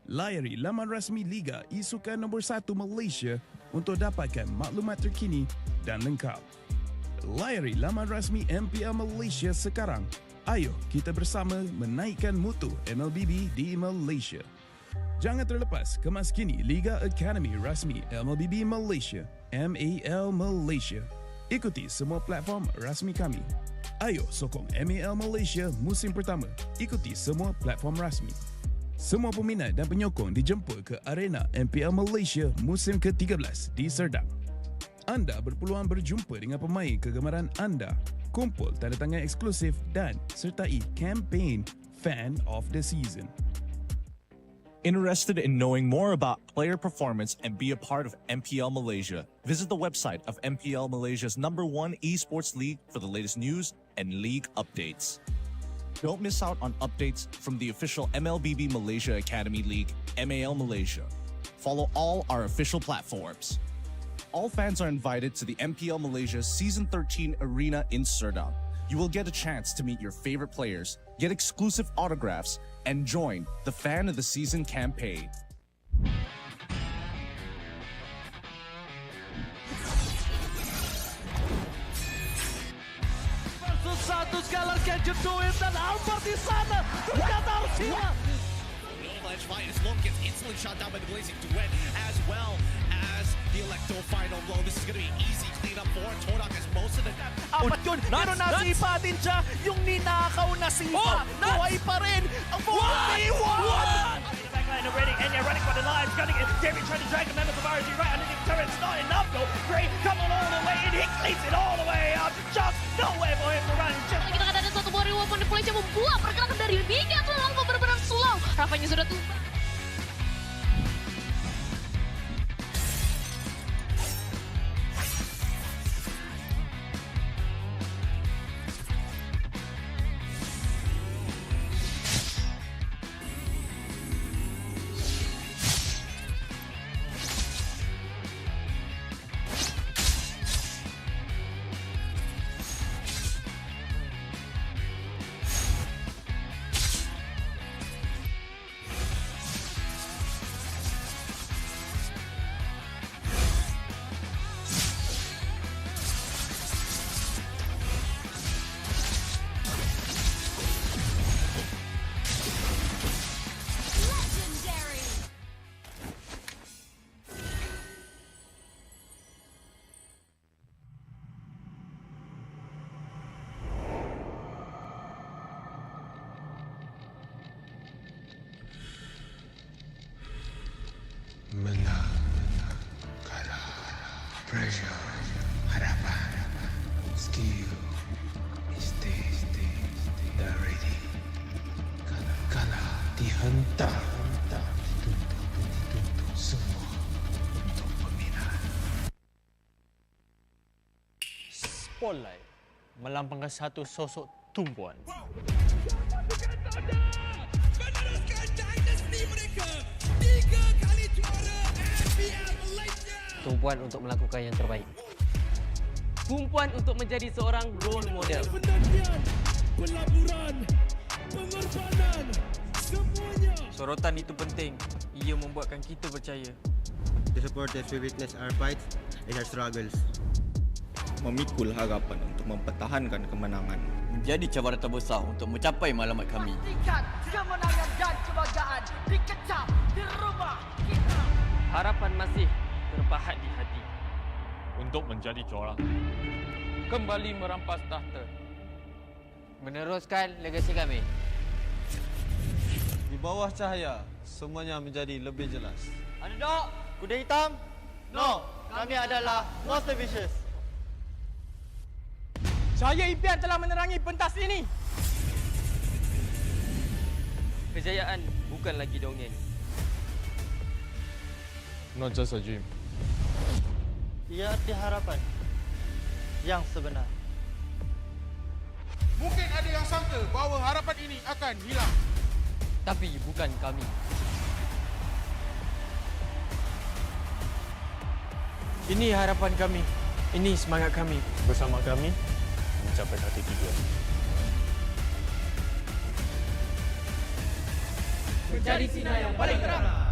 Layari laman rasmi Liga Isukan nombor 1 Malaysia untuk dapatkan maklumat terkini dan lengkap. Layari laman rasmi MPL Malaysia sekarang. Ayo kita bersama menaikkan mutu MLBB di Malaysia. Jangan terlepas kemas kini Liga Academy rasmi MLBB Malaysia, MAL Malaysia. Ikuti semua platform rasmi kami. Ayo sokong MAL Malaysia musim pertama. Ikuti semua platform rasmi. Semua peminat dan penyokong dijemput ke arena MPL Malaysia musim ke-13 di Serdang. Anda berpeluang berjumpa dengan pemain kegemaran anda, kumpul tanda tangan eksklusif dan sertai kempen Fan of the Season. Interested in knowing more about player performance and be a part of MPL Malaysia? Visit the website of MPL Malaysia's #1 esports league for the latest news and league updates. Don't miss out on updates from the official MLBB Malaysia Academy League, MAL Malaysia. Follow all our official platforms. All fans are invited to the MPL Malaysia Season 13 Arena in Serdang. You will get a chance to meet your favorite players, get exclusive autographs, and join the Fan of the Season campaign. Versus satu sekali Kenjutuin dan Albert di sana. Ternyata harus hilang. Edge fight as Long gets instantly shot down by the Blazing Duet, as well as the Electro final blow. This is going to be easy cleanup for Todak as most of the... Apat yun, pero nasipa din siya. Yung ninakaw na sipa, buhay pa rin. Ang 1v1! Backline already, and they're running for the lives. Gunning it, David trying to drag the members of RG right underneath the turret. It's not enough though. Gray coming all the way, and he cleans it all the way up. Just nowhere for him to run. Kita kata ada satu buah reward point Malaysia membuat pergerakan dari Mika ke langsung benar-benar slow. Rafanya sudah tumpah. Menang, kalah, pressure, harapan, skill, mistake, dah ready. Kalah, dihentak, dituntut semua untuk peminat. Spotlight melambangkan satu sosok tumpuan. Meneruskan dinasti mereka 3 kali juara MPL Malaysia. Tumpuan untuk melakukan yang terbaik. Tumpuan untuk menjadi seorang role model. Penantian, pelaburan, pengorbanan, semuanya. Sorotan itu penting. Ia membuatkan kita percaya. The supporters will witness our fights and our struggles. Memikul harapan untuk mempertahankan kemenangan. Menjadi cabaran terbesar untuk mencapai matlamat kami. Pastikan kemenangan dan kebanggaan dikecap di rumah kita. Harapan masih terpahat di hati. Untuk menjadi juara. Kembali merampas tahta. Meneruskan legasi kami. Di bawah cahaya, semuanya menjadi lebih jelas. Underdog, kuda hitam? No, kami adalah Monster Vicious. Cahaya impian telah menerangi pentas ini. Kejayaan bukan lagi dongeng. Not just a dream. Ia arti harapan yang sebenar. Mungkin ada yang sangka bahawa harapan ini akan hilang. Tapi bukan kami. Ini harapan kami. Ini semangat kami. Bersama kami, mencapai hati tujuan. Menjadi sinar yang paling terang.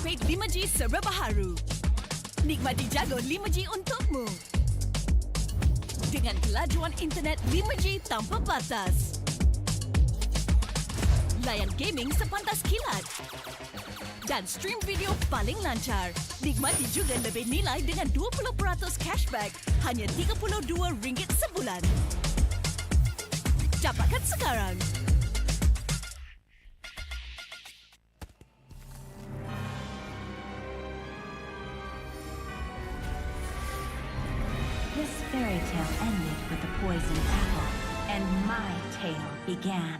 prepaid 5G serba baharu. Nikmati jago 5G untukmu. Dengan kelajuan internet 5G tanpa batas. Layan gaming sepantas kilat. Dan stream video paling lancar. Nikmati juga lebih nilai dengan 20% cashback. Hanya RM32 sebulan. Dapatkan sekarang. This fairy tale ended with the poisoned apple, and my tale began.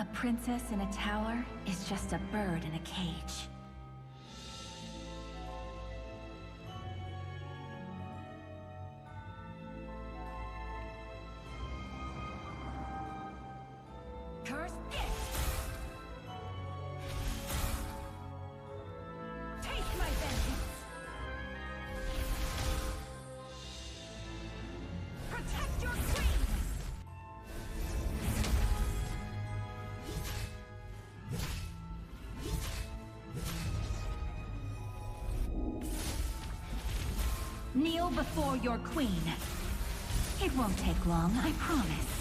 A princess in a tower is just a bird in a cage. Curse it! Take my vengeance! Protect your queen! Kneel before your queen. It won't take long, I promise.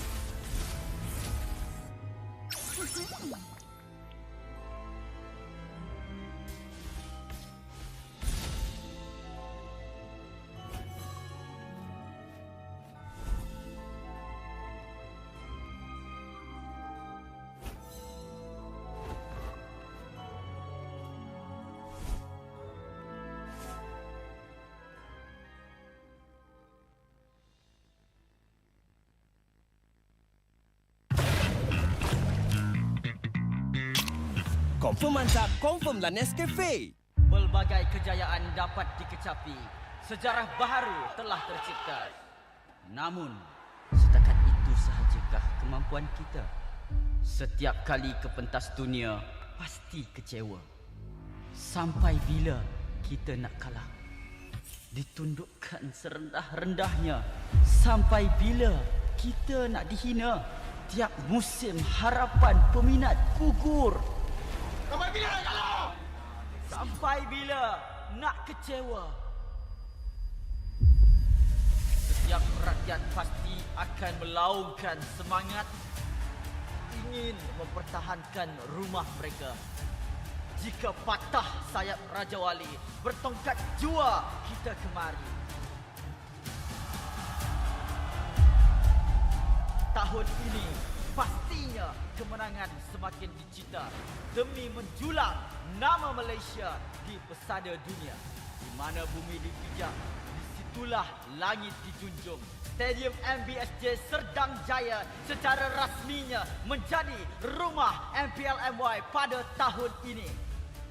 Confirm mantap, confirmlah Nescafe. Pelbagai kejayaan dapat dikecapi. Sejarah baharu telah tercipta. Namun, setakat itu sahajakah kemampuan kita? Setiap kali ke pentas dunia, pasti kecewa. Sampai bila kita nak kalah? Ditundukkan serendah-rendahnya. Sampai bila kita nak dihina? Tiap musim harapan peminat gugur. Sampai bila nak kalah? Sampai bila nak kecewa? Setiap rakyat pasti akan melaungkan semangat ingin mempertahankan rumah mereka. Jika patah sayap Raja Wali, bertongkat jua kita kemari. Tahun ini pastinya kemenangan semakin dicita demi menjulang nama Malaysia di pesada dunia. Di mana bumi dipijak, disitulah langit dijunjung. Stadium MBSJ Serdang Jaya secara rasminya menjadi rumah MPL MY pada tahun ini.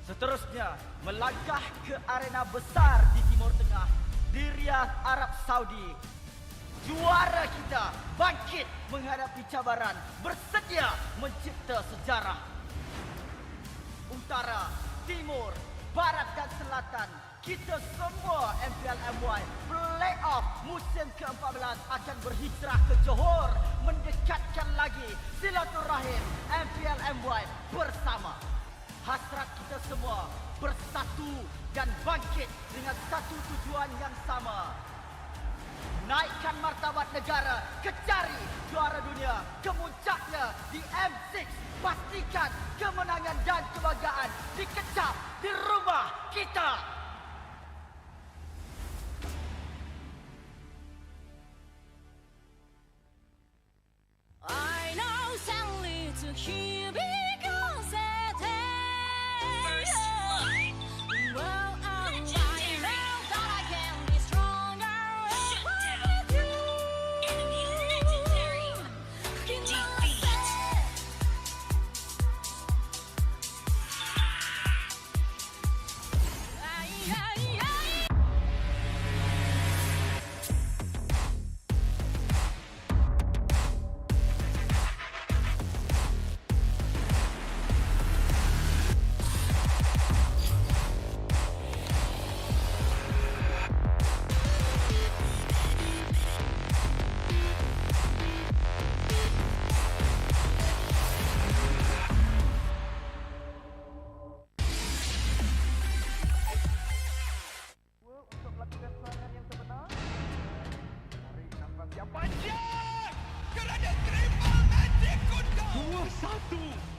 Seterusnya, melangkah ke arena besar di Timur Tengah, di Riyadh, Arab Saudi. Juara kita bangkit menghadapi cabaran, bersedia mencipta sejarah. Utara, Timur, Barat dan Selatan, kita semua MPL MY Playoff musim ke-14 akan berhijrah ke Johor, mendekatkan lagi silaturahim MPL MY bersama. Hasrat kita semua bersatu dan bangkit dengan satu tujuan yang sama. Naikkan martabat negara, kecari juara dunia, kemuncaknya di M6. Pastikan kemenangan dan kebanggaan dikecap di rumah kita. I know sadly to hear because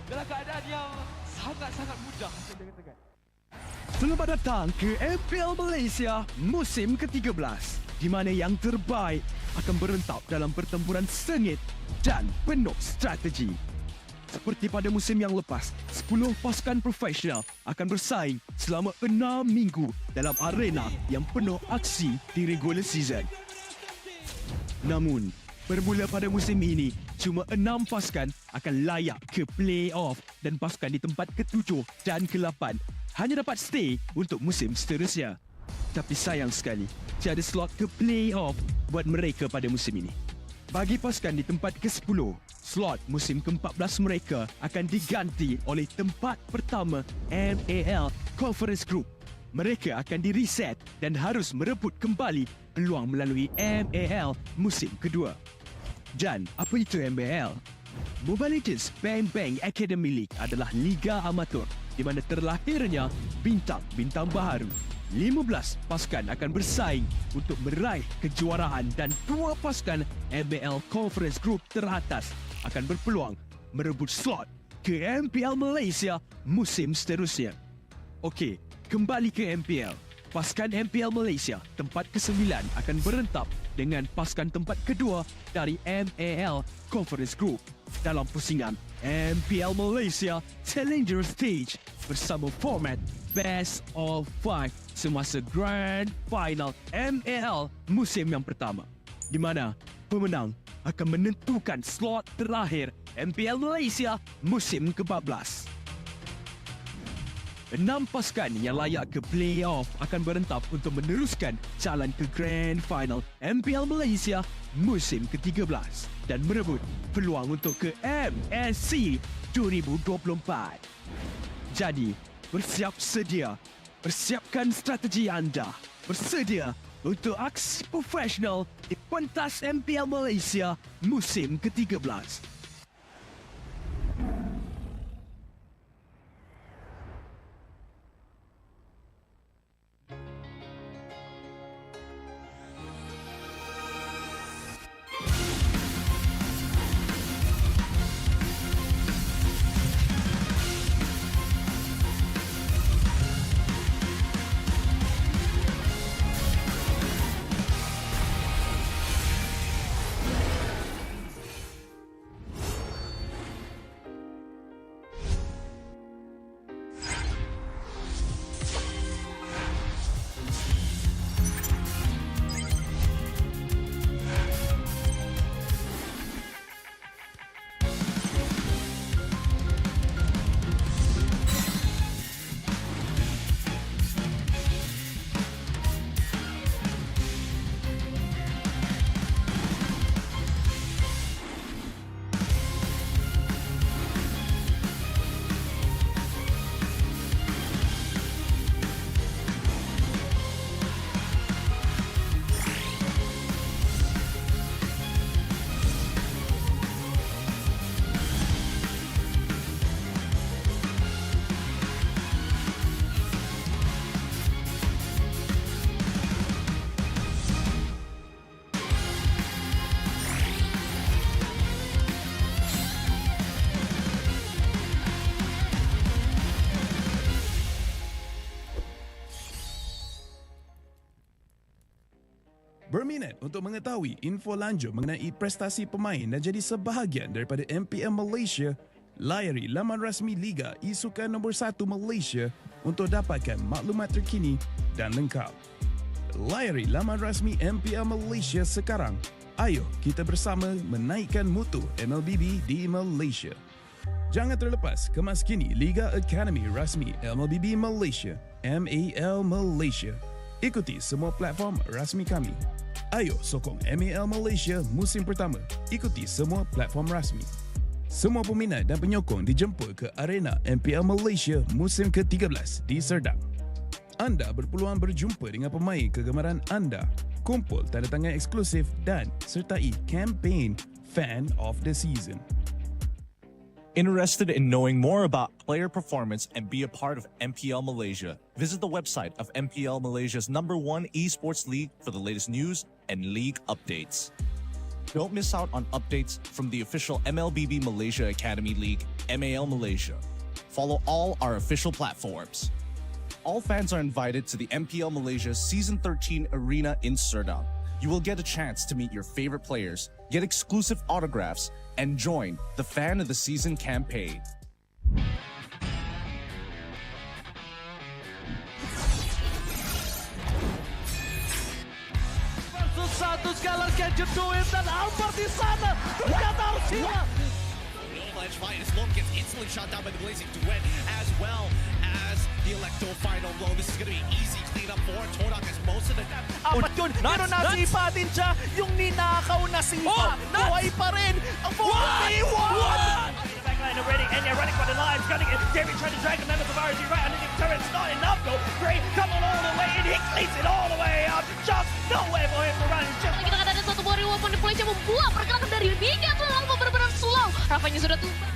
dalam keadaan yang sangat-sangat mudah. Selamat datang ke MPL Malaysia musim ke-13, di mana yang terbaik akan berentap dalam pertempuran sengit dan penuh strategi. Seperti pada musim yang lepas, 10 pasukan profesional akan bersaing selama 6 minggu dalam arena yang penuh aksi di regular season. Namun, bermula pada musim ini, cuma 6 pasukan akan layak ke play-off dan pasukan di tempat ke-7 dan ke-8 hanya dapat stay untuk musim seterusnya. Tapi sayang sekali, tiada slot ke play-off buat mereka pada musim ini. Bagi pasukan di tempat ke-10, slot musim ke-14 mereka akan diganti oleh tempat pertama MAL Conference Group. Mereka akan di-reset dan harus merebut kembali peluang melalui MAL musim kedua. Dan apa itu MAL? Mobile Legends Bang Bang Academy League adalah liga amatur di mana terlahirnya bintang-bintang baharu. 15 pasukan akan bersaing untuk meraih kejuaraan dan 2 pasukan MPL Conference Group teratas akan berpeluang merebut slot ke MPL Malaysia musim seterusnya. Okey, kembali ke MPL. Pasukan MPL Malaysia tempat ke-9 akan berentap dengan pasukan tempat kedua dari MAL Conference Group dalam pusingan MPL Malaysia Challenger Stage bersama format Best of 5 semasa Grand Final MAL musim yang pertama, di mana pemenang akan menentukan slot terakhir MPL Malaysia musim ke-14. 6 pasukan yang layak ke play-off akan berentap untuk meneruskan jalan ke Grand Final MPL Malaysia musim ke-13 dan merebut peluang untuk ke MSC 2024. Jadi, bersiap sedia. Persiapkan strategi anda. Bersedia untuk aksi profesional di pentas MPL Malaysia musim ke-13. Berminat untuk mengetahui info lanjut mengenai prestasi pemain dan jadi sebahagian daripada MPL Malaysia? Layari laman rasmi Liga E-Sukan nombor 1 Malaysia untuk dapatkan maklumat terkini dan lengkap. Layari laman rasmi MPL Malaysia sekarang. Ayo kita bersama menaikkan mutu MLBB di Malaysia. Jangan terlepas kemas kini Liga Academy rasmi MLBB Malaysia, MAL Malaysia. Ikuti semua platform rasmi kami. Ayo sokong MPL Malaysia musim pertama. Ikuti semua platform rasmi. Semua peminat dan penyokong dijemput ke arena MPL Malaysia musim ke-13 di Serdang. Anda berpeluang berjumpa dengan pemain kegemaran anda, kumpul tanda tangan eksklusif dan sertai kempen Fan of the Season. Interested in knowing more about player performance and be a part of MPL Malaysia? Visit the website of MPL Malaysia's #1 esports league for the latest news and league updates. Don't miss out on updates from the official MLBB Malaysia Academy League, MPL Malaysia. Follow all our official platforms. All fans are invited to the MPL Malaysia Season 13 Arena in Serdang. You will get a chance to meet your favorite players, get exclusive autographs, and join the Fan of the Season campaign. Satu sekali can you do it? Dan Albert di sana ternyata harus hilang. Avalanche fight as Lone gets instantly shot down by the Blazing Duet, as well as the Electo final blow. This is going to be easy cleanup for Todak as most of the... Apat yun, pero nasipatin siya yung ninakaw na sipa. Buhay pa rin ang 4v1! Backline already, and they're running for the lives, gunning it. David trying to drag the members of RG right underneath the turret. It's not enough though. Gray coming all the way, and he cleans it all the way up. Just no way for him to run. Kita kata ada satu buah reward point yang membuat pergerakan dari Mika terlalu benar-benar slow. Rafanya sudah tumbang.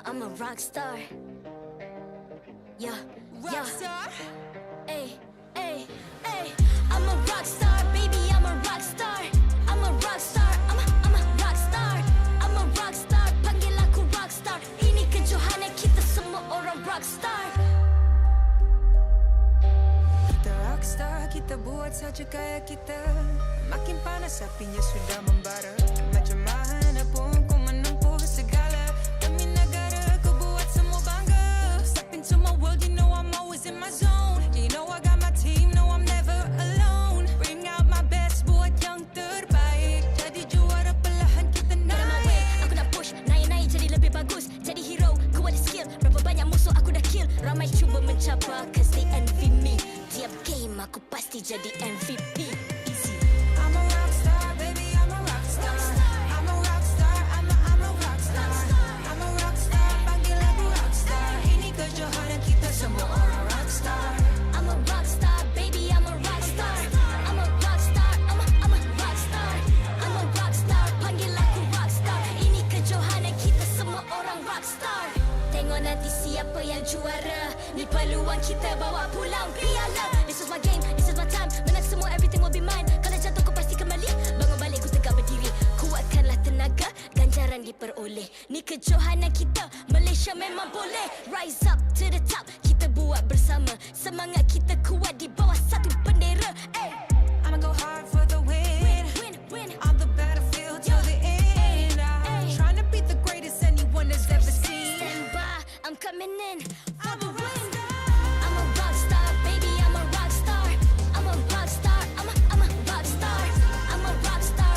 I'm a rock star. Yeah, rock star. Hey, hey, hey. I'm a rock star, baby. I'm a rock star. I'm a rock star. I'm a rock star. I'm a rock star. Panggil aku rock star. Ini kejohanan kita semua orang rock star. Kita rock star, kita buat saja gaya kita. Makin panas apinya sudah membara. Macam mana pun ku menempuh segala. Demi negara ku buat semua bangga. Step into my world, you know I'm always in my zone. You know I got my team, no I'm never alone. Bring out my best, buat yang terbaik. Jadi juara perlahan kita naik. Aku nak push, naik-naik jadi lebih bagus. Jadi hero, ku ada skill. Berapa banyak musuh aku dah kill. Ramai cuba mencapai, cause they envy me. Tiap game aku pasti jadi MVP. I'm a rock star, baby, I'm a rock star. I'm a rock star, I'm a rock star. I'm a rock star, panggil aku rock star. Ini kejohanan kita semua orang rock star. I'm a rock star, baby, I'm a rock star. I'm a rock star, I'm a rock star. I'm a rock star, panggil aku rock star. Ini kejohanan kita semua orang rock star. Tengok nanti siapa yang juara. Ni peluang kita bawa pulang piala. This is my game, this is my time. Menang semua, everything will be mine. Kalau jatuh kau pasti kembali. Bangun balik ku tegak berdiri. Kuatkanlah tenaga, ganjaran diperoleh. Ni kejohanan kita, Malaysia memang boleh. Rise up to the top, kita buat bersama. Semangat kita kuat di bawah satu bendera. Hey. I'ma go hard for the win. Win. On the battlefield till the end. I'm trying to beat the greatest anyone has ever seen. Stand by, I'm coming in for the win. I'm a rock star, baby, I'm a rock star. I'm a rock star, I'm a rock star. I'm a rock star,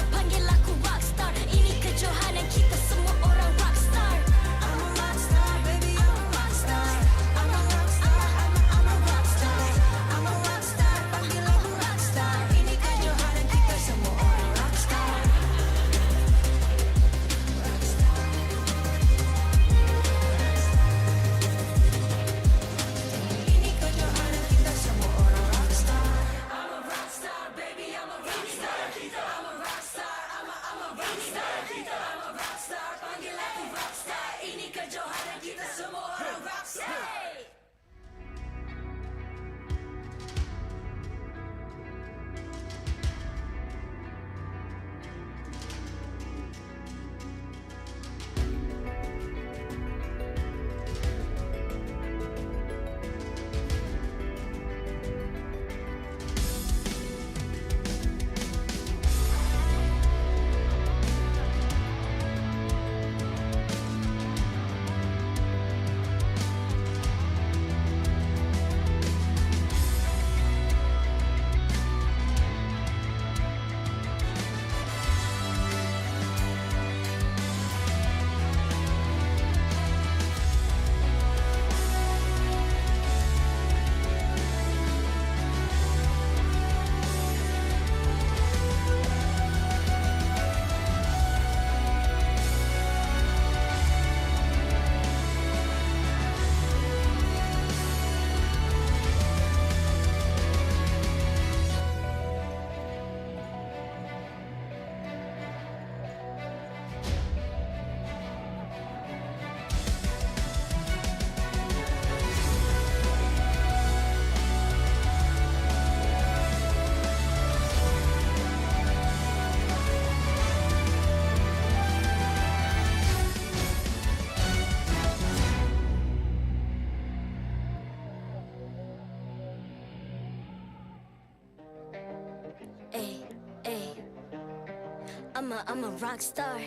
I'm a rock star.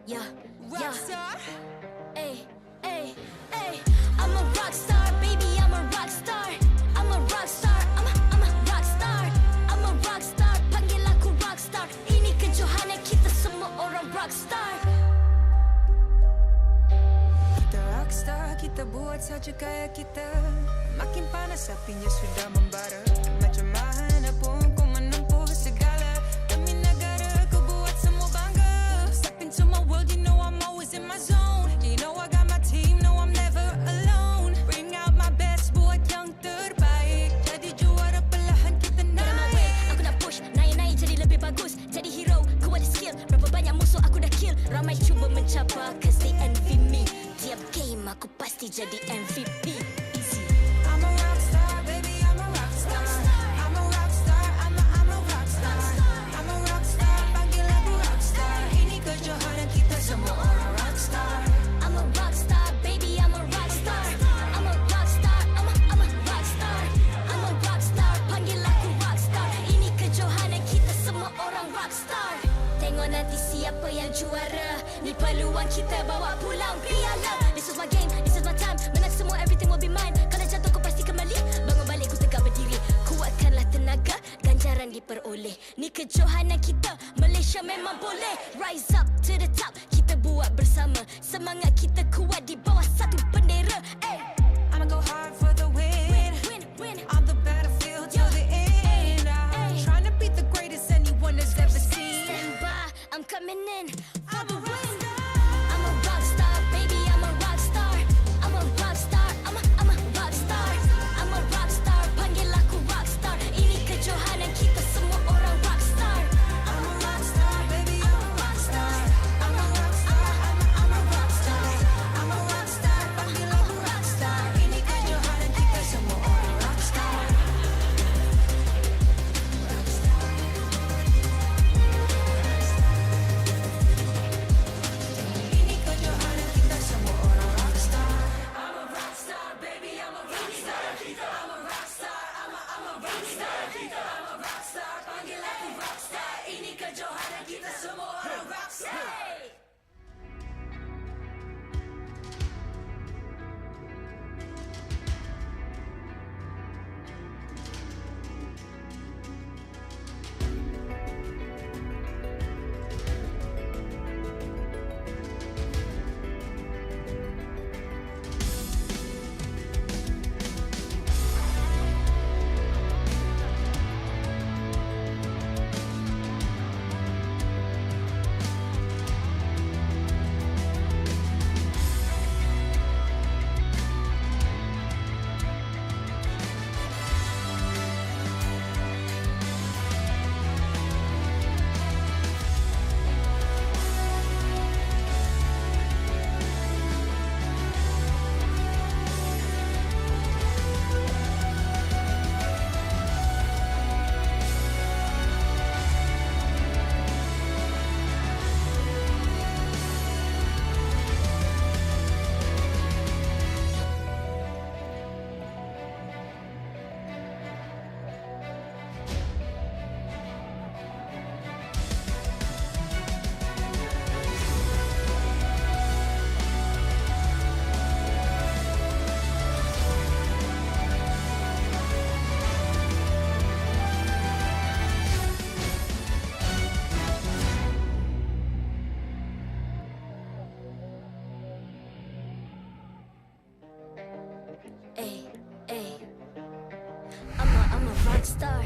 Yeah, yeah. Ay, ay, ay. I'm a rock star, baby. I'm a rock star. I'm a rock star. I'm a rock star. I'm a rock star. Panggil aku rock star. Ini kejohanan kita semua orang rock star. Kita rockstar, kita buat saja gaya kita. Makin panas apinya sudah membara. Macam mana pun ku menempuh segala. Demi negara ku buat semua bangga. Step into my world, you know I'm always in my zone. You know I got my team, know I'm never alone. Bring out my best, buat yang terbaik. Jadi juara perlahan kita naik. Aku nak push, naik-naik jadi lebih bagus. Jadi hero, ku ada skill. Berapa banyak musuh aku dah kill. Ramai cuba mencapai, cause they envy me. Tiap game aku pasti jadi MVP. Easy. I'm a rockstar, baby, I'm a rockstar. I'm a rockstar, I'm a rockstar. I'm a rockstar, panggil aku rockstar. Ini kejohanan kita semua orang rockstar. I'm a rockstar, baby, I'm a rockstar. I'm a rockstar, I'm a rockstar. I'm a rockstar, panggil aku rockstar. Ini kejohanan kita semua orang rockstar. Tengok nanti siapa yang juara. Ni peluang kita bawa pulang piala. This is my game, this is my time. Menang semua, everything will be mine. Kalau jatuh kau pasti kembali. Bangun balik ku tegak berdiri. Kuatkanlah tenaga, ganjaran diperoleh. Ni kejohanan kita, Malaysia memang boleh. Rise up to the top, kita buat bersama. Semangat kita kuat di bawah satu bendera. I'ma go hard for the win. On the battlefield till the end. I'm trying to beat the greatest anyone has ever seen. Stand by, I'm coming in for the win. I'm a rock star, baby, I'm a rock star. I'm a rock star, I'm a rock star. I'm a rock star, panggil aku rock star. Ini kejohanan kita semua orang rock star. I'm a rockstar, baby, I'm a rockstar. I'm a rockstar, I'm a rockstar. I'm a rockstar, panggil aku rockstar. Ini kejohanan kita semua orang rockstar. Ini kejohanan kita semua orang rockstar. I'm a rockstar, baby, I'm a rockstar. I'm a rockstar, I'm a rockstar. I'm a rockstar, panggil aku rockstar. Ini kejohanan kita semua orang rockstar. I'm a rock star.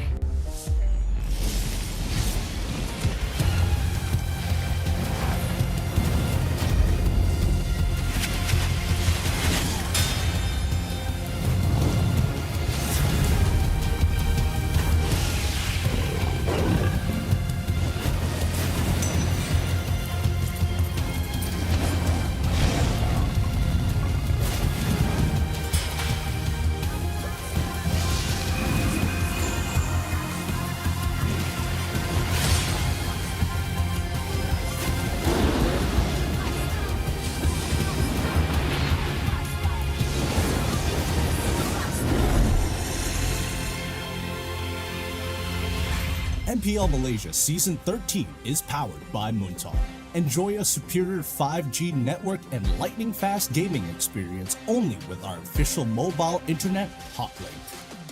MPL Malaysia Season 13 is powered by Muntar. Enjoy a superior 5G network and lightning-fast gaming experience only with our official mobile internet hotlink.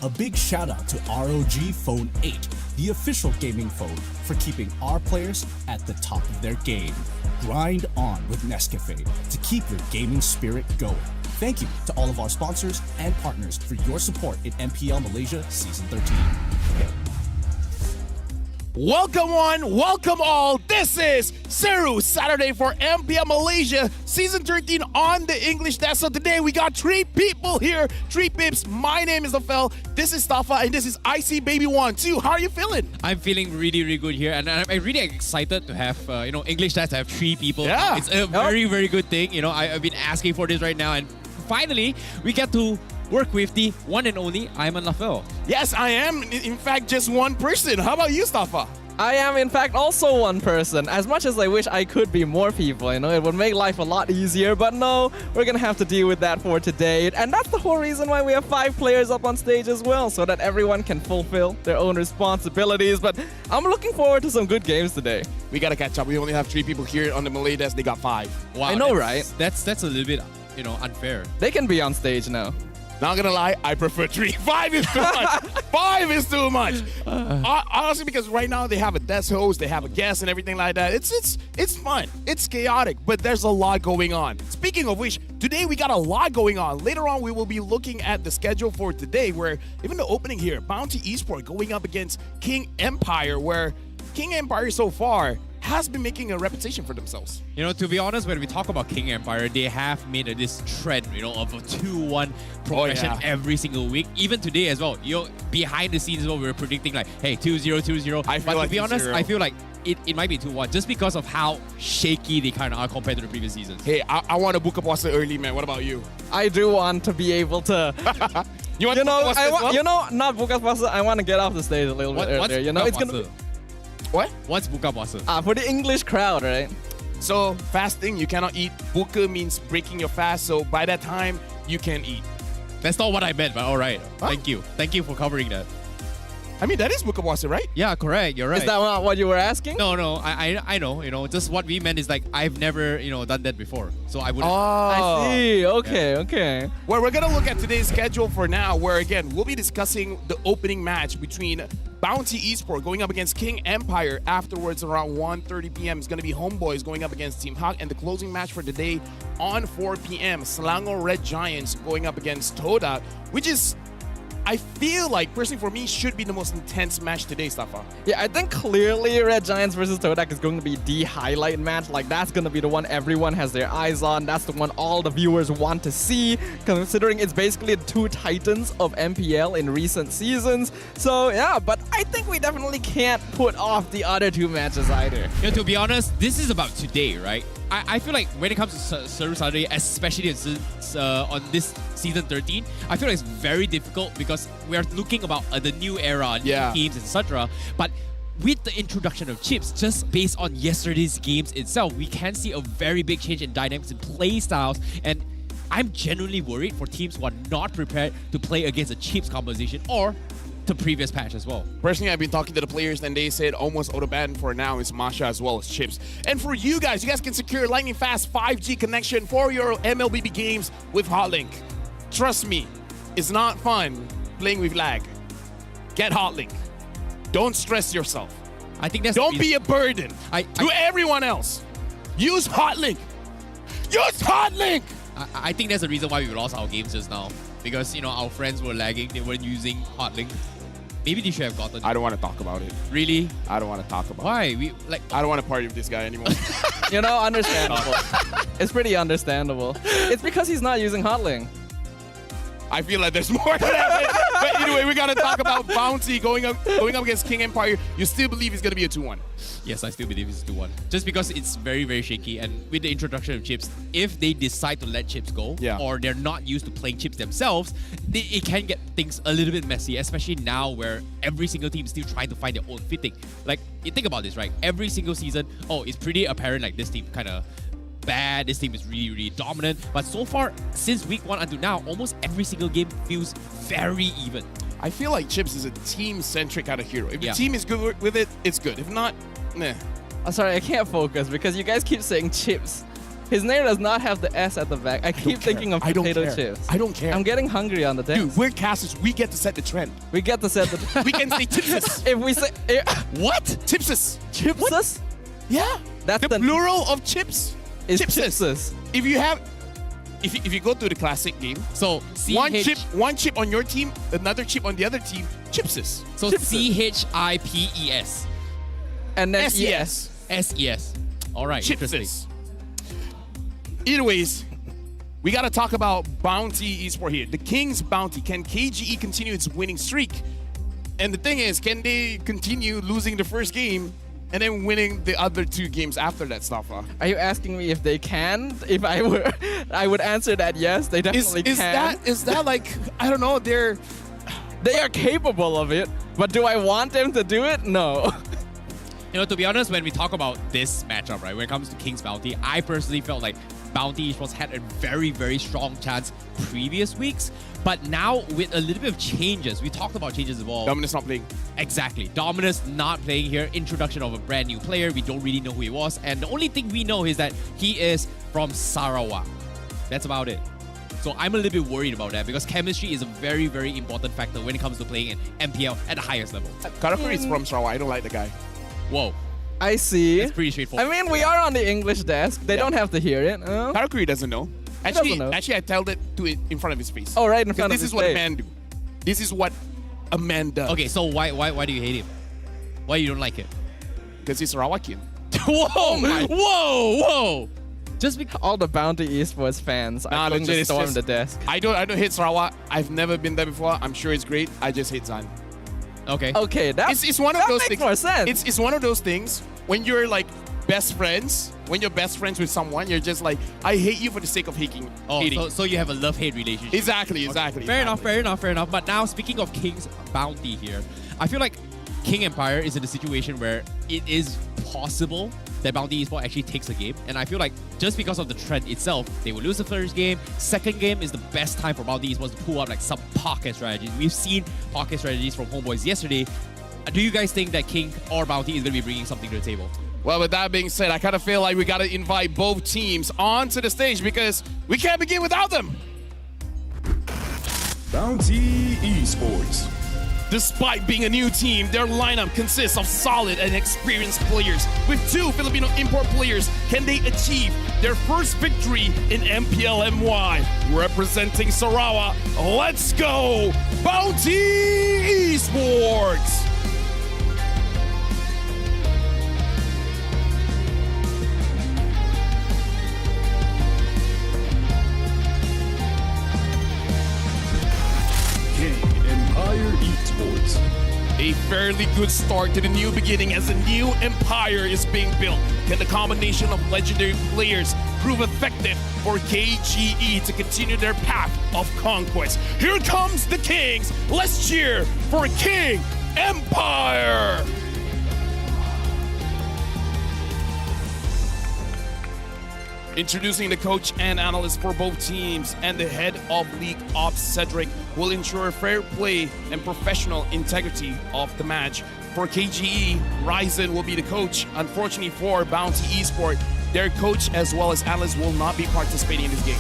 A big shout out to ROG Phone 8, the official gaming phone, for keeping our players at the top of their game. Grind on with Nescafe to keep your gaming spirit going. Thank you to all of our sponsors and partners for your support in MPL Malaysia Season 13. Welcome one, welcome all. This is Seru Saturday for MPL Malaysia Season 13 on the English desk. So today we got 3 people here, 3 pips. My name is Afel, this is Tafa, and this is IC Baby 1-2. How are you feeling? I'm feeling really, really good here, and I'm really excited to have English desk to have 3 people. Yeah, it's a very, very good thing. I've been asking for this right now, and finally we get to work with the one and only Ayman Lafel. Yes, I am. In fact, just one person. How about you, Stafa? I am, in fact, also one person. As much as I wish I could be more people, it would make life a lot easier. But no, we're going to have to deal with that for today. And that's the whole reason why we have 5 players up on stage as well, so that everyone can fulfill their own responsibilities. But I'm looking forward to some good games today. We got to catch up. We only have 3 people here on the Malay desk. They got 5. Wow, I know, right? That's a little bit, unfair. They can be on stage now. Not gonna lie, I prefer 3. 5 is too much. 5 is too much. Honestly, because right now they have a desk host, they have a guest and everything like that. It's fun. It's chaotic, but there's a lot going on. Speaking of which, today we got a lot going on. Later on, we will be looking at the schedule for today, where even the opening here, Bounty Esports going up against King Empire, where King Empire so far has been making a reputation for themselves. To be honest, when we talk about King Empire, they have made this trend, of a 2-1 progression every single week. Even today as well, behind the scenes, we were predicting like, hey, 2-0, 2-0. But to be honest, I feel like it might be 2-1 just because of how shaky they kind of are compared to the previous seasons. Hey, I want to book up Wasa early, man. What about you? I do want to be able to... you want to not book up Wasa. I want to get off the stage a little bit earlier. It's going to be... What? What's buka puasa? For the English crowd, right? So fasting, you cannot eat. Buka means breaking your fast. So by that time, you can eat. That's not what I meant, but all right. Huh? Thank you. Thank you for covering that. I mean, that is buka puasa, right? Yeah, correct. You're right. Is that not what you were asking? No. I know. Just what we meant is like I've never done that before, so I wouldn't. Oh, I see. Okay. Well, we're gonna look at today's schedule for now, where again we'll be discussing the opening match between Bounty Esports going up against King Empire. Afterwards, around 1:30 p.m. is going to be Homeboys going up against Team Hawk. And the closing match for the day on 4 p.m. Selangor Red Giants going up against Toda, which is, I feel like, personally for me, should be the most intense match today, Stafa. Yeah, I think clearly Red Giants versus Todak is going to be the highlight match. Like, that's going to be the one everyone has their eyes on. That's the one all the viewers want to see, considering it's basically the 2 titans of MPL in recent seasons. So, yeah, but I think we definitely can't put off the other 2 matches either. To be honest, this is about today, right? I feel like when it comes to Seru Saturday, especially on this Season 13, I feel like it's very difficult because we are looking about the new era, new teams, etc. But with the introduction of chips, just based on yesterday's games itself, we can see a very big change in dynamics and play styles. And I'm genuinely worried for teams who are not prepared to play against a chips composition or the previous patch as well. Personally, I've been talking to the players and they said almost auto-ban for now is Masha as well as chips. And for you guys can secure lightning fast 5G connection for your MLBB games with Hotlink. Trust me, it's not fun playing with lag. Get Hotlink. Don't stress yourself. I think that's Don't be a burden to everyone else. Use Hotlink. Use Hotlink! I think that's the reason why we lost our games just now. Because, our friends were lagging, they weren't using Hotlink. Maybe they should have gotten it. I don't want to talk about it. Really? I don't want to talk about it. Why? I don't want to party with this guy anymore. Understandable. It's pretty understandable. It's because he's not using Hotlink. I feel like there's more to that. But anyway, we got to talk about Bounty going up against King Empire. You still believe it's going to be a 2-1? Yes, I still believe it's 2-1. Just because it's very, very shaky. And with the introduction of chips, if they decide to let chips go, or they're not used to playing chips themselves, it can get things a little bit messy, especially now where every single team is still trying to find their own fitting. Like, you think about this, right? Every single season, it's pretty apparent like this team kind of bad, this team is really, really dominant. But so far, since week 1 until now, almost every single game feels very even. I feel like Chips is a team-centric kind of hero. If the Yeah. team is good with it, it's good. If not, nah. I'm sorry, I can't focus because you guys keep saying chips. His name does not have the S at the back. I keep thinking of I don't potato care. chips. I don't care. I'm getting hungry on the desk. Dude, we're casters. We get to set the trend. We get to set the. We can say Tipsus. If we say What? Tipsus. Chipsus, Yeah. that's The plural of chips. is Chipsus. chipsus. If you have, if you go to the classic game, So one chip on your team, another chip on the other team, Chipsus. So CHIPES. And then SES. SES. All right. Interesting. Chipsus. Anyways, we got to talk about Bounty Esport here. The King's Bounty. Can KGE continue its winning streak? And the thing is, can they continue losing the first game and then winning the other 2 games after that, Stafa? Are you asking me if they can? If I were, I would answer that yes. They definitely can. Is that like, I don't know, They are capable of it, but do I want them to do it? No. You know, to be honest, when we talk about this matchup, right, when it comes to King's Bounty, I personally felt like Bounty Esports had a very, very strong chance previous weeks. But now, with a little bit of changes, we talked about changes as well. Dominus not playing. Exactly. Dominus not playing here. Introduction of a brand new player. We don't really know who he was. And the only thing we know is that he is from Sarawak. That's about it. So I'm a little bit worried about that because chemistry is a very, very important factor when it comes to playing in MPL at the highest level. Karakuri is from Sarawak. I don't like the guy. Whoa. I see. It's pretty straightforward. I mean, we are on the English desk. They don't have to hear it. Karakuri doesn't know. Doesn't know. Actually, I told it to it in front of his face. Oh, right in front of this his is what a face. man do. This is what a man does. Okay, so why do you hate him? Why you don't like him? Because he's Sarawakian. Whoa! Just because all the Bounty Esports fans are going to storm the desk. I don't hate Sarawak. I've never been there before. I'm sure it's great. I just hate Zan. Okay. Okay, It's one of those makes things. more sense. It's one of those things when you're like best friends. When you're best friends with someone, you're just like, I hate you for the sake of hating. So you have a love-hate relationship. Exactly. Fair enough. But now, speaking of King's Bounty here, I feel like King Empire is in a situation where it is possible that Bounty Esports actually takes a game. And I feel like just because of the trend itself, they will lose the first game. Second game is the best time for Bounty Esports to pull out like some pocket strategies. We've seen pocket strategies from Homeboys yesterday. Do you guys think that King or Bounty is going to be bringing something to the table? Well, with that being said, I kind of feel like we got to invite both teams onto the stage because we can't begin without them. Bounty Esports. Despite being a new team, their lineup consists of solid and experienced players. With 2 Filipino import players, can they achieve their first victory in MPL MY? Representing Sarawak, let's go, Bounty Esports! Empire Esports. A fairly good start to the new beginning as a new empire is being built. Can the combination of legendary players prove effective for KGE to continue their path of conquest? Here comes the Kings. Let's cheer for King Empire. Introducing the coach and analyst for both teams, and the head of League Ops, Cedric, will ensure fair play and professional integrity of the match. For KGE, Ryzen will be the coach. Unfortunately for Bounty Esport, their coach as well as analyst will not be participating in this game.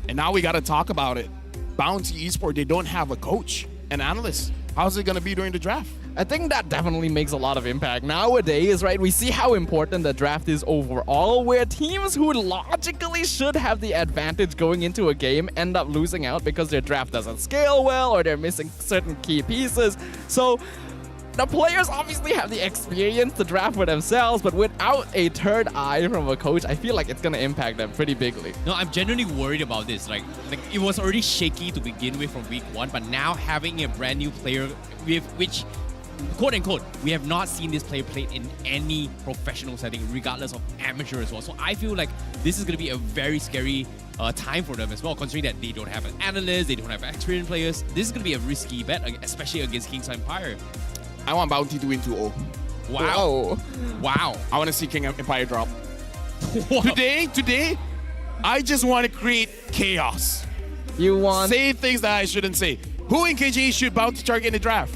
And now we got to talk about it. Bounty Esport, they don't have a coach, an analyst. How's it going to be during the draft? I think that definitely makes a lot of impact. Nowadays, right, we see how important the draft is overall, where teams who logically should have the advantage going into a game end up losing out because their draft doesn't scale well or they're missing certain key pieces. So the players obviously have the experience to draft for themselves, but without a third eye from a coach, I feel like it's going to impact them pretty bigly. No, I'm genuinely worried about this. Like it was already shaky to begin with from week 1, but now having a brand new player with which quote unquote, we have not seen this player played in any professional setting, regardless of amateur as well. So I feel like this is going to be a very scary time for them as well, considering that they don't have an analyst, they don't have experienced players. This is going to be a risky bet, especially against King's Empire. I want Bounty to win 2-0. Wow. Wow. I want to see King Empire drop. Today, I just want to create chaos. You want... Say things that I shouldn't say. Who in KGE should Bounty target in the draft?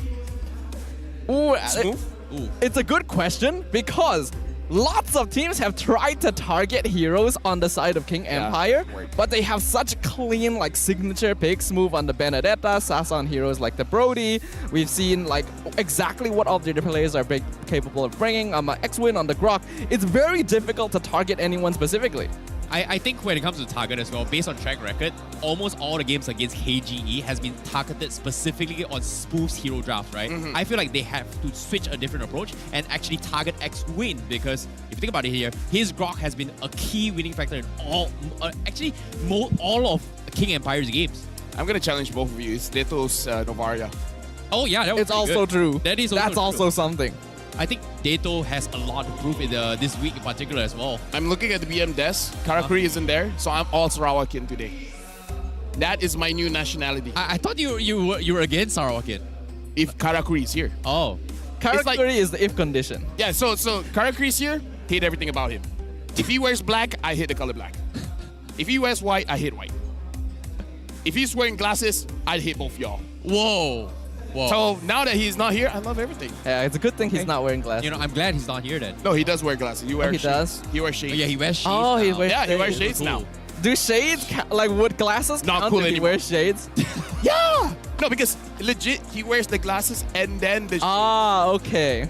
Ooh, Smooth? It's a good question because lots of teams have tried to target heroes on the side of King Empire, but they have such clean like signature picks. Smooth on the Benedetta, Sasa on heroes like the Brody. We've seen like exactly what all the other players are capable of bringing. X-Win on the Grok. It's very difficult to target anyone specifically. I think when it comes to target as well, based on track record, almost all the games against KGE has been targeted specifically on Smooth's hero draft, right? I feel like they have to switch a different approach and actually target X-Win, because if you think about it here, his Grok has been a key winning factor in all of King Empire's games. I'm going to challenge both of you. It's Deto's Novaria. Oh yeah, that was it's also true. That is That's also something. I think Dato has a lot to prove in this week in particular as well. I'm looking at the BM desk. Karakuri isn't there, so I'm all Sarawakian today. That is my new nationality. I thought you were against Sarawakian. If Karakuri is here. Oh. Karakuri is the if condition. Yeah, so Karakuri is here, hate everything about him. If he wears black, I hate the color black. If he wears white, I hate white. If he's wearing glasses, I'd hate both y'all. Whoa. Whoa. So now that he's not here, I love everything. Yeah, it's a good thing he's not wearing glasses. You know, I'm glad he's not here then. No, he does wear glasses. He wears he does? He wears shades. Oh, yeah, he wears shades. Oh, he wears shades. he wears shades cool. now. Do shades, would glasses not count cool if he anymore. wears shades? Yeah! No, because legit, he wears the glasses and then the shades. Ah, okay.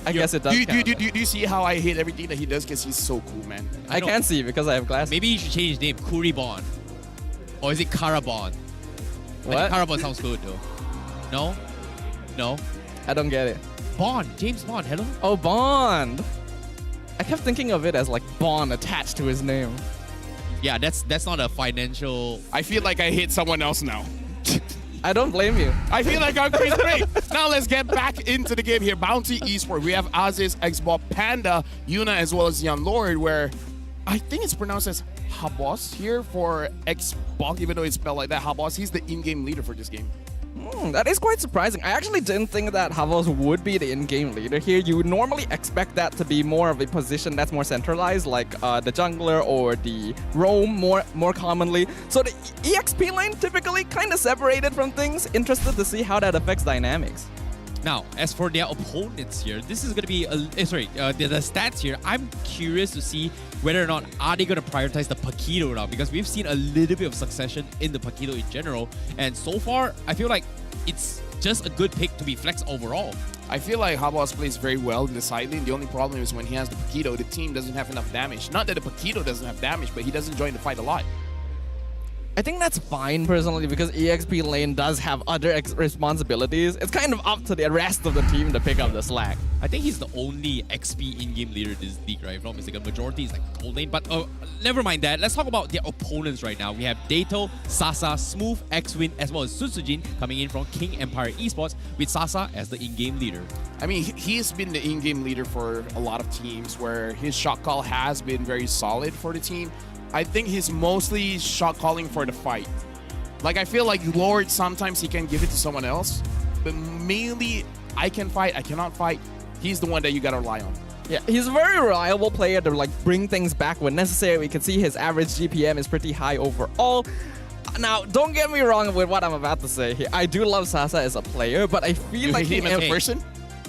I guess it does count. Do you see how I hate everything that he does? Because he's so cool, man. I can't see because I have glasses. Maybe you should change his name, Kuribon. Or is it Karabon? What? Karabon sounds good though. No? No? I don't get it. Bond. James Bond. Hello? Oh, Bond. I kept thinking of it as like Bond attached to his name. Yeah, that's not a financial... I feel like I hate someone else now. I don't blame you. I feel like I'm crazy. Great. Now let's get back into the game here. Bounty Esports. We have Aziz, Xbox, Panda, Yuna, as well as Young Lord, where I think it's pronounced as Habos here for Xbox, even though it's spelled like that. Habos, he's the in-game leader for this game. That is quite surprising. I actually didn't think that Havos would be the in-game leader here. You would normally expect that to be more of a position that's more centralized, like the jungler or the roam more commonly. So the EXP lane typically kind of separated from things. Interested to see how that affects dynamics. Now, as for their opponents here, this is going to be, the stats here, I'm curious to see whether or not are they going to prioritize the Paquito now, because we've seen a little bit of succession in the Paquito in general, and so far, I feel like it's just a good pick to be flex overall. I feel like Habos plays very well in the side lane. The only problem is when he has the Paquito, the team doesn't have enough damage. Not that the Paquito doesn't have damage, but he doesn't join the fight a lot. I think that's fine personally because EXP lane does have other responsibilities. It's kind of up to the rest of the team to pick up the slack. I think he's the only XP in-game leader in this league, right? If I'm not mistaken, majority is like gold lane. But never mind that. Let's talk about their opponents right now. We have Dato, Sasa, Smooth, X-Win, as well as Sutsujin coming in from King Empire Esports with Sasa as the in-game leader. I mean, he's been the in-game leader for a lot of teams where his shot call has been very solid for the team. I think he's mostly shot calling for the fight. Like, I feel like Lord, sometimes he can give it to someone else, but mainly I can fight, I cannot fight. He's the one that you gotta rely on. Yeah, he's a very reliable player to like bring things back when necessary. We can see his average GPM is pretty high overall. Now, don't get me wrong with what I'm about to say here. I do love Sasa as a player, but I feel like him as a person?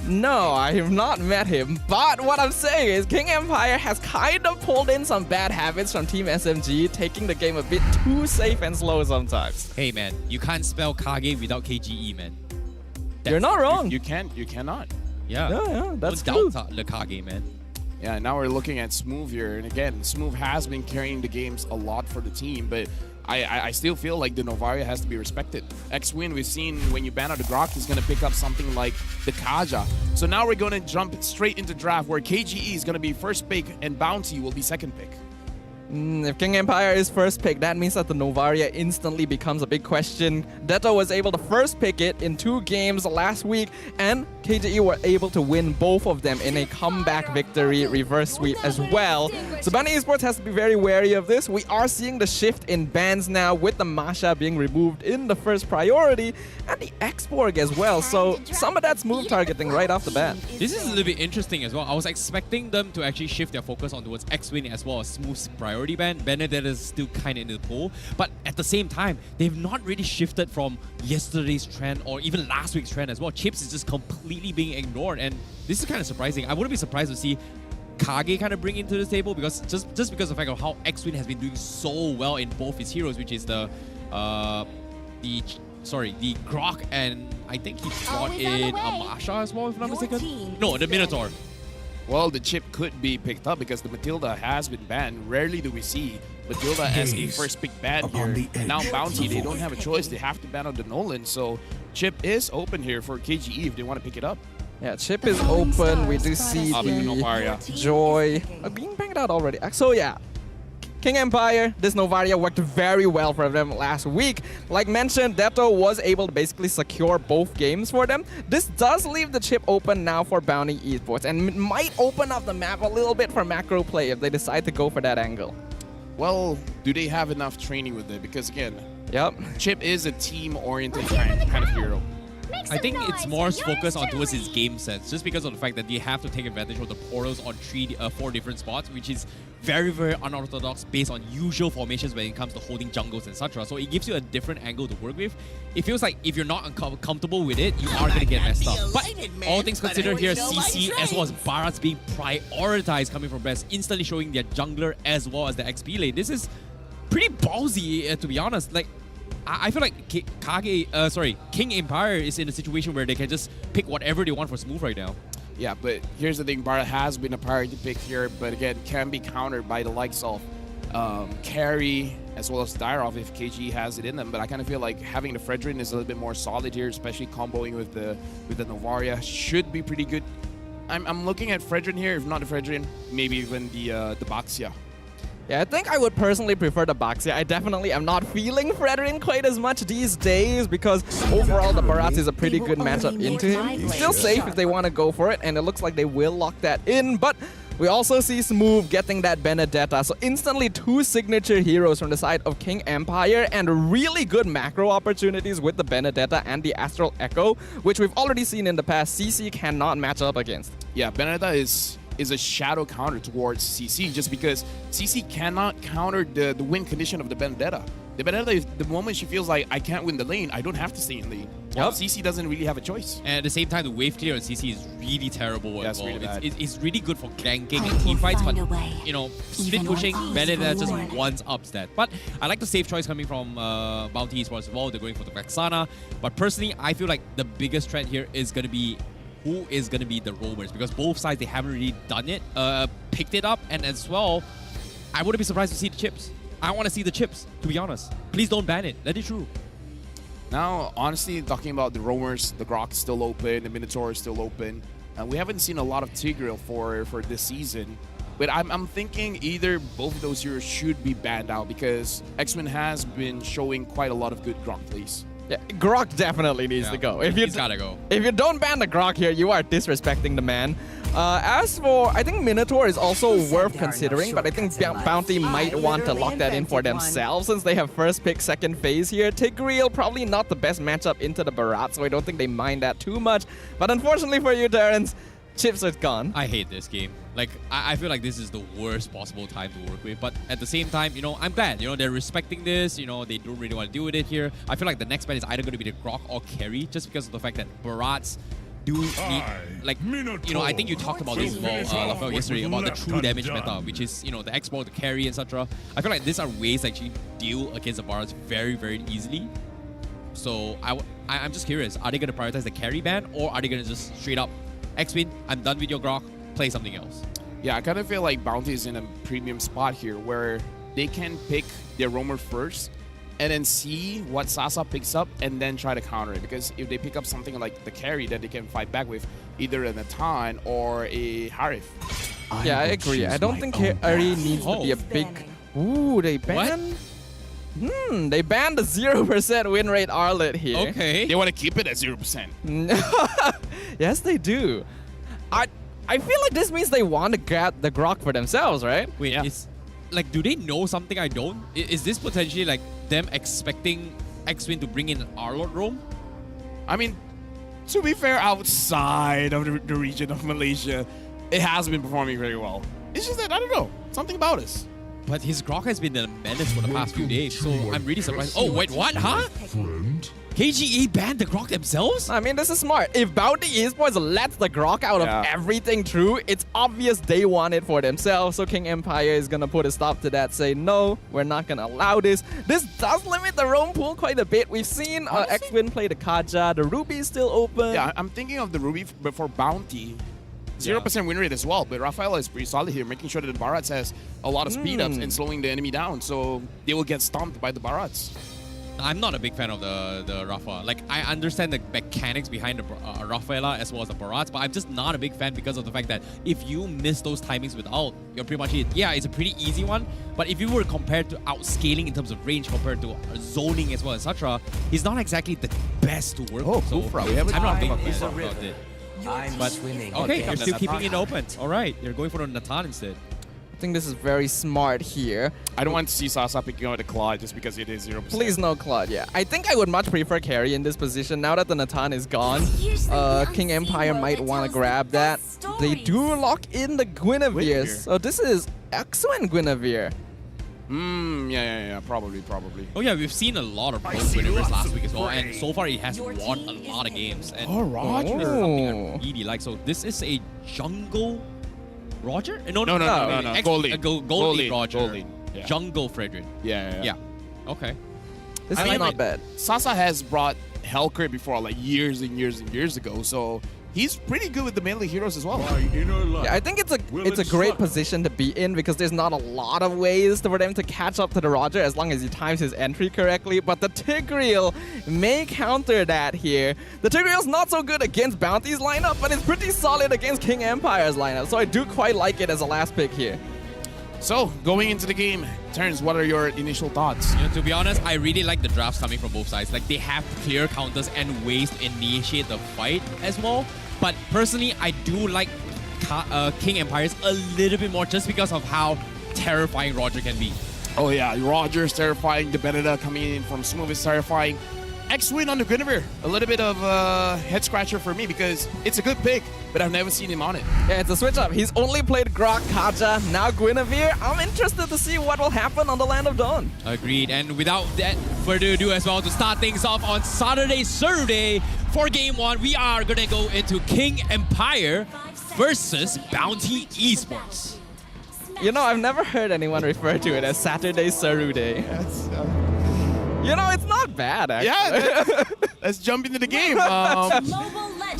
No, I have not met him. But what I'm saying is King Empire has kind of pulled in some bad habits from Team SMG, taking the game a bit too safe and slow sometimes. Hey man, you can't spell Kage without KGE, man. You're not wrong. You cannot. Yeah, that's true. The Kage, man. Yeah, now we're looking at Smooth here. And again, Smooth has been carrying the games a lot for the team, but I still feel like the Novaria has to be respected. X-Win, we've seen when you ban out the Grok, he's going to pick up something like the Kaja. So now we're going to jump straight into draft where KGE is going to be first pick and Bounty will be second pick. If King Empire is first pick, that means that the Novaria instantly becomes a big question. Detto was able to first pick it in 2 games last week, and KGE were able to win both of them in a comeback victory reverse sweep as well. So Bounty Esports has to be very wary of this. We are seeing the shift in bans now with the Masha being removed in the first priority and the Exborg as well. So some of that smooth targeting right off the bat. This is a little bit interesting as well. I was expecting them to actually shift their focus on towards X-Wing as well as smooth priority ban. Benedetta is still kind of in the pool, but at the same time, they've not really shifted from yesterday's trend or even last week's trend as well. Chips is just completely being ignored, and this is kind of surprising. I wouldn't be surprised to see Kage kind of bring into the table because just because of the fact of how X-Wing has been doing so well in both his heroes, which is the Grok, and I think he brought in a Masha as well, if I'm not mistaken. No, the Minotaur. Well, the chip could be picked up because the Matilda has been banned. Rarely do we see Matilda as a first pick ban here. And now Bounty, they don't have a choice. They have to ban on the Nolan. So chip is open here for KGE if they want to pick it up. Yeah, chip is open. We do see the Joy being banged out already. So yeah, King Empire, this Novaria worked very well for them last week. Like mentioned, Detto was able to basically secure both games for them. This does leave the chip open now for Bounty Esports and might open up the map a little bit for macro play if they decide to go for that angle. Well, do they have enough training with it? Because again, Chip is a team-oriented kind of hero. I think it's more focused on towards his game sense, just because of the fact that they have to take advantage of the portals on 4 different spots, which is very, very unorthodox based on usual formations when it comes to holding jungles, etc. So it gives you a different angle to work with. It feels like if you're not comfortable with it, you are going to get messed up. But all things considered here, CC as well as Bharat's being prioritized coming from Best, instantly showing their jungler as well as the XP lane. This is pretty ballsy, to be honest. Like, I feel like King Empire is in a situation where they can just pick whatever they want for smooth right now. Yeah, but here's the thing, Bharat has been a priority pick here, but again, can be countered by the likes of Carry as well as Dyrov if KG has it in them. But I kind of feel like having the Fredrin is a little bit more solid here, especially comboing with the Novaria should be pretty good. I'm looking at Fredrin here, if not the Fredrin, maybe even the Baxia. Yeah, I think I would personally prefer the Baxia. I definitely am not feeling Fredrin quite as much these days because overall the Bharat is a pretty good matchup into him. Still safe if they want to go for it, and it looks like they will lock that in, but we also see Smooth getting that Benedetta. So instantly 2 signature heroes from the side of King Empire and really good macro opportunities with the Benedetta and the Astral Echo, which we've already seen in the past CC cannot match up against. Yeah, Benedetta is a shadow counter towards CC just because CC cannot counter the win condition of the Benedetta. The Benedetta, the moment she feels like I can't win the lane, I don't have to stay in lane. Well, CC doesn't really have a choice. And at the same time, the wave clear on CC is really terrible. That's really bad. It's really good for ganking and team fights, but you know, split pushing, Benedetta just one-ups that. But I like the safe choice coming from Bounty Esports as well. They're going for the Vexana. But personally, I feel like the biggest threat here is going to be who is going to be the roamers, because both sides, they haven't really done it, picked it up, and as well, I wouldn't be surprised to see the chips. I want to see the chips, to be honest. Please don't ban it. Let it through. Now, honestly, talking about the roamers, the Grok is still open, the Minotaur is still open. We haven't seen a lot of Tigreal for this season, but I'm thinking either both of those heroes should be banned out because X-Men has been showing quite a lot of good Grok plays. Yeah, Grok definitely needs to go. He's gotta go. If you don't ban the Grok here, you are disrespecting the man. As for, I think Minotaur is also worth considering, but I think Bounty might want to lock that in for themselves since they have first pick, second phase here. Tigreal, probably not the best matchup into the Bharat, so I don't think they mind that too much. But unfortunately for you, Terrence, chips are gone. I hate this game. Like, I feel like this is the worst possible time to work with. But at the same time, you know, I'm glad. You know, they're respecting this. You know, they don't really want to deal with it here. I feel like the next ban is either going to be the Grok or Carry, just because of the fact that Bharats do need, like, you know, I think you talked about this as well, Rafael, yesterday, about the true damage meta, which is, you know, the X-Ball, the Carry, etc. I feel like these are ways to actually deal against the Bharats very, very easily. So I'm just curious, are they going to prioritize the Carry ban, or are they going to just straight up, X-Win, I'm done with your Grok, play something else? Yeah, I kind of feel like Bounty is in a premium spot here where they can pick their roamer first and then see what Sasa picks up and then try to counter it. Because if they pick up something like the Carry, then they can fight back with either an Atan or a Harif. Yeah, I agree. I don't think Carry needs to be a big Ooh, they banned. They banned the 0% win rate Arlet here. Okay. They want to keep it at 0%. Yes, they do. I feel like this means they want to grab the Grok for themselves, right? Wait, it's like, do they know something I don't? Is this potentially like them expecting X-Win to bring in an Arlord roam? I mean, to be fair, outside of the region of Malaysia, it has been performing very well. It's just that, I don't know, something about us. But his Grok has been a menace for the past few days, so I'm really surprised. Oh, wait, what? Huh? KGE banned the Grok themselves? I mean, this is smart. If Bounty Esports lets the Grok out of everything true, it's obvious they want it for themselves. So King Empire is going to put a stop to that, say, no, we're not going to allow this. This does limit the roam pool quite a bit. We've seen X-Win play the Kaja. The Ruby is still open. Yeah, I'm thinking of the Ruby before Bounty. 0% win rate as well, but Rafaela is pretty solid here, making sure that the Barats has a lot of speed ups and slowing the enemy down, so they will get stomped by the Barats. I'm not a big fan of the Rafa. Like, I understand the mechanics behind the Rafaela as well as the Barats, but I'm just not a big fan because of the fact that if you miss those timings with ult, you're pretty much it. Yeah, it's a pretty easy one, but if you were compared to outscaling in terms of range compared to zoning as well, etc., he's not exactly the best to work with. So I'm not a big fan about it. I'm swimming. Okay, you're still keeping it open. All right, you're going for the Natan instead. I think this is very smart here. I don't want to see Sasa picking out the Claude just because it is 0%. Please no Claude, yeah. I think I would much prefer carry in this position. Now that the Natan is gone, King Empire might want to grab that. They do lock in the Guinevere. So this is excellent Guinevere. Yeah, probably. Oh yeah, we've seen a lot of Guineveres last week as well, and so far he has won a lot of games. And Roger. This is something I really like. So this is a jungle Roger? No. Gold lane. Roger. Gold lane. Yeah. Jungle Frederick. Yeah. Okay. This is not bad. Sasa has brought Hellcrit before, like years and years ago, so he's pretty good with the melee heroes as well. Yeah, I think it's a great position to be in because there's not a lot of ways for them to catch up to the Roger as long as he times his entry correctly. But the Tigreal may counter that here. The Tigreal's not so good against Bounty's lineup, but it's pretty solid against King Empire's lineup. So I do quite like it as a last pick here. So, going into the game, Terrence, what are your initial thoughts? You know, to be honest, I really like the drafts coming from both sides. Like, they have clear counters and ways to initiate the fight as well. But personally, I do like King Empires a little bit more just because of how terrifying Roger can be. Oh yeah, Roger's terrifying. The Benedetta coming in from Smooth is terrifying. X-Win on the Guinevere, a little bit of a head scratcher for me because it's a good pick, but I've never seen him on it. Yeah, it's a switch up. He's only played Grok, Kaja, now Guinevere. I'm interested to see what will happen on the Land of Dawn. Agreed. And without that further ado as well, to start things off on Saturday for Game 1, we are going to go into King Empire versus Bounty Esports. You know, I've never heard anyone refer to it as Saturday Saturday. You know, it's not bad, actually. Yeah, let's jump into the game.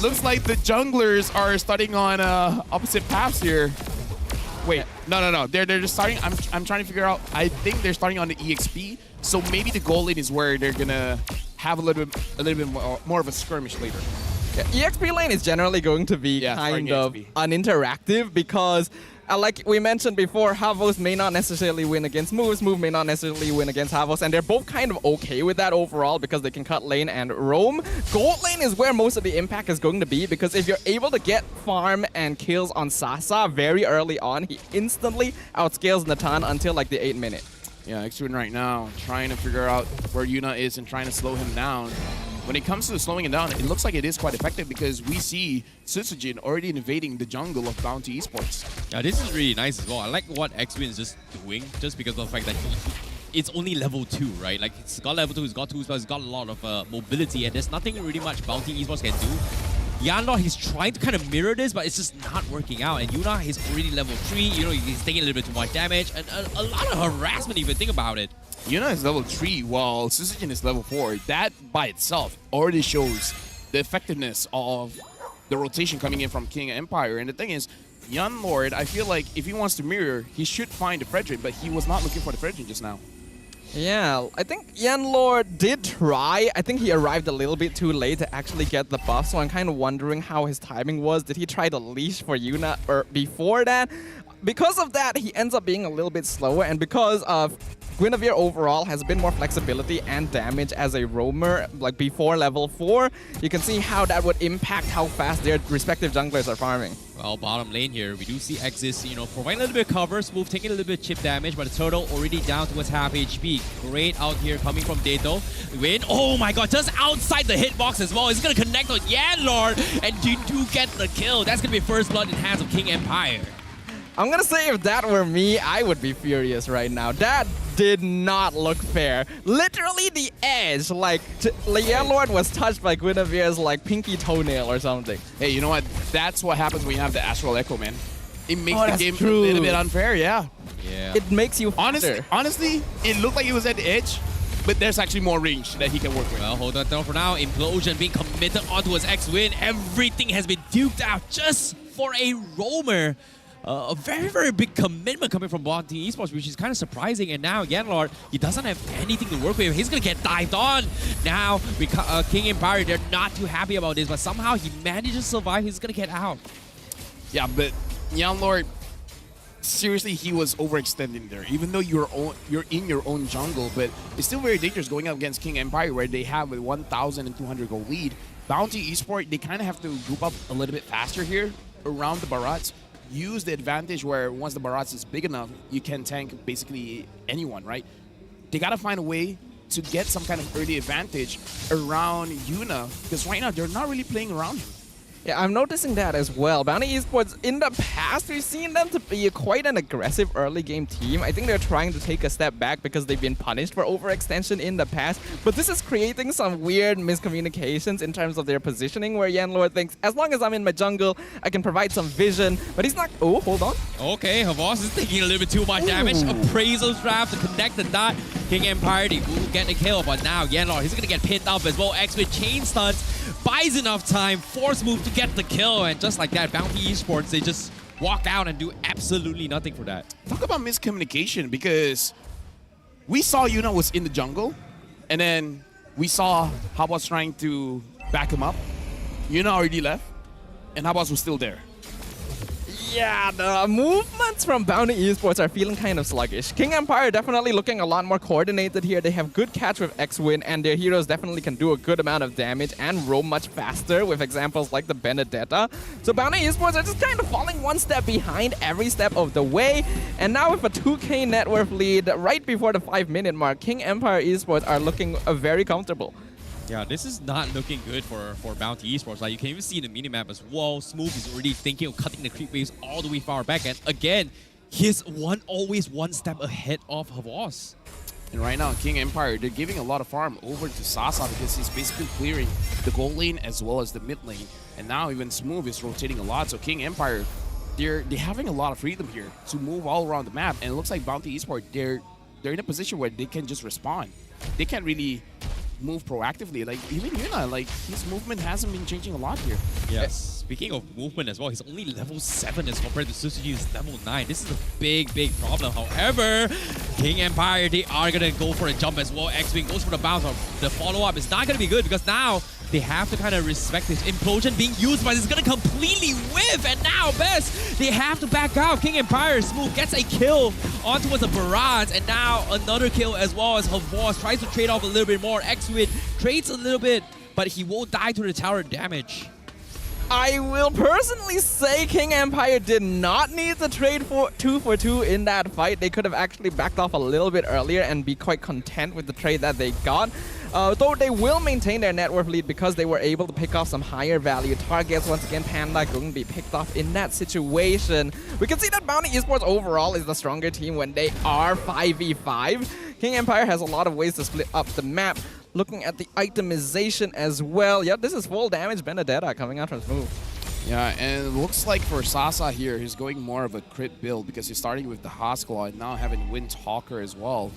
Looks like the junglers are starting on opposite paths here. Wait, no. They're just starting. I'm trying to figure out. I think they're starting on the EXP. So maybe the goal lane is where they're gonna have a little bit more of a skirmish later. Yeah, EXP lane is generally going to be kind of uninteractive because, like we mentioned before, Havos may not necessarily win against moves, Move may not necessarily win against Havos, and they're both kind of okay with that overall because they can cut lane and roam. Gold lane is where most of the impact is going to be because if you're able to get farm and kills on Sasa very early on, he instantly outscales Natan until like the 8th minute. Yeah, X-Win right now trying to figure out where Yuna is and trying to slow him down. When it comes to slowing him down, it looks like it is quite effective because we see Susujin already invading the jungle of Bounty Esports. Yeah, this is really nice as well. I like what X-Win is just doing just because of the fact that it's only level 2, right? Like, it's got level 2, it's got 2 spells, it's got a lot of mobility, and there's nothing really much Bounty Esports can do. Yanlor, he's trying to kind of mirror this, but it's just not working out. And Yuna, he's already level 3, you know, he's taking a little bit too much damage, and a lot of harassment if you think about it. Yuna is level 3 while Susujin is level 4. That by itself already shows the effectiveness of the rotation coming in from King Empire. And the thing is, Yan Lord, I feel like if he wants to mirror, he should find the Frederick, but he was not looking for the Frederick just now. Yeah, I think Yan Lord did try. I think he arrived a little bit too late to actually get the buff, so I'm kind of wondering how his timing was. Did he try to leash for Yuna or before that? because of that, he ends up being a little bit slower, and because of Guinevere overall has a bit more flexibility and damage as a roamer, like before level 4. You can see how that would impact how fast their respective junglers are farming. Well, bottom lane here, we do see Exis, providing a little bit of cover, Smooth taking a little bit of chip damage, but the turtle already down towards half HP. Great out here coming from Dato. Win. Oh my god, just outside the hitbox as well. He's going to connect on Yanlord, and you do get the kill. That's going to be first blood in hands of King Empire. I'm gonna say if that were me, I would be furious right now. That did not look fair. Literally the edge, like Yanlord was touched by Guinevere's like pinky toenail or something. Hey, you know what? That's what happens when you have the Astral Echo, man. It makes the game true. a little bit unfair, yeah. It makes you faster. Honestly, it looked like he was at the edge, but there's actually more range that he can work with. Well, hold on though for now. Implosion being committed onto his X-Win. Everything has been duked out just for a roamer. A very, very big commitment coming from Bounty Esports, which is kind of surprising. And now Yanlord, he doesn't have anything to work with. He's going to get dived on. Now, King Empire, they're not too happy about this, but somehow he manages to survive. He's going to get out. Yeah, but Yanlord, seriously, he was overextending there. Even though you're in your own jungle, but it's still very dangerous going up against King Empire, where they have a 1,200 goal lead. Bounty Esports, they kind of have to group up a little bit faster here around the Barats. Use the advantage where once the Barats is big enough, you can tank basically anyone, right? They gotta find a way to get some kind of early advantage around Yuna, because right now they're not really playing around him. Yeah, I'm noticing that as well. Bounty Esports, in the past, we've seen them to be quite an aggressive early game team. I think they're trying to take a step back because they've been punished for overextension in the past. But this is creating some weird miscommunications in terms of their positioning, where Yanlord thinks, as long as I'm in my jungle, I can provide some vision. But he's not... Oh, hold on. Okay, Havas is taking a little bit too much damage. Appraisal trap to connect the dot. King Empire, they will get the kill. But now Yanlord, he's going to get pinned up as well. X with chain stunts. Buys enough time. Force move to get the kill, and just like that, Bounty Esports, they just walk out and do absolutely nothing for that. Talk about miscommunication, because we saw Yuna was in the jungle, and then we saw Habas trying to back him up. Yuna already left, and Habas was still there. Yeah, the movements from Bounty Esports are feeling kind of sluggish. King Empire definitely looking a lot more coordinated here. They have good catch with X-Win, and their heroes definitely can do a good amount of damage and roam much faster with examples like the Benedetta. So Bounty Esports are just kind of falling one step behind every step of the way. And now with a 2K net worth lead right before the 5-minute mark, King Empire Esports are looking very comfortable. Yeah, this is not looking good for Bounty Esports. Like, you can even see in the minimap as well, Smooth is already thinking of cutting the creep waves all the way far back. And again, he's always one step ahead of Havas. And right now, King Empire, they're giving a lot of farm over to Sasa because he's basically clearing the gold lane as well as the mid lane. And now even Smooth is rotating a lot. So King Empire, they're having a lot of freedom here to move all around the map. And it looks like Bounty Esports, they're in a position where they can just respond. They can't really move proactively. Like, even Yuna, like, his movement hasn't been changing a lot here. Yes. Speaking of movement as well, he's only level 7 as compared to Susuji's level 9. This is a big, big problem. However, King Empire, they are going to go for a jump as well. X-Wing goes for the bounce. The follow-up is not going to be good because now they have to kind of respect this implosion being used, but it's going to completely whiff. And now, Best, they have to back out. King Empire, Smooth gets a kill onto the Barats, and now another kill as well as Havas tries to trade off a little bit more. X-Wing trades a little bit, but he won't die to the tower damage. I will personally say King Empire did not need to trade for 2 for 2 in that fight. They could have actually backed off a little bit earlier and be quite content with the trade that they got. Though they will maintain their net worth lead because they were able to pick off some higher value targets. Once again, Panda going to be picked off in that situation. We can see that Bounty Esports overall is the stronger team when they are 5v5. King Empire has a lot of ways to split up the map. Looking at the itemization as well. Yep, this is full damage Benedetta coming out from Smooth. Yeah, and it looks like for Sasa here, he's going more of a crit build because he's starting with the Haskell and now having Windtalker as well.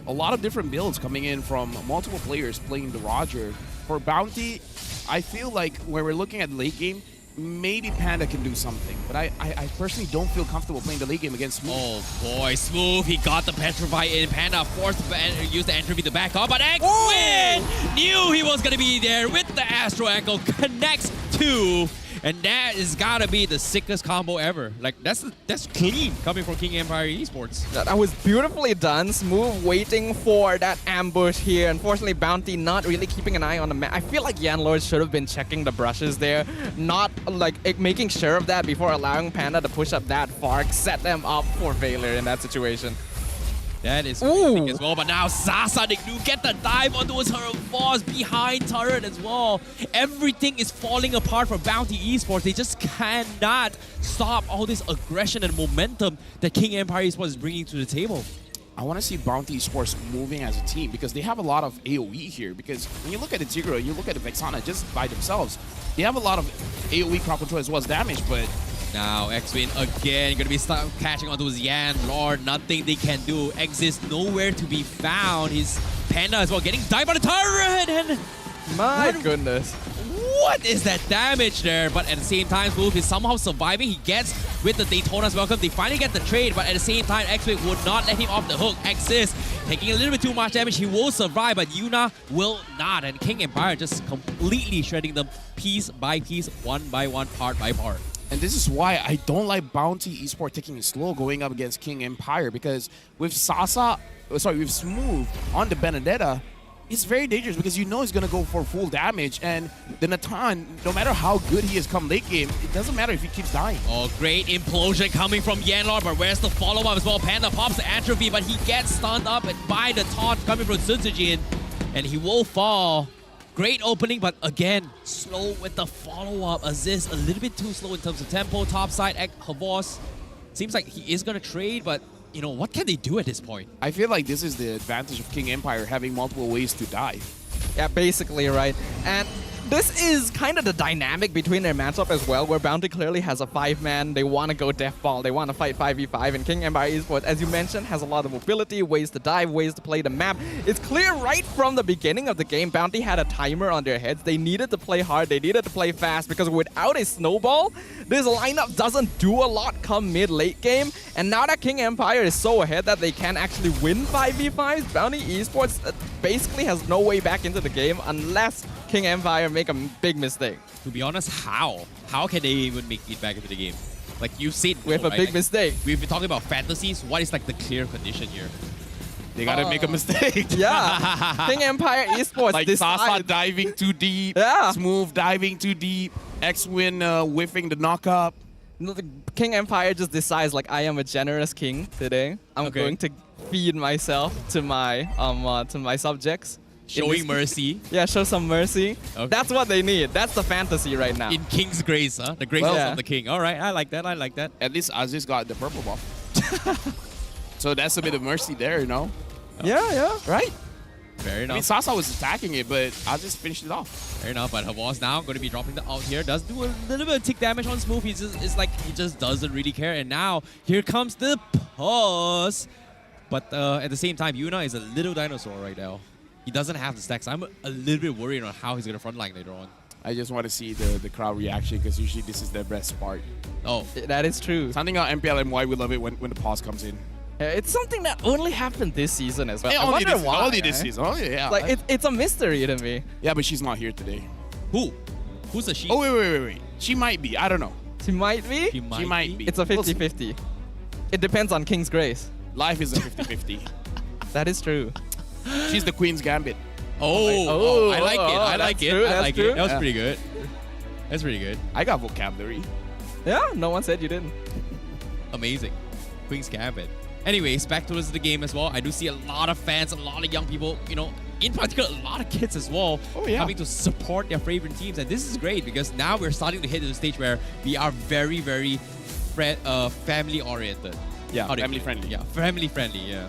A lot of different builds coming in from multiple players playing the Roger. For Bounty, I feel like when we're looking at late game, maybe Panda can do something, but I personally don't feel comfortable playing the late game against Smooth. Oh boy, Smooth, he got the Petrify in. Panda forced to use the entropy to back up, but X-Win knew he was going to be there with the Astro Echo, connects to And that is gotta be the sickest combo ever. Like, that's clean coming from King Empire Esports. That was beautifully done. Smooth waiting for that ambush here. Unfortunately, Bounty not really keeping an eye on the map. I feel like Yanlord should have been checking the brushes there. Not like making sure of that before allowing Panda to push up that far. Set them up for Valor in that situation. That is big as well, but now Sasa, they do get the dive onto his boss behind turret as well. Everything is falling apart for Bounty Esports. They just cannot stop all this aggression and momentum that King Empire Esports is bringing to the table. I want to see Bounty Esports moving as a team because they have a lot of AoE here. Because when you look at Integral, you look at the Vexana just by themselves, they have a lot of AoE crowd control as well as damage, but now X-Win again going to be stuck catching onto his Yan Lord. Nothing they can do. X is nowhere to be found. His Panda as well getting dived by the turret, and my goodness. What is that damage there? But at the same time, Wolf is somehow surviving. He gets with the Daytona's welcome. They finally get the trade, but at the same time, X-Wing would not let him off the hook. X taking a little bit too much damage. He will survive, but Yuna will not. And King Empire just completely shredding them piece by piece, one by one, part by part. And this is why I don't like Bounty Esports taking it slow going up against King Empire, because with with Smooth on the Benedetta, it's very dangerous because you know he's going to go for full damage, and the Natan, no matter how good he is come late game, it doesn't matter if he keeps dying. Oh, great implosion coming from Yanlord, but where's the follow-up as well? Panda pops the Atrophy, but he gets stunned up by the taunt coming from Sunsujin, and he will fall. Great opening, but again, slow with the follow-up. Aziz a little bit too slow in terms of tempo. Top side, Havos seems like he is going to trade, but you know, what can they do at this point? I feel like this is the advantage of King Empire, having multiple ways to die. Yeah, basically, right. And this is kind of the dynamic between their matchup as well, where Bounty clearly has a 5-man. They want to go death ball. They want to fight 5v5. And King Empire Esports, as you mentioned, has a lot of mobility, ways to dive, ways to play the map. It's clear right from the beginning of the game, Bounty had a timer on their heads. They needed to play hard. They needed to play fast, because without a snowball, this lineup doesn't do a lot come mid-late game. And now that King Empire is so ahead that they can actually win 5v5s, Bounty Esports basically has no way back into the game unless King Empire make a big mistake. To be honest, how? How can they even make it back into the game? Like you said, with a big mistake. We've been talking about fantasies. What is like the clear condition here? They gotta make a mistake. Yeah. King Empire Esports like Sasa diving too deep. Yeah. Smooth diving too deep. X-Win whiffing the knockup. King Empire just decides, like, I am a generous king today. I'm going to feed myself to my subjects. Showing mercy. Yeah, show some mercy. Okay. That's what they need. That's the fantasy right now. In King's grace, huh? The grace of the king. All right, I like that. I like that. At least Aziz got the purple buff. So that's a bit of mercy there, you know? Yeah. Right? Fair enough. I mean, Sasa was attacking it, but Aziz finished it off. Fair enough, but Havos now going to be dropping the out here. Does do a little bit of tick damage on Smooth. It's like he just doesn't really care. And now, here comes the pause. But at the same time, Yuna is a little dinosaur right now. He doesn't have the stacks. I'm a little bit worried on how he's going to frontline later on. I just want to see the crowd reaction, because usually this is their best part. Oh. That is true. Something about MPL and why we love it when the pause comes in. It's something that only happened this season as well. Hey, I wonder why. Only this season. Only, yeah. Like, it's a mystery to me. Yeah, but she's not here today. Who? Who's the she? Oh, wait. She might be. I don't know. She might be? She might be. It's a 50-50. It depends on King's grace. Life is a 50-50. That is true. She's the Queen's Gambit. Oh, I like it. I like it. True, I like it. That was Yeah. pretty good. That's pretty good. I got vocabulary. Yeah, no one said you didn't. Amazing. Queen's Gambit. Anyways, back towards the game as well. I do see a lot of fans, a lot of young people, you know, in particular, a lot of kids as well, coming to support their favorite teams. And this is great because now we're starting to hit the stage where we are very, very family-oriented. Yeah, family-friendly. Yeah, family-friendly, yeah.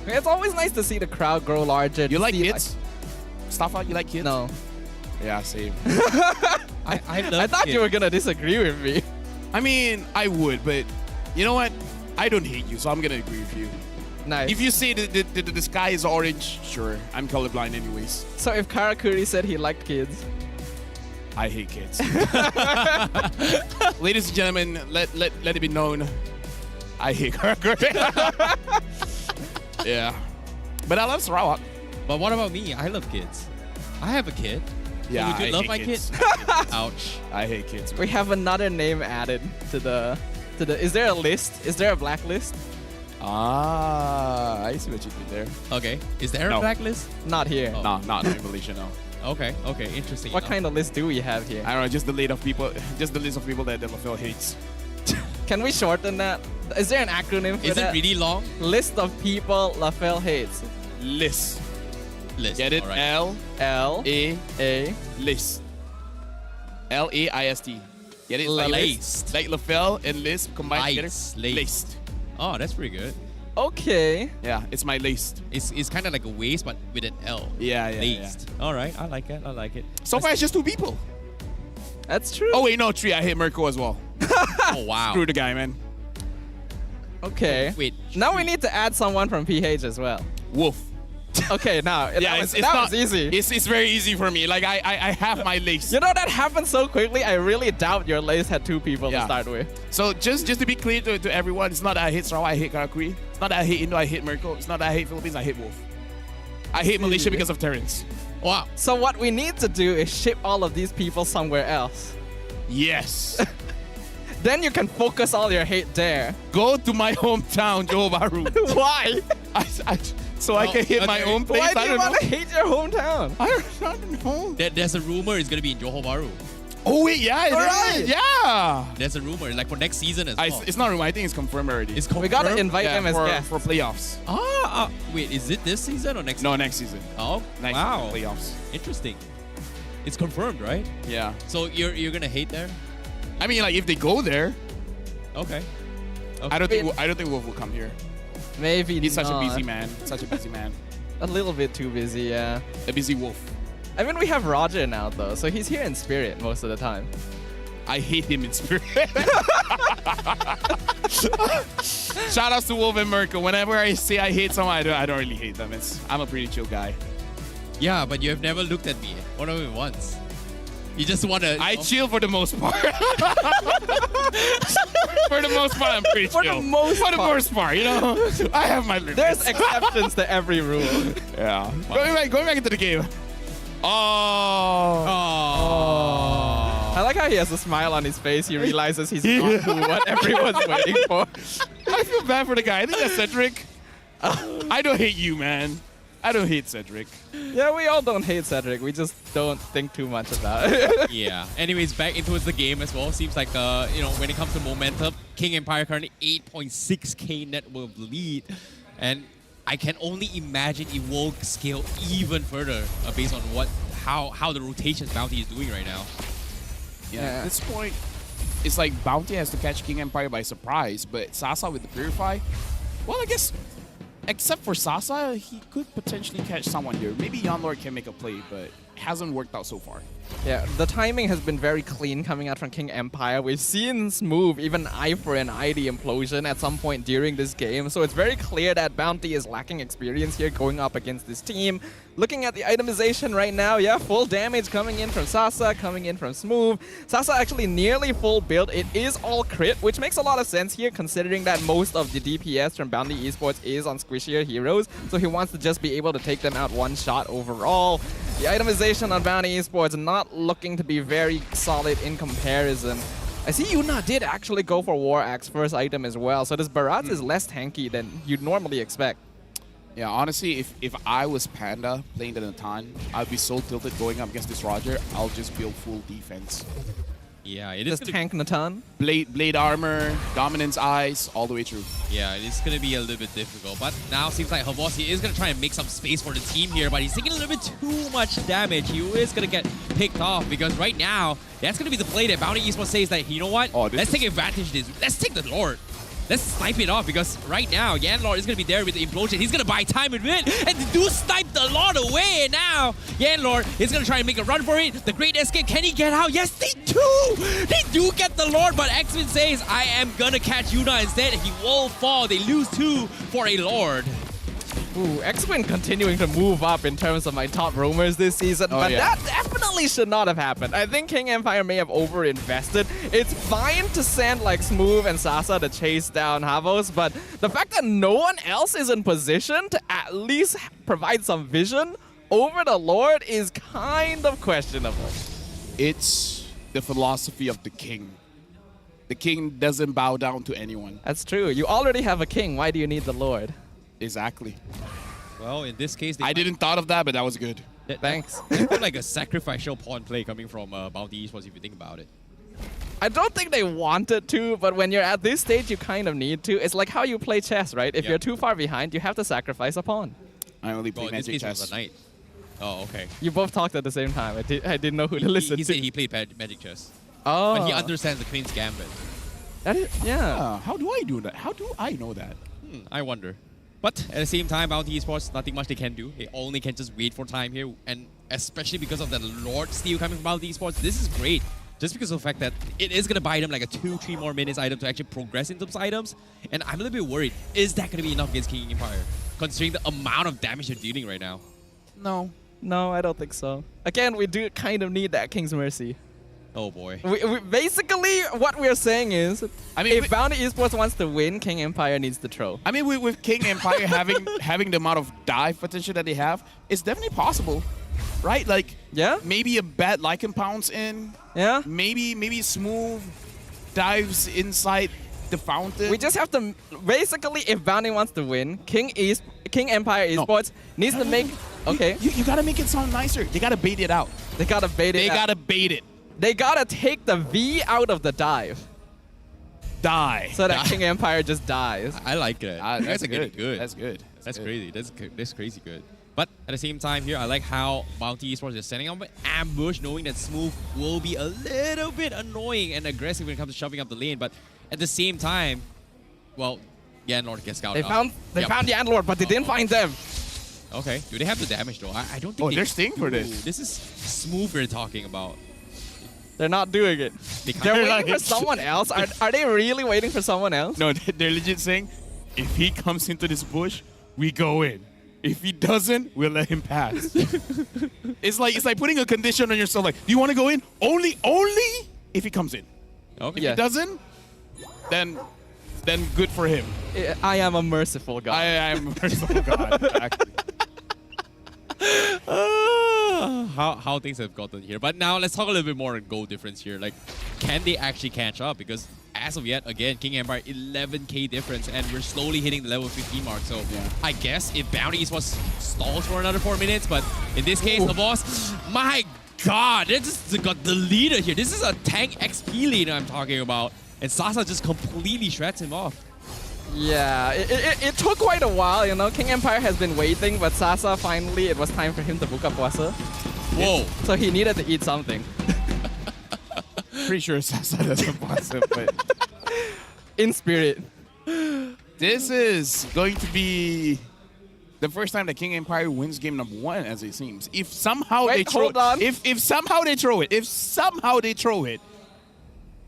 It's always nice to see the crowd grow larger. You like kids? Staffa, you like kids? No. Yeah, same. I thought you were going to disagree with me. I mean, I would, but you know what? I don't hate you, so I'm going to agree with you. Nice. If you say the sky is orange, sure. I'm colorblind anyways. So if Karakuri said he liked kids? I hate kids. Ladies and gentlemen, let it be known, I hate Karakuri. Yeah. But I love Sarawak. But what about me? I love kids. I have a kid. Yeah, would you I love hate my kids. kid? Ouch. I hate kids. We have another name added to the. Is there a list? Is there a blacklist? I see what you did there. Okay. Is there a blacklist? Not here. No, not in Malaysia, no. Okay. Interesting. What kind of list do we have here? I don't know, just the list of people that LaFell hates. Can we shorten that? Is there an acronym for Is that? it really long? List of people LaFell hates. List. Get it? All right. L-A-A. List. L-A-I-S-T. Get it? Like Laced. Like LaFell and List combined together. Laced. Oh, that's pretty good. Okay. Yeah, it's my laced. It's kind of like a waist, but with an L. Yeah. Laced. All right, I like it. So far, it's just 2 people. That's true. Oh, wait, no, 3. I hate Mirko as well. Oh, wow. Screw the guy, man. Okay. Wait. Now we need to add someone from PH as well. Wolf. Okay, now Yeah, that was easy. It's very easy for me. Like, I have my lace. You know, that happened so quickly, I really doubt your lace had 2 people to start with. So just to be clear to everyone, it's not that I hate Sarawak, I hate Karakuri. It's not that I hate Indo, I hate Mirko. It's not that I hate Philippines, I hate Wolf. I hate Malaysia because of Terrence. Wow. So what we need to do is ship all of these people somewhere else. Yes. Then you can focus all your hate there. Go to my hometown, Johor Bahru. Why? I can hit my own place. Why do you want to hate your hometown? I don't know. There's a rumor it's going to be in Johor Bahru. Oh, wait, yeah. Alright. Yeah. There's a rumor, like for next season as well. It's not a rumor. I think it's confirmed already. It's confirmed? We gotta invite them as guests. For playoffs. Wait, is it this season or next No, season? next season. Oh, Next wow. season, playoffs. Interesting. It's confirmed, right? Yeah. So you're going to hate there? I mean, like, if they go there, Okay. I don't think Wolf will come here. Maybe He's not. such a busy man. Such a busy man. A little bit too busy, yeah. A busy wolf. I mean, we have Roger now, though, so he's here in spirit most of the time. I hate him in spirit. Shout outs to Wolf and Mirko. Whenever I say I hate someone, I don't really hate them. I'm a pretty chill guy. Yeah, but you have never looked at me. Not even once. You just want to... I chill for the most part. For the most part, I'm pretty chill. For the most part, you know? I have my limits. There's exceptions to every rule. Yeah. Going back into the game. I like how he has a smile on his face. He realizes he's not what everyone's waiting for. I feel bad for the guy. I think that's Cedric. I don't hate you, man. I don't hate Cedric. Yeah, we all don't hate Cedric. We just don't think too much about it. Yeah. Anyways, back into the game as well. Seems like, when it comes to momentum, King Empire currently 8.6k net worth lead. And I can only imagine it will scale even further based on how the rotations Bounty is doing right now. Yeah. At this point, it's like Bounty has to catch King Empire by surprise, but Sasa with the Purify, well, I guess, except for Sasa, he could potentially catch someone here. Maybe Yanlord can make a play, but hasn't worked out so far. Yeah, the timing has been very clean coming out from King Empire. We've seen Smooth even eye for an ID implosion at some point during this game, so it's very clear that Bounty is lacking experience here going up against this team. Looking at the itemization right now, yeah, full damage coming in from Sasa, coming in from Smooth. Sasa actually nearly full build. It is all crit, which makes a lot of sense here considering that most of the DPS from Bounty Esports is on squishier heroes, so he wants to just be able to take them out one shot overall. The itemization on Bounty Esports not looking to be very solid in comparison. I see Yuna did actually go for War Axe first item as well, so this Barat is less tanky than you'd normally expect. Yeah, honestly, if I was Panda playing the Natan, I'd be so tilted going up against this Roger, I'll just build full defense. Yeah, it is just tank Natan. Blade armor, dominance eyes, all the way through. Yeah, it is going to be a little bit difficult. But now seems like Havosi is going to try and make some space for the team here, but he's taking a little bit too much damage. He is going to get picked off because right now, that's going to be the play that Bounty Esports says that, you know what? Let's take advantage of this. Let's take the Lord. Let's snipe it off because right now, Yanlord is going to be there with the implosion. He's going to buy time and win. And the dude sniped the Lord away. And now, Yanlord is going to try and make a run for it. The Great Escape, can he get out? Yes, they do! They do get the Lord, but X-Men says, I am going to catch Yuna instead. He will fall. They lose 2 for a Lord. Ooh, X-Wing continuing to move up in terms of my top roamers this season, but that definitely should not have happened. I think King Empire may have overinvested. It's fine to send like Smooth and Sasa to chase down Havos, but the fact that no one else is in position to at least provide some vision over the Lord is kind of questionable. It's the philosophy of the king. The king doesn't bow down to anyone. That's true. You already have a king. Why do you need the Lord? Exactly. Well, in this case, I didn't thought of that, but that was good. Thanks. It's more like a sacrificial pawn play coming from Bounty Esports, if you think about it. I don't think they wanted to, but when you're at this stage, you kind of need to. It's like how you play chess, right? If you're too far behind, you have to sacrifice a pawn. I only play Magic Magic chess. chess. A knight. Oh, okay. You both talked at the same time. I didn't know who to listen He to. said he played Magic chess. Oh. But he understands the Queen's Gambit. That is, yeah. How do I do that? How do I know that? I wonder. But at the same time, Bounty Esports, nothing much they can do. They only can just wait for time here. And especially because of the Lord steal coming from Bounty Esports, this is great. Just because of the fact that it is going to buy them like a 2-3 more minutes item to actually progress in those items. And I'm a little bit worried. Is that going to be enough against King Empire? Considering the amount of damage they're dealing right now. No, I don't think so. Again, we do kind of need that King's Mercy. Oh boy. We basically, what we're saying is, if Bounty Esports wants to win, King Empire needs to throw. I mean, with King Empire having the amount of dive potential that they have, it's definitely possible, right? Like, maybe a bad Lycan pounce in. Yeah. Maybe Smooth dives inside the fountain. We just have to, basically, if Bounty wants to win, King Empire Esports needs to make, okay. You gotta make it sound nicer. They gotta bait it out. They gotta bait it They out. gotta bait it. They gotta take the V out of the dive. Die. So that King Empire just dies. I like it. That's good. That's good. That's crazy. That's crazy good. But at the same time here, I like how Bounty Esports is setting up an ambush, knowing that Smooth will be a little bit annoying and aggressive when it comes to shoving up the lane. But at the same time, well, Yanlord gets scouted. They found the Andlord, but they didn't find them. Okay. Do they have the damage though? I don't think they're staying for this. This is Smooth we're talking about. They're not doing it. They're waiting for someone else. Are they really waiting for someone else? No, they're legit saying, if he comes into this bush, we go in. If he doesn't, we'll let him pass. It's like putting a condition on yourself. Like, do you want to go in? Only if he comes in. Okay. If he doesn't, then good for him. I am a merciful God. I am a merciful God. Exactly. How things have gotten here. But now let's talk a little bit more on goal difference here. Like, can they actually catch up? Because as of yet, again, King Empire 11k difference, and we're slowly hitting the level 15 mark. So I guess if Bounty Esports stalls for another 4 minutes, but in this case, the boss, my God, they just got the leader here. This is a tank XP leader I'm talking about, and Sasa just completely shreds him off. Yeah, it took quite a while, you know. King Empire has been waiting, but Sasa finally, it was time for him to book up puasa. Whoa. So he needed to eat something. Pretty sure Sasa doesn't puasa, but in spirit. This is going to be the first time that King Empire wins game number 1, as it seems. If somehow they throw it, if somehow they throw it,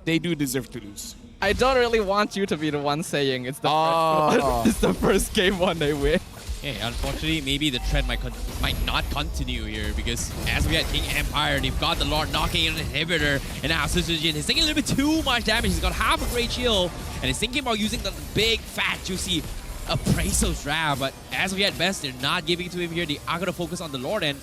they do deserve to lose. I don't really want you to be the one saying it's the first it's the first game 1 they win. Hey, unfortunately, maybe the trend might not continue here, because as we had King Empire, they've got the Lord knocking in an inhibitor, and now Sujin is taking a little bit too much damage. He's got half a great shield, and he's thinking about using the big, fat, juicy Appraisal Drab, but as we had best, they're not giving it to him here. They are going to focus on the Lord, and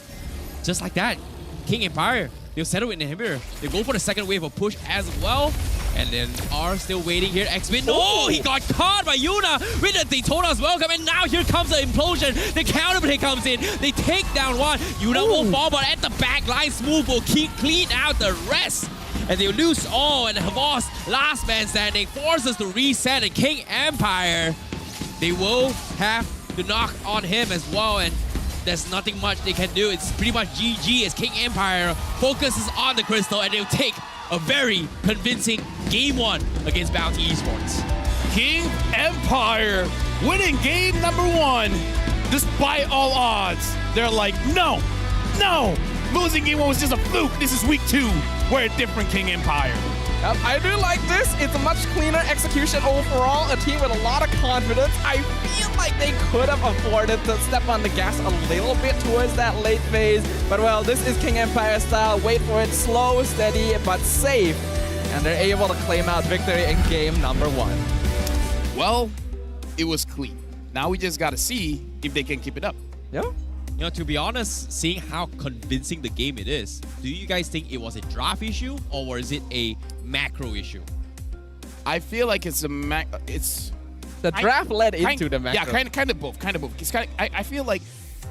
just like that, King Empire, they'll settle with an inhibitor. They go for the second wave of push as well. And then are still waiting here. X-Win. No, he got caught by Yuna with the Daytona's welcome. And now here comes the implosion. The counterplay comes in. They take down one. Yuna will fall, but at the back line, Smooth will clean out the rest. And they lose all. And Havas, last man standing, forces to reset. And King Empire, they will have to knock on him as well. And there's nothing much they can do. It's pretty much GG as King Empire focuses on the crystal, and they'll take a very convincing game 1 against Bounty Esports. King Empire winning game number 1 despite all odds. They're like, no, losing game 1 was just a fluke. This is week 2. We're a different King Empire. I do like this. It's a much cleaner execution overall. A team with a lot of confidence. I feel like they could have afforded to step on the gas a little bit towards that late phase. But well, this is King Empire style. Wait for it, slow, steady, but safe. And they're able to claim out victory in game number 1. Well, it was clean. Now we just got to see if they can keep it up. Yeah. You know, to be honest, seeing how convincing the game it is, do you guys think it was a draft issue or is it a macro issue? I feel like it's a it's the draft led into the macro. Yeah, kind of both. It's I feel like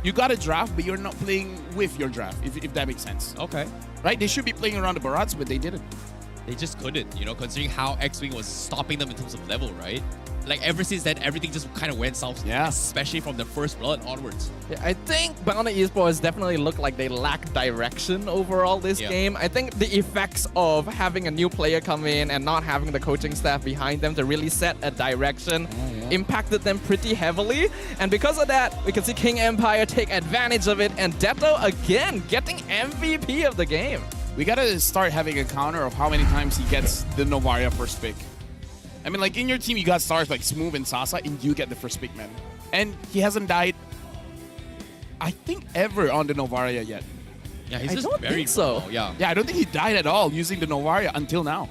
you got a draft, but you're not playing with your draft, if that makes sense. Okay. Right? They should be playing around the Barats, but they didn't. They just couldn't, you know, considering how X-Wing was stopping them in terms of level, right? Like, ever since then, everything just kind of went south, especially from the first blood onwards. Yeah, I think Bounty Esports definitely looked like they lack direction overall this game. I think the effects of having a new player come in and not having the coaching staff behind them to really set a direction impacted them pretty heavily. And because of that, we can see King Empire take advantage of it, and Detto again getting MVP of the game. We gotta start having a counter of how many times he gets the Novaria first pick. I mean, like, in your team, you got stars like Smooth and Sasa, and you get the first pick, man. And he hasn't died, I think, ever on the Novaria yet. Yeah, he's just don't very think so. Yeah, I don't think he died at all using the Novaria until now.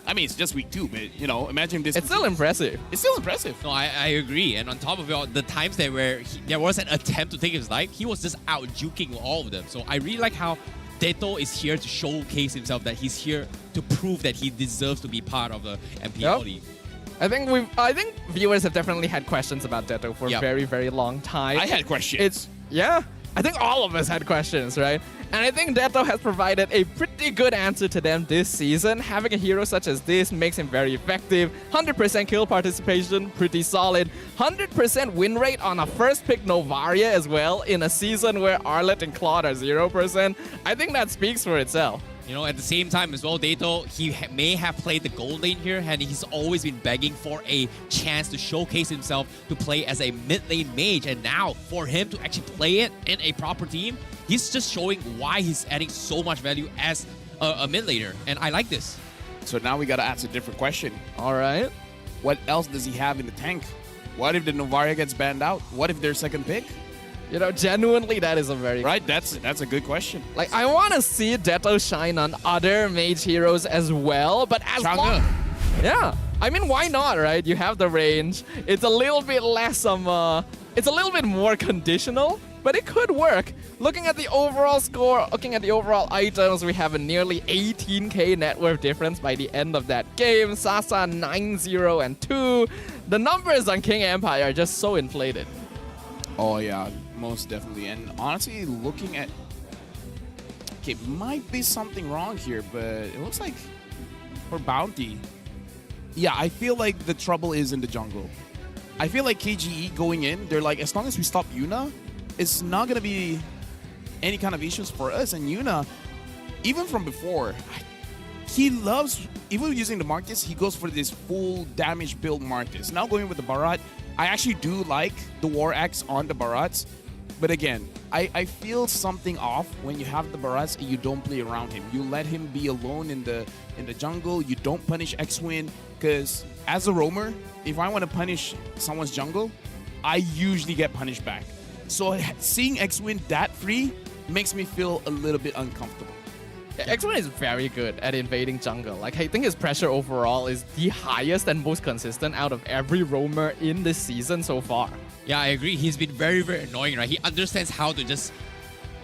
I mean, it's just week 2, but, you know, imagine this. It's still impressive. It's still impressive. No, I agree. And on top of it all, the times that where there was an attempt to take his life, he was just out juking all of them. So I really like how Detto is here to showcase himself, that he's here to prove that he deserves to be part of the MPL League. I think viewers have definitely had questions about Detto for a very, very long time. I had questions. I think all of us had questions, right? And I think Detto has provided a pretty good answer to them this season. Having a hero such as this makes him very effective. 100% kill participation, pretty solid. 100% win rate on a first pick Novaria as well in a season where Arlet and Claude are 0%. I think that speaks for itself. You know, at the same time as well, Detto, he may have played the gold lane here, and he's always been begging for a chance to showcase himself to play as a mid lane mage. And now, for him to actually play it in a proper team, he's just showing why he's adding so much value as a mid laner. And I like this. So now we gotta ask a different question. All right. What else does he have in the tank? What if the Novaria gets banned out? What if their second pick? You know, genuinely, that is a very That's a good question. Like, I want to see Detto shine on other mage heroes as well, but as long... Yeah, I mean, why not, right? You have the range. It's a little bit less it's a little bit more conditional, but it could work. Looking at the overall score, looking at the overall items, we have a nearly 18k net worth difference by the end of that game. Sasa 9-0 and 2. The numbers on King Empire are just so inflated. Oh yeah, most definitely. And honestly, looking at... Okay, might be something wrong here, but it looks like for Bounty... Yeah, I feel like the trouble is in the jungle. I feel like KGE going in, they're like, as long as we stop Yuna, it's not going to be any kind of issues for us. And Yuna, even from before, he loves... Even using the Marcus, he goes for this full damage build Marcus. Now going with the Barat, I actually do like the War Axe on the Barats, but again, I feel something off when you have the Barats and you don't play around him. You let him be alone in the jungle. You don't punish X-Win, because as a roamer, if I want to punish someone's jungle, I usually get punished back. So seeing X-Win that free makes me feel a little bit uncomfortable. X-Win is very good at invading jungle. Like, I think his pressure overall is the highest and most consistent out of every roamer in this season so far. Yeah, I agree. He's been very, very annoying, right? He understands how to just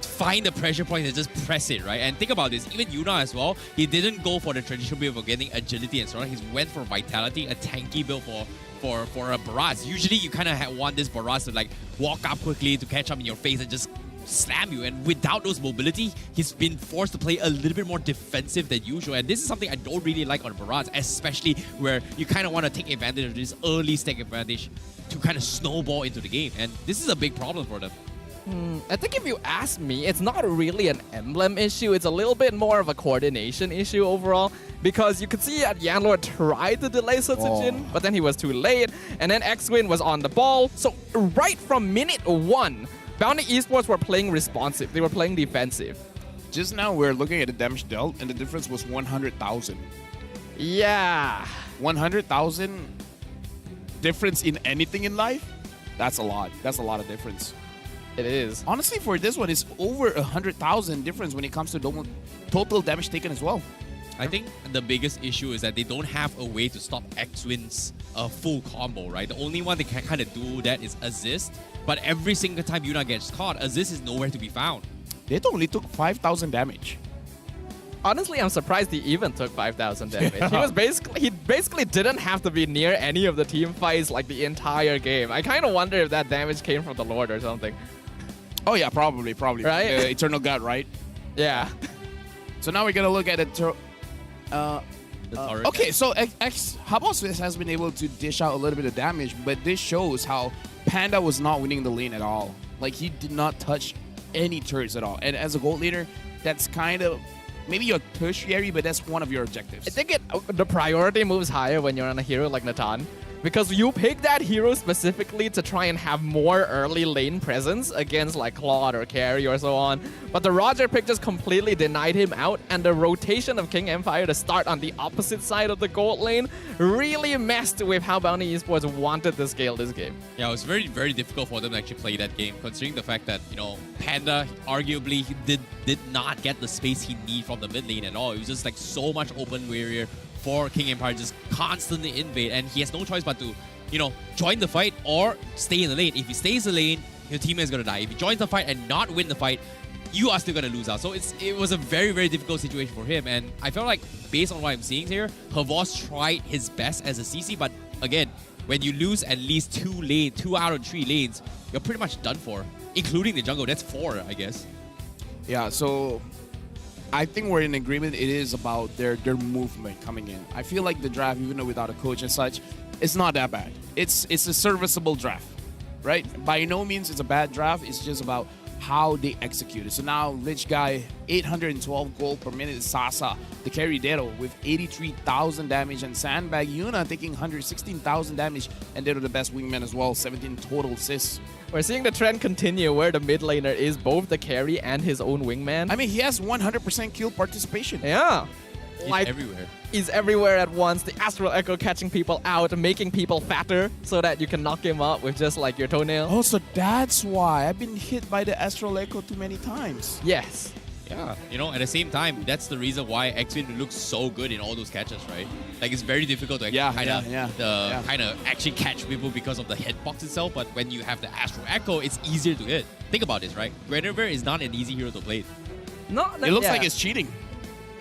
find the pressure point and just press it, right? And think about this, even Yuna as well, he didn't go for the traditional build of getting agility and so on. He went for vitality, a tanky build for a Barats. Usually you kind of want this Barats to like walk up quickly to catch up in your face and just slam you, and without those mobility, he's been forced to play a little bit more defensive than usual. And this is something I don't really like on Barats, especially where you kind of want to take advantage of this early stack advantage to kind of snowball into the game. And this is a big problem for them. I think if you ask me, it's not really an emblem issue. It's a little bit more of a coordination issue overall, because you could see that Yanlord tried to delay Sutsujin, but then he was too late, and then X-Win was on the ball. So right from minute 1, Bounty Esports were playing responsive. They were playing defensive. Just now we're looking at the damage dealt, and the difference was 100,000. Yeah. 100,000 difference in anything in life? That's a lot. That's a lot of difference. It is. Honestly, for this one, it's over 100,000 difference when it comes to total damage taken as well. I think the biggest issue is that they don't have a way to stop X-Win's full combo, right? The only one that can kind of do that is assist, but every single time Yuna gets caught, assist is nowhere to be found. They only took 5,000 damage. Honestly, I'm surprised he even took 5,000 damage. He basically didn't have to be near any of the team fights like the entire game. I kind of wonder if that damage came from the Lord or something. Oh yeah, probably. Right? Eternal God, right? Yeah. So now we're gonna look at it. Okay, so Habos has been able to dish out a little bit of damage, but this shows how Panda was not winning the lane at all. Like, he did not touch any turrets at all. And as a gold leader, that's kind of maybe your tertiary, but that's one of your objectives. I think the priority moves higher when you're on a hero like Natan. Because you pick that hero specifically to try and have more early lane presence against like Claude or Carry or so on. But the Roger pick just completely denied him out, and the rotation of King Empire to start on the opposite side of the gold lane really messed with how Bounty Esports wanted to scale this game. Yeah, it was very, very difficult for them to actually play that game, considering the fact that, you know, Panda arguably did not get the space he needed from the mid lane at all. It was just like so much open barrier for King Empire just constantly invade, and he has no choice but to, you know, join the fight or stay in the lane. If he stays in the lane, your teammate is gonna die. If he joins the fight and not win the fight, you are still gonna lose out. So it was a very, very difficult situation for him, and I felt like, based on what I'm seeing here, Havos tried his best as a CC, but again, when you lose at least 2 out of 3 lanes, you're pretty much done for, including the jungle. That's 4, I guess. Yeah, so I think we're in agreement. It is about their movement coming in. I feel like the draft, even though without a coach and such, it's not that bad. It's a serviceable draft, right? By no means it's a bad draft. It's just about how they execute it. So now, Lich Guy, 812 gold per minute. Sasa, the carry Dero with 83,000 damage, and Sandbag Yuna taking 116,000 damage, and Dero the best wingman as well, 17 total assists. We're seeing the trend continue where the mid laner is both the carry and his own wingman. I mean, he has 100% kill participation. Yeah. He's everywhere. He's everywhere at once. The Astral Echo catching people out, making people fatter so that you can knock him up with just like your toenail. Oh, so that's why I've been hit by the Astral Echo too many times. Yes. Yeah, you know, at the same time, that's the reason why X-Win looks so good in all those catches, right? Like, it's very difficult to kind of actually catch people because of the hitbox itself, but when you have the Astral Echo, it's easier to hit. Think about this, right? Guinevere is not an easy hero to play. No, it looks like it's cheating.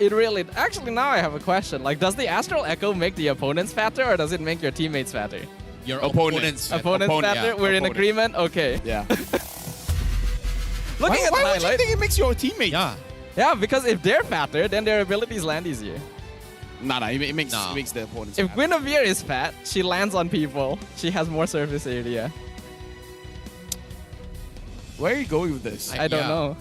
It really... Actually, now I have a question. Like, does the Astral Echo make the opponents fatter, or does it make your teammates fatter? Your opponents fatter? Yeah, We're in agreement? Okay. Yeah. Why would you think it makes your teammates? Yeah, because if they're fatter, then their abilities land easier. Nah, it makes the opponents If fatter. Guinevere is fat, she lands on people. She has more surface area. Where are you going with this? I don't know.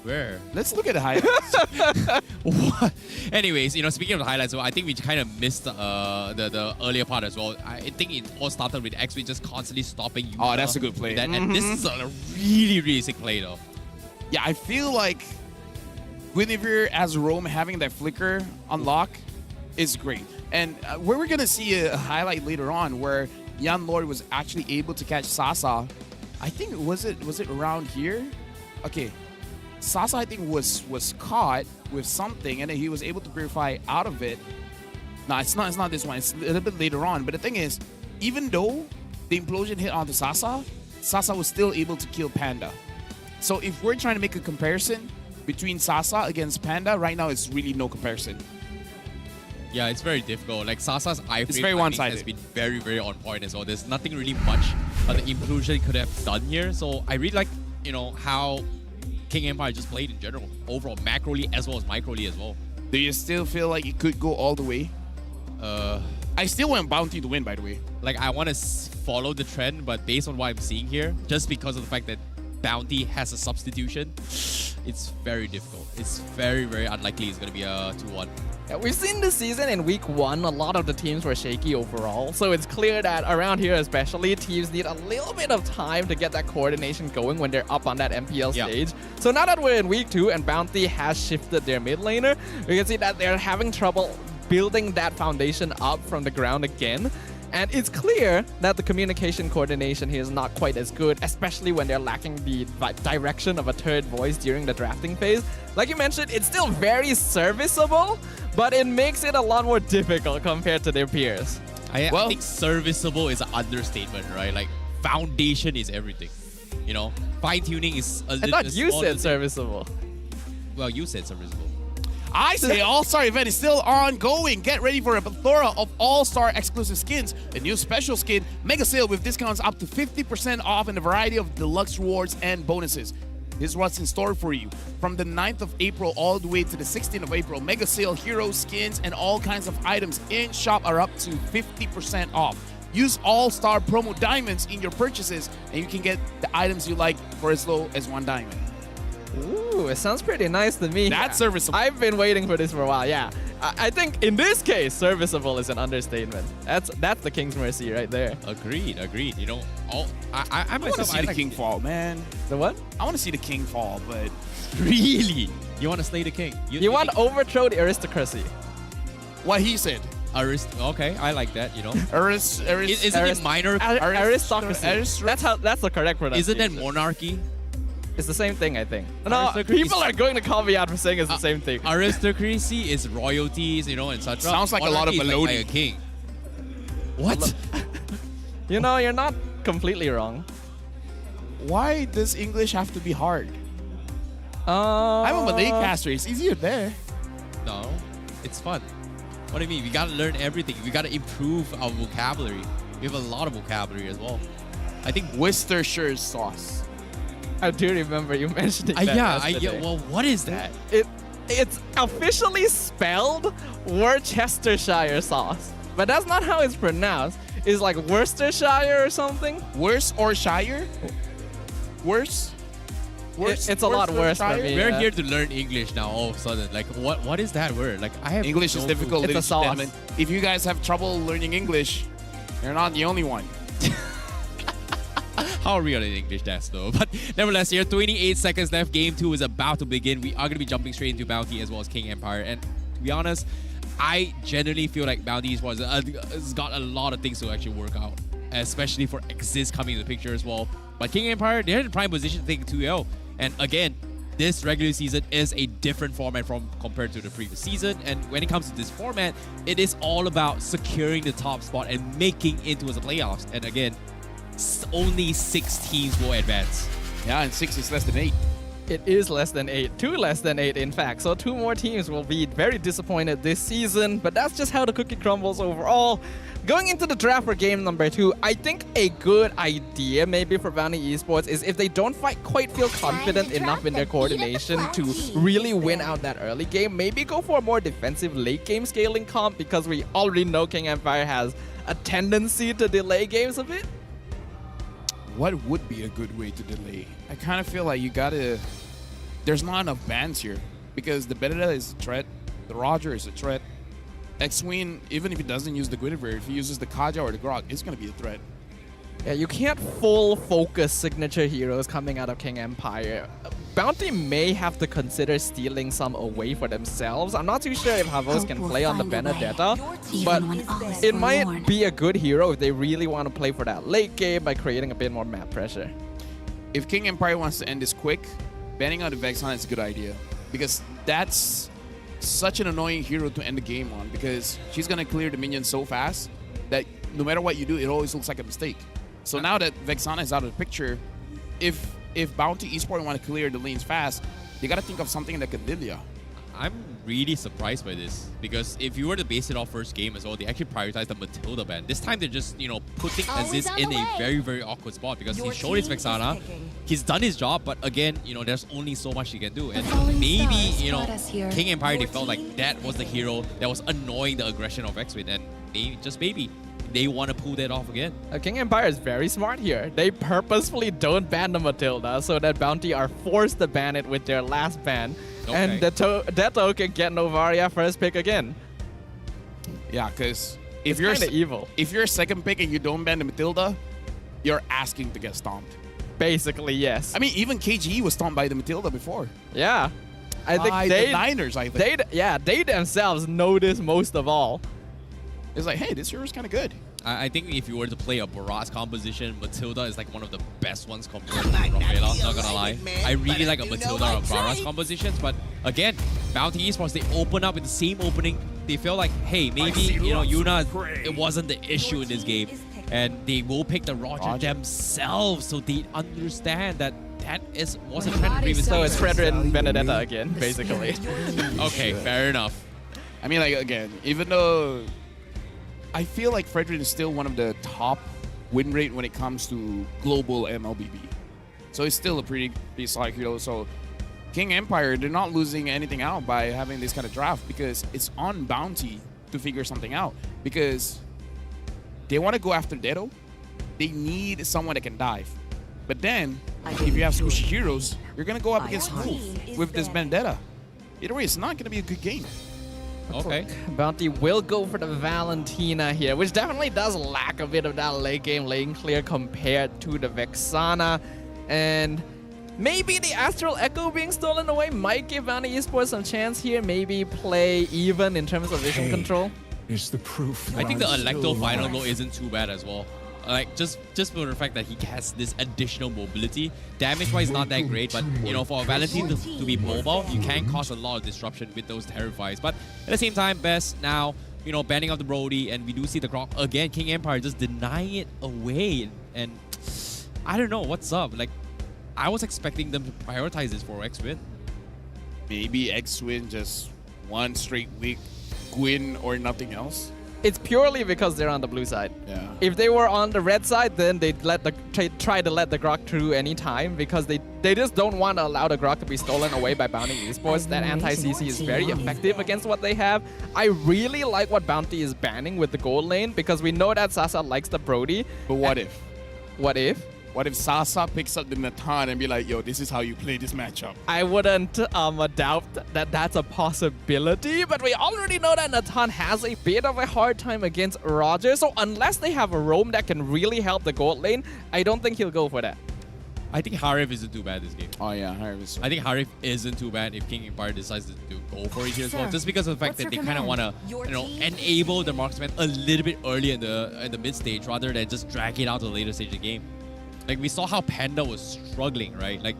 Where? Let's look at the highlights. What? Anyways, you know, speaking of the highlights, so I think we kind of missed the earlier part as well. I think it all started with X-Win just constantly stopping you. Oh, that's a good play. And this is a really, really sick play, though. Yeah, I feel like Guinevere as Rome having that flicker unlock is great. And we're going to see a highlight later on where Yan Lord was actually able to catch Sasa. I think, was it around here? Okay. Sasa, I think, was caught with something, and then he was able to purify out of it. No, it's not this one. It's a little bit later on. But the thing is, even though the implosion hit onto Sasa, Sasa was still able to kill Panda. So if we're trying to make a comparison between Sasa against Panda, right now it's really no comparison. Yeah, it's very difficult. Like, Sasa's It's very one-sided. has been very, very on point as well. There's nothing really much the implosion could have done here. So I really like, you know, how King Empire just played in general, overall, macroly as well as microly as well. Do you still feel like it could go all the way? I still want Bounty to win, by the way. Like, I want to follow the trend, but based on what I'm seeing here, just because of the fact that Bounty has a substitution, it's very difficult. It's very, very unlikely it's going to be a 2-1. Yeah, we've seen this season in week 1, a lot of the teams were shaky overall. So it's clear that around here especially, teams need a little bit of time to get that coordination going when they're up on that MPL stage. So now that we're in week 2 and Bounty has shifted their mid laner, we can see that they're having trouble building that foundation up from the ground again. And it's clear that the communication coordination here is not quite as good, especially when they're lacking the direction of a third voice during the drafting phase. Like you mentioned, it's still very serviceable, but it makes it a lot more difficult compared to their peers. I think serviceable is an understatement, right? Like, foundation is everything. You know, fine-tuning is a little. I thought you said serviceable. Well, you said serviceable. I say All-Star event is still ongoing. Get ready for a plethora of All-Star exclusive skins, a new special skin, mega sale with discounts up to 50% off, and a variety of deluxe rewards and bonuses. This is what's in store for you. From the 9th of April all the way to the 16th of April, mega sale, hero skins, and all kinds of items in shop are up to 50% off. Use All-Star promo diamonds in your purchases, and you can get the items you like for as low as 1 diamond. Ooh, it sounds pretty nice to me. That's serviceable. I've been waiting for this for a while, yeah. I think in this case, serviceable is an understatement. That's the King's Mercy right there. Agreed. You know, I want to see the King fall, man. The what? I want to see the King fall, but... Really? You want to slay the King? You want to overthrow the aristocracy. What he said. Okay, I like that, you know. Isn't it minor? Aristocracy. That's the correct pronunciation. Isn't that monarchy? It's the same thing, I think. No, people are going to call me out for saying it's the same thing. Aristocracy is royalties, you know, and such. Sounds like monarchy a lot of baloney. Like a king. What? You know, you're not completely wrong. Why does English have to be hard? I'm a Malay caster. It's easier there. No, it's fun. What do you mean? We gotta learn everything. We gotta improve our vocabulary. We have a lot of vocabulary as well. I think Worcestershire sauce. I do remember you mentioning that. Yeah. Well, what is that? It's officially spelled Worcestershire sauce, but that's not how it's pronounced. It's like Worcestershire or something. Worse or Shire? Worse? It's a lot worse for me. We're here to learn English now all of a sudden. Like, what is that word? Like, I have English is difficult, it's a sauce. If you guys have trouble learning English, you're not the only one. How are we on an English test though? But nevertheless, here 28 seconds left. Game 2 is about to begin. We are going to be jumping straight into Bounty as well as King Empire. And to be honest, I genuinely feel like Bounty Esports has got a lot of things to actually work out, especially for Exist coming into the picture as well. But King Empire, they're in prime position to take 2-0. And again, this regular season is a different format compared to the previous season. And when it comes to this format, it is all about securing the top spot and making it into the playoffs. And again, only 6 teams will advance. Yeah, and 6 is less than 8. It is less than 8. 2 less than 8, in fact. So 2 more teams will be very disappointed this season. But that's just how the cookie crumbles overall. Going into the draft for game number 2, I think a good idea maybe for Bounty Esports is if they don't quite feel confident enough in their coordination to really win out that early game, maybe go for a more defensive late game scaling comp, because we already know King Empire has a tendency to delay games a bit. What would be a good way to delay? I kind of feel like you gotta... There's not enough bans here, because the Benedetta is a threat, the Roger is a threat. X-Wing, even if he doesn't use the Guinevere, if he uses the Kaja or the Grog, it's gonna be a threat. Yeah, you can't full focus signature heroes coming out of King Empire. Bounty may have to consider stealing some away for themselves. I'm not too sure if Havos can play on the Benedetta, but it might be a good hero if they really want to play for that late game by creating a bit more map pressure. If King Empire wants to end this quick, banning out the Vexana is a good idea, because that's such an annoying hero to end the game on, because she's going to clear the minions so fast that no matter what you do, it always looks like a mistake. So now that Vexana is out of the picture, if Bounty Esports want to clear the lanes fast, you got to think of something like a Lilia. I'm really surprised by this, because if you were to base it off first game as well, they actually prioritized the Matilda ban. This time they're just, you know, putting Aziz in a very, very awkward spot, because he showed his Vexana. He's done his job, but again, you know, there's only so much he can do. And maybe, you know, King Empire, they felt like that was the hero that was annoying the aggression of X-Wing, and maybe they want to pull that off again. King Empire is very smart here. They purposefully don't ban the Matilda so that Bounty are forced to ban it with their last ban. Okay. And Detto can get Novaria first pick again. Yeah, because if you're evil. If you're second pick and you don't ban the Matilda, you're asking to get stomped. Basically, yes. I mean, even KGE was stomped by the Matilda before. Yeah. I think the Niners, I think. They themselves know this most of all. It's like, hey, this hero's kind of good. I think if you were to play a Barat's composition, Matilda is like one of the best ones compared to Rafaela, not gonna lie. I really like a Matilda or Barat's compositions, but again, Bounty Esports, they open up with the same opening. They feel like, hey, maybe, you know, Yuna, it wasn't the issue in this game. And they will pick the Roger themselves, so they understand that was a trend in previous So games. it's Frederick and Benedetta again, basically. Okay, fair enough. I mean, like, again, even though I feel like Frederick is still one of the top win rate when it comes to global MLBB. So it's still a pretty solid hero. So King Empire, they're not losing anything out by having this kind of draft because it's on Bounty to figure something out. Because they want to go after Dedo. They need someone that can dive. But then, if you have squishy heroes, you're going to go up against Wolf with this Vendetta. Either way, it's not going to be a good game. Okay. Bounty will go for the Valentina here, which definitely does lack a bit of that late game lane clear compared to the Vexana. And maybe the Astral Echo being stolen away might give Bounty Esports some chance here. Maybe play even in terms of vision control. Is the proof. I think the Electo final goal isn't too bad as well. Like just for the fact that he has this additional mobility, damage-wise not that great, but you know, for a Valentine to be mobile, you can cause a lot of disruption with those Terrifies. But at the same time, Best now, you know, banning of the Brody, and we do see the Grok again, King Empire just denying it away, and I don't know what's up. Like, I was expecting them to prioritize this for X-Win. Maybe X-Win just one straight week, Gwyn or nothing else. It's purely because they're on the blue side. Yeah. If they were on the red side, then they'd try to let the Grok through anytime because they just don't want to allow the Grok to be stolen away by Bounty Esports. That anti-CC is very effective against what they have. I really like what Bounty is banning with the gold lane because we know that Sasa likes the Brody. But what if? What if? What if Sasa picks up the Natan and be like, yo, this is how you play this matchup? I wouldn't doubt that that's a possibility, but we already know that Natan has a bit of a hard time against Roger, so unless they have a roam that can really help the gold lane, I don't think he'll go for that. I think Harif isn't too bad this game. Oh yeah, Harif is. I think Harif isn't too bad if King Empire decides to go for it here as well, just because of the fact that they kind of want to, you know, enable the marksman a little bit early in the mid stage rather than just drag it out to the later stage of the game. Like, we saw how Panda was struggling, right? Like,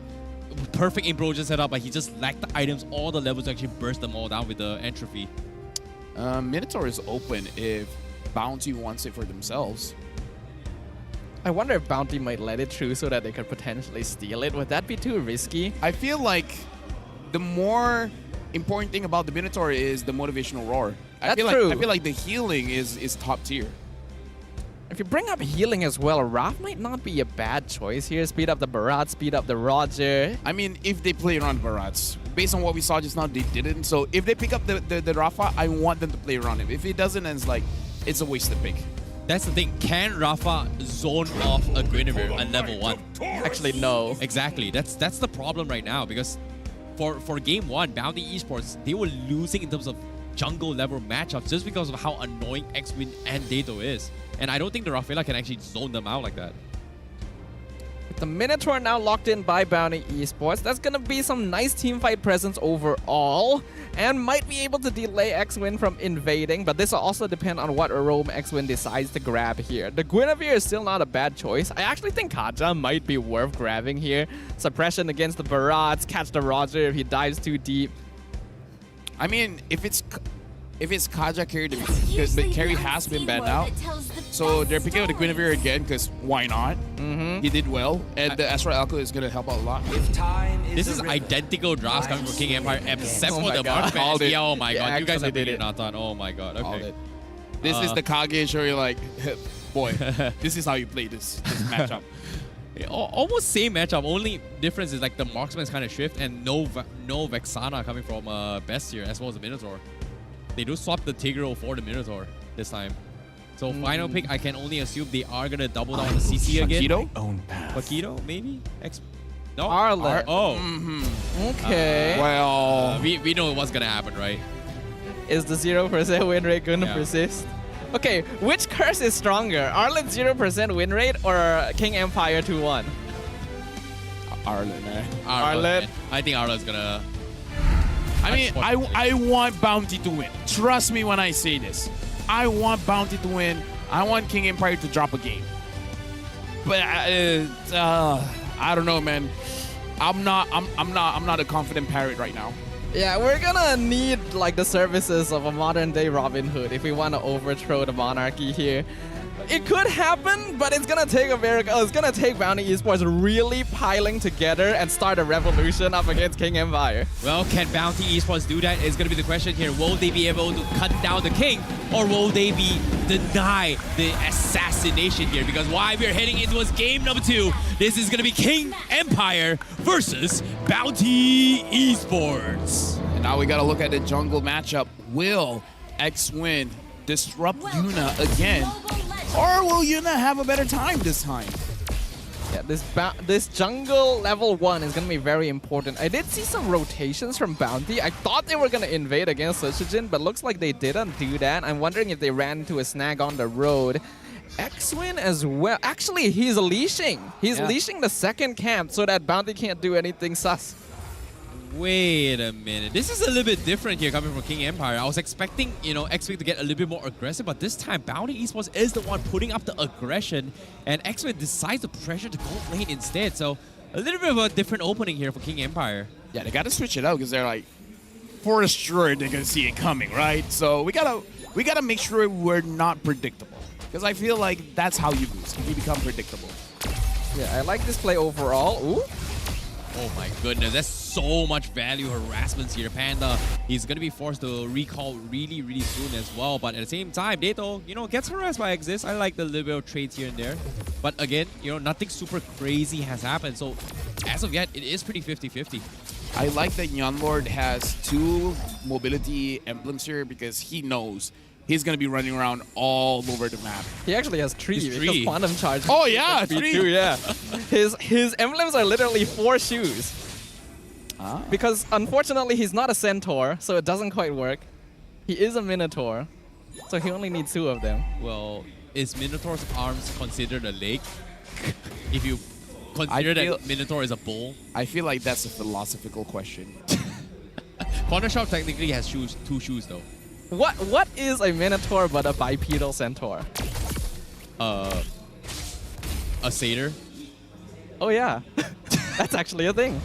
perfect implosion setup, but he just lacked the items, all the levels to actually burst them all down with the entropy. Minotaur is open if Bounty wants it for themselves. I wonder if Bounty might let it through so that they could potentially steal it. Would that be too risky? I feel like the more important thing about the Minotaur is the motivational roar. I feel like the healing is top tier. If you bring up healing as well, Raph might not be a bad choice here. Speed up the Barat, speed up the Roger. I mean, if they play around Barats, based on what we saw just now, they didn't. So if they pick up the Rafa, I want them to play around him. If it doesn't, then it's like, it's a wasted pick. That's the thing. Can Rafa zone off a Guinevere at level 1? Actually, no. Exactly. That's the problem right now because for game 1, Bounty Esports, they were losing in terms of jungle level matchups just because of how annoying X-Win and Dato is. And I don't think the Rafaela can actually zone them out like that. With the Minotaur now locked in by Bounty Esports, that's going to be some nice teamfight presence overall. And might be able to delay X-Win from invading, but this will also depend on what roam X-Win decides to grab here. The Guinevere is still not a bad choice. I actually think Kaja might be worth grabbing here. Suppression against the Barats, catch the Roger if he dives too deep. I mean, if it's Kaja carry, because the carry has been banned out, so they're picking up the Guinevere again because why not? He did well, and the Astral Alco is going to help out a lot. This is identical drafts coming from King Empire, except for the marksman. Yeah, oh my god, you guys have beat it, Nathan. Oh my god, okay. This is the Kage showing like, boy, this is how you play this matchup. Almost same matchup, only difference is like the marksman is kind of shift and no Vexana coming from Best here as well as the Minotaur. They do swap the Tigreal for the Minotaur this time. So final pick, I can only assume they are going to double down the CC again. Paquito, maybe? No? Arlet. Okay. Well, we know what's going to happen, right? Is the 0% win rate going to persist? Okay, which curse is stronger? Arlet's 0% win rate or King Empire 2-1? Arlet, man. Arlet. I think Arlet's going to... I mean, I want Bounty to win. Trust me when I say this. I want Bounty to win I want King Empire to drop a game. But I don't know, man. I'm not a confident Parrot right now. Yeah, we're gonna need like the services of a modern day Robin Hood if we want to overthrow the monarchy here. It could happen, but it's gonna take it's gonna take Bounty Esports really piling together and start a revolution up against King Empire. Well, can Bounty Esports do that? Is gonna be the question here. Will they be able to cut down the king, or will they be deny the assassination here? Because why we're heading into game number 2. This is gonna be King Empire versus Bounty Esports. And now we gotta look at the jungle matchup. Will X-Win disrupt Yuna again? Or will Yuna have a better time this time? Yeah, this jungle level 1 is gonna be very important. I did see some rotations from Bounty. I thought they were gonna invade against Sushijin, but looks like they didn't do that. I'm wondering if they ran into a snag on the road. X-Win as well. Actually, he's leashing. He's leashing the second camp so that Bounty can't do anything sus. Wait a minute. This is a little bit different here coming from King Empire. I was expecting, X-Wing to get a little bit more aggressive, but this time Bounty Esports is the one putting up the aggression, and X-Wing decides to pressure the gold lane instead. So a little bit of a different opening here for King Empire. Yeah, they got to switch it out because they're like, for sure they're gonna see it coming, right? So we gotta make sure we're not predictable, because I feel like that's how you lose. You become predictable. Yeah, I like this play overall. Ooh. Oh my goodness, that's so much value harassments here. Panda, he's going to be forced to recall really, really soon as well. But at the same time, Dato, gets harassed by Exist. I like the little bit of trades here and there. But again, nothing super crazy has happened. So as of yet, it is pretty 50-50. I like that Nyanlord has 2 mobility emblems here because he knows he's going to be running around all over the map. He actually has 3 because Quantum Charge. Oh yeah, 3. Too, yeah. His emblems are literally 4 shoes. Because unfortunately he's not a centaur, so it doesn't quite work. He is a minotaur, so he only needs 2 of them. Well, is Minotaur's arms considered a leg? If you consider that Minotaur is a bull? I feel like that's a philosophical question. Corner Shop technically has 2 shoes though. What is a minotaur but a bipedal centaur? A satyr. Oh yeah, that's actually a thing.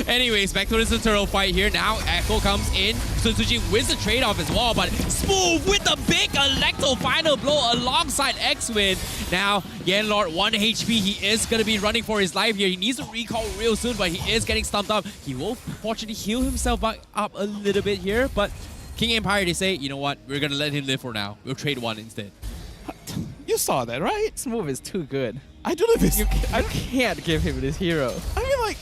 Anyways, back to the Central fight here. Now Echo comes in. Suzuki wins the trade-off as well, but Smooth with the big Electro final blow alongside X-Win. Now, Yenlord 1 HP. He is going to be running for his life here. He needs to recall real soon, but he is getting stumped up. He will fortunately heal himself back up a little bit here, but King Empire, they say, you know what? We're going to let him live for now. We'll trade 1 instead. You saw that, right? Smooth is too good. I don't know if it's... I can't give him this hero. I mean, like...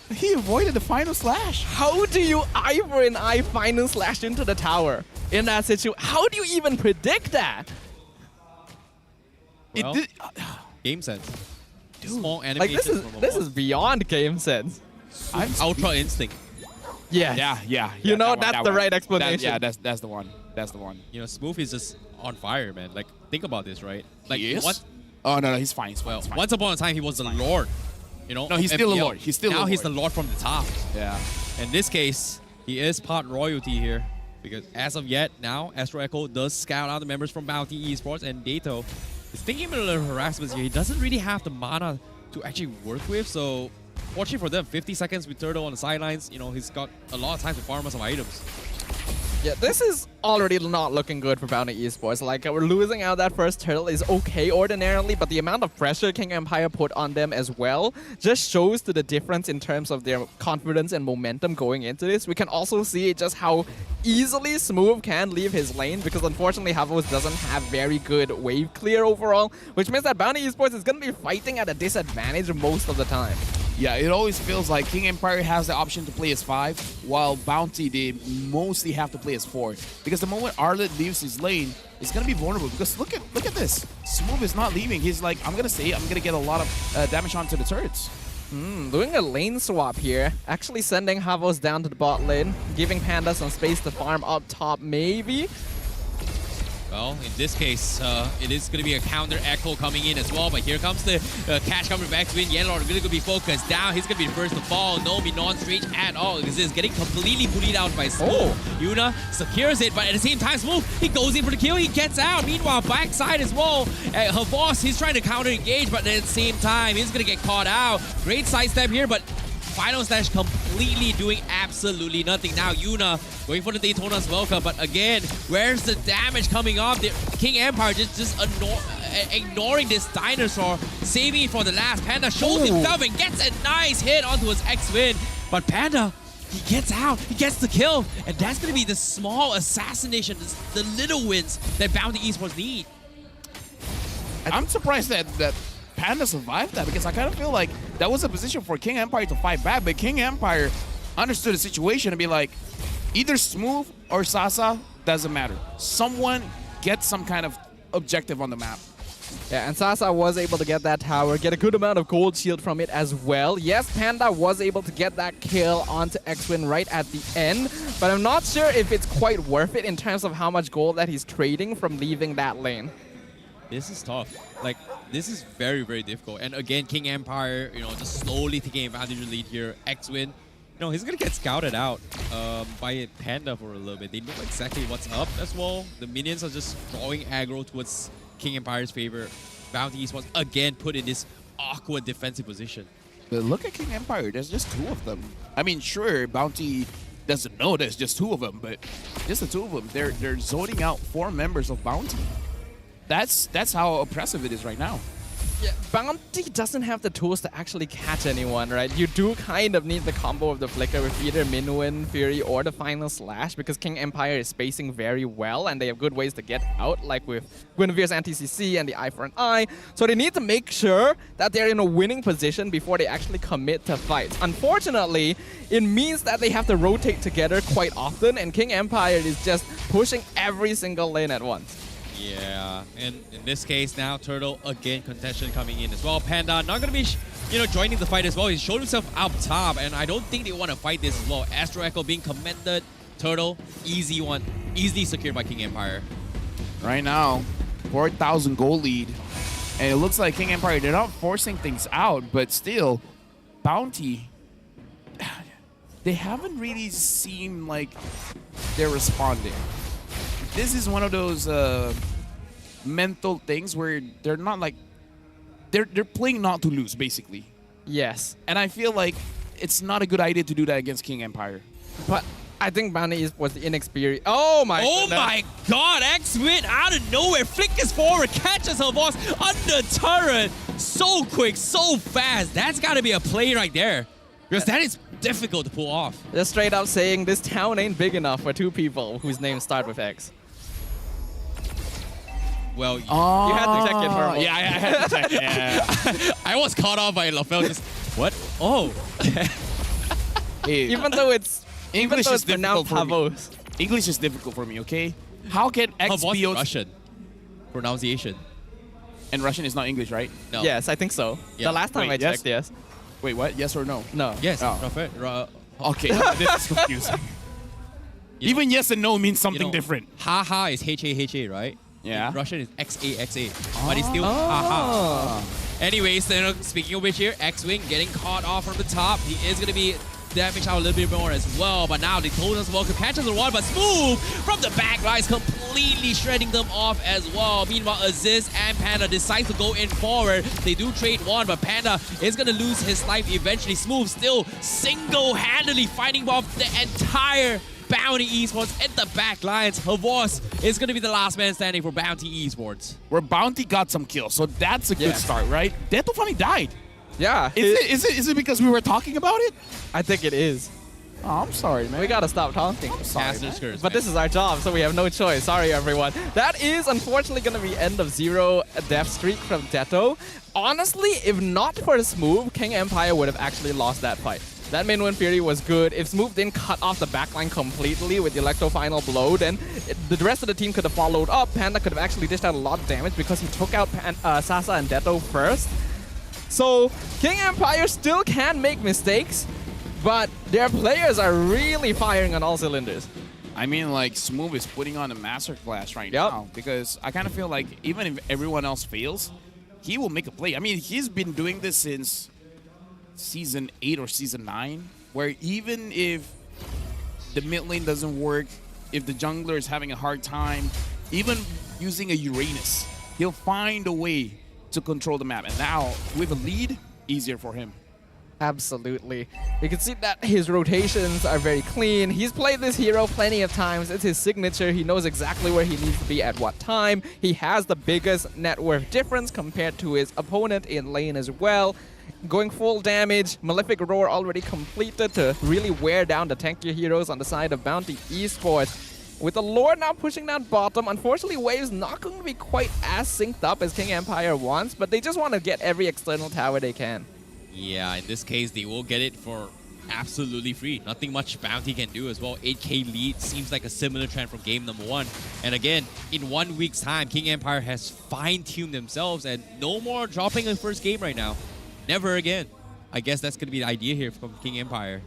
He avoided the final slash. How do you eye for an eye final slash into the tower in that situation? How do you even predict that? Well, game sense. Dude, small like animations. this is beyond game sense. I'm Ultra Instinct. Yeah. Yeah. You know, that's the right explanation. That's the one. That's the one. Smooth is just on fire, man. Like, think about this, right? Like, he is? Oh, no, he's fine. He's fine. Once upon a time, he was the Lord. No, he's still a Lord. He's still now a Lord. He's the Lord from the top. Yeah. In this case, he is part royalty here. Because as of yet, now, Astro Echo does scout out the members from Bounty Esports, and Dato is thinking about a little harassments here. He doesn't really have the mana to actually work with, so fortunately for them, 50 seconds with Turtle on the sidelines. He's got a lot of time to farm some items. Yeah, this is already not looking good for Bounty Esports. Like, we're losing out that first turtle is okay ordinarily, but the amount of pressure King Empire put on them as well just shows to the difference in terms of their confidence and momentum going into this. We can also see just how easily Smooth can leave his lane, because unfortunately Havos doesn't have very good wave clear overall, which means that Bounty Esports is going to be fighting at a disadvantage most of the time. Yeah, it always feels like King Empire has the option to play as 5, while Bounty, they mostly have to play as 4. Because the moment Arlet leaves his lane, it's going to be vulnerable. Because look at this. Smooth is not leaving. He's like, I'm going to get a lot of damage onto the turrets. Doing a lane swap here. Actually sending Havos down to the bot lane, giving Panda some space to farm up top, maybe. Well, in this case, it is going to be a counter echo coming in as well. But here comes the catch coming back to win. Yellow really going to be focused down. He's going to be the first to fall. No be non-straight at all. This is getting completely bullied out by Smooth. Yuna secures it, but at the same time, Smooth, he goes in for the kill. He gets out. Meanwhile, backside as well. Her boss, he's trying to counter engage, but at the same time, he's going to get caught out. Great sidestep here, but Final Slash completely doing absolutely nothing. Now Yuna going for the Daytona's welcome, but again, where's the damage coming off? The King Empire just ignoring this dinosaur, saving it for the last. Panda shows himself and gets a nice hit onto his X-Win, but Panda, he gets out, he gets the kill, and that's going to be the small assassination, the little wins that Bounty Esports need. I'm surprised that Panda survived that, because I kind of feel like that was a position for King Empire to fight back, but King Empire understood the situation and be like, either Smooth or Sasa, doesn't matter. Someone gets some kind of objective on the map. Yeah, and Sasa was able to get that tower, get a good amount of gold shield from it as well. Yes, Panda was able to get that kill onto X-Win right at the end, but I'm not sure if it's quite worth it in terms of how much gold that he's trading from leaving that lane. This is tough. Like, this is very, very difficult. And again, King Empire, you know, just slowly taking advantage of the lead here. X-Win, you know, he's going to get scouted out by Panda for a little bit. They know exactly what's up as well. The minions are just drawing aggro towards King Empire's favor. Bounty Esports, again, put in this awkward defensive position. But look at King Empire. There's just two of them. I mean, sure, Bounty doesn't know there's just two of them, but just the two of them. They're zoning out 4 members of Bounty. That's how oppressive it is right now. Yeah, Bounty doesn't have the tools to actually catch anyone, right? You do kind of need the combo of the Flicker with either Minwin, Fury, or the Final Slash, because King Empire is spacing very well and they have good ways to get out, like with Guinevere's anti-CC and the Eye for an Eye. So they need to make sure that they're in a winning position before they actually commit to fights. Unfortunately, it means that they have to rotate together quite often, and King Empire is just pushing every single lane at once. Yeah, and in this case now, Turtle, again, contention coming in as well. Panda not going to be, you know, joining the fight as well. He showed himself up top, and I don't think they want to fight this as well. Astro Echo being commended. Turtle, easy one. Easily secured by King Empire. Right now, 4,000 gold lead. And it looks like King Empire, they're not forcing things out, but still, Bounty, they haven't really seemed like they're responding. This is one of those mental things where they're not like, they're playing not to lose, basically. Yes. And I feel like it's not a good idea to do that against King Empire. But I think Bounty was inexperienced. Oh my God, X-Win out of nowhere, flickers forward, catches her boss under turret. So quick, so fast. That's got to be a play right there. Because that is difficult to pull off. Just straight up saying this town ain't big enough for 2 people whose names start with X. Well, you had to check it for a moment. Yeah, I had to check it. Yeah. I was caught off by LaFell. Just, what? Oh. Even though it's English is difficult for me. Pavos. English is difficult for me, okay? How can X be Russian pronunciation? And Russian is not English, right? No. Yes, I think so. Yeah. The last time I checked, yes. Wait, what? Yes or no? No. Yes. Oh. Okay, this is confusing. Even yes and no means something different. Haha is H-A-H-A, right? Yeah. In Russian is X-A-X-A. But it's still haha. Anyways, you know, speaking of which here, X-Wing getting caught off from the top. He is going to be damaged out a little bit more as well. But now they told us welcome catches the one, but Smooth from the back lines completely shredding them off as well. Meanwhile, Aziz and Panda decide to go in forward. They do trade one, but Panda is going to lose his life eventually. Smooth still single-handedly fighting off the entire Bounty Esports at the back lines. Havos is going to be the last man standing for Bounty Esports. Where Bounty got some kills, so that's a good start, right? Death funny died. Yeah. Is it because we were talking about it? I think it is. Oh, I'm sorry, man. We gotta stop talking. I'm sorry, but this is our job, so we have no choice. Sorry, everyone. That is unfortunately gonna be end of 0 death streak from Detto. Honestly, if not for Smooth, King Empire would have actually lost that fight. That Minwin Fury was good. If Smooth didn't cut off the backline completely with the Electro Final Blow, then the rest of the team could have followed up. Panda could have actually dished out a lot of damage because he took out Sasa and Detto first. So King Empire still can make mistakes, but their players are really firing on all cylinders. I mean, like, Smooth is putting on a masterclass right now because I kind of feel like even if everyone else fails, he will make a play. I mean, he's been doing this since Season 8 or Season 9, where even if the mid lane doesn't work, if the jungler is having a hard time, even using a Uranus, he'll find a way to control the map. And now, with a lead, easier for him. Absolutely. You can see that his rotations are very clean. He's played this hero plenty of times. It's his signature. He knows exactly where he needs to be at what time. He has the biggest net worth difference compared to his opponent in lane as well. Going full damage, Malefic Roar already completed to really wear down the tankier heroes on the side of Bounty Esports. With the Lord now pushing down bottom, unfortunately Wave's not going to be quite as synced up as King Empire wants, but they just want to get every external tower they can. Yeah, in this case, they will get it for absolutely free. Nothing much Bounty can do as well. 8k lead seems like a similar trend from game number 1. And again, in 1 week's time, King Empire has fine-tuned themselves and no more dropping in first game right now. Never again. I guess that's going to be the idea here from King Empire.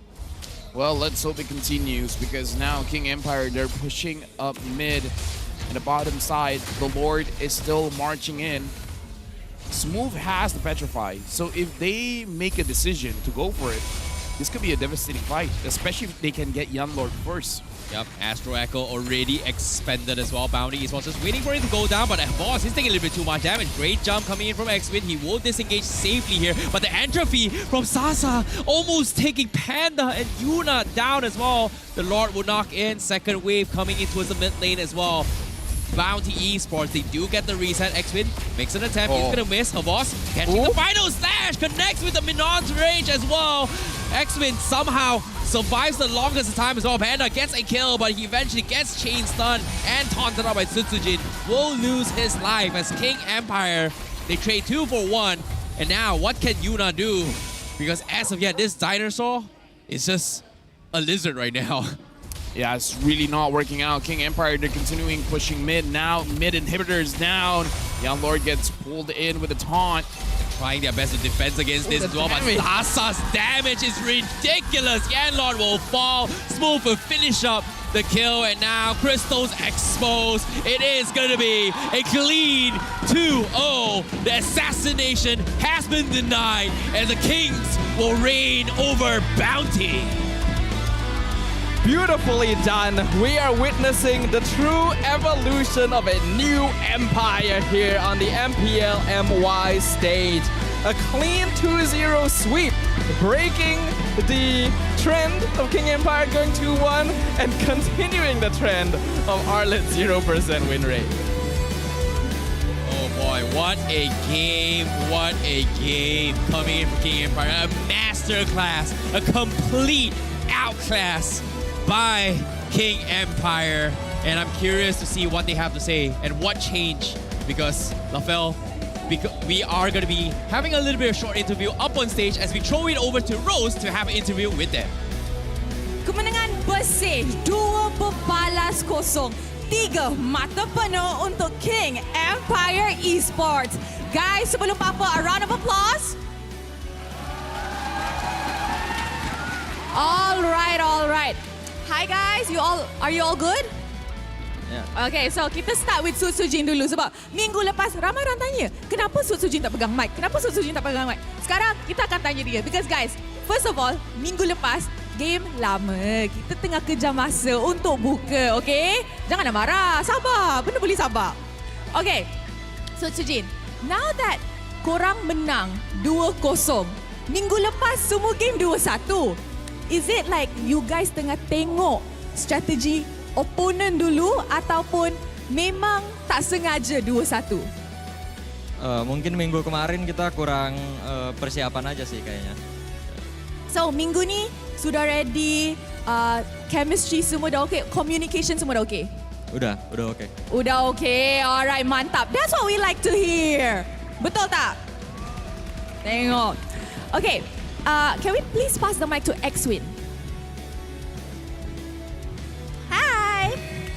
Well, let's hope it continues because now King Empire, they're pushing up mid and the bottom side. The Lord is still marching in. Smooth has the Petrify, so if they make a decision to go for it, this could be a devastating fight, especially if they can get Young Lord first. Yep, Astro Echo already expended as well. Bounty is just waiting for him to go down, but Boss is taking a little bit too much damage. Great jump coming in from X-Win. He will disengage safely here, but the entropy from Sasa almost taking Panda and Yuna down as well. The Lord will knock in. Second wave coming in towards the mid lane as well. Bounty Esports, they do get the reset. X-Win makes an attempt. He's gonna miss. Havos catching the final slash, connects with the Minon's range as well. X-Win somehow survives the longest time as well. Panda gets a kill, but he eventually gets chain stunned and taunted out by Tsutsujin. Will lose his life as King Empire, they trade 2 for 1. And now, what can Yuna do? Because as of yet, this dinosaur is just a lizard right now. Yeah, it's really not working out. King Empire, they're continuing pushing mid. Now mid inhibitor is down. Young Lord gets pulled in with a taunt. They're trying their best to defend against this as well, but Sasa's damage is ridiculous. Young Lord will fall. Smooth will finish up the kill, and now Crystal's exposed. It is going to be a clean 2-0. The assassination has been denied, and the Kings will reign over Bounty. Beautifully done. We are witnessing the true evolution of a new empire here on the MPL MY stage. A clean 2-0 sweep, breaking the trend of King Empire going 2-1 and continuing the trend of Arlet's 0% win rate. Oh boy, what a game, what a game coming in from King Empire. A masterclass, a complete outclass by King Empire, and I'm curious to see what they have to say and what changed, because LaFell, we are going to be having a little bit of short interview up on stage as we throw it over to Rose to have an interview with them. Kemenangan bersih 2-0, 3 mata penuh untuk King Empire Esports. Guys, sebelum apa, a round of applause. All right. Hi guys, are you all good? Yeah. Okay, so kita start with Tsutsujin dulu sebab minggu lepas ramai orang tanya, kenapa Tsutsujin tak pegang mic? Sekarang kita akan tanya dia because guys, first of all, minggu lepas game lama. Kita tengah kejar masa untuk buka, okay? Jangan nak marah, sabar. Benda boleh sabar. Okay, Tsutsujin, now that korang menang 2-0, minggu lepas semua game 2-1. Is it like you guys tengah tengok strategi opponent dulu ataupun memang tak sengaja 2-1? Mungkin minggu kemarin kita kurang persiapan aja sih kayaknya. So minggu ni sudah ready, chemistry semua dah okay, communication semua dah okay? Udah okay. Udah okay, alright, mantap. That's what we like to hear. Betul tak? Tengok. Okay. Can we please pass the mic to X-Win?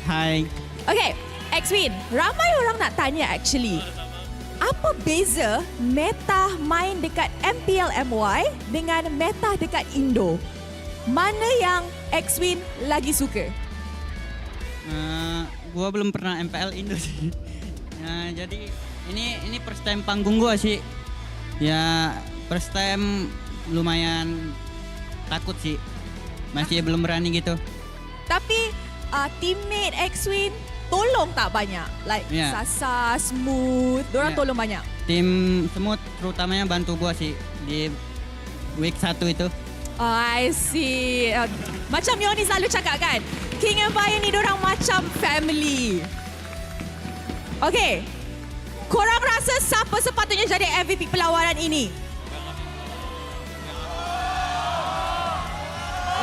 Hi. Okay, X-Win, ramai orang nak tanya actually. Apa beza meta main dekat MPL MY dengan meta dekat Indo? Mana yang X-Win lagi suka? Gua belum pernah MPL Indo sih. Jadi ini first time panggung gua sih. Ya first time lumayan takut sih. Masih belum berani gitu. Tapi teammate X-Win tolong tak banyak? Like Sasa, Smooth, diorang tolong banyak? Tim Smooth terutamanya bantu gua sih di week 1 itu. I see. Macam Yoni selalu cakap kan, King Empire ni diorang macam family. Okay, korang rasa siapa sepatutnya jadi MVP perlawanan ini?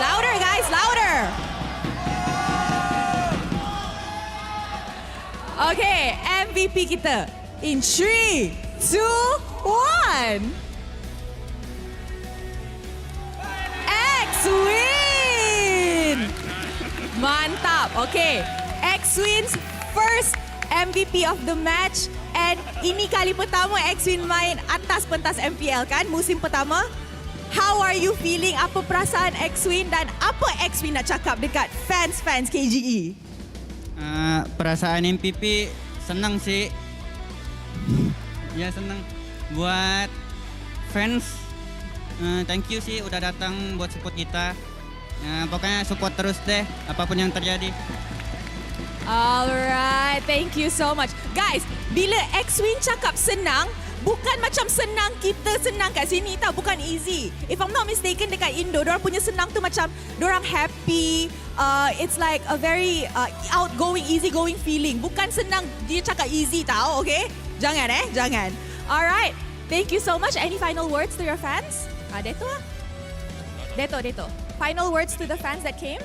Louder guys, louder. Okay, MVP kita in 3, 2, 1. X-Win! Mantap. Okay, X-Win's first MVP of the match. And ini kali pertama X-Win main atas pentas MPL kan, musim pertama. How are you feeling? Apa perasaan X-Win dan apa X-Win nak cakap dekat fans-fans KGE? Perasaan MVP senang sih. Ya senang. Buat fans, thank you sih udah datang buat support kita. Pokoknya support terus deh, apapun yang terjadi. Alright, thank you so much. Guys, bila X-Win cakap senang, bukan macam senang kita senang kat sini tau, bukan easy. If I'm not mistaken, dekat Indo, diorang punya senang tu macam diorang happy. It's like a very outgoing, easy-going feeling. Bukan senang dia cakap easy tau, okay? Jangan jangan. Alright, thank you so much. Any final words to your fans? Deto lah. Deto. Final words to the fans that came?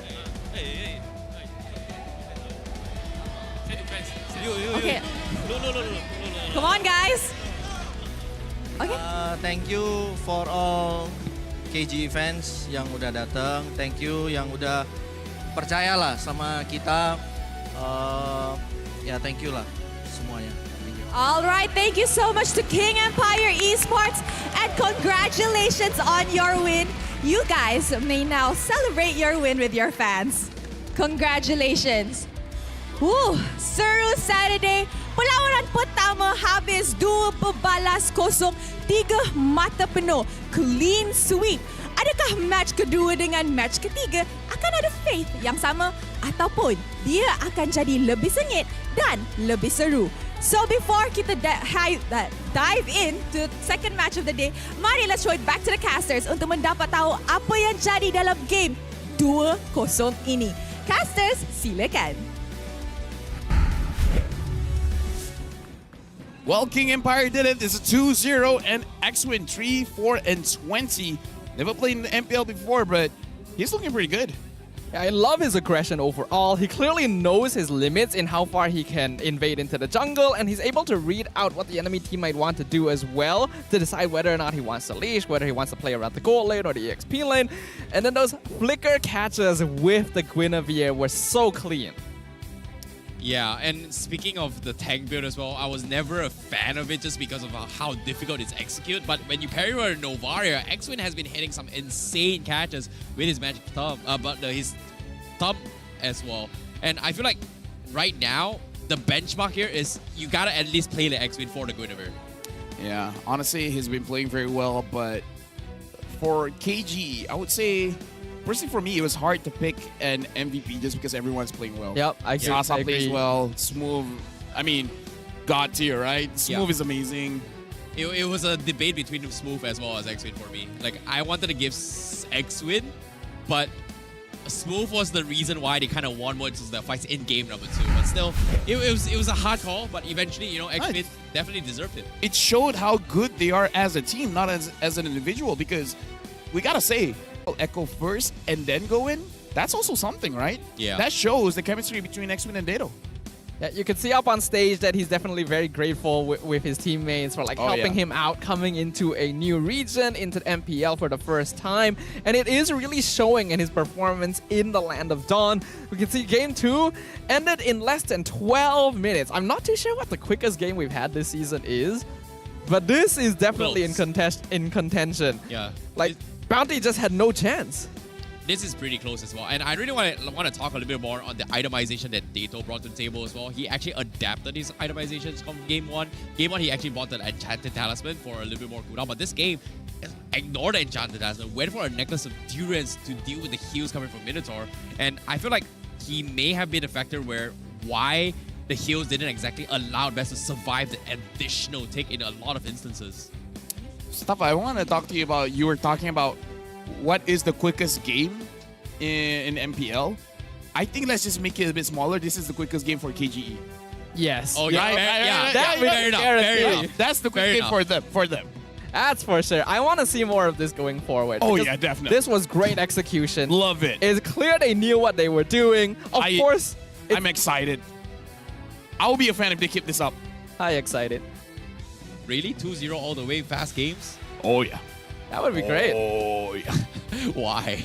Okay. No. Come on, guys. Okay. Thank you for all KGE fans yang udah datang. Thank you yang udah percayalah sama kita. Thank you lah semuanya. Alright, thank you so much to King Empire Esports and congratulations on your win. You guys may now celebrate your win with your fans. Congratulations. Seru Saturday. Perlawanan pertama habis 2-0, 3 mata penuh. Clean sweep. Adakah match kedua dengan match ketiga akan ada faith yang sama ataupun dia akan jadi lebih sengit dan lebih seru? So before kita dive into second match of the day, mari let's throw it back to the casters untuk mendapat tahu apa yang jadi dalam game 2-0 ini. Casters, silakan. Well, King Empire did it. It's a 2-0 and X-Win 3-4-20. Never played in the MPL before, but he's looking pretty good. Yeah, I love his aggression overall. He clearly knows his limits in how far he can invade into the jungle, and he's able to read out what the enemy team might want to do as well to decide whether or not he wants to leash, whether he wants to play around the gold lane or the EXP lane. And then those flicker catches with the Guinevere were so clean. Yeah, and speaking of the tank build as well, I was never a fan of it just because of how difficult it's execute. But when you pair with Novaria, X-Win has been hitting some insane catches with his magic thumb, his thumb as well. And I feel like right now, the benchmark here is you gotta at least play the X-Win for the Guinevere. Yeah, honestly, he's been playing very well, but for KG, I would say, personally for me, it was hard to pick an MVP just because everyone's playing well. Yep, I agree. Sasa plays well, Smooth, I mean, God tier, right? Smooth is amazing. It was a debate between Smooth as well as X-Win for me. Like, I wanted to give X-Win, but Smooth was the reason why they kind of won most of the fights in game number 2. But still, it was a hard call, but eventually, X-Win definitely deserved it. It showed how good they are as a team, not as an individual, because we gotta say, Echo first and then go in, that's also something, right? Yeah. That shows the chemistry between X-Win and Dato. Yeah, you can see up on stage that he's definitely very grateful with his teammates for helping him out coming into a new region, into the MPL for the first time. And it is really showing in his performance in the Land of Dawn. We can see game 2 ended in less than 12 minutes. I'm not too sure what the quickest game we've had this season is, but this is definitely in contention. Yeah. Bounty just had no chance. this is pretty close as well. And I really want to talk a little bit more on the itemization that Dato brought to the table as well. He actually adapted his itemizations from game one. Game one, he actually bought an enchanted talisman for a little bit more cooldown. But this game, ignored the enchanted talisman, went for a necklace of Durance to deal with the heals coming from Minotaur. And I feel like he may have been a factor where why the heals didn't exactly allow Best to survive the additional tick in a lot of instances. Stuff I want to talk to you about. You were talking about what is the quickest game in MPL. I think let's just make it a bit smaller. This is the quickest game for KGE. Yes. Oh, yeah. Fair enough. That's the quick game for them. That's for sure. I want to see more of this going forward. Oh, because yeah, definitely. This was great execution. Love it. It's clear they knew what they were doing. Of course. I'm excited. I'll be a fan if they keep this up. Hi, excited. Really? 2-0 all the way, fast games? Oh, yeah. That would be great. Oh, yeah. Why?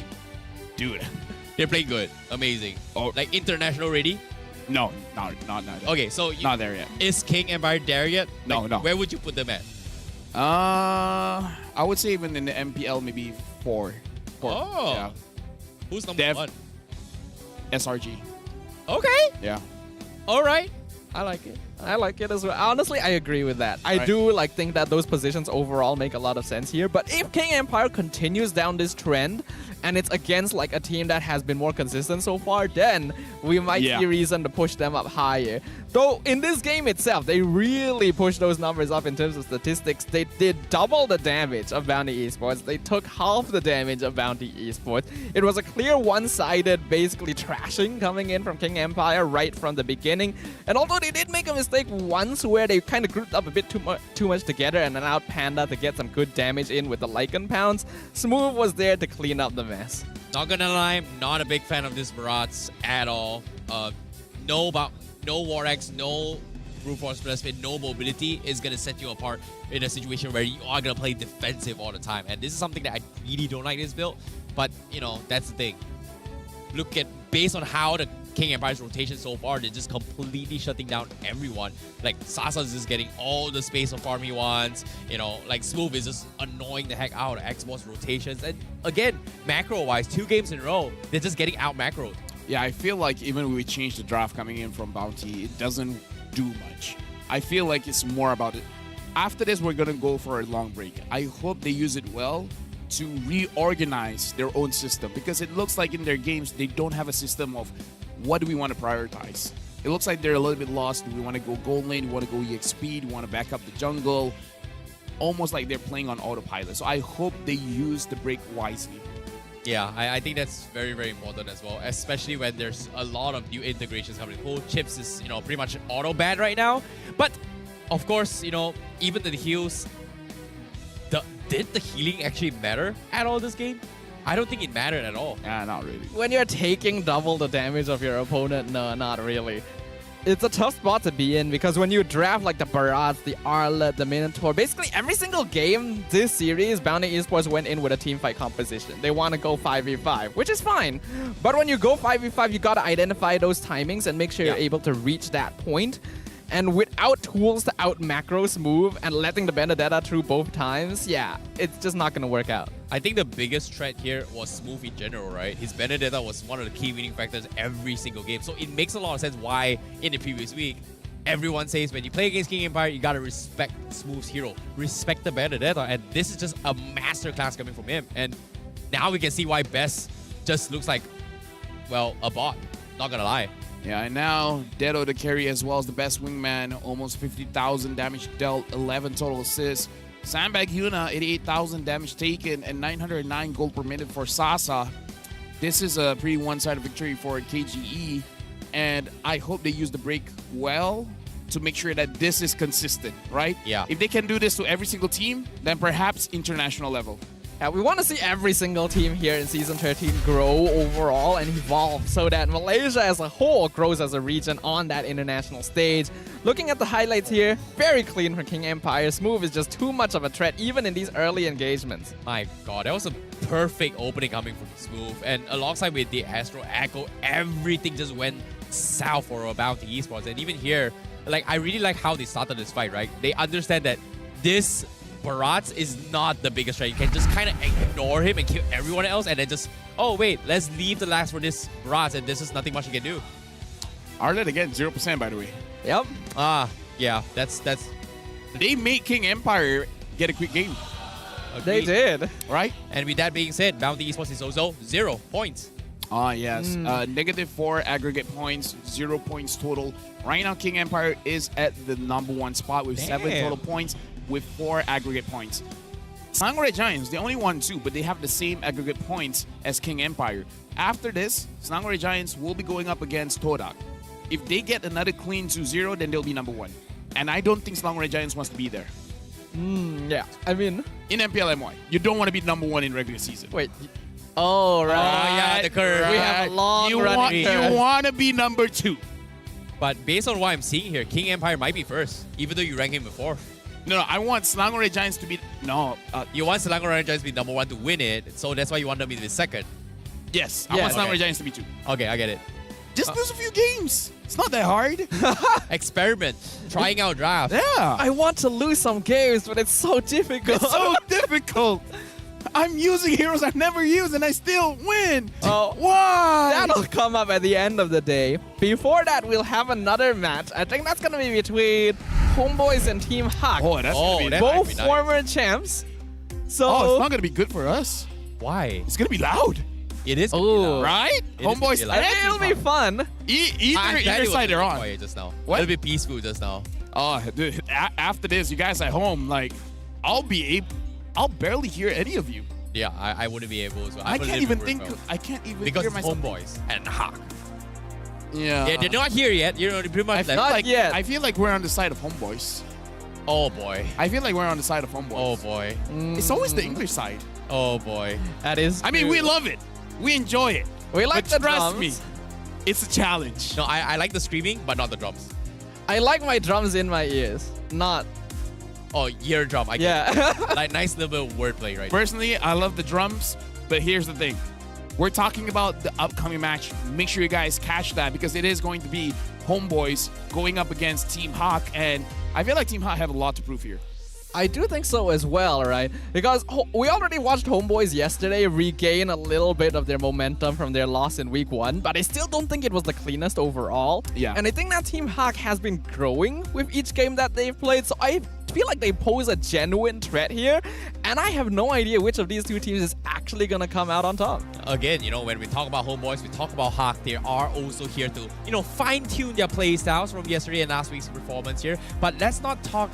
Dude. They're playing good. Amazing. Oh. Like international ready? No, not Okay, so not there yet. Is King Empire there yet? No, no. Where would you put them at? I would say even in the MPL, maybe 4. Oh. Yeah. Who's number 1? SRG. Okay. Yeah. All right. I like it. I like it as well. Honestly, I agree with that. I Right. do think that those positions overall make a lot of sense here. But if King Empire continues down this trend and it's against a team that has been more consistent so far, then we might see reason to push them up higher. Though in this game itself, they really pushed those numbers up in terms of statistics. They did double the damage of Bounty Esports. They took half the damage of Bounty Esports. It was a clear one-sided, basically trashing coming in from King Empire right from the beginning. And although they did make a mistake once where they kind of grouped up a bit too much together and allowed Panda to get some good damage in with the Lycan pounds, Smooth was there to clean up the mess. Not gonna lie, not a big fan of this Barats at all. No War X, no brute force placement, no mobility is gonna set you apart in a situation where you are gonna play defensive all the time. And this is something that I really don't like this build. But that's the thing. Based on how the King Empire's rotation so far, they're just completely shutting down everyone. Like Sasa's just getting all the space of farm he wants. Smooth is just annoying the heck out of Xbox rotations. And again, macro-wise, 2 games in a row, they're just getting out macroed. Yeah, I feel like even when we change the draft coming in from Bounty, it doesn't do much. I feel like it's more about it. After this, we're going to go for a long break. I hope they use it well to reorganize their own system, because it looks like in their games, they don't have a system of what do we want to prioritize. It looks like they're a little bit lost. Do we want to go gold lane? Do we want to go EXP? Do we want to back up the jungle? Almost like they're playing on autopilot. So I hope they use the break wisely. Yeah, I think that's very, very important as well, especially when there's a lot of new integrations coming. Whole chips is, pretty much auto banned right now. But, of course, even the heals, did the healing actually matter at all this game? I don't think it mattered at all. Yeah, not really. When you're taking double the damage of your opponent, no, not really. It's a tough spot to be in, because when you draft the Barats, the Arlet, the Minotaur, basically every single game this series, Bounty Esports went in with a teamfight composition. They want to go 5v5, which is fine. But when you go 5v5, you got to identify those timings and make sure you're able to reach that point. And without tools to out macro Smooth and letting the Benedetta through both times, yeah, it's just not going to work out. I think the biggest threat here was Smooth in general, right? His Benedetta was one of the key winning factors every single game. So it makes a lot of sense why, in the previous week, everyone says when you play against King Empire, you gotta respect Smooth's hero. Respect the Benedetta. And this is just a masterclass coming from him. And now we can see why Best just looks like, well, a bot. Not gonna lie. Yeah, and now Dedo the carry as well as the best wingman, almost 50,000 damage dealt, 11 total assists. Sandbag Yuna, 88,000 damage taken, and 909 gold per minute for Sasa. This is a pretty one-sided victory for KGE, and I hope they use the break well to make sure that this is consistent, right? Yeah. If they can do this to every single team, then perhaps international level. We want to see every single team here in Season 13 grow overall and evolve so that Malaysia as a whole grows as a region on that international stage. Looking at the highlights here, very clean from King Empire. Smooth is just too much of a threat even in these early engagements. My god, that was a perfect opening coming from Smooth. And alongside with the Astro Echo, everything just went south for Bounty Esports. And even here, I really like how they started this fight, right? They understand that this Barats is not the biggest threat. You can just kind of ignore him and kill everyone else, and then just, oh wait, let's leave the last for this Barats, and this is nothing much you can do. Arlet again, 0% by the way. Yep. Yeah, that's. They made King Empire get a quick game. They did. Right? And with that being said, Bounty Esports is also 0 points. Yes. -4 aggregate points, 0 points total. Right now, King Empire is at the #1 spot with 7 total points with 4 aggregate points. Snangore Giants, they only won 2, but they have the same aggregate points as King Empire. After this, Snangore Giants will be going up against Todak. If they get another clean 2-0, then they'll be #1. And I don't think Snangore Giants wants to be there. Yeah, I mean... In MPL MY, you don't want to be #1 in regular season. Wait. Oh, right. Oh, yeah, the curve. We have a long run. You want to be #2. But based on what I'm seeing here, King Empire might be first, even though you rank him before. No, I want Snangore Giants to be... No. You want Snangore Giants to be #1 to win it, so that's why you want them to be second. Yes, I want Snangore Giants to be 2. Okay, I get it. Just lose a few games. It's not that hard. Experiment. Trying out draft. Yeah. I want to lose some games, but it's so difficult. It's so difficult. I'm using heroes I've never used and I still win. Oh, why? That'll come up at the end of the day. Before that, we'll have another match. I think that's going to be between Homeboys and Team Hawk. Oh, that's going to be both nice. former champs. So it's not going to be good for us. Why? It's going to be loud. It is gonna be loud. Right? Homeboys, it'll be fun. Either side they're on. Just now. What? It'll be peaceful just now. Oh, dude, after this, you guys at home, like, I'll barely hear any of you. Yeah, I wouldn't be able to. I can't even think. I can't even because hear it's myself. Homeboys and Hawk. Yeah. They're not here yet. You're pretty much I feel like we're on the side of Homeboys. Oh boy. I feel like we're on the side of Homeboys. Oh boy. It's always the English side. Oh boy. That is. I mean, we love it. We enjoy it. We like but the trust drums. me, it's a challenge. No, I like the screaming, but not the drums. I like my drums in my ears, not... Oh, eardrum. I get it. Like nice little bit of wordplay, right? Personally, I love the drums, but here's the thing. We're talking about the upcoming match. Make sure you guys catch that because it is going to be Homeboys going up against Team Hawk, and I feel like Team Hawk have a lot to prove here. I do think so as well, right? Because we already watched Homeboys yesterday regain a little bit of their momentum from their loss in week 1, but I still don't think it was the cleanest overall. Yeah. And I think that Team Hawk has been growing with each game that they've played, so I feel like they pose a genuine threat here, and I have no idea which of these two teams is actually gonna come out on top. Again, when we talk about Homeboys, we talk about Hawk. They are also here to, fine-tune their play styles from yesterday and last week's performance here. But let's not talk.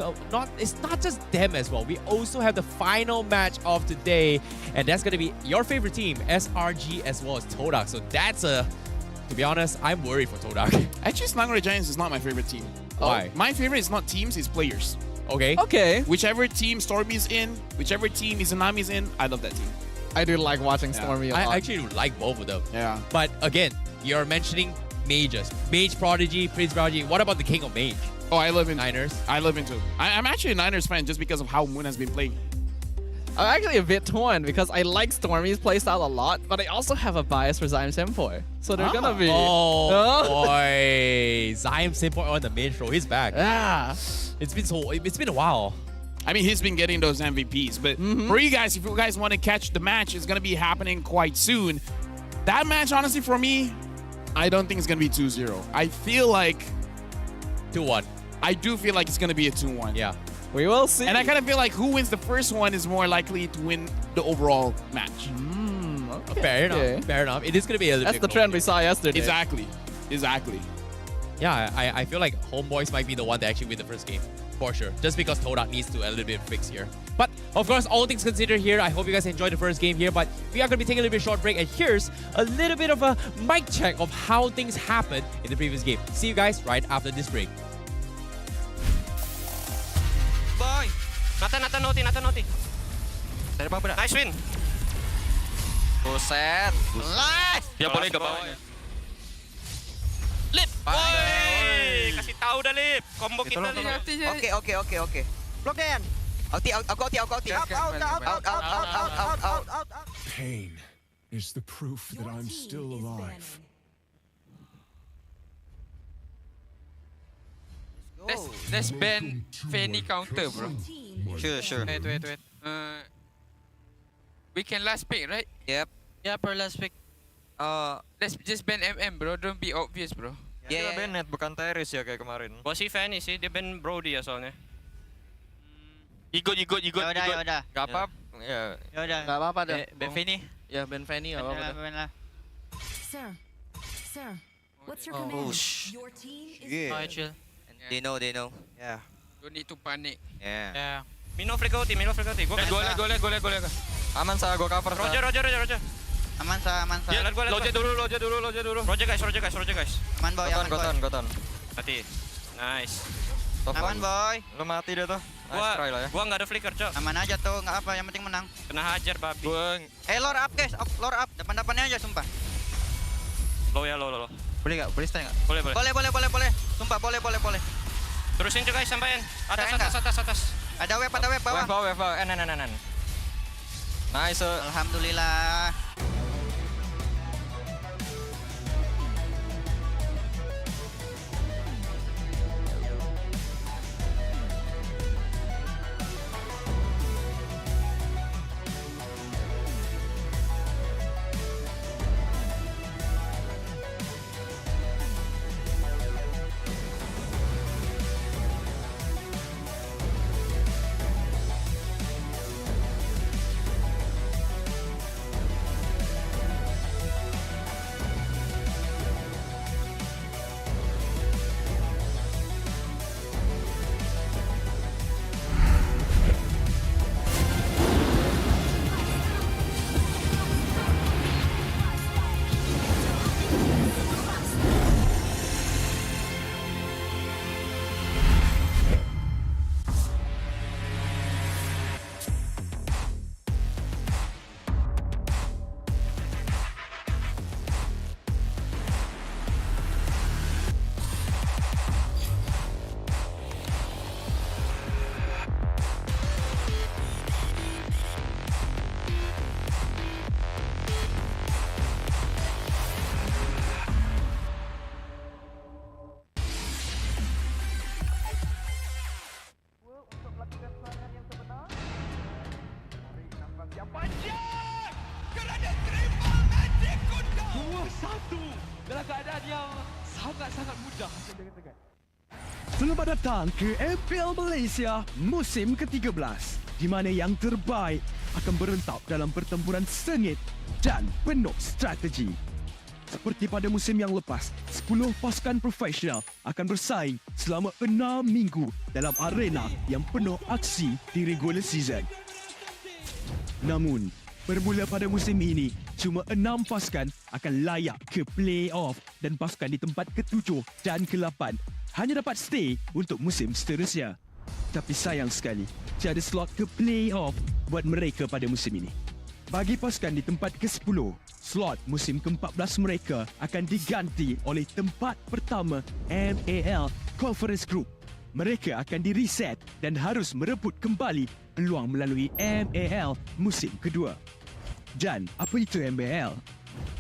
It's not just them as well. We also have the final match of today, and that's gonna be your favorite team, SRG, as well as Todak. So that's to be honest, I'm worried for Todak. Actually, Snangore Giants is not my favorite team. Why? My favorite is not teams, it's players. Okay. Whichever team Stormy's in, whichever team Izanami's in, I love that team. I do like watching Stormy a lot. I actually like both of them. Yeah. But again, you're mentioning mages. Mage Prodigy, Prince Prodigy. What about the King of Mage? Oh, I love him. Niners. I love him too. I'm actually a Niners fan just because of how Moon has been playing. I'm actually a bit torn because I like Stormy's playstyle a lot, but I also have a bias for Zyme Senpoi. So they're gonna be... Oh, boy. Zyme Senpoi on the mage row. He's back. Yeah. It's been a while. I mean, he's been getting those MVPs. But for you guys, if you guys want to catch the match, it's going to be happening quite soon. That match, honestly, for me, I don't think it's going to be 2-0. I feel like... 2-1. I do feel like it's going to be a 2-1. Yeah. We will see. And I kind of feel like who wins the first one is more likely to win the overall match. Okay. Fair enough. It is going to be a little That's bit the trend we saw yesterday. Exactly. Yeah, I feel like Homeboys might be the one that actually win the first game. For sure. Just because Todak needs to a little bit fix here. But, of course, all things considered here, I hope you guys enjoyed the first game here. But we are going to be taking a little bit short break. And here's a little bit of a mic check of how things happened in the previous game. See you guys right after this break. Boy! Nata noti. Dari bawah. Nice win. Buset. Nice. Ya boleh ke bawah. Lip. Woi, kasih tahu dah Lip. Combo kita Lip. Okay. Block them. Out. Pain is the proof that I'm still alive. Let's ban Fanny counter, bro. Sure. Wait. We can last pick, right? Yep. Yeah, per last pick. Let's just ban MM, bro. Don't be obvious, bro. Yeah. Bennett bukan Teres ya kayak kemarin. Buat si Fanny sih, dia ban Brody ya soalnya. Ikut. Yaudah. Gak apa. Ya. Yaudah. Gak apa-apa dah. Ben Fanny. Ya, Ben Fanny gak apa-apa dah. Sir, what's your Oh, command? shh. Your team is Yeah. Alright, chill. They know. Yeah. Don't need to panic. Yeah. Mino free ulti. Gua Golek. Aman sa, gua cover sa. Roger. Aman sa. Ya, let gua. Loja dulu. Roger guys. Aman boy. Goton. Mati. Nice. Aman boy. Lu mati dia tuh. Nice try lah ya. Gua nggak ada flicker, Cok. Aman aja tuh, nggak apa, yang penting menang. Kena hajar babi. Lore up guys, lore up. Depan-depannya aja sumpah. Low. Boleh nggak? Boleh stand nggak? Boleh. Sumpah boleh. Terusin juga guys sampein. Atas. Ada web bawah. Web. N. Nice. Alhamdulillah. Selamat datang ke MPL Malaysia musim ke-13 di mana yang terbaik akan berentap dalam pertempuran sengit dan penuh strategi. Seperti pada musim yang lepas, 10 pasukan profesional akan bersaing selama 6 minggu dalam arena yang penuh aksi di regular season. Namun, bermula pada musim ini, cuma 6 pasukan akan layak ke play-off dan pasukan di tempat ke-7 dan ke-8 hanya dapat stay untuk musim seterusnya. Tapi sayang sekali, tiada slot ke play-off buat mereka pada musim ini. Bagi pasukan di tempat ke-10, slot musim ke-14 mereka akan diganti oleh tempat pertama MAL Conference Group. Mereka akan di-reset dan harus merebut kembali peluang melalui MAL musim kedua. Dan apa itu MAL?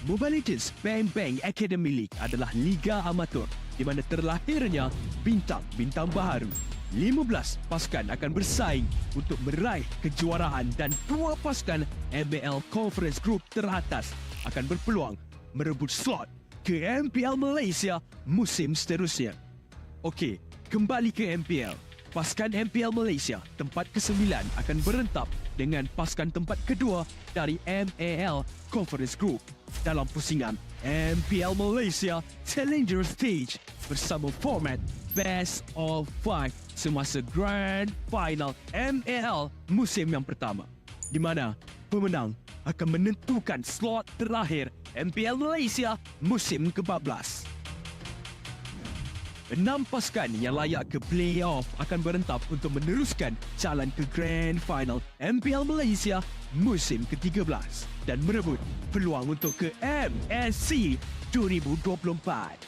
Mobile Legends Bang Bang Academy League adalah liga amatur di mana terlahirnya bintang-bintang baharu. 15 pasukan akan bersaing untuk meraih kejuaraan dan 2 pasukan MPL Conference Group teratas akan berpeluang merebut slot ke MPL Malaysia musim seterusnya. Okey, kembali ke MPL. Pasukan MPL Malaysia tempat ke-9 akan berentap dengan pasukan tempat kedua dari MAL Conference Group dalam pusingan MPL Malaysia Challenger Stage bersama format Best of 5 semasa Grand Final MAL musim yang pertama, di mana pemenang akan menentukan slot terakhir MPL Malaysia musim ke-14. 6 pasukan yang layak ke play-off akan berentap untuk meneruskan jalan ke Grand Final MPL Malaysia musim ke-13 dan merebut peluang untuk ke MSC 2024.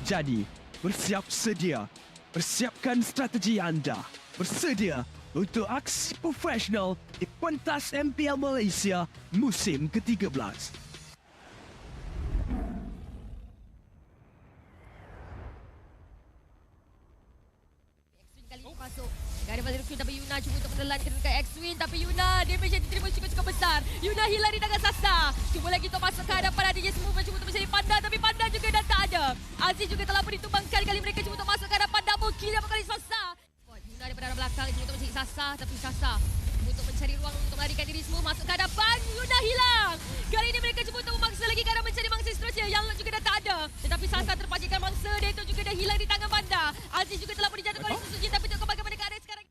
Jadi, bersiap sedia. Persiapkan strategi anda. Bersedia untuk aksi profesional di pentas MPL Malaysia musim ke-13. X-Wing tapi Yuna cuba untuk menelankan dekat X-Wing tapi Yuna damage yang diterima cukup besar. Yuna hilang di tangan Sasa. Cuba lagi untuk masuk ke hadapan adanya semua cuba untuk mencari Panda tapi Panda juga dah tak ada. Aziz juga telah pun ditumbangkan kali mereka cuba untuk masuk ke hadapan double kill yang kali Sasa. Yuna daripada arah belakang cuba untuk mencari Sasa tapi Sasa untuk mencari ruang untuk melarikan diri semua masuk ke hadapan. Yuna hilang. Kali ini mereka cuba untuk memaksa lagi kerana mencari mangsa seterusnya. Yang Lot juga dah tak ada. Tetapi Sasa terpajikan mangsa dia itu juga dah hilang di tangan Panda. Aziz juga telah pun dijatuhkan oleh Susuji tapi tengok bagaimana keadaan sekarang.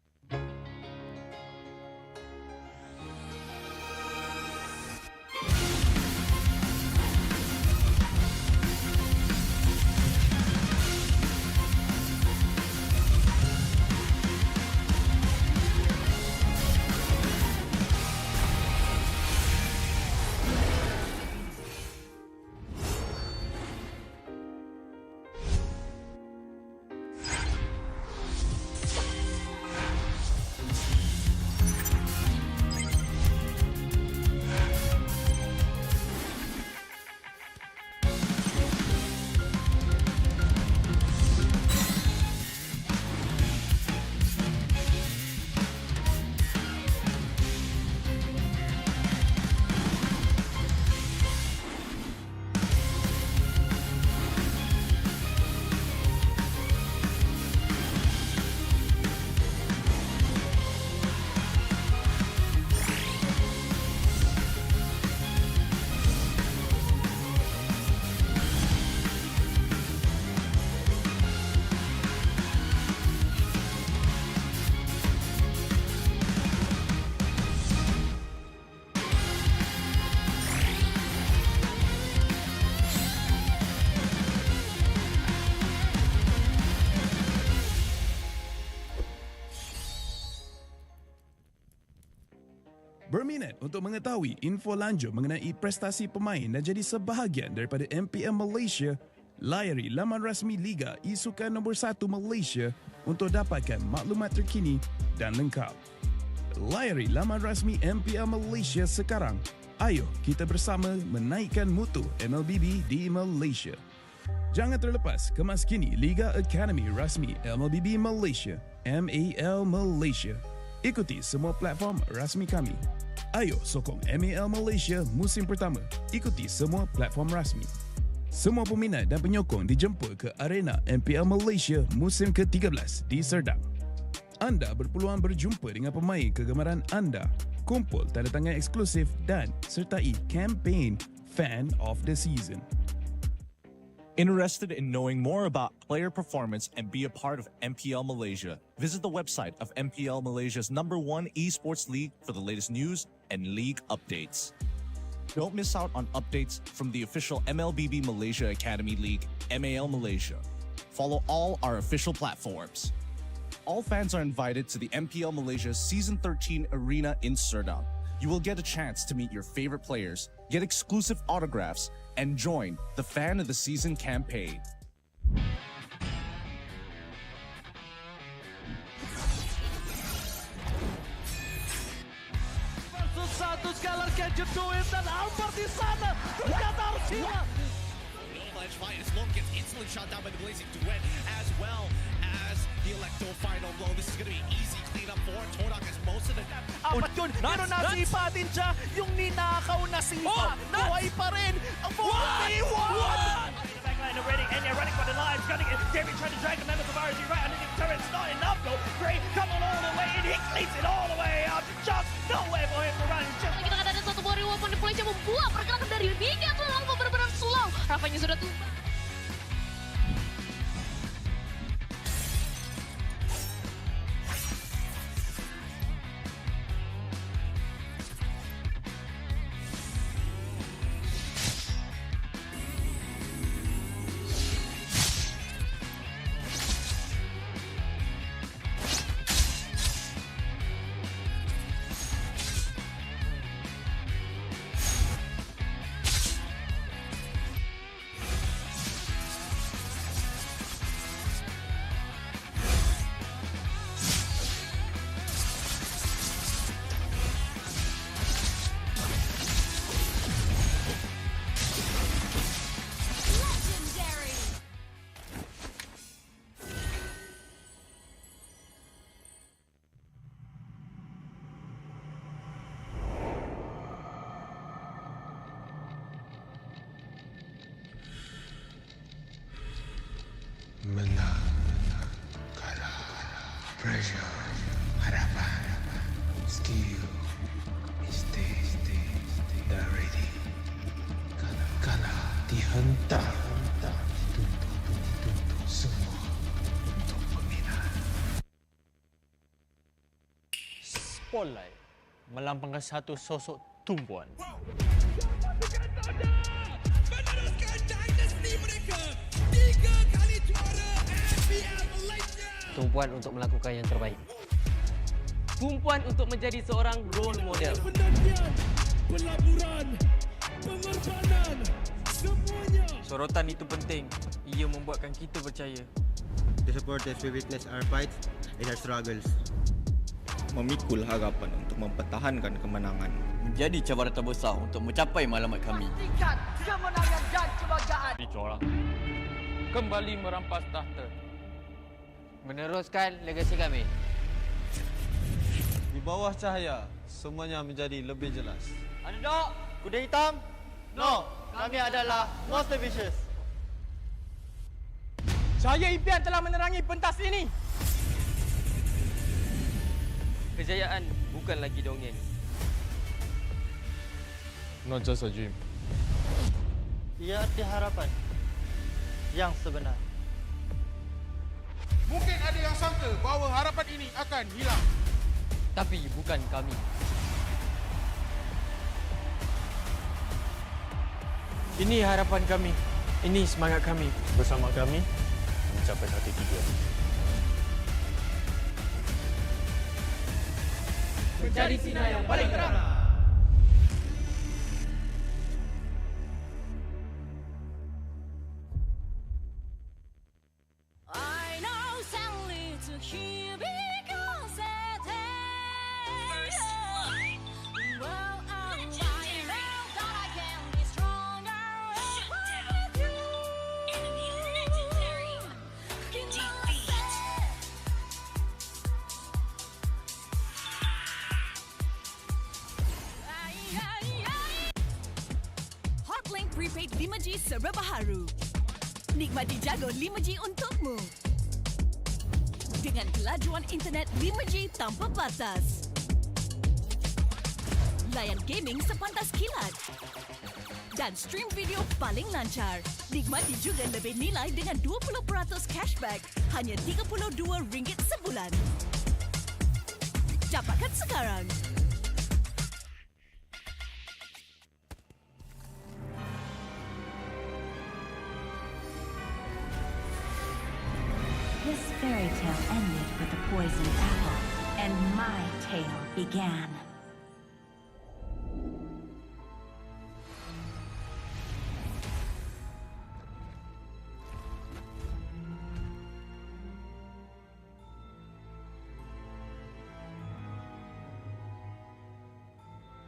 Berminat untuk mengetahui info lanjut mengenai prestasi pemain dan jadi sebahagian daripada MPL Malaysia, layari laman rasmi Liga E-Sukan nombor 1 Malaysia untuk dapatkan maklumat terkini dan lengkap. Layari laman rasmi MPL Malaysia sekarang. Ayo kita bersama menaikkan mutu MLBB di Malaysia. Jangan terlepas kemas kini Liga Academy rasmi MLBB Malaysia, MAL Malaysia. Ikuti semua platform rasmi kami. Ayo sokong MPL Malaysia musim pertama. Ikuti semua platform rasmi. Semua peminat dan penyokong dijemput ke arena MPL Malaysia musim ke-13 di Serdang. Anda berpeluang berjumpa dengan pemain kegemaran anda, kumpul tanda tangan eksklusif dan sertai kempen Fan of the Season. Interested in knowing more about player performance and be a part of MPL Malaysia? Visit the website of MPL Malaysia's #1 esports league for the latest news and league updates. Don't miss out on updates from the official MLBB Malaysia Academy League, MAL Malaysia. Follow all our official platforms. All fans are invited to the MPL Malaysia Season 13 Arena in Serdang. You will get a chance to meet your favorite players, get exclusive autographs, and join the Fan of the Season campaign. Versus satu Scalar can you do it? Dan Albert di sana ternyata harus hilang. Avalanche fight as Long gets instantly shot down by the Blazing Duet as well as the Electro final blow. This is going to be easy cleanup for Todak as most of the... Apat yun, pero nasipa din siya. Yung ninakaw na sipa, buhay pa rin. Ang 4v1! Backline already, and they're running for the lives. Gunning it, David trying to drag the members of RG right underneath the turret. It's not enough though. Gray coming all the way in, he cleans it all the way up. Just nowhere for him to run. Kita kata ada satu warrior weapon deploy yang membuat pergerakan dari Mega ke Alpha benar-benar slow. Rasanya sudah tumbang. Treasure, harapan, skill, stay ready. Kala dihentak, dituntut semua untuk peminat. Spotlight melambangkan satu sosok tumpuan. Meneruskan dinasti mereka 3 kali juara MPL Malaysia. Tumpuan untuk melakukan yang terbaik. Tumpuan untuk menjadi seorang role model. Penantian, pelaburan, pengorbanan, semuanya. Sorotan itu penting. Ia membuatkan kita percaya. The supporters we witness our fights and our struggles. Memikul harapan untuk mempertahankan kemenangan. Menjadi cabaran terbesar untuk mencapai matlamat kami. Pastikan kemenangan dan kebanggaan. Dicorak. Kembali merampas tahta. Meneruskan legasi kami. Di bawah cahaya, semuanya menjadi lebih jelas. Underdog, kuda hitam. No, kami adalah Monster Vicious. Cahaya impian telah menerangi pentas ini. Kejayaan bukan lagi dongeng. Not just a dream. Ia arti harapan yang sebenar. Mungkin ada yang sangka bahawa harapan ini akan hilang. Tapi bukan kami. Ini harapan kami. Ini semangat kami. Bersama kami, mencapai hati tujuan. Mencari sinar yang paling terang. I know sadly to hear because it is. Well, I know that I can be stronger with you. Enemy legendary. Defeat. Hotlink Prepaid 5G serba baharu. Nikmati jago 5G untukmu. Dengan kelajuan internet 5G tanpa batas. Layan gaming sepantas kilat. Dan stream video paling lancar. Nikmati juga lebih nilai dengan 20% cashback. Hanya RM32 sebulan. Dapatkan sekarang. This fairy tale ended with a poisoned apple, and my tale began.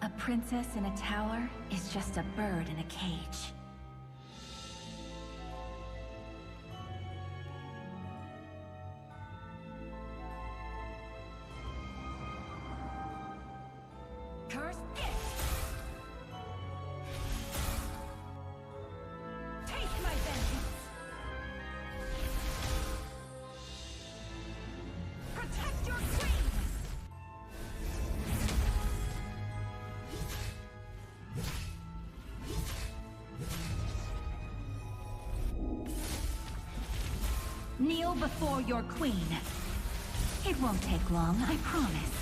A princess in a tower is just a bird in a cage. Curse it! Take my vengeance! Protect your queen! Kneel before your queen. It won't take long, I promise.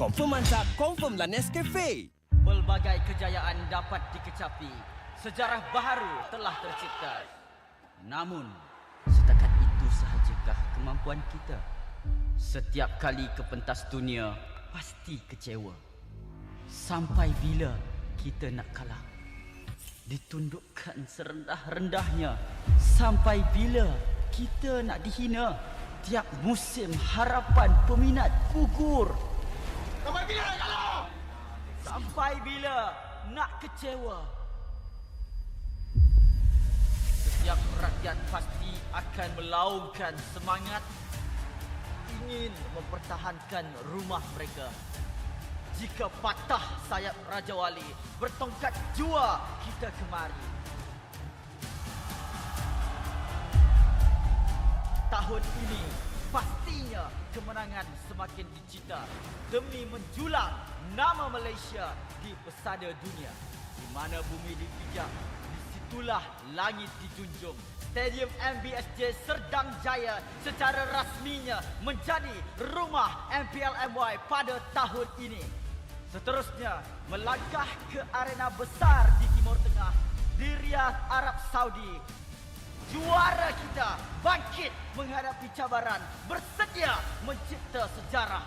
Confirm mantap, confirm lah Nescafe. Pelbagai kejayaan dapat dikecapi. Sejarah baharu telah tercipta. Namun, setakat itu sahajakah kemampuan kita? Setiap kali ke pentas dunia, pasti kecewa. Sampai bila kita nak kalah? ditundukkan serendah-rendahnya. Sampai bila kita nak dihina? Tiap musim harapan peminat gugur. Sampai bila nak kalah? Sampai bila nak kecewa? Setiap rakyat pasti akan melaungkan semangat ingin mempertahankan rumah mereka. Jika patah sayap Raja Wali, bertongkat jua kita kemari. Tahun ini pastinya kemenangan semakin dicita demi menjulang nama Malaysia di pesada dunia. Di mana bumi dipijak, disitulah langit dijunjung. Stadium MBSJ Serdang Jaya secara rasminya menjadi rumah MPL MY pada tahun ini. Seterusnya, melangkah ke arena besar di Timur Tengah, di Riyadh, Arab Saudi. Juara kita bangkit menghadapi cabaran, bersedia mencipta sejarah.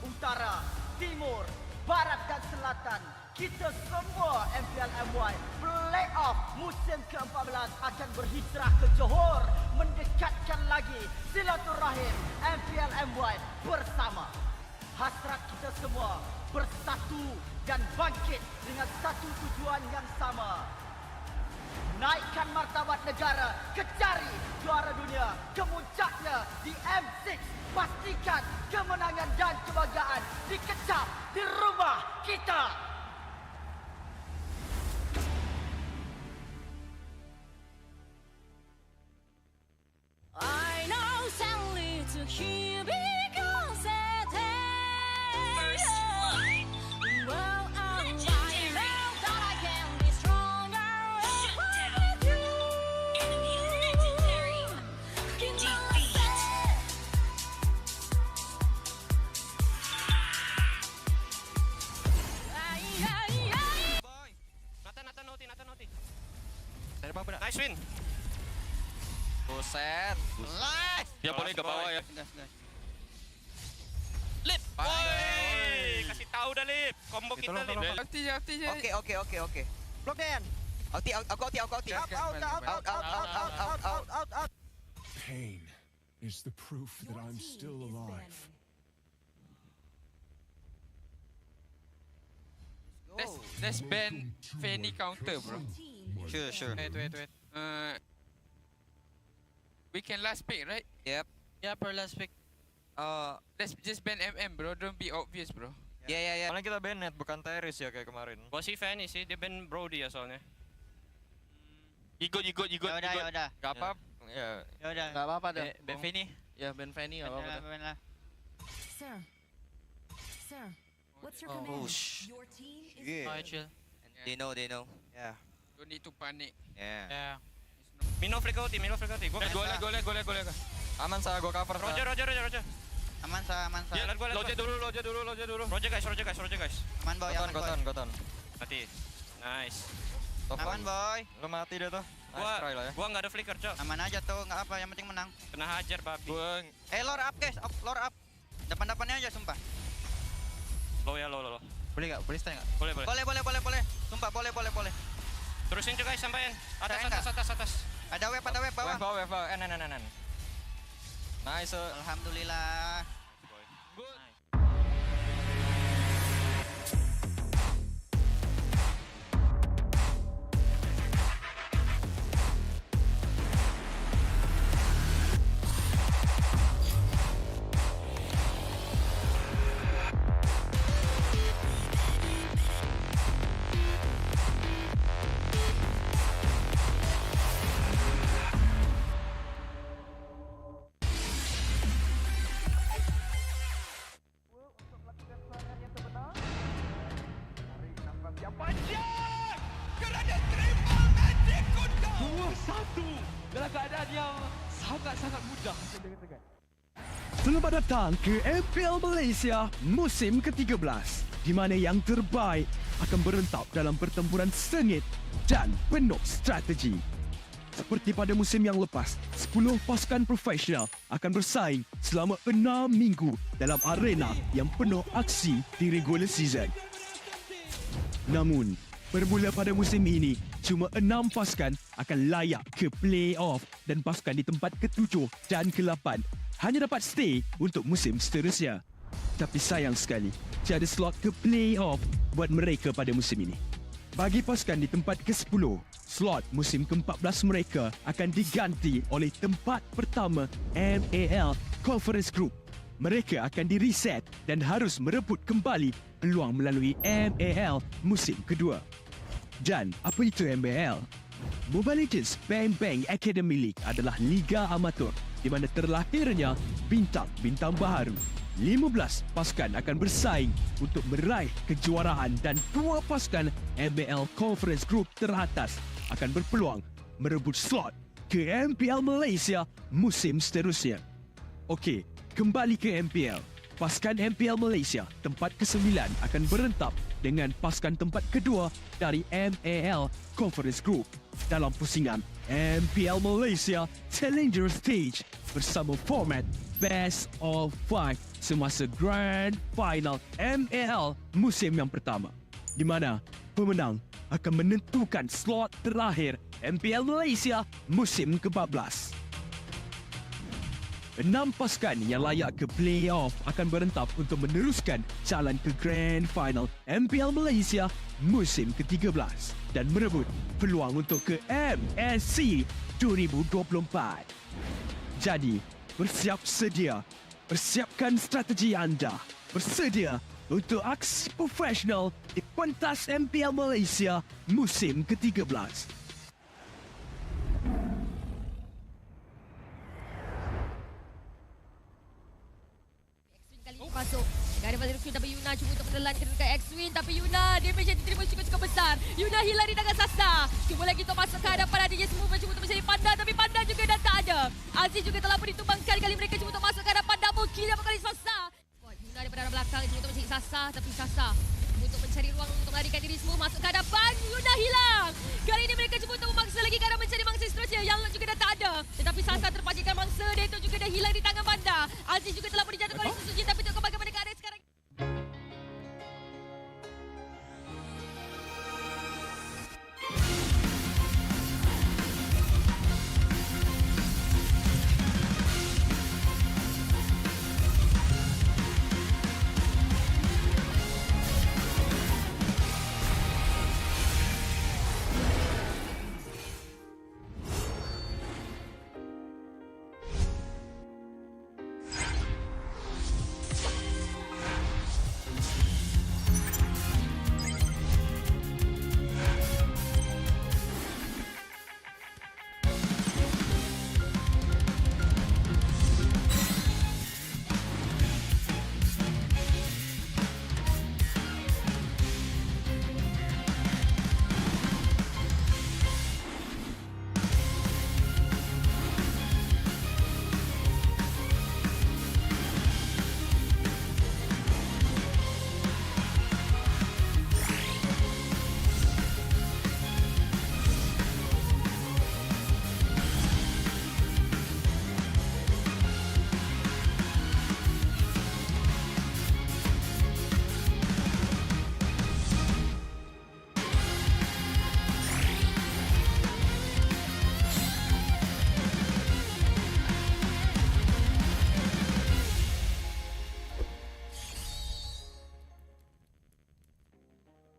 Utara, Timur, Barat dan Selatan, kita semua MPL MY Playoff musim ke-14 akan berhijrah ke Johor, mendekatkan lagi silaturahim MPL MY bersama. Hasrat kita semua bersatu dan bangkit dengan satu tujuan yang sama. Naikkan martabat negara, kecari juara dunia, kemuncaknya di M6. Pastikan kemenangan dan kebanggaan dikecap di rumah kita. I know sadly to hear because Nice win. Buset. Nice. Dia boleh ke bawah ya. Lip. Woi, kasih tahu dah Lip. Combo kita Lip. Aktif je. Okay. Block Dan. Out. Pain is the proof that I'm still alive. Let's ban Fanny counter, bro. Sure. Wait. We can last pick, right? Yep. Yeah, per last pick. Let's just ban MM, bro. Don't be obvious, bro. Yeah. Soalnya kita Bennett bukan Teris ya kayak kemarin. Gua sih Fanny sih, dia ban Brody ya soalnya. Ikut. Yaudah. Gak apa. Ya. Yaudah. Gak apa-apa dah. Ben Fanny. Ya, Ben Fanny gak apa-apa dah. Sir, what's your Oh, command? shh. Your team is Yeah. Chill. They know. Yeah. Don't need to panic. Yeah. Mino flick out. Gua. Aman sa, gua cover. Roger. Aman sa. Ya, gua. Loja dulu. Roger guys. Aman boy. Goton. Mati. Nice. Aman boy. Lu mati dia tuh. Nice try lah ya. Gua enggak ada flicker, Cok. Aman aja tuh, enggak apa, yang penting menang. Kena hajar babi. Lore up guys, lore up. Depan-depannya aja sumpah. Low. Boleh enggak? Boleh stun enggak? Boleh. Sumpah boleh. Terusin juga guys sampein. Atas. Ada web bawah. Bawah. Enan. Nice. Alhamdulillah. Selamat datang ke MPL Malaysia musim ke-13 di mana yang terbaik akan berentap dalam pertempuran sengit dan penuh strategi. Seperti pada musim yang lepas, 10 pasukan profesional akan bersaing selama 6 minggu dalam arena yang penuh aksi di regular season. Namun, Bermula pada musim ini, cuma 6 pasukan akan layak ke play-off dan pasukan di tempat ke-7 dan ke-8 hanya dapat stay untuk musim seterusnya. Tapi sayang sekali, tiada slot ke play-off buat mereka pada musim ini. Bagi pasukan di tempat ke-10, slot musim ke-14 mereka akan diganti oleh tempat pertama MAL Conference Group. Mereka akan di-reset dan harus merebut kembali peluang melalui MAL musim kedua. Dan apa itu MAL? Mobile Legends Bang Bang Academy League adalah liga amatur di mana terlahirnya bintang-bintang baharu. 15 pasukan akan bersaing untuk meraih kejuaraan dan 2 pasukan MPL Conference Group teratas akan berpeluang merebut slot ke MPL Malaysia musim seterusnya. Okey, kembali ke MPL. Pasukan MPL Malaysia tempat ke-9 akan berentap dengan pasukan tempat kedua dari MAL Conference Group dalam pusingan MPL Malaysia Challenger Stage bersama format Best of 5 semasa Grand Final MAL musim yang pertama, di mana pemenang akan menentukan slot terakhir MPL Malaysia musim ke-14. 6 pasukan yang layak ke play-off akan berentap untuk meneruskan jalan ke Grand Final MPL Malaysia musim ke-13 dan merebut peluang untuk ke MSC 2024. Jadi, bersiap sedia. Persiapkan strategi anda. Bersedia untuk aksi profesional di pentas MPL Malaysia musim ke-13. Masuk daripada Rifkin tapi Yuna cuba untuk menelankan dekat X-Win, tapi Yuna damage yang diterima cukup besar. Yuna hilang di tangan Sasa. Cuba lagi untuk masuk ke hadapan ada Yes Move cuba untuk mencari Panda, tapi Panda juga dah tak ada. Aziz juga telah pun ditumbangkan. Kali mereka cuba untuk masuk ke hadapan double kill yang kali Sasa. Yuna daripada arah belakang cuba untuk mencari Sasa, tapi Sasa untuk mencari ruang untuk melarikan diri semua masuk ke hadapan. Yuna hilang. Kali ini mereka cuba untuk memaksa lagi kerana mencari mangsa seterusnya. Yang juga dah tak ada. Tetapi Sasa terpacikan mangsa dia itu juga dah hilang di tangan Panda. Aziz juga telah pun dijatuhkan oleh Susuji, tapi untuk bagaimana keadaan sekarang.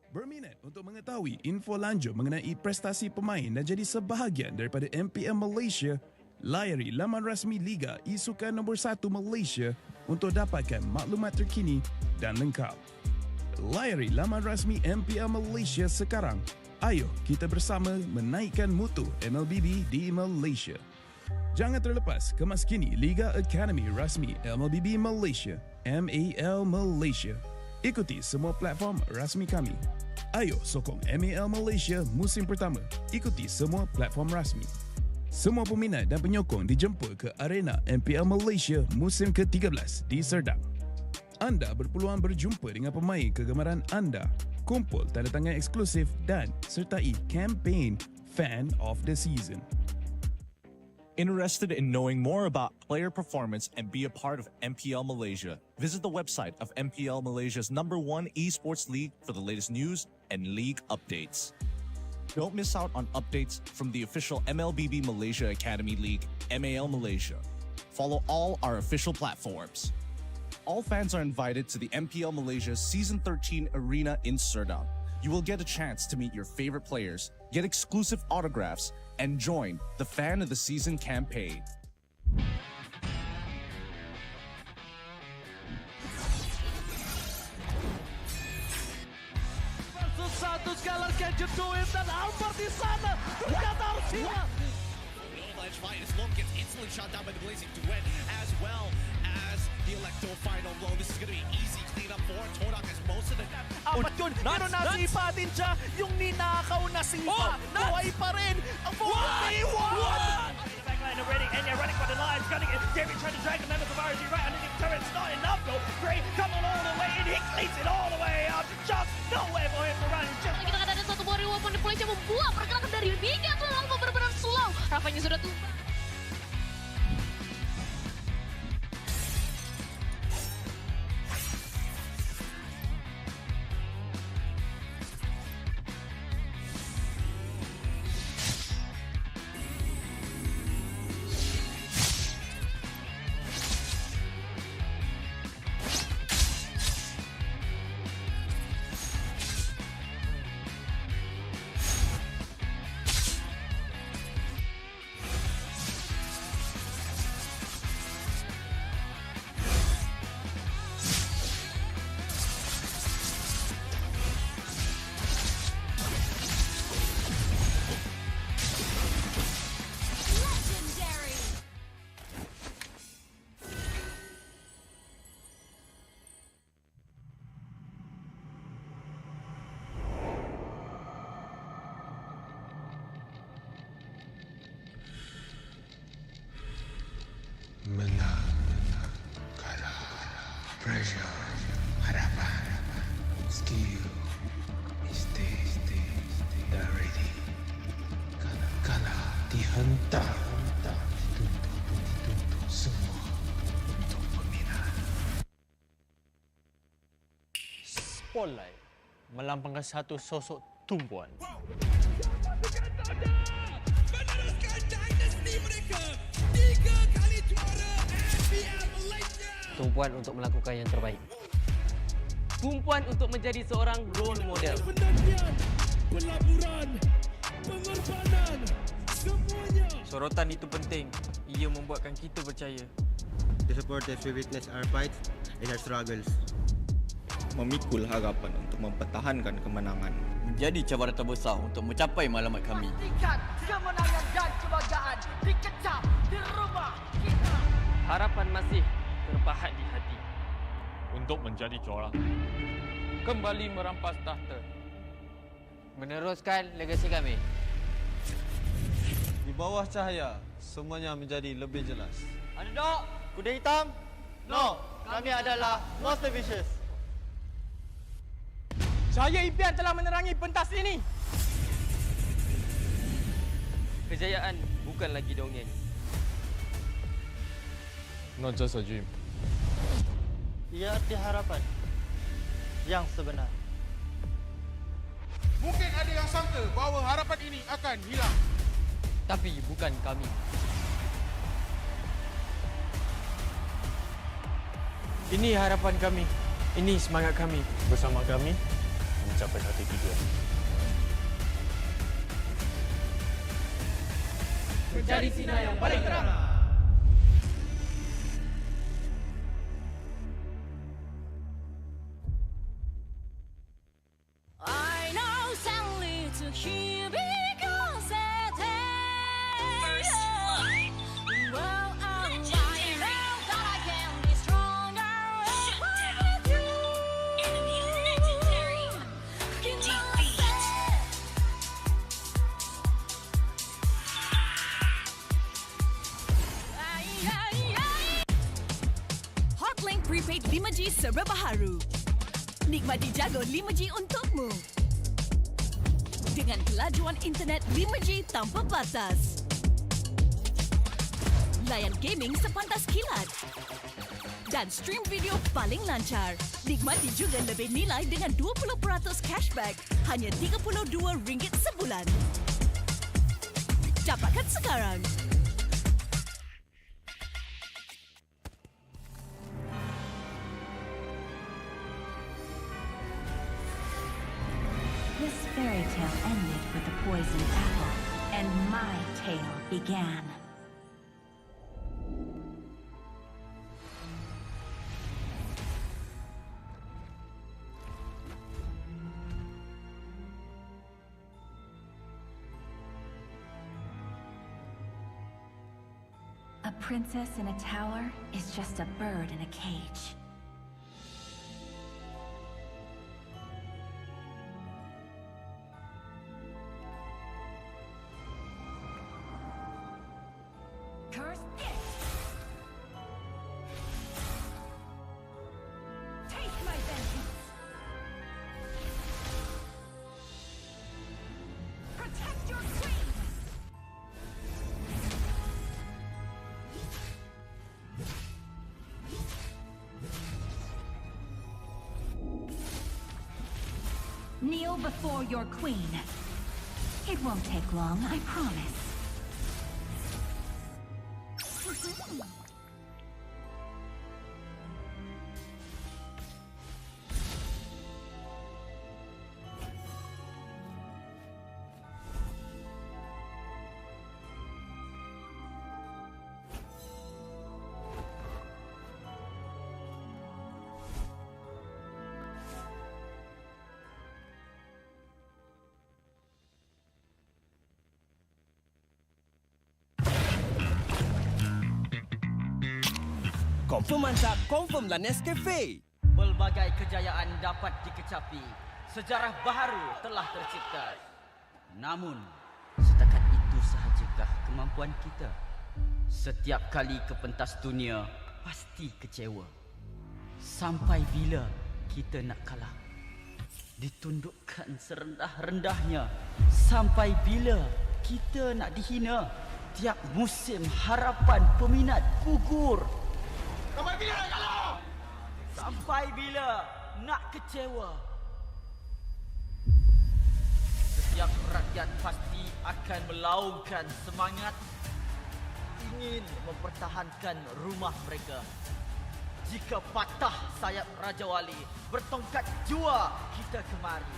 Berminat untuk mengetahui info lanjut mengenai prestasi pemain dan jadi sebahagian daripada MPL Malaysia, layari laman rasmi Liga E-Sukan nombor 1 Malaysia untuk dapatkan maklumat terkini dan lengkap. Layari laman rasmi MPL Malaysia sekarang. Ayo kita bersama menaikkan mutu MLBB di Malaysia. Jangan terlepas kemas kini Liga Academy rasmi MLBB Malaysia, MAL Malaysia. Ikuti semua platform rasmi kami. Ayo sokong MAL Malaysia musim pertama. Ikuti semua platform rasmi. Semua peminat dan penyokong dijemput ke arena MPL Malaysia musim ke-13 di Serdang. Anda berpeluang berjumpa dengan pemain kegemaran anda, kumpul tanda tangan eksklusif dan sertai kempen Fan of the Season. Interested in knowing more about player performance and be a part of MPL Malaysia? Visit the website of MPL Malaysia's #1 esports league for the latest news and league updates. Don't miss out on updates from the official MLBB Malaysia Academy League, MAL Malaysia. Follow all our official platforms. All fans are invited to the MPL Malaysia Season 13 Arena in Serdang. You will get a chance to meet your favorite players, get exclusive autographs, and join the Fan of the Season campaign. Versus satu sekali can you do it? Dan Albert di sana ternyata Arcadia. Edge fight as Long gets instantly shot down by the Blazing Duet, as well as the Electro final blow. This is going to be easy cleanup for Todak as most of the... Apat yun, pero nasipa din siya. Yung ninakaw na sipa, buhay pa rin. Ang buhay! Backline already, and you're running for the lives. Gunning it, Jerry trying to drag the members of RG right underneath the turret. It's not enough though. Gray coming all the way in, he cleans it all the way up. Just no way for him to run. Kita akan ada satu buah reward pun Malaysia membuat pergerakan dari Liga tuh lalu benar-benar slow. Rafanya sudah tumbang. Menang, kalah, pressure, harapan, skill, mistake, dah ready. Kalah, dihentak, dituntut semua untuk peminat. Spotlight melambangkan satu sosok tumpuan. Tumpuan untuk melakukan yang terbaik. Tumpuan untuk menjadi seorang role model. Pelaburan, pengorbanan, semuanya. Sorotan itu penting. Ia membuatkan kita percaya. The supporters we witness our fights and our struggles. Memikul harapan untuk mempertahankan kemenangan. Menjadi cabaran terbesar untuk mencapai matlamat kami. Pastikan kemenangan dan kebanggaan dikecap di rumah kita. Harapan masih terpahat di hati. Untuk menjadi juara. Kembali merampas tahta. Meneruskan legasi kami. Di bawah cahaya, semuanya menjadi lebih jelas. Underdog, kuda hitam? No, kami adalah Monster Vicious. Cahaya impian telah menerangi pentas ini. Kejayaan bukan lagi dongeng. Not just a dream. Ia arti harapan yang sebenar. Mungkin ada yang sangka bahawa harapan ini akan hilang. Tapi bukan kami. Ini harapan kami. Ini semangat kami. Bersama kami, mencapai hati tujuan. Menjadi sinar yang paling terang. I know sadly to hear because it is. Well, I'm right now that I can be stronger with you. Enemy legendary. Defeat. Hotlink Prepaid 5G serba baharu. Nikmati jago 5G untukmu. Dengan kelajuan internet 5G tanpa batas. Layan gaming sepantas kilat. Dan stream video paling lancar. Nikmati juga lebih nilai dengan 20% cashback. Hanya RM32 sebulan. Dapatkan sekarang. This fairy tale ended with the poisoned apple, and my tale began. A princess in a tower is just a bird in a cage. Curse it! Taste my vengeance! Protect your queen! Kneel before your queen. It won't take long, I promise. Confirm mantap, confirm lah Nescafe. Pelbagai kejayaan dapat dikecapi. Sejarah baharu telah tercipta. Namun, setakat itu sahajakah kemampuan kita? Setiap kali ke pentas dunia, pasti kecewa. Sampai bila kita nak kalah? Ditundukkan serendah-rendahnya. Sampai bila kita nak dihina? Tiap musim harapan peminat gugur. Sampai bila nak kalah? Sampai bila nak kecewa? Setiap rakyat pasti akan melaungkan semangat ingin mempertahankan rumah mereka. Jika patah sayap Raja Wali, bertongkat jua kita kemari.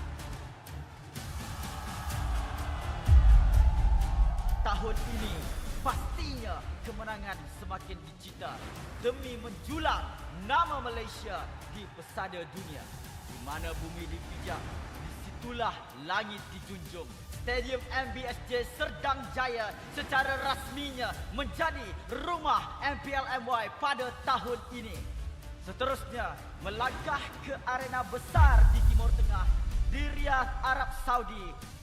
Tahun ini pastinya kemenangan semakin dicita demi menjulang nama Malaysia di pesada dunia. Di mana bumi dipijak, disitulah langit dijunjung. Stadium MBSJ Serdang Jaya secara rasminya menjadi rumah MPL MY pada tahun ini. Seterusnya, melangkah ke arena besar di Timur Tengah, di Riyadh, Arab Saudi.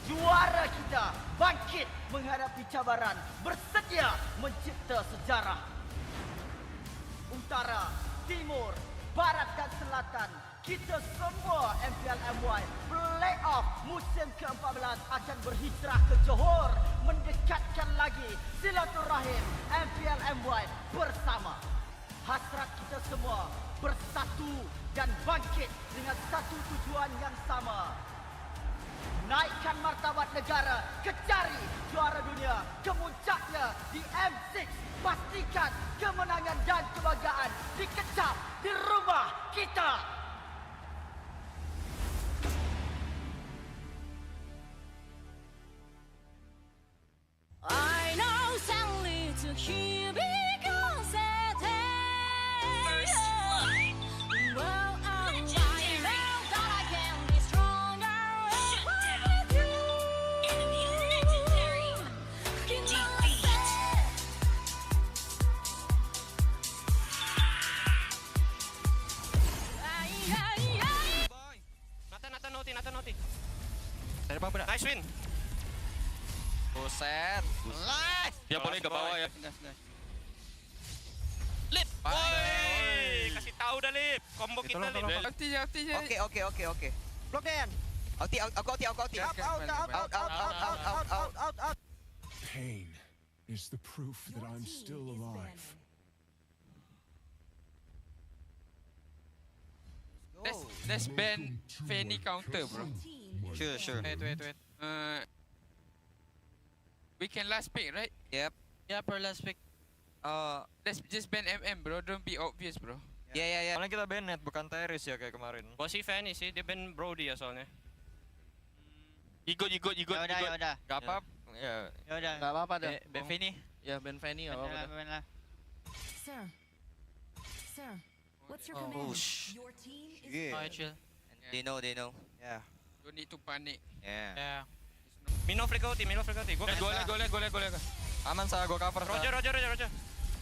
Juara kita bangkit menghadapi cabaran, bersedia mencipta sejarah. Utara, Timur, Barat dan Selatan, kita semua MPL MY Playoff musim ke-14 akan berhijrah ke Johor, mendekatkan lagi silaturahim MPL MY bersama. Hasrat kita semua bersatu dan bangkit dengan satu tujuan yang sama. Naikkan martabat negara, kecari juara dunia, kemuncaknya di M6. Pastikan kemenangan dan kebanggaan dikecap di rumah kita. I know sadly to hear because Nice win. Buset. Nice. Dia boleh ke bawah ya. Lip. Oi, kasih tahu dah Lip. Combo kita Lip. Okey. Block Dan. Aku out. Pain is the proof that I'm still alive. Let's ban Fanny counter, bro. Sure. Wait. We can last pick, right? Yep. Yeah, per last pick. Let's just ban MM, bro. Don't be obvious, bro. Yeah. Paling kita ban net, bukan Teres ya kayak kemarin. Gua sih Fanny sih, dia ban Brody ya soalnya. Ikut. Yaudah. Gak apa. Ya. Yaudah. Nggak apa-apa dah. Ben Fanny. Ya, Ben Fanny nggak apa-apa dah. Ben lah. Sir, what's your Oh, command? shh. Your team is Yeah. Oh, chill. They know. Yeah. Don't need to panic. Yeah. Mino freak out. Gua Go. Aman sa, go cover. Roger.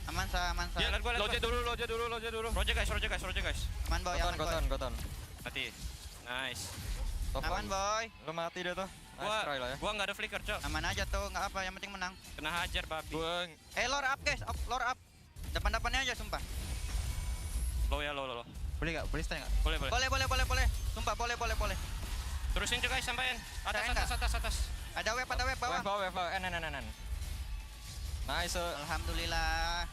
Aman sa. Ya, loja dulu. Roger guys. Aman boy. Goton. Mati. Nice. Top Aman one. boy. Lu mati dia tuh. Nice try lah ya. Gua nggak ada flicker, Cok. Aman aja tuh, nggak apa, yang penting menang. Kena hajar babi. Lore up guys, lore up. Depan-depannya aja sumpah. Low. Boleh nggak? Boleh stay nggak? Boleh. Sumpah boleh. Terusin juga guys sampein. Atas. Ada web bawah. Wave. N. Nice. Alhamdulillah.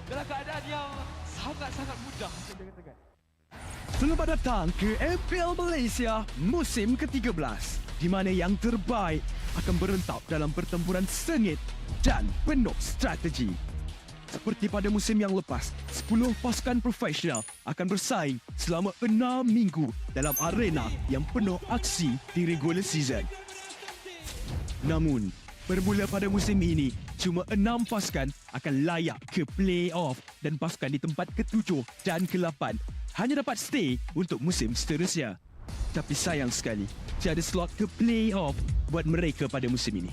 Dalam keadaan yang sangat mudah. Selamat datang ke MPL Malaysia musim ke-13, di mana yang terbaik akan berentap dalam pertempuran sengit dan penuh strategi. Seperti pada musim yang lepas, 10 pasukan profesional akan bersaing selama 6 minggu dalam arena yang penuh aksi di regular season. Namun, bermula pada musim ini, cuma 6 pasukan akan layak ke play-off dan pasukan di tempat ke-7 dan ke-8 hanya dapat stay untuk musim seterusnya. Tapi sayang sekali, tiada slot ke play-off buat mereka pada musim ini.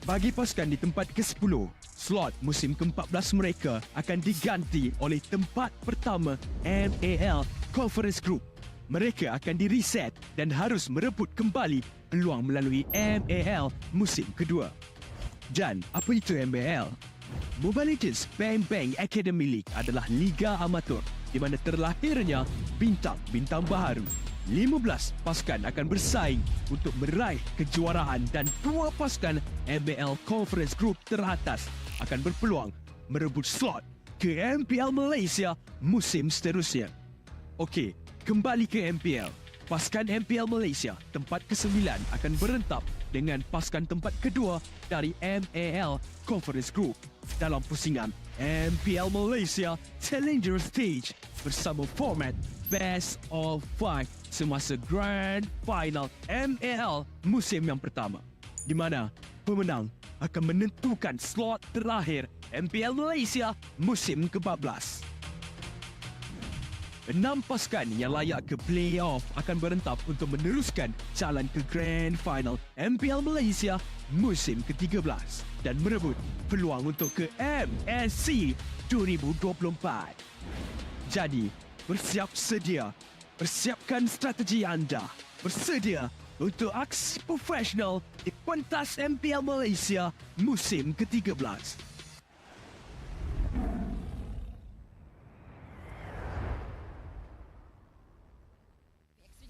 Bagi pasukan di tempat ke-10, slot musim ke-14 mereka akan diganti oleh tempat pertama MAL Conference Group. Mereka akan di-reset dan harus merebut kembali peluang melalui MAL musim kedua. Dan apa itu MPL? Mobile Legends Bang Bang Academy League adalah liga amatur di mana terlahirnya bintang-bintang baharu. 15 pasukan akan bersaing untuk meraih kejuaraan dan 2 pasukan MPL Conference Group teratas akan berpeluang merebut slot ke MPL Malaysia musim seterusnya. Okey, kembali ke MPL. Pasukan MPL Malaysia tempat ke-9 akan berentap dengan pasukan tempat kedua dari MAL Conference Group dalam pusingan MPL Malaysia Challenger Stage bersama format Best of 5 semasa Grand Final MAL musim yang pertama, di mana pemenang akan menentukan slot terakhir MPL Malaysia musim ke-14. 6 pasukan yang layak ke play-off akan berentap untuk meneruskan jalan ke Grand Final MPL Malaysia musim ke-13 dan merebut peluang untuk ke MSC 2024. Jadi, bersiap sedia. Persiapkan strategi anda. Bersedia untuk aksi profesional di pentas MPL Malaysia musim ke-13.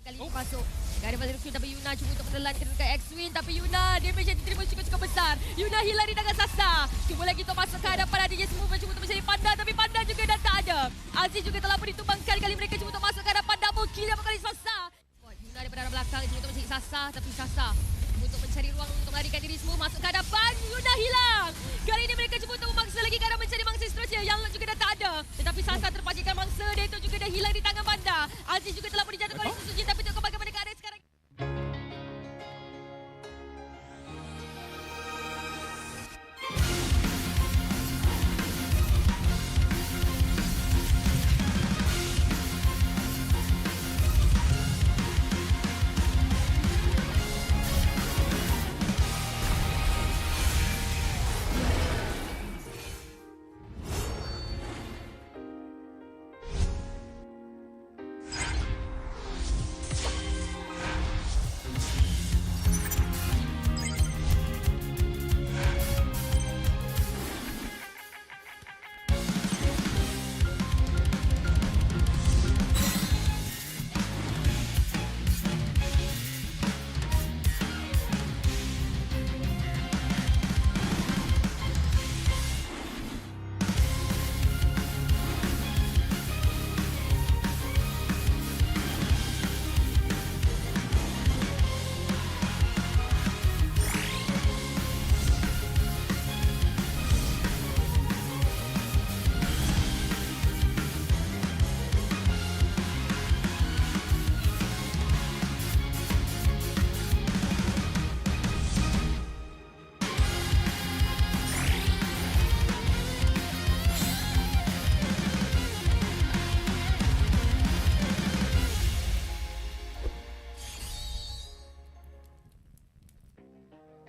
Kali ini masuk. Gak ada pasal X-Wing tapi Yuna cuba untuk menelankan dekat X-Wing. Tapi Yuna damage yang diterima cukup besar. Yuna hilang di tangan Sasa. Cuba lagi untuk masuk ke hadapan Adi Yes Move. Cuba untuk mencari Panda tapi Panda juga dah tak ada. Aziz juga telah pun ditumbangkan. Kali mereka cuba untuk masuk ke hadapan double kill yang kali Sasa. Yuna daripada arah belakang cuba untuk mencari Sasa. Tapi Sasa untuk mencari ruang untuk melarikan diri semua. Masuk ke hadapan. Yuna hilang. Kali ini mereka cuba untuk memaksa lagi ke arah mencari mangsa seterusnya. Yang juga dah tak ada. Tetapi Sasa terpacikan mangsa. Dia itu juga dah hilang di tangan Panda. Aziz juga telah pun dijatuhkan oleh Susuji. Tapi tengok bagaimana keadaan sekarang.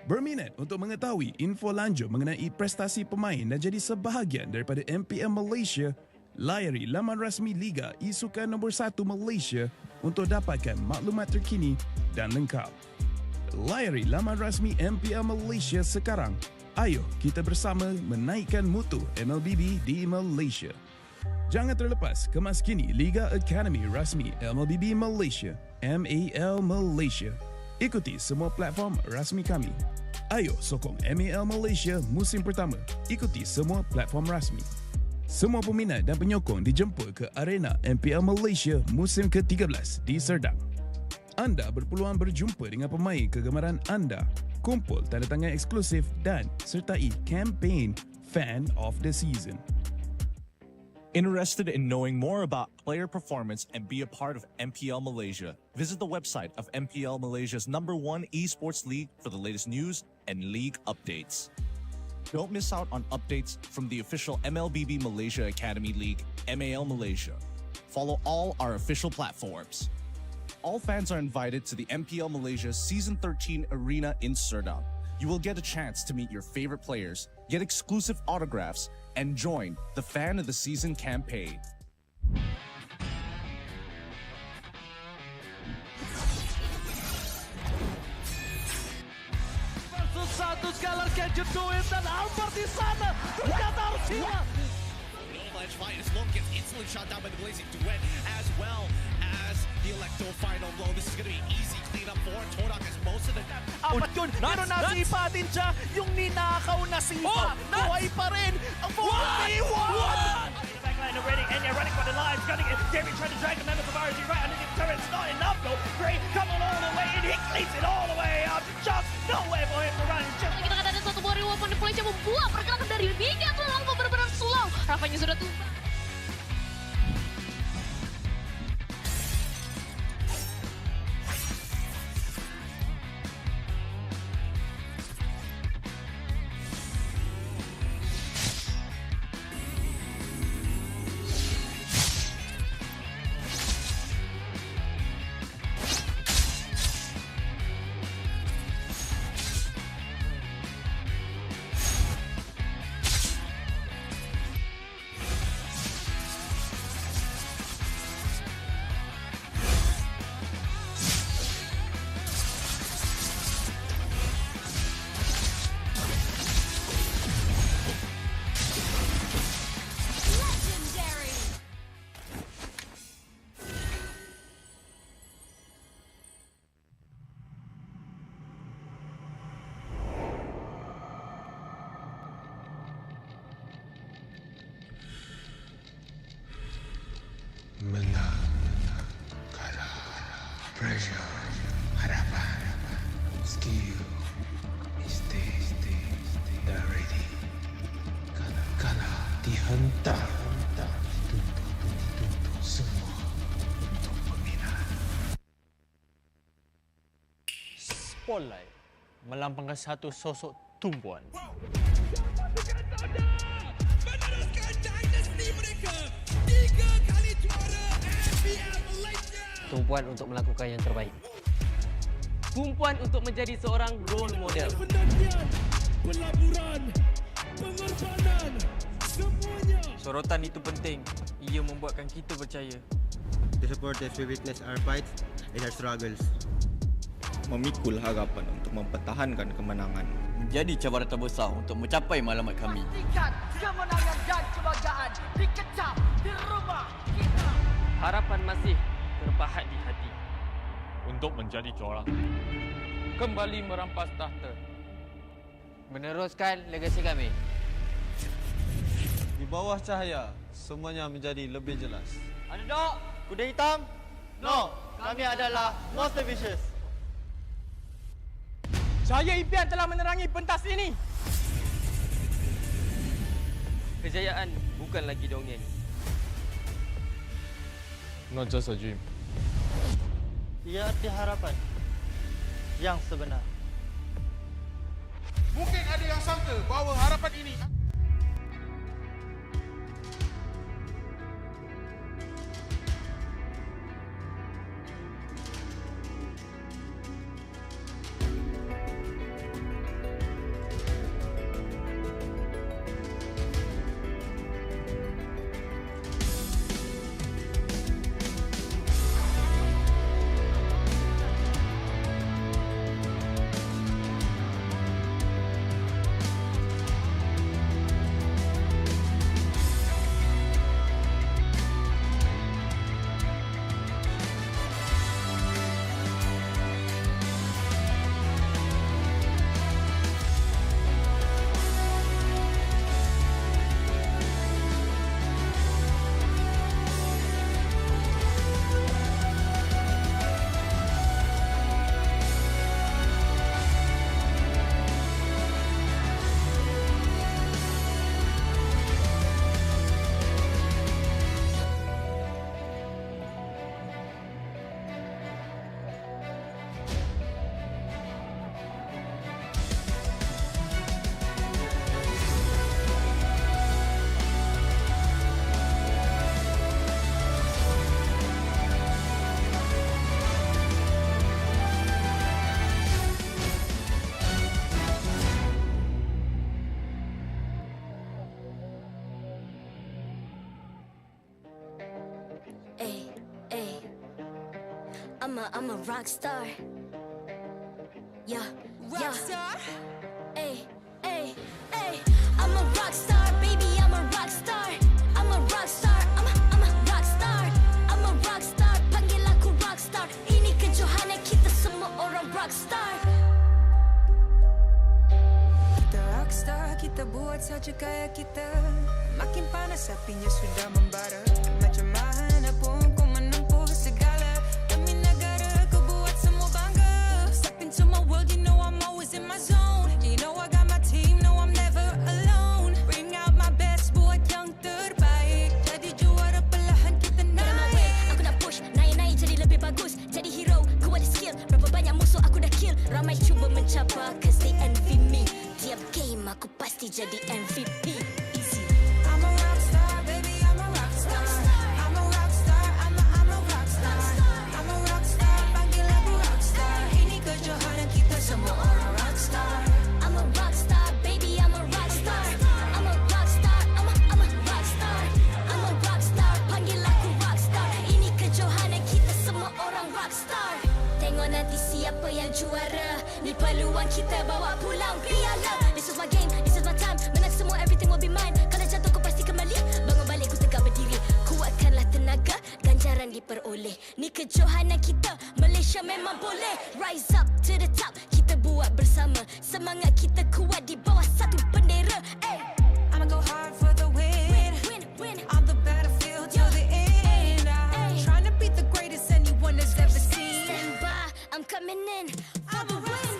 Berminat untuk mengetahui info lanjut mengenai prestasi pemain dan jadi sebahagian daripada MPL Malaysia, layari laman rasmi Liga E-Sukan nombor 1 Malaysia untuk dapatkan maklumat terkini dan lengkap. Layari laman rasmi MPL Malaysia sekarang. Ayo kita bersama menaikkan mutu MLBB di Malaysia. Jangan terlepas kemas kini Liga Academy rasmi MLBB Malaysia, MAL Malaysia. Ikuti semua platform rasmi kami. Ayo sokong MAL Malaysia musim pertama. Ikuti semua platform rasmi. Semua peminat dan penyokong dijemput ke arena MPL Malaysia musim ke-13 di Serdang. Anda berpeluang berjumpa dengan pemain kegemaran anda, kumpul tanda tangan eksklusif dan sertai kempen Fan of the Season. Interested in knowing more about player performance and be a part of MPL Malaysia? Visit the website of MPL Malaysia's #1 esports league for the latest news and league updates. Don't miss out on updates from the official MLBB Malaysia Academy League, MAL Malaysia. Follow all our official platforms. All fans are invited to the MPL Malaysia Season 13 Arena in Serdang. You will get a chance to meet your favorite players, get exclusive autographs, and join the Fan of the Season campaign. Versus satu Skylar Gadget Goin dan Albert di sana. Ternyata harus hilang. Avalanche fight as Logan gets instantly shot down by the Blazing Duet, as well as the Electo final blow. This is going to be easy cleanup for Todak as most of the... Apat yun, pero nasipa din siya. Yung ninakaw na sipa, buhay pa rin. Ang 4v1! Backline already, and they're running for the lives, gunning it. David trying to drag the members of RG right underneath the turret. It's not enough though. Gray coming all the way in, he cleans it all the way up. Just nowhere for him to run. Kita kata ada satu body weapon deploy-nya membuat pergerakan dari Liga terlalu benar-benar slow. Rafanya sudah tumbang. Menang, kalah, pressure, harapan, skill, mistake, dah ready. Kalah, dihentak, tuntut semua untuk peminat. Spotlight melambangkan satu sosok tumpuan. Meneruskan dinasti mereka 3 kali juara MPL Malaysia. Tumpuan untuk melakukan yang terbaik. Tumpuan untuk menjadi seorang role model. Penantian, pelaburan, pengorbanan, semuanya. Sorotan itu penting. Ia membuatkan kita percaya. The supporters will witness our fights and our struggles. Memikul harapan untuk mempertahankan kemenangan. Menjadi cabaran terbesar untuk mencapai matlamat kami. Pastikan kemenangan dan kebanggaan dikecap di rumah kita. Harapan masih terpahat di hati. Untuk menjadi juara. Kembali merampas tahta. Meneruskan legasi kami. Di bawah cahaya, semuanya menjadi lebih jelas. Underdog, kuda hitam? No, kami adalah Monster Vicious. Cahaya impian telah menerangi pentas ini. Kejayaan bukan lagi dongeng. Not just a dream. Ia arti harapan yang sebenar. Mungkin ada yang sangka bahawa harapan ini I'm a rock star. Yeah, rock star. Ay, ay, ay. I'm a rock star, baby. I'm a rock star. I'm a rock star. I'm a rock star. I'm a rock star. Panggil aku rock star. Ini kejohanan kita semua orang rock star. Kita rock star, kita buat saja gaya kita. Makin panas apinya sudah membara. Macam mana pun kau menempuh segala. Demi negara kau buat semua bangga. Step into my world, you know I'm always in my zone. You know I got my team, no I'm never alone. Bring out my best, buat yang terbaik. Jadi juara perlahan kita naik. Aku nak push, naik-naik jadi lebih bagus. Jadi hero, ku ada skill. Berapa banyak musuh aku dah kill. Ramai cuba mencapai, cause they envy me. Tiap game aku pasti jadi MVP. Easy. I'm a rock star, baby, I'm a rock star. I'm a rock star, I'm a rock star. I'm a rock star, panggil aku rock star. Ini kejohanan kita semua orang rock star. I'm a rock star, baby, I'm a rock star. I'm a rock star, I'm a rock star. I'm a rock star, panggil aku rock star. Ini kejohanan kita semua orang rock star. Tengok nanti siapa yang juara. Ni peluang kita bawa pulang piala. This is my game, this is my time. Menang semua, everything will be mine. Kalau jatuh kau pasti kembali. Bangun balik ku tegak berdiri. Kuatkanlah tenaga, ganjaran diperoleh. Ni kejohanan kita, Malaysia memang boleh. Rise up to the top, kita buat bersama. Semangat kita kuat di bawah satu bendera. Ay. I'ma go hard for the win. Win. On the battlefield till the end. I'm trying to beat the greatest anyone has ever seen. Stand by, I'm coming in for the win.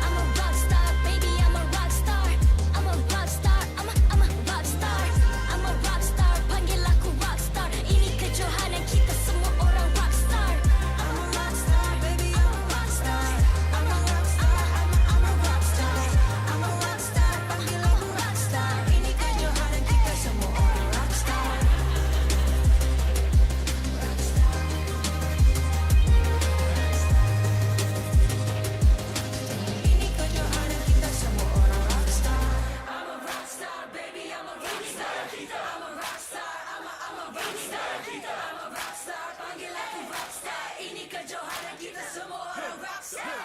I'm a rock star, baby, I'm a rock star. I'm a rock star, I'm a rock star. I'm a rock star, panggil aku rock star. Ini kejohanan kita semua orang rock star. I'm a rock star, baby, I'm a rock star. I'm a rock star, I'm a rock star. I'm a rock star, panggil aku rock star. Ini kejohanan kita semua orang rock star. Ini kejohanan kita semua orang rock star. I'm a rock star, baby, I'm a rock star. I'm a rock star, I'm a rock star. I'm a rock star, panggil aku rock star. Ini kejohanan kita semua orang rock star.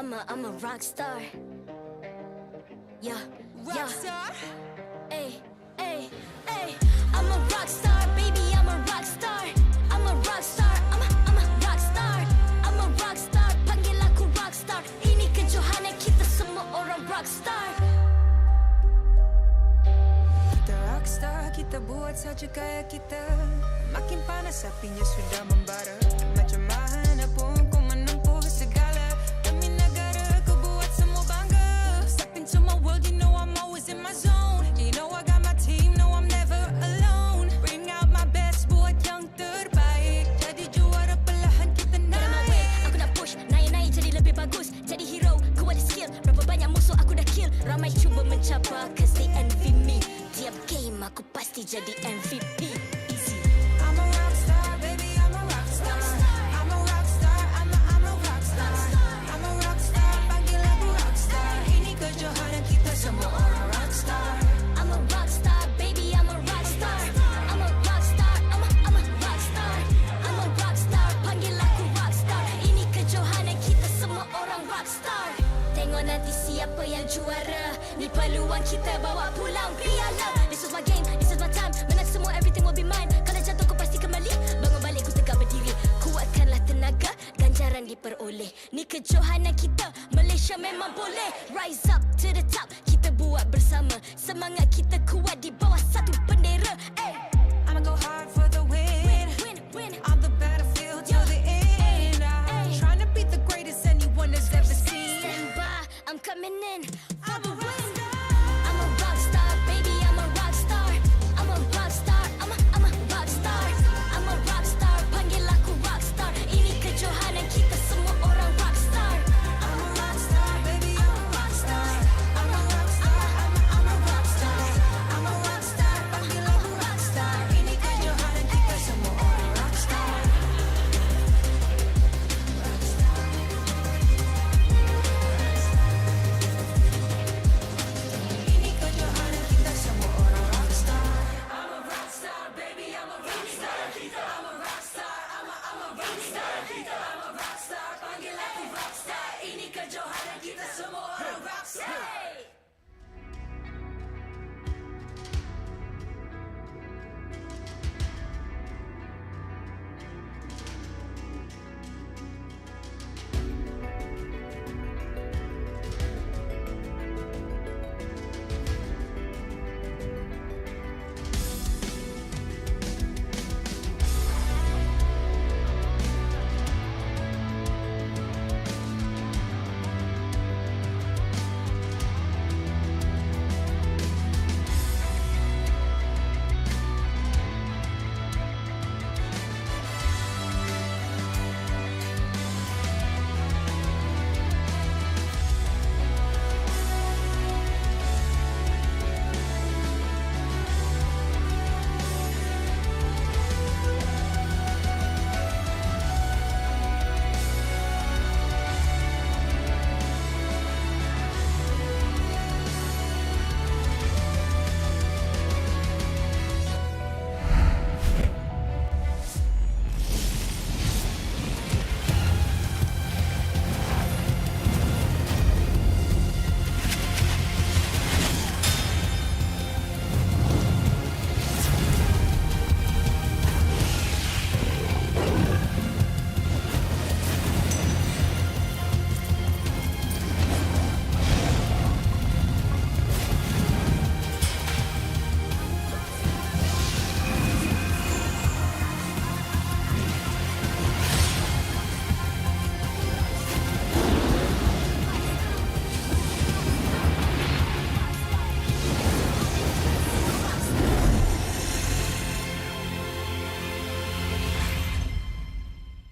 I'm a rock star. Yeah, Rock star. Ay, ay, ay. I'm a rock star, baby, I'm a rock star. I'm a rock star, I'm a rock star. I'm a rock star, panggil aku rock star. Ini kejohanan kita semua orang rock star. Kita rock star, kita buat saja gaya kita. Makin panas apinya sudah membara. Macam mana pun kau menempuh segala. Demi negara kau buat semua bangga. Step into my world, you know I'm always in my zone. You know I got my team, no I'm never alone. Bring out my best, buat yang terbaik. Jadi juara perlahan kita naik. Aku nak push, naik-naik jadi lebih bagus. Jadi hero, ku ada skill. Berapa banyak musuh aku dah kill. Ramai cuba mencapai, cause they envy me. aku pasti jadi MVP. Easy. I'm a rock star, baby, I'm a rock star. I'm a rock star, I'm a rock star. I'm a rock star, panggil aku rock star. Ini kejohanan kita semua orang rock star. I'm a rock star, baby, I'm a rock star. I'm a rock star, I'm a rock star. I'm a rock star, panggil aku rock star. Ini kejohanan kita semua orang rock star. Tengok nanti siapa yang juara. Ni peluang kita bawa pulang piala. This is my game, this is my time. Menang semua, everything will be mine. Kalau jatuh kau pasti kembali. Bangun balik ku tegak berdiri. Kuatkanlah tenaga, ganjaran diperoleh. Ni kejohanan kita, Malaysia memang boleh. Rise up to the top, kita buat bersama. Semangat kita kuat di bawah satu bendera. Ay. I'ma go hard for the win. Win. On the battlefield till the end. I'm trying to beat the greatest anyone has ever seen. Stand by, I'm coming in. I'm a rock star. I'm a rock star, baby, I'm a rock star. I'm a rock star, I'm a rock star. I'm a rock star, panggil aku rock star. Ini kejohanan kita semua orang rock star. I'm a rock star, baby, I'm a rock star. I'm a rock star, I'm a rock star. I'm a rock star, panggil aku rock star. Ini kejohanan kita semua orang rock star. Ini kejohanan kita semua orang rock star. I'm a rock star, baby, I'm a rock star. I'm a rock star, I'm a rock star. I'm a rock star, panggil aku rock star. Ini kejohanan kita semua orang rock star.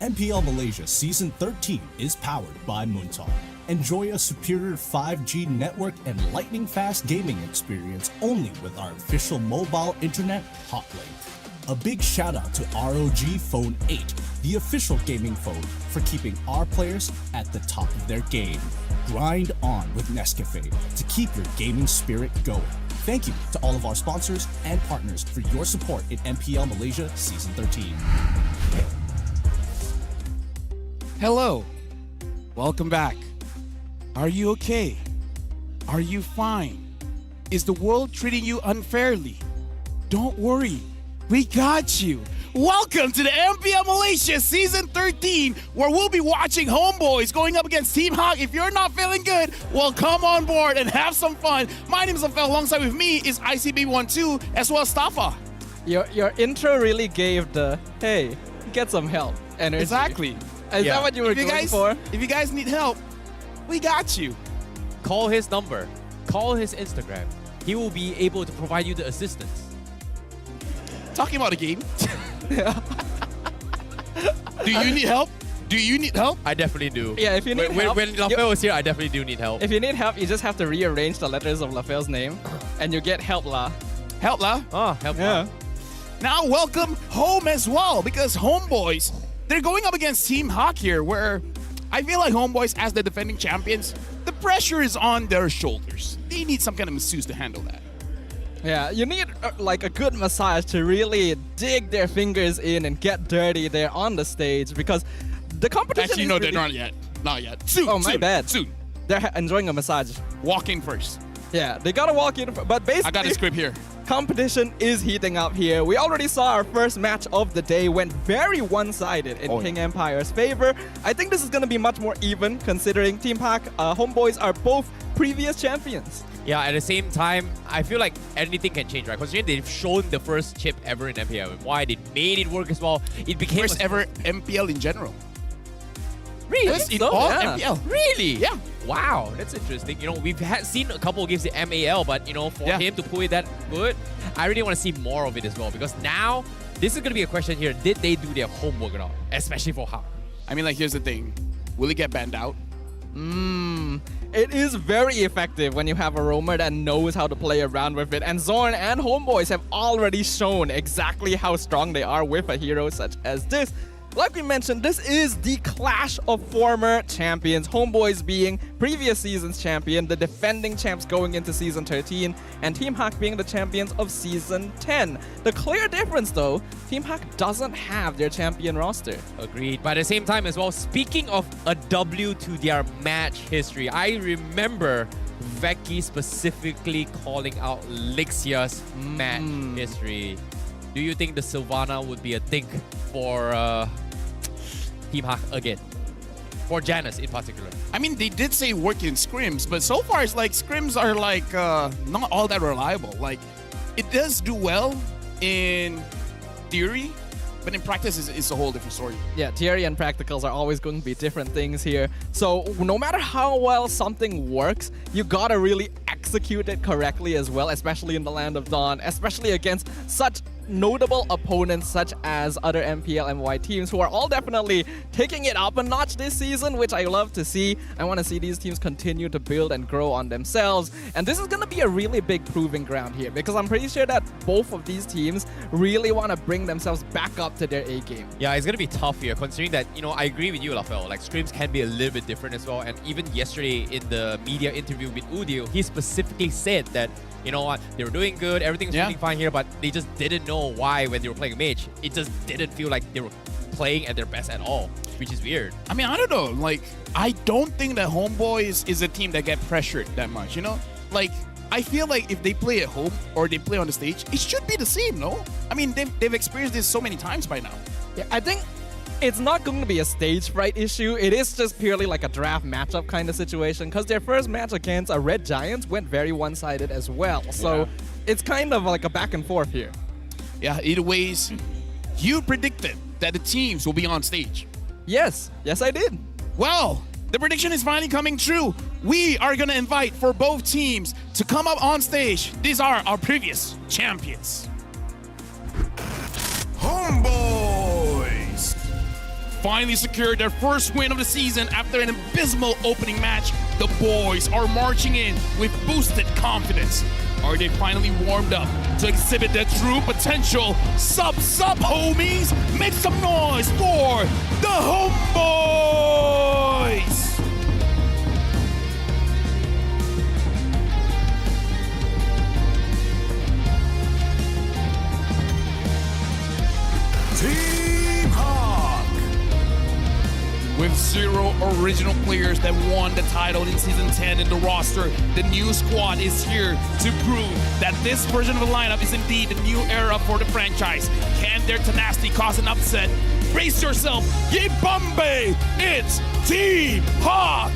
MPL Malaysia Season 13 is powered by Muntar. Enjoy a superior 5G network and lightning-fast gaming experience only with our official mobile internet hotlink. A big shout out to ROG Phone 8, the official gaming phone, for keeping our players at the top of their game. Grind on with Nescafe to keep your gaming spirit going. Thank you to all of our sponsors and partners for your support in MPL Malaysia Season 13. Hello. Welcome back. Are you okay? Are you fine? Is the world treating you unfairly? Don't worry. We got you. Welcome to the MPL Malaysia Season 13, where we'll be watching Homeboys going up against Team Hawk. If you're not feeling good, well, come on board and have some fun. My name is Afel. Alongside with me is ICB12 as well as Stafa. Your intro really gave the, hey, get some help energy. Exactly. Is that what you were going for? If you guys need help, we got you. Call his number. Call his Instagram. He will be able to provide you the assistance. Talking about the game. Do you need help? Do you need help? I definitely do. Yeah, if you need help. When Lafel was here, I definitely do need help. If you need help, you just have to rearrange the letters of Lafel's name and you get help lah. Help lah. Oh, help Yeah. Now welcome home as well, because Homeboys, they're going up against Team Hawk here, where I feel like Homeboys, as the defending champions, the pressure is on their shoulders. They need some kind of masseuse to handle that. Yeah, you need like a good massage to really dig their fingers in and get dirty there on the stage, because the competition Actually, is no, really... they're not yet. Not yet. Soon. Oh, my soon, bad. Soon. They're enjoying a massage. Walk in first. Yeah, they gotta walk in, but basically... I got a script here. Competition is heating up here. We already saw our first match of the day went very one-sided in King Empire's favor. I think this is going to be much more even, considering Team Pack Homeboys are both previous champions. Yeah, at the same time, I feel like anything can change, right? Considering they've shown the first chip ever in MPL, and why they made it work as well. It became first ever MPL in general. Really? Yes, in all MPL. Really? Yeah. Wow, that's interesting. You know, we've seen a couple of games in MAL, but you know, for him to pull it that good, I really want to see more of it as well. Because now, this is going to be a question here. Did they do their homework or not? Especially for Hawk. I mean, like, here's the thing. Will he get banned out? It is very effective when you have a roamer that knows how to play around with it. And Zorn and Homeboys have already shown exactly how strong they are with a hero such as this. Like we mentioned, this is the clash of former champions. Homeboys being previous season's champion, the defending champs going into Season 13, and Team Hawk being the champions of Season 10. The clear difference though, Team Hawk doesn't have their champion roster. Agreed. But at the same time as well, speaking of a W to their match history, I remember Veki specifically calling out Lixia's match history. Do you think the Sylvana would be a thing for Team Hawk again? For Janus in particular. I mean, they did say work in scrims, but so far it's like scrims are like not all that reliable. Like, it does do well in theory, but in practice it's a whole different story. Yeah, theory and practicals are always going to be different things here. So no matter how well something works, you gotta really execute it correctly as well, especially in the Land of Dawn, especially against such notable opponents such as other MPL MY teams who are all definitely taking it up a notch this season, which I love to see. I want to see these teams continue to build and grow on themselves. And this is going to be a really big proving ground here, because I'm pretty sure that both of these teams really want to bring themselves back up to their A game. Yeah, it's going to be tough here, considering that, you know, I agree with you, Lafel. Like, scrims can be a little bit different as well. And even yesterday in the media interview with Udil, he specifically said that, you know what, they were doing good, everything's running fine here, but they just didn't know why when they were playing mage. It just didn't feel like they were playing at their best at all, which is weird. I mean, I don't know. Like, I don't think that Homeboys is a team that get pressured that much, you know? Like, I feel like if they play at home or they play on the stage, it should be the same, no? I mean, they've experienced this so many times by now. Yeah, I think it's not going to be a stage fright issue. It is just purely like a draft matchup kind of situation, because their first match against a Red Giants went very one-sided as well. So it's kind of like a back and forth here. Yeah, either ways, you predicted that the teams will be on stage. Yes, I did. Well, the prediction is finally coming true. We are going to invite for both teams to come up on stage. These are our previous champions. Homeboys finally secured their first win of the season after an abysmal opening match. The boys are marching in with boosted confidence. Are they finally warmed up to exhibit their true potential? Sup, homies! Make some noise for the Homeboys! Team Hawk! With 0 original players that won the title in Season 10 in the roster, the new squad is here to prove that this version of the lineup is indeed a new era for the franchise. Can their tenacity cause an upset? Brace yourself, ye Bombay! It's Team Hawk!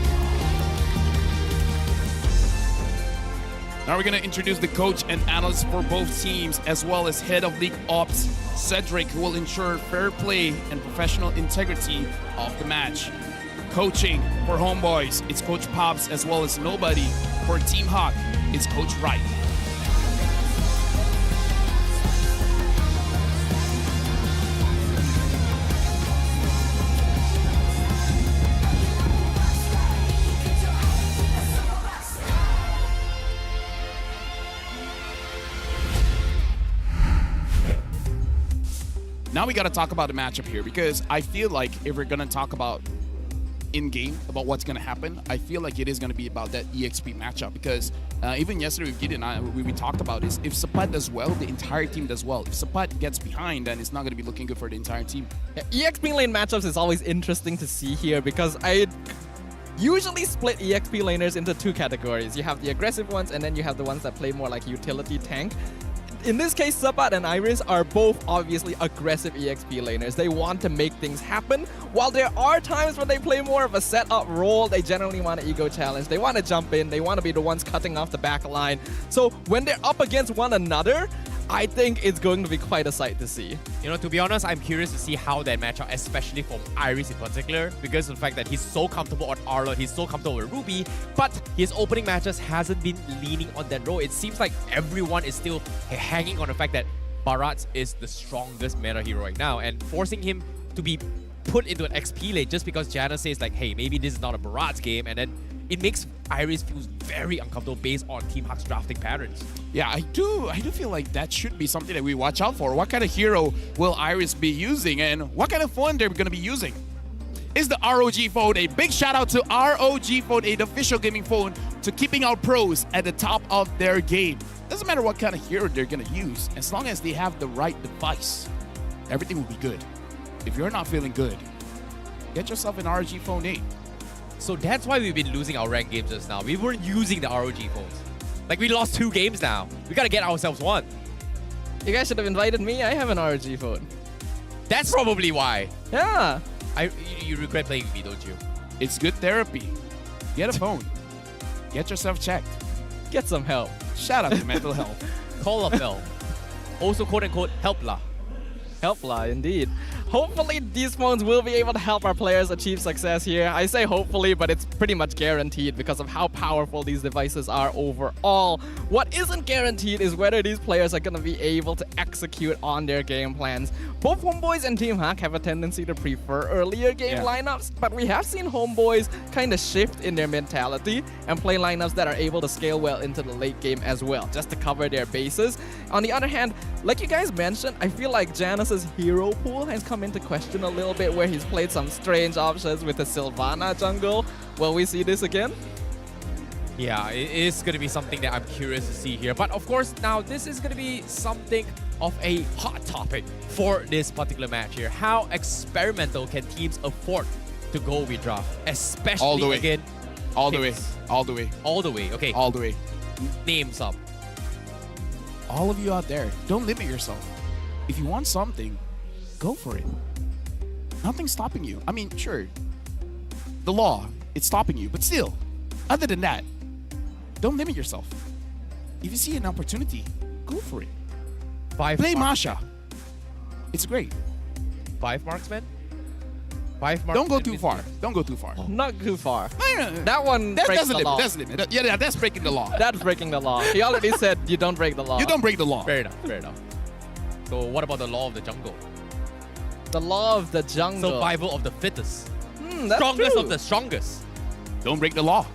Now we're going to introduce the coach and analyst for both teams, as well as head of league ops, Cedric, who will ensure fair play and professional integrity of the match. Coaching for Homeboys, it's Coach Pops, as well as Nobody. For Team Hawk, it's Coach Wright. Now we got to talk about the matchup here, because I feel like if we're going to talk about in-game, about what's going to happen, I feel like it is going to be about that EXP matchup, because even yesterday with Gideon, we talked about this. If Sapat does well, the entire team does well. If Sapat gets behind, then it's not going to be looking good for the entire team. Yeah, EXP lane matchups is always interesting to see here, because I usually split EXP laners into two categories. You have the aggressive ones, and then you have the ones that play more like utility tank. In this case, Sapat and Iris are both obviously aggressive EXP laners. They want to make things happen. While there are times when they play more of a setup role, they generally want an ego challenge. They want to jump in. They want to be the ones cutting off the back line. So when they're up against one another, I think it's going to be quite a sight to see. You know, to be honest, I'm curious to see how that matchup, especially from Iris in particular, because of the fact that he's so comfortable on Arlo, he's so comfortable with Ruby, but his opening matches hasn't been leaning on that role. It seems like everyone is still hanging on the fact that Barats is the strongest meta hero right now, and forcing him to be put into an XP lane just because Janna says like, hey, maybe this is not a Barats game, and then it makes Iris feel very uncomfortable based on Team Huck's drafting patterns. Yeah, I do feel like that should be something that we watch out for. What kind of hero will Iris be using, and what kind of phone they're going to be using? Is the ROG phone. A big shout out to ROG phone, the official gaming phone, to keeping our pros at the top of their game. Doesn't matter what kind of hero they're going to use, as long as they have the right device, everything will be good. If you're not feeling good, get yourself an ROG phone 8. So that's why we've been losing our ranked games just now. We weren't using the ROG phones. Like, we lost 2 games now. We gotta get ourselves one. You guys should have invited me. I have an ROG phone. That's probably why. Yeah. You regret playing with me, don't you? It's good therapy. Get a phone. Get yourself checked. Get some help. Shout out to mental health. Call up help. Also, quote unquote, help lah. Help lah, indeed. Hopefully these phones will be able to help our players achieve success here. I say hopefully, but it's pretty much guaranteed because of how powerful these devices are overall. What isn't guaranteed is whether these players are going to be able to execute on their game plans. Both Homeboys and Team Huck have a tendency to prefer earlier game lineups, but we have seen Homeboys kind of shift in their mentality and play lineups that are able to scale well into the late game as well, just to cover their bases. On the other hand, like you guys mentioned, I feel like Janus's hero pool has come into question a little bit, where he's played some strange options with the Sylvana jungle. Will we see this again? Yeah, it is going to be something that I'm curious to see here. But of course, now this is going to be something of a hot topic for this particular match here. How experimental can teams afford to go with draft? Especially all the way. again. All the way. All the way. All the way. Okay. All the way. Name some. All of you out there, don't limit yourself. If you want something, go for it. Nothing's stopping you. I mean, sure, the law, it's stopping you, but still, other than that, don't limit yourself. If you see an opportunity, go for it. Play Masha. It's great. 5 marksmen? 5 marksmen. Don't go too far. Don't go too far. Not too far. No. That one breaks the law. That's a limit. Yeah, that's breaking the law. That's breaking the law. He already said you don't break the law. You don't break the law. Fair enough. Fair enough. So what about the law of the jungle? The law of the jungle. Survival of the fittest. That's strongest true. of the strongest. Don't break the law.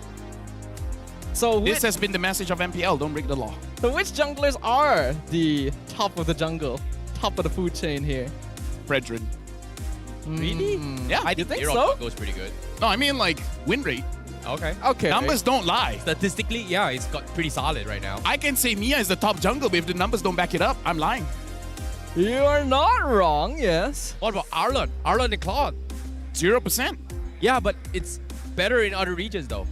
So this has been the message of MPL. Don't break the law. So which junglers are the top of the jungle, top of the food chain here? Fredrin. Really? Yeah. I think so? Jungle pretty good. No, I mean like win rate. Okay. Numbers don't lie. Statistically, yeah, it's got pretty solid right now. I can say Mia is the top jungle, but if the numbers don't back it up, I'm lying. You are not wrong, yes. What about Arlon? Arlon and Claude? 0%. Yeah, but it's better in other regions though.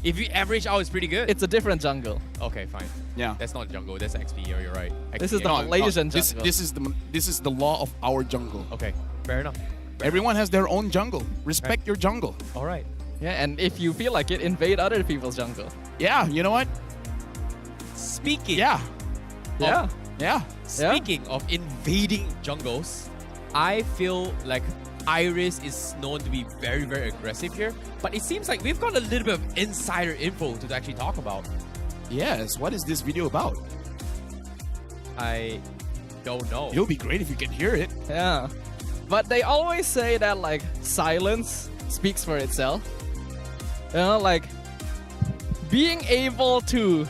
If you average out, it's pretty good. It's a different jungle. Okay, fine. Yeah. That's not jungle, that's XP, you're right. This is the Malaysian jungle. This is the law of our jungle. Okay, fair enough. Everyone has their own jungle. Respect your jungle. All right. Yeah, and if you feel like it, invade other people's jungle. Yeah, you know what? Speaking. Yeah. Yeah. Speaking of invading jungles, I feel like Iris is known to be very, very aggressive here. But it seems like we've got a little bit of insider info to actually talk about. Yes, what is this video about? I don't know. It'll be great if you can hear it. Yeah. But they always say that like silence speaks for itself. You know, like being able to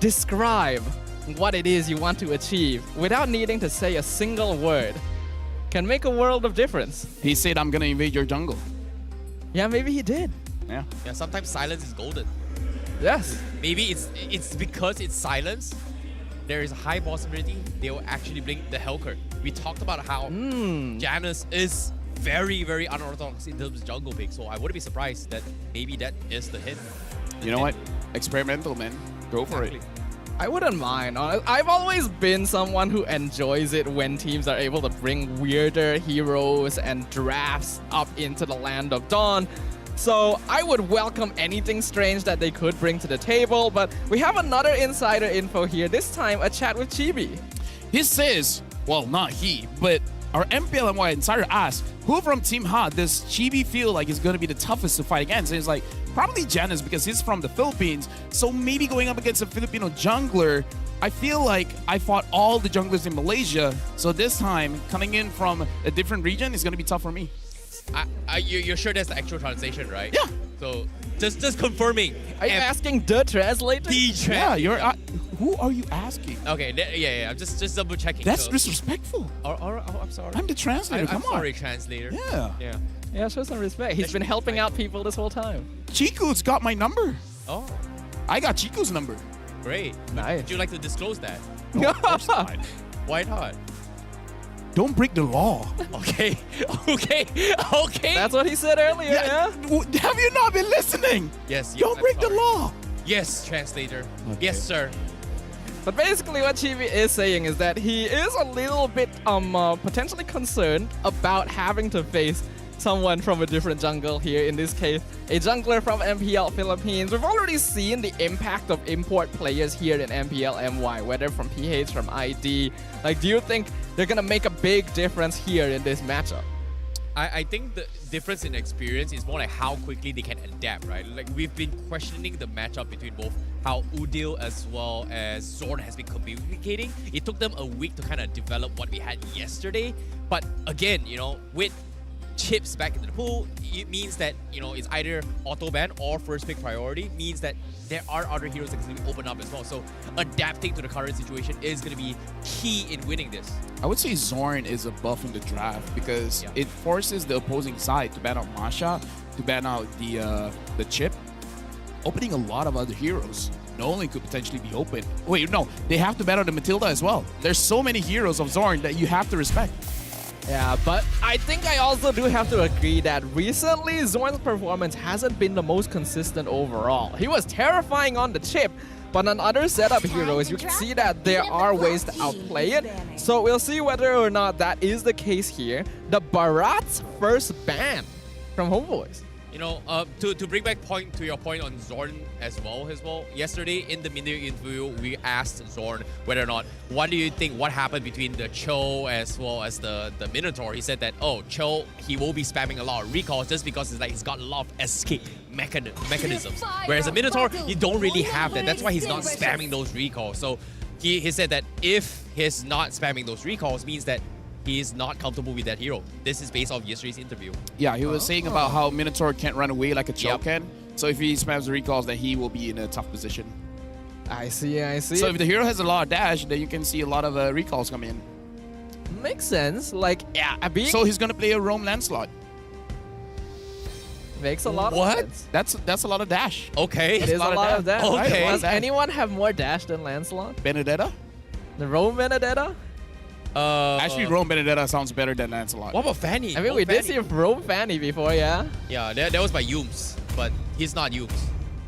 describe what it is you want to achieve without needing to say a single word can make a world of difference. He said, I'm gonna invade your jungle. Yeah, maybe he did. Yeah. Yeah, sometimes silence is golden. Yes. Maybe it's because it's silence. There is a high possibility they will actually blink the Helker. We talked about how Janus is very, very unorthodox in terms of jungle pick, so I wouldn't be surprised that maybe that is the hit. You know what? Experimental, man. Go for it. I wouldn't mind. I've always been someone who enjoys it when teams are able to bring weirder heroes and drafts up into the land of Dawn. So I would welcome anything strange that they could bring to the table, but we have another insider info here, this time a chat with Chibi. He says, well, not he, but our MPLMY insider asked, who from Team Ha does Chibi feel like is going to be the toughest to fight against? And it's like, probably Janus because he's from the Philippines. So maybe going up against a Filipino jungler, I feel like I fought all the junglers in Malaysia. So this time, coming in from a different region is going to be tough for me. You're sure that's the actual translation, right? Yeah. So just confirming. Are you asking the translator? Yeah, you're. Who are you asking? Okay, yeah. I'm just double checking. That's disrespectful. Oh, I'm sorry. I'm the translator. Come I'm on. sorry, translator. Yeah. Yeah, show some respect. He's been helping out people this whole time. Chiku's got my number. Oh. I got Chiku's number. Great. Nice. Would you like to disclose that? No, of course not. Why not? Don't break the law. Okay. That's what he said earlier, yeah? Have you not been listening? Yes. Don't break the law. Yes, translator. Okay. Yes, sir. But basically what Chibi is saying is that he is a little bit potentially concerned about having to face someone from a different jungle here, in this case, a jungler from MPL Philippines. We've already seen the impact of import players here in MPL MY, whether from PH, from ID. Like, do you think they're gonna make a big difference here in this matchup? I think the difference in experience is more like how quickly they can adapt, right? Like, we've been questioning the matchup between both how Udil as well as Zorn has been communicating. It took them a week to kind of develop what we had yesterday. But again, with chips back into the pool, it means that, it's either auto ban or first pick priority, means that there are other heroes that can open up as well. So adapting to the current situation is going to be key in winning this. I would say Zorn is a buff in the draft because it forces the opposing side to ban out Masha, to ban out the chip, opening a lot of other heroes. Nolan could potentially be open. Wait, no, they have to ban out the Matilda as well. There's so many heroes of Zorn that you have to respect. Yeah, but I think I also do have to agree that recently Zorn's performance hasn't been the most consistent overall. He was terrifying on the chip, but on other setup heroes, you can see that there are ways to outplay it. So we'll see whether or not that is the case here. The Barat's first ban from Homeboys. To bring back to your point on Zorn as well, yesterday in the media interview, we asked Zorn whether or not, what do you think, what happened between the Cho as well as the Minotaur? He said that, Cho, he will be spamming a lot of recalls just because he's got a lot of escape mechanisms. Whereas the Minotaur, you don't really have that. That's why he's not spamming those recalls. So he said that if he's not spamming those recalls, means that he is not comfortable with that hero. This is based off yesterday's interview. Yeah, he was saying about how Minotaur can't run away like a Cho can. So if he spams the recalls, then he will be in a tough position. I see. So if the hero has a lot of dash, then you can see a lot of recalls come in. Makes sense. Like, so he's gonna play a Roam Lancelot. Makes a lot of sense. That's a lot of dash. Okay. It is a lot of dash. Okay. Does anyone have more dash than Lancelot? Benedetta? The Roam Benedetta? Actually, Roam Benedetta sounds better than Lancelot. What about Fanny? I mean, we did see Roam Fanny before, yeah? Yeah, that was by Yums, but he's not Yums.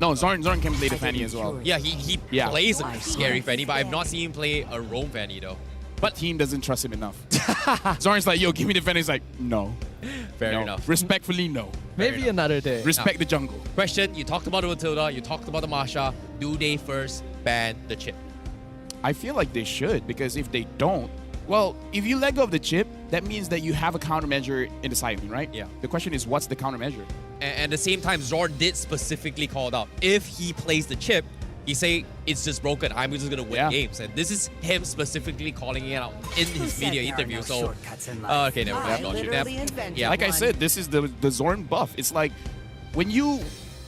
No, Zorn can play the Fanny as well. Yeah, he plays a scary Fanny, but I've not seen him play a Roam Fanny though. But team doesn't trust him enough. Zorn's like, yo, give me the Fanny. He's like, no. Fair enough. Respectfully, no. Maybe another day. Respect the jungle. Question, you talked about the Matilda, you talked about the Masha. Do they first ban the chip? I feel like they should, because if they don't, well, if you let go of the chip, that means that you have a countermeasure in the side lane, right? Yeah. The question is, what's the countermeasure? And at the same time, Zorn did specifically call it out. If he plays the chip, he say it's just broken. I'm just gonna win games, and this is him specifically calling it out in his media interview. So, okay, never mind. Yeah, like I said, this is the Zorn buff. It's like when you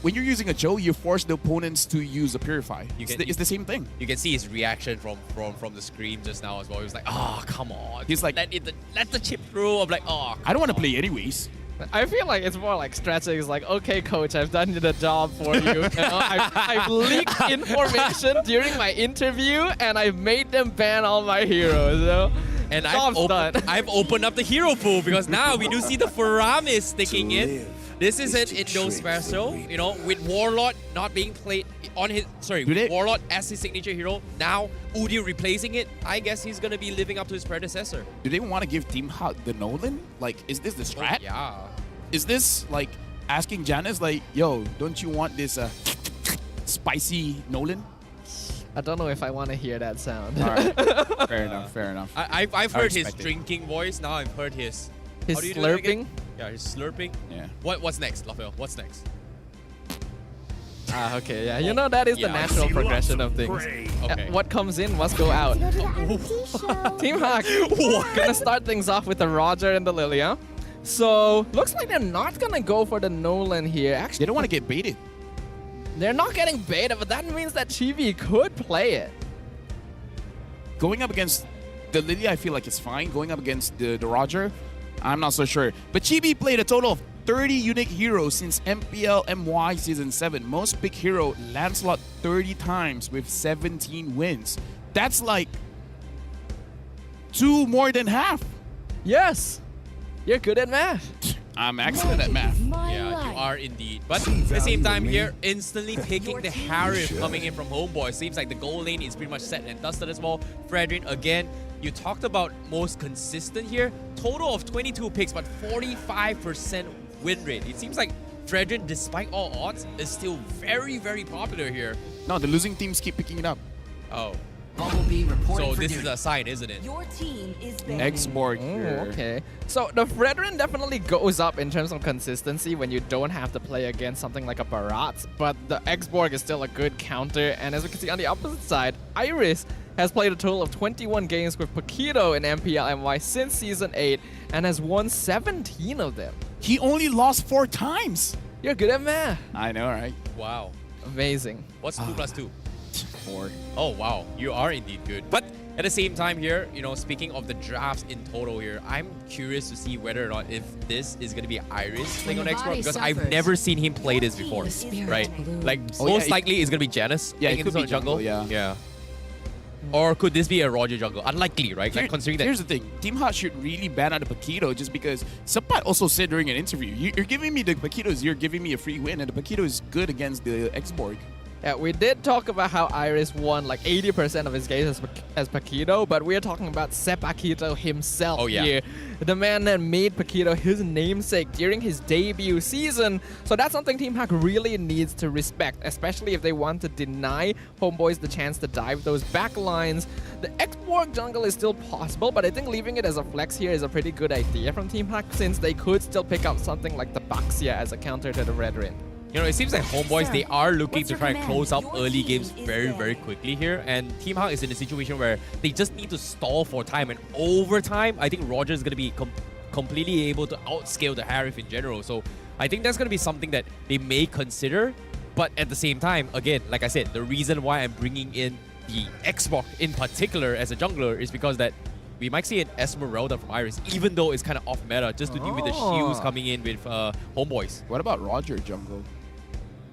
when you're using a Joe, you force the opponents to use a Purify. It's the same thing. You can see his reaction from the screen just now as well. He was like, "Oh, come on." He's like, let the chip through. I'm like, "Oh, I don't want to play anyways." I feel like it's more like stretching. It's like, okay, coach, I've done the job for you. You know, I've leaked information during my interview, and I've made them ban all my heroes. You know? And Job's I've opened up the hero pool because now we do see the Faramis sticking in. This is an Indo special, you know, with Warlord not being played on his, Warlord as his signature hero. Now Udyr replacing it. I guess he's gonna be living up to his predecessor. Do they want to give Team Hawk the Nolan? Like, is this the strat? Oh, yeah. Is this like asking Janice, like, yo, don't you want this spicy Nolan? I don't know if I want to hear that sound. All right. Fair enough. Fair enough. I've heard his drinking voice. Now I've heard his slurping. Yeah, his slurping. Yeah. What's next, Lafayette? What's next? Okay, yeah. You know, that is the natural progression of things. Okay. What comes in must go out. Team Hawk gonna start things off with the Roger and the Lilia. So, looks like they're not gonna go for the Nolan here. Actually, they don't want to get baited. They're not getting baited, but that means that Chibi could play it. Going up against the Lilia, I feel like it's fine. Going up against the Roger, I'm not so sure. But Chibi played a total of 30 unique heroes since MPL MY Season 7. Most big hero, Lancelot, 30 times with 17 wins. That's like 2 more than half. Yes. You're good at math. I'm excellent at math. Yeah, you are indeed. But at the same time here, instantly picking the Harif coming in from Homeboy. Seems like the goal lane is pretty much set and dusted as well. Fredrin, again, you talked about most consistent here. Total of 22 picks, but 45% win rate. It seems like Fredrin, despite all odds, is still very, very popular here. No, the losing teams keep picking it up. Oh. So this is a sign, isn't it? Your team is Exborg here. Okay. So the Fredrin definitely goes up in terms of consistency when you don't have to play against something like a Barat, but the Exborg is still a good counter. And as we can see on the opposite side, Iris has played a total of 21 games with Paquito in MPL MY since Season 8 and has won 17 of them. He only lost 4 times. You're good at math. I know, right? Wow. Amazing. What's 2 plus 2? 4. Oh, wow. You are indeed good. But at the same time here, you know, speaking of the drafts in total here, I'm curious to see whether or not if this is going to be Iris playing on Xbox, because I've never seen him play this before, right? Like, most likely it's going to be Janice playing in jungle. Yeah. Or could this be a Roger jungle? Unlikely, right? Like, considering that. Here's the thing. Team Hot should really ban out the Paquito just because Sapat also said during an interview, you're giving me the Paquitos, you're giving me a free win, and the Paquito is good against the Exborg. Yeah, we did talk about how Iris won like 80% of his games as Paquito, but we're talking about Sep Paquito himself here. The man that made Paquito his namesake during his debut season. So that's something Team Hack really needs to respect, especially if they want to deny Homeboys the chance to dive those back lines. The Exborg jungle is still possible, but I think leaving it as a flex here is a pretty good idea from Team Hack, since they could still pick up something like the Baxia as a counter to the Red Ring. You know, it seems like Homeboys, they are looking to try and close up early games very, very quickly here. And Team Hawk is in a situation where they just need to stall for time. And over time, I think Roger is going to be completely able to outscale the Harif in general. So I think that's going to be something that they may consider. But at the same time, again, like I said, the reason why I'm bringing in the Xbox in particular as a jungler is because that we might see an Esmeralda from Iris, even though it's kind of off meta, just to deal with the shields coming in with Homeboys. What about Roger jungle?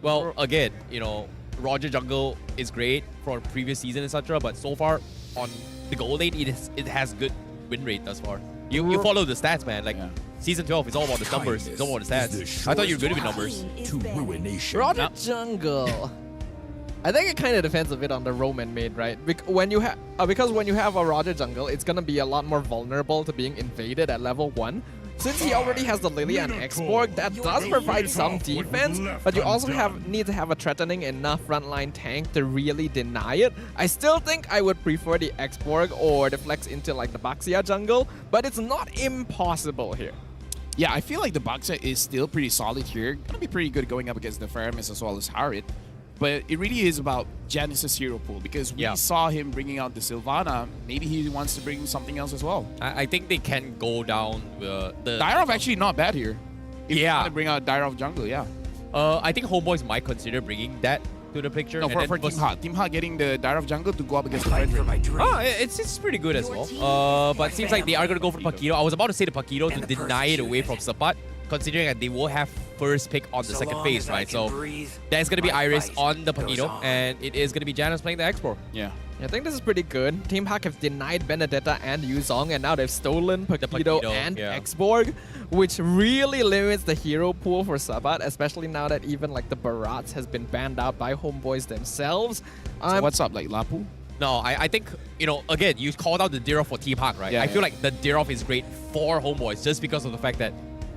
Well, again, you know, Roger jungle is great for previous season, etc. But so far on the gold lane, it has good win rate thus far. You follow the stats, man. Like season 12, it's all about the numbers. It's all about the stats. I thought you were good with numbers. Roger jungle. I think it kind of depends a bit on the Roman mid, right? Because when you have a Roger jungle, it's gonna be a lot more vulnerable to being invaded at level 1. Since he already has the Lilia and Exborg, that does provide some defense, but you also need to have a threatening enough frontline tank to really deny it. I still think I would prefer the Exborg or the flex into like the Baxia jungle, but it's not impossible here. Yeah, I feel like the Baxia is still pretty solid here. Gonna be pretty good going up against the Faramis as well as Harit. But it really is about Janice's hero pool, because we saw him bringing out the Sylvana. Maybe he wants to bring something else as well. I think they can go down the... Dyrov actually not bad here. If you want to bring out Dyrov jungle, I think Homeboys might consider bringing that to the picture. No, for Team Hawk. Team Hawk getting the Dire of Jungle to go up against Frederick. It's pretty good as well. But it seems like they are going to go for the Paquito. I was about to say the Paquito to deny it away from Sapat, considering that they will have first pick on the second phase, right? So there's going to be Iris on the Paquito, and it is going to be Janus playing the X4. Yeah. I think this is pretty good. Team Hawk have denied Benedetta and Yuzong, and now they've stolen Paquito and X-Borg, which really limits the hero pool for Sabat, especially now that even like the Barats has been banned out by Homeboys themselves. So what's up, like Lapu? No, I think, you know, again, you called out the Dirov for Team Hawk, right? Yeah, I feel like the Dirov is great for Homeboys just because of the fact that,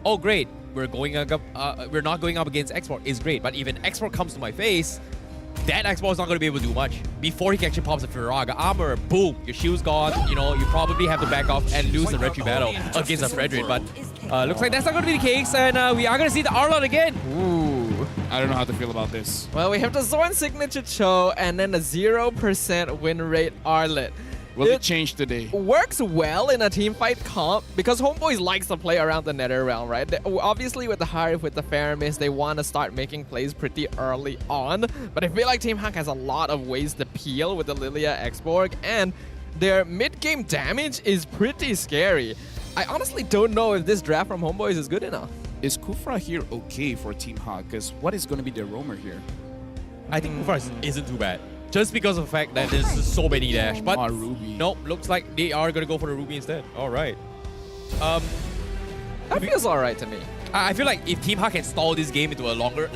oh great, we're not going up against X4 is great, but if an X4 comes to my face, that X4 is not going to be able to do much. Before he can actually pops a Firaga armor, boom, your shield's gone. You know, you probably have to back off and lose the retry battle against a Frederick. But looks like that's not going to be the case, and we are going to see the Arlot again. Ooh, I don't know how to feel about this. Well, we have the Zorn signature Cho and then a 0% win rate Arlot. Will it change today? Works well in a team fight comp because Homeboys likes to play around the Nether Realm, right? Obviously, with the Harif, with the Faramis, they want to start making plays pretty early on. But I feel like Team Hawk has a lot of ways to peel with the Lilia X-Borg, and their mid-game damage is pretty scary. I honestly don't know if this draft from Homeboys is good enough. Is Kufra here okay for Team Hawk? Because what is going to be their roamer here? I think Kufra isn't too bad. Just because of the fact that there's so many dash. But Ruby. Nope, looks like they are going to go for the Ruby instead. All right. That feels all right to me. I feel like if Team Hawk can stall this game into a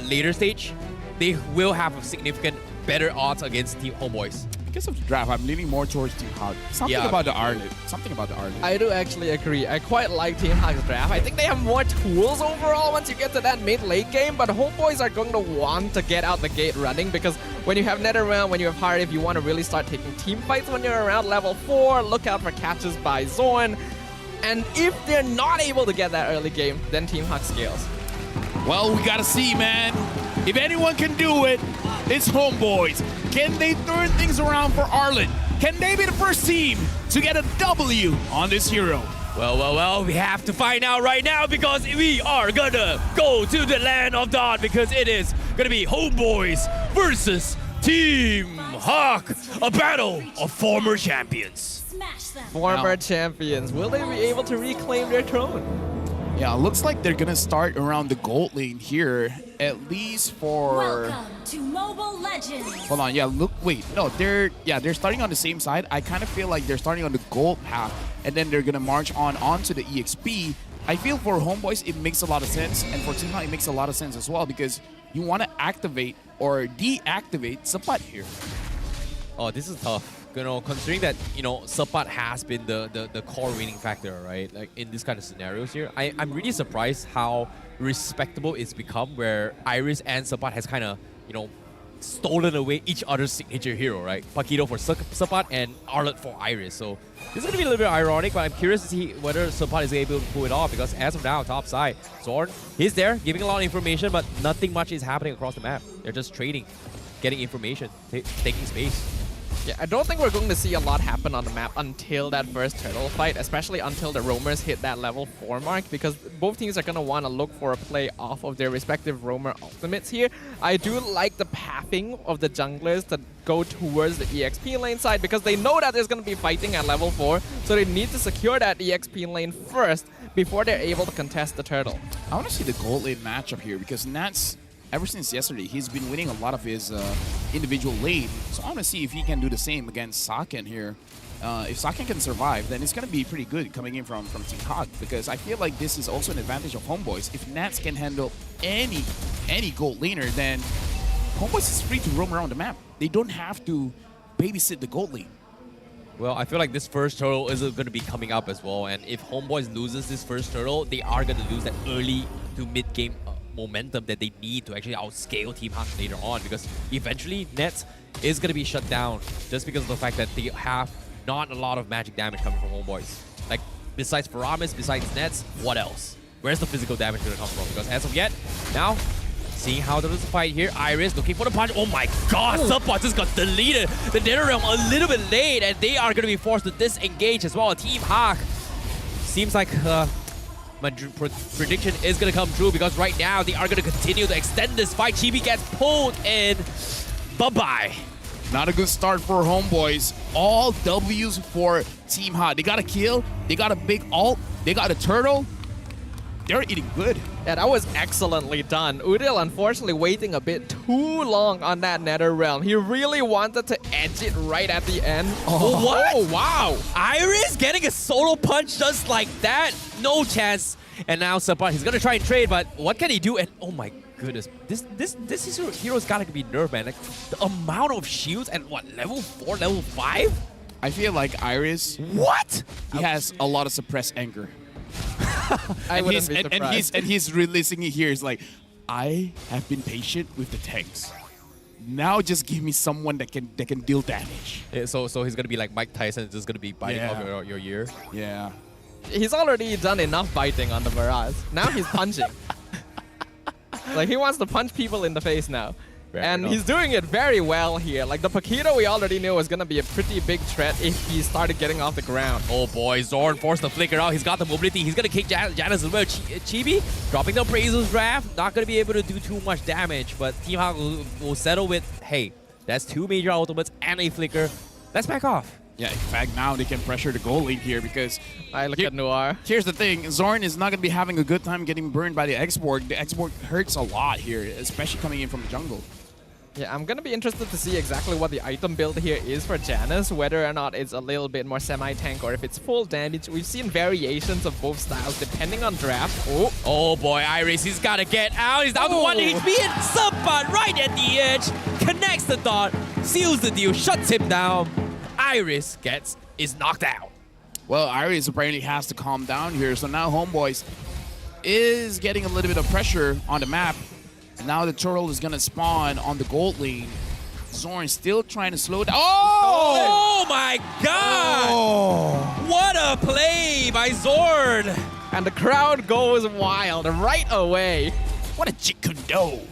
later stage, they will have a significant better odds against Team Homeboys. Because of the draft, I'm leaning more towards Team Hawk. Something about the Arlot. Something about the Arlot. I do actually agree. I quite like Team Hawk's draft. I think they have more tools overall once you get to that mid-late game, but Homeboys are going to want to get out the gate running because when you have NetherRealm, when you have Harif, you want to really start taking team fights when you're around level 4. Look out for catches by Zorn. And if they're not able to get that early game, then Team Hawk scales. Well, we gotta see, man. If anyone can do it, it's Homeboys. Can they turn things around for Arlot? Can they be the first team to get a W on this hero? Well, we have to find out right now because we are gonna go to the land of Dawn because it is gonna be Homeboys versus Team Hawk, a battle of former champions. Former champions. Will they be able to reclaim their throne? Yeah, looks like they're gonna start around the gold lane here, at least for. Welcome to Mobile Legends. Hold on, yeah, look, wait, no, they're starting on the same side. I kind of feel like they're starting on the gold path, and then they're gonna march onto the EXP. I feel for Homeboys it makes a lot of sense, and for Team Hawk it makes a lot of sense as well because you want to activate or deactivate Sapat here. Oh, this is tough. You know, considering that, you know, Sapat has been the core winning factor, right? Like in this kind of scenarios here, I'm really surprised how respectable it's become where Iris and Sapat has kind of, you know, stolen away each other's signature hero, right? Paquito for Sapat and Arlot for Iris. So this is going to be a little bit ironic, but I'm curious to see whether Sapat is able to pull it off because as of now, top side, Zorn, he's there giving a lot of information, but nothing much is happening across the map. They're just trading, getting information, taking space. Yeah, I don't think we're going to see a lot happen on the map until that first turtle fight, especially until the roamers hit that level 4 mark, because both teams are going to want to look for a play off of their respective roamer ultimates here. I do like the pathing of the junglers to go towards the EXP lane side because they know that there's going to be fighting at level 4, so they need to secure that EXP lane first before they're able to contest the turtle. I want to see the gold lane matchup here because Nats, ever since yesterday, he's been winning a lot of his individual lane. So I want to see if he can do the same against Saken here. If Saken can survive, then it's going to be pretty good coming in from Team Hawk because I feel like this is also an advantage of Homeboys. If Nats can handle any gold laner, then Homeboys is free to roam around the map. They don't have to babysit the gold lane. Well, I feel like this first turtle is going to be coming up as well. And if Homeboys loses this first turtle, they are going to lose that early to mid-game momentum that they need to actually outscale Team Hawk later on because eventually Nets is going to be shut down just because of the fact that they have not a lot of magic damage coming from Homeboys. Like, besides Faramis, besides Nets, what else? Where's the physical damage going to come from? Because as of yet, now, seeing how there is a fight here, Iris looking for the punch. Oh my god, Sapat just got deleted. The NetherRealm a little bit late, and they are going to be forced to disengage as well. Team Hawk seems like my prediction is going to come true because right now they are going to continue to extend this fight. Chibi gets pulled in. Bye-bye. Not a good start for Homeboys. All W's for Team Hot. They got a kill. They got a big ult. They got a turtle. They're eating good. Yeah, that was excellently done. Udil, unfortunately, waiting a bit too long on that Nether Realm. He really wanted to edge it right at the end. What? Wow. Iris getting a solo punch just like that. No chance. And now Sapat, he's going to try and trade, but what can he do? And oh my goodness, this hero's got to be nerfed, man. Like, the amount of shields and what, level 4, level 5? I feel like Iris. What? He has a lot of suppressed anger. I wouldn't be surprised. And he's releasing it here. It's like, I have been patient with the tanks. Now just give me someone that can deal damage. Yeah, so he's gonna be like Mike Tyson, just gonna be biting off your ear. Yeah. He's already done enough biting on the Mirage. Now he's punching. Like, he wants to punch people in the face now. And he's doing it very well here. Like, the Paquito we already knew was going to be a pretty big threat if he started getting off the ground. Oh boy, Zorn forced the flicker out. He's got the mobility. He's going to kick Janus as well. Chibi dropping the Appraisal's draft. Not going to be able to do too much damage, but Team Hawk will settle with, hey, that's 2 major ultimates and a flicker. Let's back off. Yeah, in fact, now they can pressure the goal lane here because... I look at Noir. Here's the thing. Zorn is not going to be having a good time getting burned by the Export. The Export hurts a lot here, especially coming in from the jungle. Yeah, I'm going to be interested to see exactly what the item build here is for Janus, whether or not it's a little bit more semi-tank or if it's full damage. We've seen variations of both styles depending on draft. Oh boy, Iris, he's got to get out. He's down to 1 HP and Sapat right at the edge. Connects the dot, seals the deal, shuts him down. Iris is knocked out. Well, Iris apparently has to calm down here. So now Homeboys is getting a little bit of pressure on the map. And now the turtle is going to spawn on the gold lane. Zorn still trying to slow down. Oh my god! Oh. What a play by Zorn! And the crowd goes wild right away. What a Jikundo!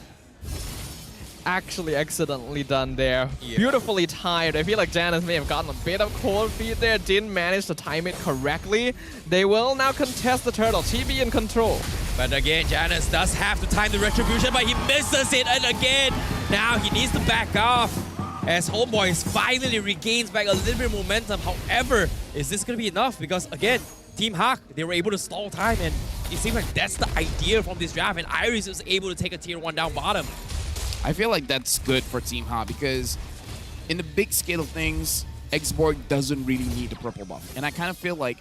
Actually accidentally done there. Yeah. Beautifully timed. I feel like Janus may have gotten a bit of cold feet there. Didn't manage to time it correctly. They will now contest the turtle. Chibi in control. But again, Janus does have to time the retribution, but he misses it. And again, now he needs to back off as Homeboys finally regains back a little bit of momentum. However, is this going to be enough? Because again, Team Hawk, they were able to stall time, and it seems like that's the idea from this draft. And Iris was able to take a tier 1 down bottom. I feel like that's good for Team Ha because in the big scale of things, Xborg doesn't really need the purple buff. And I kind of feel like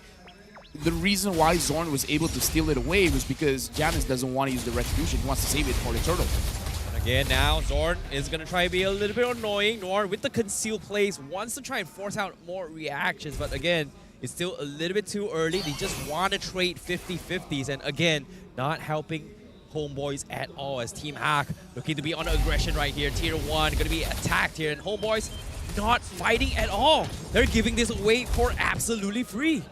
the reason why Zorn was able to steal it away was because Janus doesn't want to use the retribution. He wants to save it for the turtle. And again, now Zorn is going to try to be a little bit annoying. Noir with the concealed plays wants to try and force out more reactions. But again, it's still a little bit too early. They just want to trade 50-50s. And again, not helping Homeboys at all as Team Hack looking to be on aggression right here. Tier 1 going to be attacked here, and Homeboys not fighting at all. They're giving this away for absolutely free.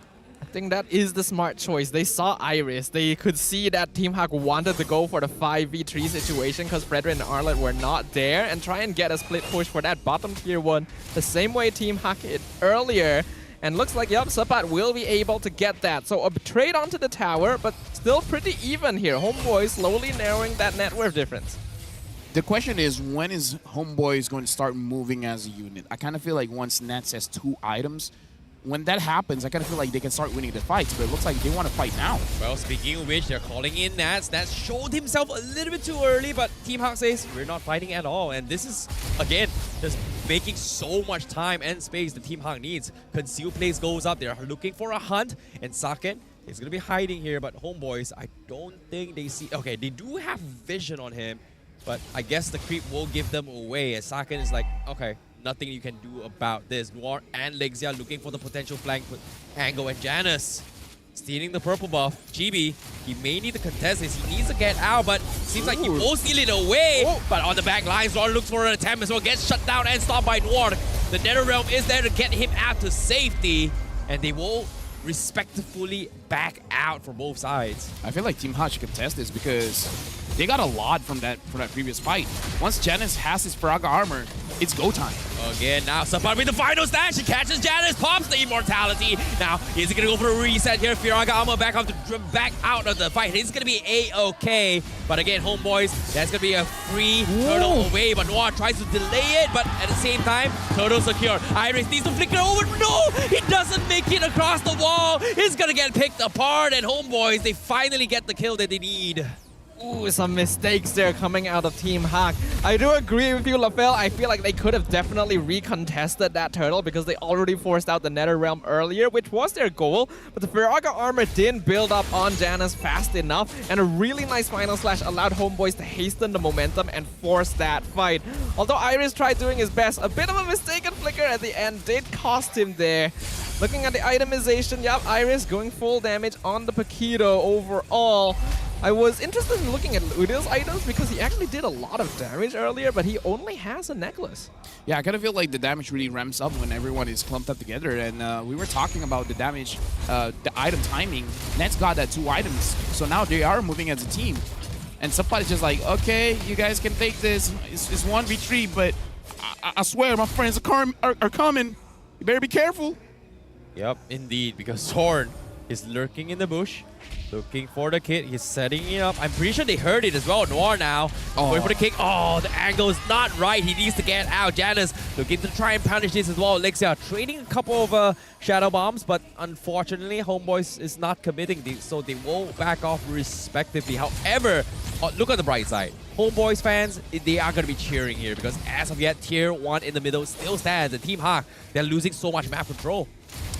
I think that is the smart choice. They saw Iris. They could see that Team Hack wanted to go for the 5v3 situation because Frederick and Arlet were not there and try and get a split push for that bottom tier 1 the same way Team Hack did earlier. And looks like, yep, Sapat will be able to get that. So a trade onto the tower, but still pretty even here. Homeboy slowly narrowing that net worth difference. The question is, when is Homeboys going to start moving as a unit? I kind of feel like once Nats has 2 items, when that happens, I kind of feel like they can start winning the fights, but it looks like they want to fight now. Well, speaking of which, they're calling in Nats. Nats showed himself a little bit too early, but Team Hawk says, we're not fighting at all. And this is, again, just making so much time and space the Team Hawk needs. Conceal plays goes up. They're looking for a hunt, and Saken is going to be hiding here, but Homeboys, I don't think they see... Okay, they do have vision on him, but I guess the creep will give them away, as Saken is like, okay, nothing you can do about this. Noir and Lexia looking for the potential flank with Ango and Janus. Stealing the purple buff. Chibi, he may need to contest this. He needs to get out, but seems like he will steal it away. But on the back line, Zor looks for an attempt as well. Gets shut down and stopped by Noir. The Netherrealm is there to get him out to safety, and they will respectfully back out for both sides. I feel like Team Hutch should contest this because they got a lot from that previous fight. Once Janus has his Faraga armor, it's go time. Again, now Sapan with the final stash. He catches Janus, pops the immortality. Now, is he going to go for a reset here? Firaga Alma back out of the fight. He's going to be A-okay. But again, homeboys, that's going to be a free turtle away. But Noir tries to delay it. But at the same time, turtle secure. Iris needs to flicker over. No, he doesn't make it across the wall. He's going to get picked apart. And homeboys, they finally get the kill that they need. Ooh, some mistakes there coming out of Team Hawk. I do agree with you, LaFell. I feel like they could have definitely recontested that turtle because they already forced out the Nether Realm earlier, which was their goal. But the Firaga armor didn't build up on Janus fast enough, and a really nice final slash allowed homeboys to hasten the momentum and force that fight. Although Iris tried doing his best, a bit of a mistaken flicker at the end did cost him there. Looking at the itemization, yep, Iris going full damage on the Paquito overall. I was interested in looking at Udil's items because he actually did a lot of damage earlier, but he only has a necklace. Yeah, I kind of feel like the damage really ramps up when everyone is clumped up together. And we were talking about the damage, the item timing. Nets got that 2 items, so now they are moving as a team. And somebody's just like, okay, you guys can take this. It's 1v3, but I swear my friends are coming. You better be careful. Yep, indeed, because Zorn is lurking in the bush. Looking for the kid. He's setting it up. I'm pretty sure they heard it as well. Noir now. Going for the kick. Oh, the angle is not right. He needs to get out. Janus looking to try and punish this as well. Lexia trading a couple of shadow bombs, but unfortunately, Homeboys is not committing these, so they will back off respectively. However, look at the bright side. Homeboys fans, they are going to be cheering here because as of yet, tier 1 in the middle still stands. And Team Hawk, they're losing so much map control.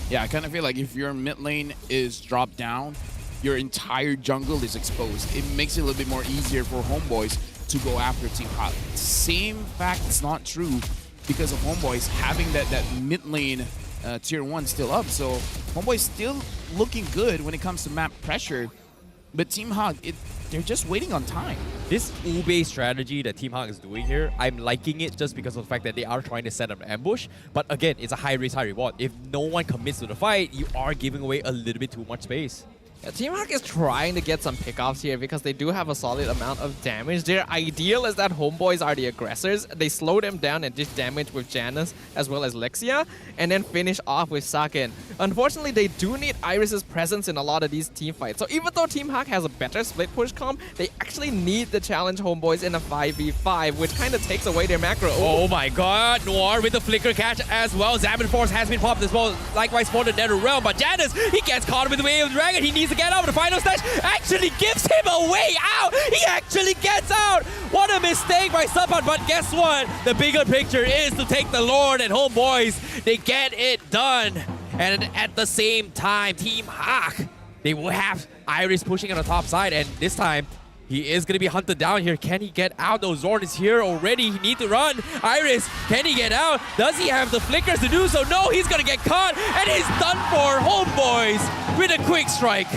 Yeah, I kind of feel like if your mid lane is dropped down, your entire jungle is exposed. It makes it a little bit more easier for Homeboys to go after Team Hawk. Same fact is not true because of Homeboys having that mid lane tier 1 still up. So Homeboys still looking good when it comes to map pressure. But Team Hawk, they're just waiting on time. This Ube strategy that Team Hawk is doing here, I'm liking it just because of the fact that they are trying to set up an ambush. But again, it's a high risk, high reward. If no one commits to the fight, you are giving away a little bit too much space. Yeah, Team Hawk is trying to get some pickoffs here because they do have a solid amount of damage. Their ideal is that Homeboys are the aggressors. They slow them down and dish damage with Janus as well as Lexia, and then finish off with Saken. Unfortunately, they do need Iris's presence in a lot of these team fights. So even though Team Hawk has a better split push comp, they actually need to challenge Homeboys in a 5v5, which kind of takes away their macro. Oh my god, Noir with the flicker catch as well. Zaman Force has been popped as well. Likewise for the Nether Realm, but Janus, he gets caught with the Wave of Dragon. He needs to get out. The final stash actually gives him a way out. He actually gets out. What a mistake by Sapan, but guess what? The bigger picture is to take the Lord, and Homeboys, they get it done. And at the same time, Team Hawk, they will have Iris pushing on the top side, and this time, he is going to be hunted down here. Can he get out? No, Zorn is here already. He needs to run. Iris, can he get out? Does he have the flickers to do so? No, he's going to get caught, and he's done for. Homeboys with a quick strike.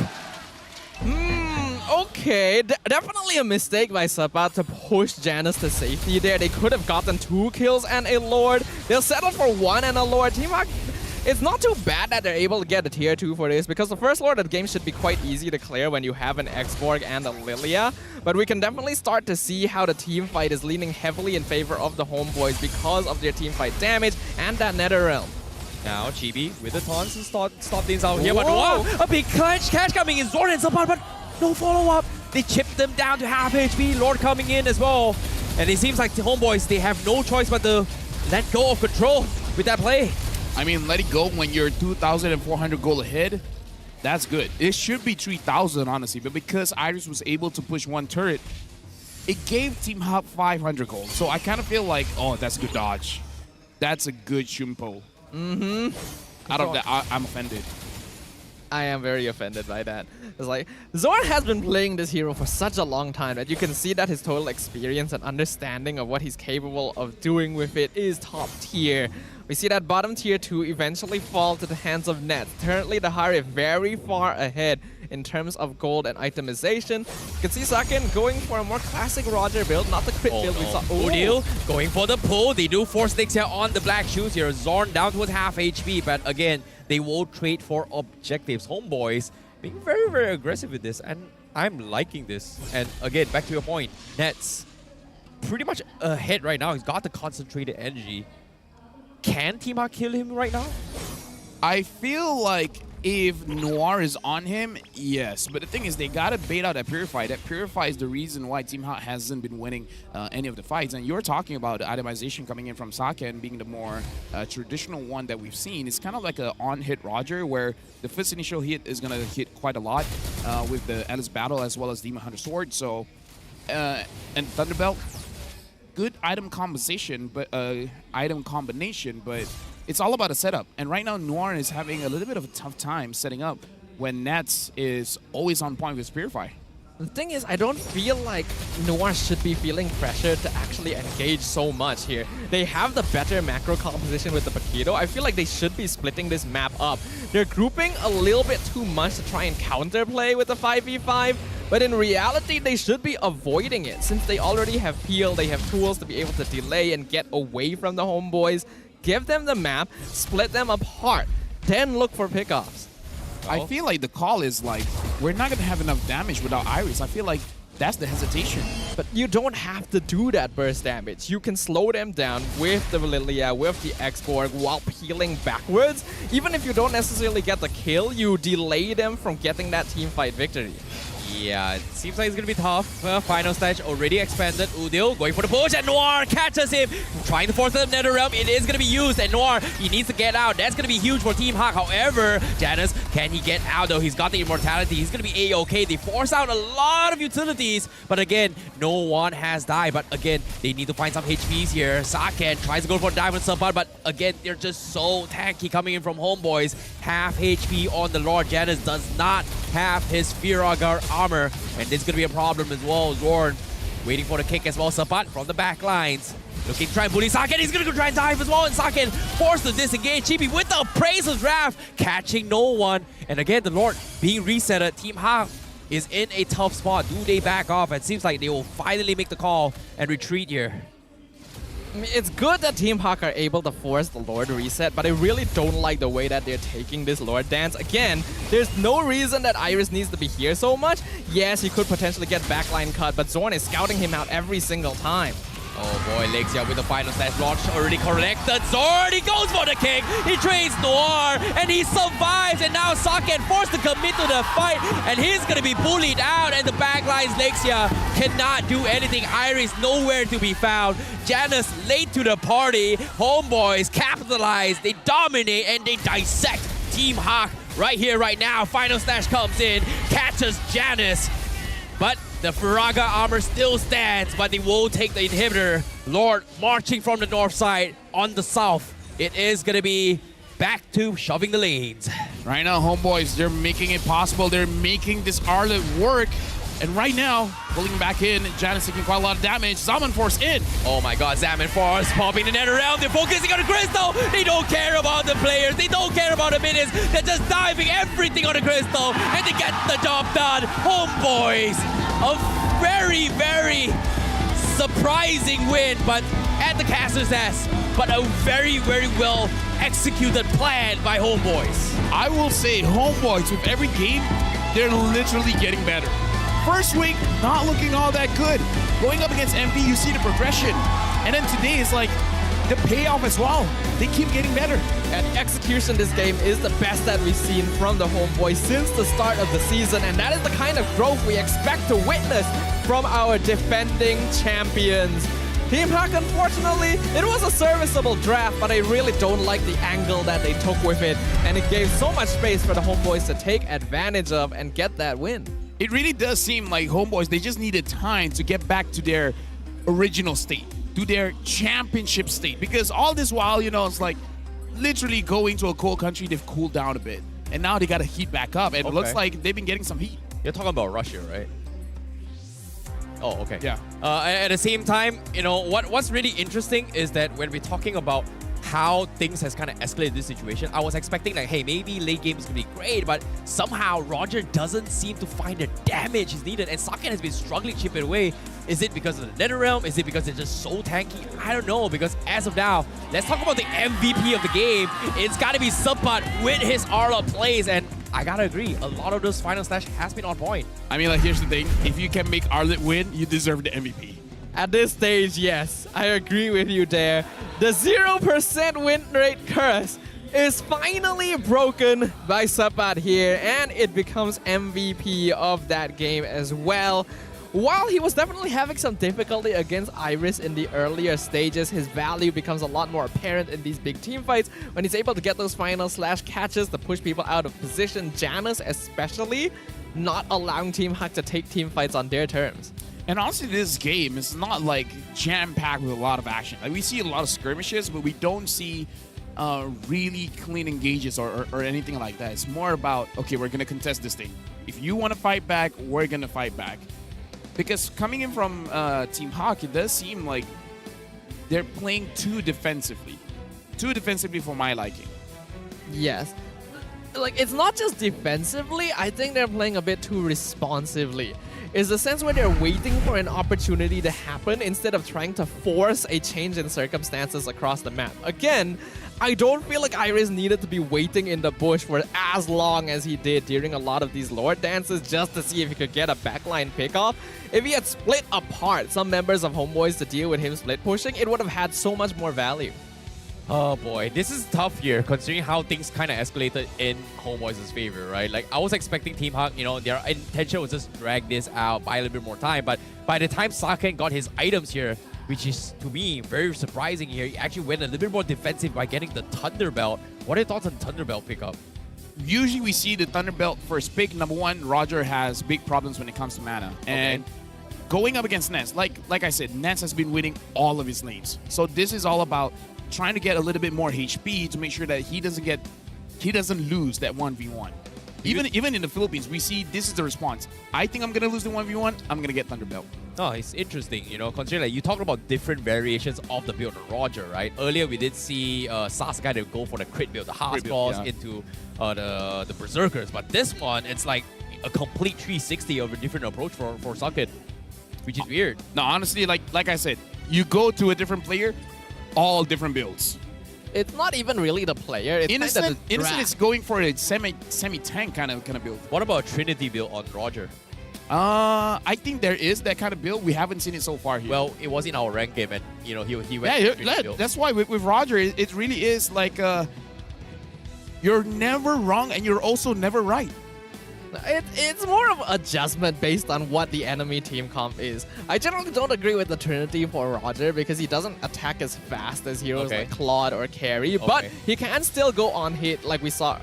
Okay, definitely a mistake by Sapat to push Janus to safety there. They could have gotten 2 kills and a Lord. They'll settle for 1 and a Lord. Team Hawk, it's not too bad that they're able to get a tier 2 for this because the first Lord of the game should be quite easy to clear when you have an X-Borg and a Lilia. But we can definitely start to see how the team fight is leaning heavily in favor of the Homeboys because of their team fight damage and that Nether Realm. Now Chibi with the taunts to stop things out here. But wow, a big catch coming in. Zorn and Sapan, but no follow-up. They chipped them down to half HP. Lord coming in as well. And it seems like the Homeboys, they have no choice but to let go of control with that play. I mean, let it go when you're 2,400 gold ahead. That's good. It should be 3,000, honestly. But because Iris was able to push 1 turret, it gave Team Hawk 500 gold. So I kind of feel like, oh, that's good dodge. That's a good Shumpo. Out of that, I'm offended. I am very offended by that. It's like, Zorn has been playing this hero for such a long time that you can see that his total experience and understanding of what he's capable of doing with it is top tier. We see that bottom tier 2 eventually fall to the hands of Nets. Currently, the Hari very far ahead in terms of gold and itemization. You can see Saken going for a more classic Roger build, not the crit build we saw. Odil going for the pull. They do force Nix here on the black shoes here. Zorn down to half HP, but again, they will trade for objectives. Homeboys being very, very aggressive with this, and I'm liking this. And again, back to your point, Nets, pretty much ahead right now. He's got the concentrated energy. Can Team Hawk kill him right now? I feel like if Noir is on him, yes. But the thing is, they gotta bait out that Purify. That Purify is the reason why Team Hawk hasn't been winning any of the fights. And you're talking about the itemization coming in from Saken being the more traditional one that we've seen. It's kind of like an on-hit Roger, where the first initial hit is gonna hit quite a lot with the Alice Battle as well as Demon Hunter Sword. So, and Thunderbelt, good item combination, but it's all about a setup. And right now, Noir is having a little bit of a tough time setting up when Nats is always on point with Purify. The thing is, I don't feel like Noir should be feeling pressure to actually engage so much here. They have the better macro composition with the Paquito. I feel like they should be splitting this map up. They're grouping a little bit too much to try and counterplay with the 5v5, but in reality, they should be avoiding it. Since they already have peel, they have tools to be able to delay and get away from the homeboys. Give them the map, split them apart, then look for pickoffs. I feel like the call is like, we're not going to have enough damage without Iris. I feel like that's the hesitation. But you don't have to do that burst damage. You can slow them down with the Lilia, with the X-Borg, while peeling backwards. Even if you don't necessarily get the kill, you delay them from getting that teamfight victory. Yeah, it seems like it's going to be tough. Final stage already expanded. Udil going for the push, and Noir catches him. Trying to force the Nether Realm. It is going to be used, and Noir, he needs to get out. That's going to be huge for Team Hawk. However, Janus, can he get out though? He's got the immortality. He's going to be A-okay. They force out a lot of utilities, but again, no one has died. But again, they need to find some HPs here. Saken tries to go for Diamond Support, but again, they're just so tanky coming in from Homeboys. Half HP on the Lord. Janus does not have his Firagar armor, and this is going to be a problem as well. Zorn waiting for the kick as well. Sapat from the back lines. Looking to try and bully Saken. He's going to go try and dive as well, and Saken forced to disengage. Chibi with the Appraiser's Wrath, catching no one. And again, the Lord being resetted. Team Hawk is in a tough spot. Do they back off? It seems like they will finally make the call and retreat here. I mean, it's good that Team Hawk are able to force the Lord reset, but I really don't like the way that they're taking this Lord dance. Again, there's no reason that Iris needs to be here so much. Yes, he could potentially get backline cut, but Zorn is scouting him out every single time. Oh boy, Lexia with the final stage launch already collected. Zorn, he goes for the kick. He trades Noir, and he survives. And now Saken forced to commit to the fight, and he's going to be bullied out. And the backlines, Lexia cannot do anything. Iris nowhere to be found. Janus late to the party. Homeboys capitalize, they dominate, and they dissect Team Hawk right here, right now. Final Slash comes in, catches Janus, but the Firaga armor still stands, but they will take the inhibitor. Lord marching from the north side on the south. It is going to be back to shoving the lanes. Right now, Homeboys, they're making it possible. They're making this Arlet work. And right now, pulling back in, Janus taking quite a lot of damage. Zaman Force in. Oh my god, Zaman Force popping the net around. They're focusing on the Crystal. They don't care about the players. They don't care about the minions. They're just diving everything on the Crystal, and they get the job done. Homeboys, a very, very surprising win, but at the Caster's Nest. But a very, very well executed plan by Homeboys. I will say, Homeboys, with every game, they're literally getting better. First week, not looking all that good. Going up against MP, you see the progression. And then today is like the payoff as well. They keep getting better. And execution this game is the best that we've seen from the Homeboys since the start of the season. And that is the kind of growth we expect to witness from our defending champions. Team Hawk, unfortunately, it was a serviceable draft, but I really don't like the angle that they took with it. And it gave so much space for the Homeboys to take advantage of and get that win. It really does seem like Homeboys, they just needed time to get back to their original state, to their championship state. Because all this while, you know, it's like literally going to a cold country, they've cooled down a bit. And now they got to heat back up. And it looks like they've been getting some heat. You're talking about Russia, right? Oh, okay. Yeah. At the same time, you know, what's really interesting is that when we're talking about how things has kind of escalated this situation, I was expecting like, hey, maybe late game is going to be great, but somehow Roger doesn't seem to find the damage is needed, and Saken has been struggling chipping away. Is it because of the Nether Realm? Is it because they're just so tanky? I don't know, because as of now, let's talk about the MVP of the game. It's got to be Sapat with his Arla plays, and I gotta agree, a lot of those final slash has been on point. I mean, like, here's the thing. If you can make Arlet win, you deserve the MVP. At this stage, yes, I agree with you there. The 0% win rate curse is finally broken by Sapat here, and it becomes MVP of that game as well. While he was definitely having some difficulty against Iris in the earlier stages, his value becomes a lot more apparent in these big team fights when he's able to get those final slash catches to push people out of position. Janus especially not allowing Team Hak to take team fights on their terms. And honestly, this game is not like jam-packed with a lot of action. Like, we see a lot of skirmishes, but we don't see really clean engages or anything like that. It's more about, okay, we're going to contest this thing. If you want to fight back, we're going to fight back. Because coming in from Team Hawk, it does seem like they're playing too defensively. Too defensively for my liking. Yes. Like, it's not just defensively, I think they're playing a bit too responsively. It's the sense where they're waiting for an opportunity to happen instead of trying to force a change in circumstances across the map. Again, I don't feel like Iris needed to be waiting in the bush for as long as he did during a lot of these Lord dances just to see if he could get a backline pickoff. If he had split apart some members of Homeboys to deal with him split pushing, it would have had so much more value. Oh boy, this is tough here considering how things kind of escalated in Homeboys' favor, right? Like, I was expecting Team Hawk, you know, their intention was just drag this out, buy a little bit more time, but by the time Saken got his items here, which is, to me, very surprising here, he actually went a little bit more defensive by getting the Thunderbelt. What are your thoughts on Thunderbelt pickup? Usually we see the Thunderbelt first pick. Number one, Roger has big problems when it comes to mana. And going up against Nets, like I said, Nets has been winning all of his lanes. So this is all about trying to get a little bit more HP to make sure that he doesn't lose that 1v1. Even in the Philippines, we see this is the response. I think I'm going to lose the 1v1, I'm going to get Thunderbelt. Oh, it's interesting, you know, considering like, you talked about different variations of the build of Roger, right? Earlier, we did see Sasuke to go for the crit build, the hard balls into the Berserkers. But this one, it's like a complete 360 of a different approach for Saken, which is weird. No, honestly, like I said, you go to a different player, all different builds. It's not even really the player. It's Innocent is going for a semi-tank kind of build. What about a Trinity build on Roger? I think there is that kind of build. We haven't seen it so far here. Well, it was in our ranked game, and you know he went. Yeah, that's why with Roger, it really is like you're never wrong and you're also never right. It's more of adjustment based on what the enemy team comp is. I generally don't agree with the Trinity for Roger because he doesn't attack as fast as heroes like Claude or Carry, but he can still go on hit like we saw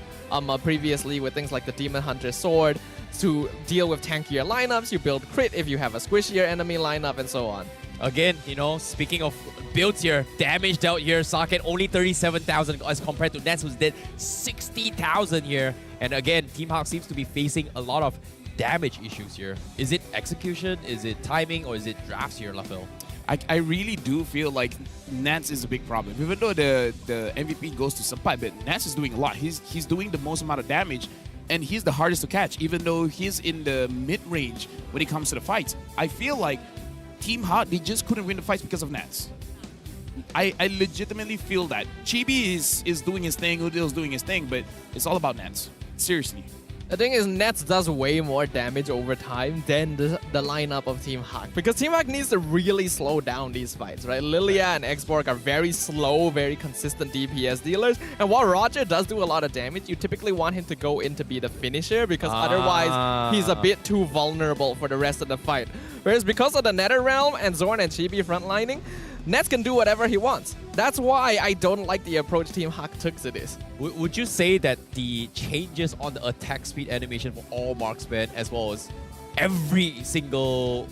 previously with things like the Demon Hunter Sword to deal with tankier lineups. You build crit if you have a squishier enemy lineup and so on. Again, you know, speaking of builds here, damage dealt here, Saken only 37,000 as compared to Nets who's did 60,000 here. And again, Team Hawk seems to be facing a lot of damage issues here. Is it execution, is it timing, or is it drafts here, Lafil? I really do feel like Nats is a big problem. Even though the MVP goes to Sapai, but Nats is doing a lot. He's doing the most amount of damage, and he's the hardest to catch, even though he's in the mid-range when it comes to the fights. I feel like Team Hawk, they just couldn't win the fights because of Nats. I legitimately feel that. Chibi is doing his thing, Udil's doing his thing, but it's all about Nats. Seriously. The thing is, Nets does way more damage over time than the lineup of Team Hawk. Because Team Hawk needs to really slow down these fights, right? Lilia and Xborg are very slow, very consistent DPS dealers. And while Roger does do a lot of damage, you typically want him to go in to be the finisher because otherwise he's a bit too vulnerable for the rest of the fight. Whereas because of the Netherrealm and Zorn and Chibi frontlining, Nets can do whatever he wants. That's why I don't like the approach Team Hawk took to this. Would you say that the changes on the attack speed animation for all marksmen, as well as every single,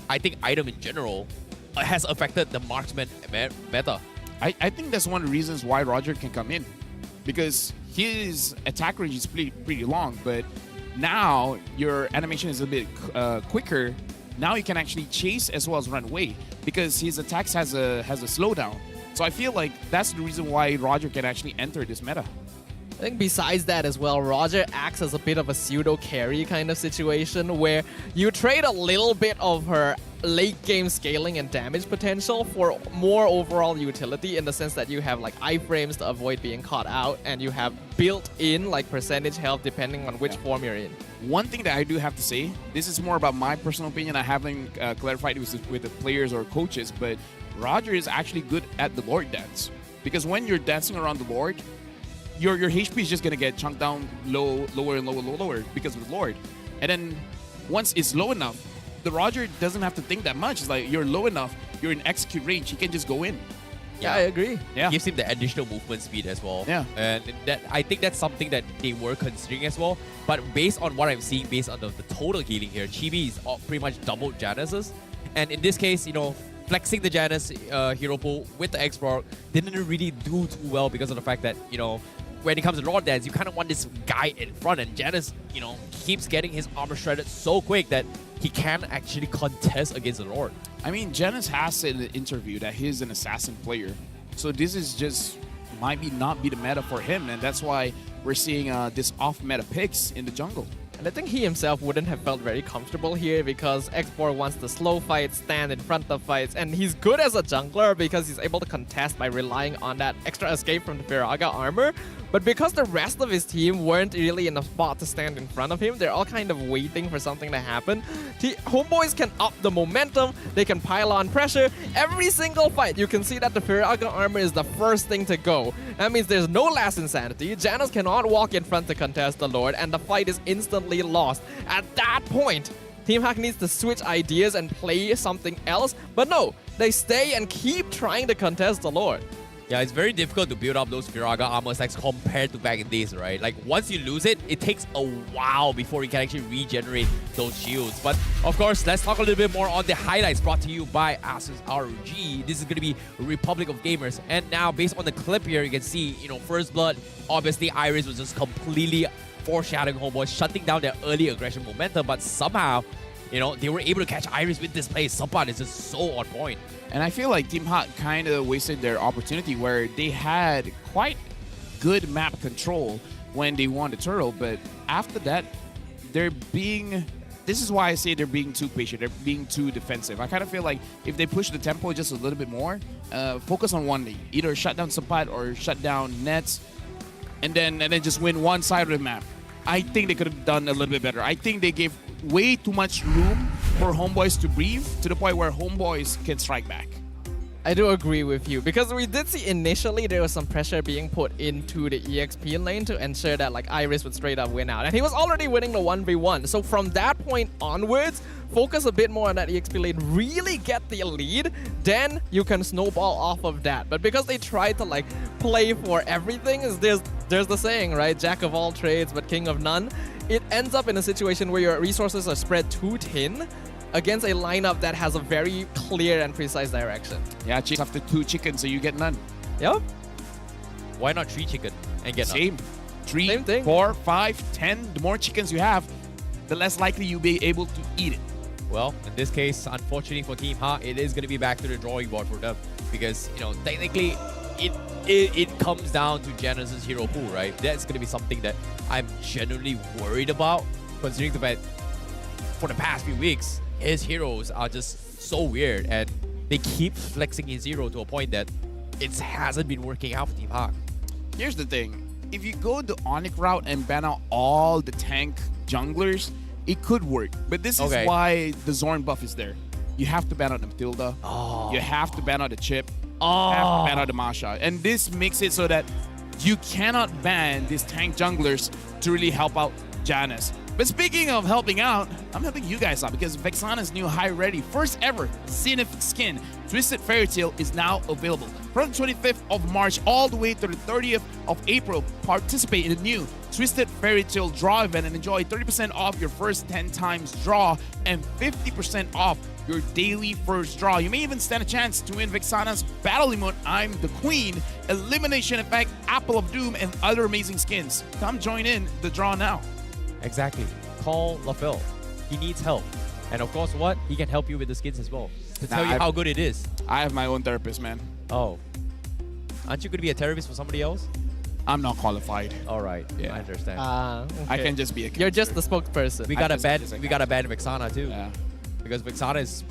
I think, item in general, has affected the marksman meta? I think that's one of the reasons why Roger can come in. Because his attack range is pretty long, but now your animation is a bit quicker. Now you can actually chase as well as run away because his attacks has a slowdown. So I feel like that's the reason why Roger can actually enter this meta. I think besides that as well, Roger acts as a bit of a pseudo carry kind of situation where you trade a little bit of her late game scaling and damage potential for more overall utility, in the sense that you have like iframes to avoid being caught out, and you have built-in like percentage health depending on which form you're in. One thing that I do have to say, this is more about my personal opinion. I haven't clarified it with the players or coaches, but Roger is actually good at the Lord dance. Because when you're dancing around the Lord, your HP is just going to get chunked down lower and lower because of the Lord. And then once it's low enough, the Roger doesn't have to think that much. It's like you're low enough, you're in execute range, he can just go in. Yeah, I agree. Yeah. Gives him the additional movement speed as well. Yeah. And that I think that's something that they were considering as well. But based on what I'm seeing, based on the total healing here, Chibi is pretty much doubled Janus's. And in this case, you know, flexing the Janus hero pool with the X-Borg didn't really do too well because of the fact that, you know, when it comes to Lord Dance, you kind of want this guy in front, and Janus, you know, keeps getting his armor shredded so quick that he can actually contest against the Lord. I mean, Janus has said in the interview that he's an assassin player. So this is just might not be the meta for him, and that's why we're seeing this off-meta picks in the jungle. And I think he himself wouldn't have felt very comfortable here because X4 wants the slow fights, stand in front of fights, and he's good as a jungler because he's able to contest by relying on that extra escape from the Firaga armor. But because the rest of his team weren't really in a spot to stand in front of him, they're all kind of waiting for something to happen. Homeboys can up the momentum, they can pile on pressure. Every single fight, you can see that the Firaga armor is the first thing to go. That means there's no last insanity, Janus cannot walk in front to contest the Lord, and the fight is instantly lost. At that point, Team Hack needs to switch ideas and play something else, but no, they stay and keep trying to contest the Lord. Yeah, it's very difficult to build up those Firaga armor stacks compared to back in days, right? Like, once you lose it, it takes a while before you can actually regenerate those shields. But, of course, let's talk a little bit more on the highlights brought to you by Asus ROG. This is going to be Republic of Gamers. And now, based on the clip here, you can see, you know, First Blood, obviously, Iris was just completely foreshadowing Homeboys, shutting down their early aggression momentum. But somehow, you know, they were able to catch Iris with this play. Sapan is just so on point. And I feel like Team Hot kind of wasted their opportunity where they had quite good map control when they won the turtle, but after that, this is why I say they're being too patient, they're being too defensive. I kind of feel like if they push the tempo just a little bit more, focus on one lane, either shut down Sapat or shut down Nets, and then just win one side of the map. I think they could have done a little bit better. I think they gave way too much room for Homeboys to breathe to the point where Homeboys can strike back. I do agree with you because we did see initially there was some pressure being put into the EXP lane to ensure that like Iris would straight up win out, and he was already winning the 1v1. So from that point onwards, focus a bit more on that EXP lane, really get the lead, then you can snowball off of that. But because they tried to like play for everything, there's the saying, right? Jack of all trades but king of none. It ends up in a situation where your resources are spread too thin against a lineup that has a very clear and precise direction. Yeah, after 2 chickens, so you get none. Yep. Why not 3 chicken and get Same. none? 3, Same thing. 4, 5, 10. The more chickens you have, the less likely you'll be able to eat it. Well, in this case, unfortunately for Team Ha, it is going to be back to the drawing board for them because, you know, technically it comes down to Janus's hero pool, right? That's going to be something that I'm genuinely worried about, considering the fact for the past few weeks, his heroes are just so weird and they keep flexing his hero to a point that it hasn't been working out for Team Ha. Here's the thing. If you go the Onyx route and ban out all the tank junglers, it could work. But this is why the Zorn buff is there. You have to ban out the Matilda. Oh. You have to ban out the Chip. You have to ban out the Masha. And this makes it so that you cannot ban these tank junglers to really help out Janus. But speaking of helping out, I'm helping you guys out because Vexana's new high-ready, first ever Zenith skin, Twisted Fairy Tail, is now available. From the 25th of March all the way to the 30th of April, participate in the new Twisted Fairy Tail draw event and enjoy 30% off your first 10 times draw and 50% off your daily first draw. You may even stand a chance to win Vexana's battle emote, I'm the Queen, Elimination Effect, Apple of Doom, and other amazing skins. Come join in the draw now. Exactly. Call LaFell. He needs help. And of course, what? He can help you with the skins as well. To tell you how good it is. I have my own therapist, man. Oh. Aren't you going to be a therapist for somebody else? I'm not qualified. All right, Yeah. I understand. I can just be a You're just the spokesperson. we I got a just- ban. just like We got a ban Vexana too. Yeah. Because Vexana is,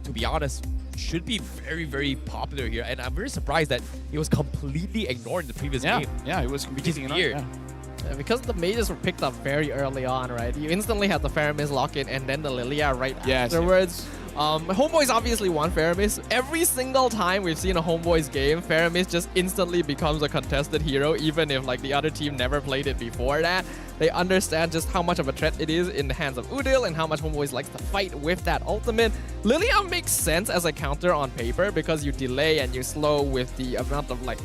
to be honest, should be very, very popular here, and I'm very surprised that he was completely ignored in the previous Yeah, game. yeah, it was which is completely weird. ignored, Because the mages were picked up very early on, right? You instantly had the Faramis lock in and then the Lilia right Yes, afterwards. Homeboys obviously won Faramis. Every single time we've seen a Homeboys game, Faramis just instantly becomes a contested hero, even if like the other team never played it before that. They understand just how much of a threat it is in the hands of Udil and how much Homeboys likes to fight with that ultimate. Lilia makes sense as a counter on paper because you delay and you slow with the amount of like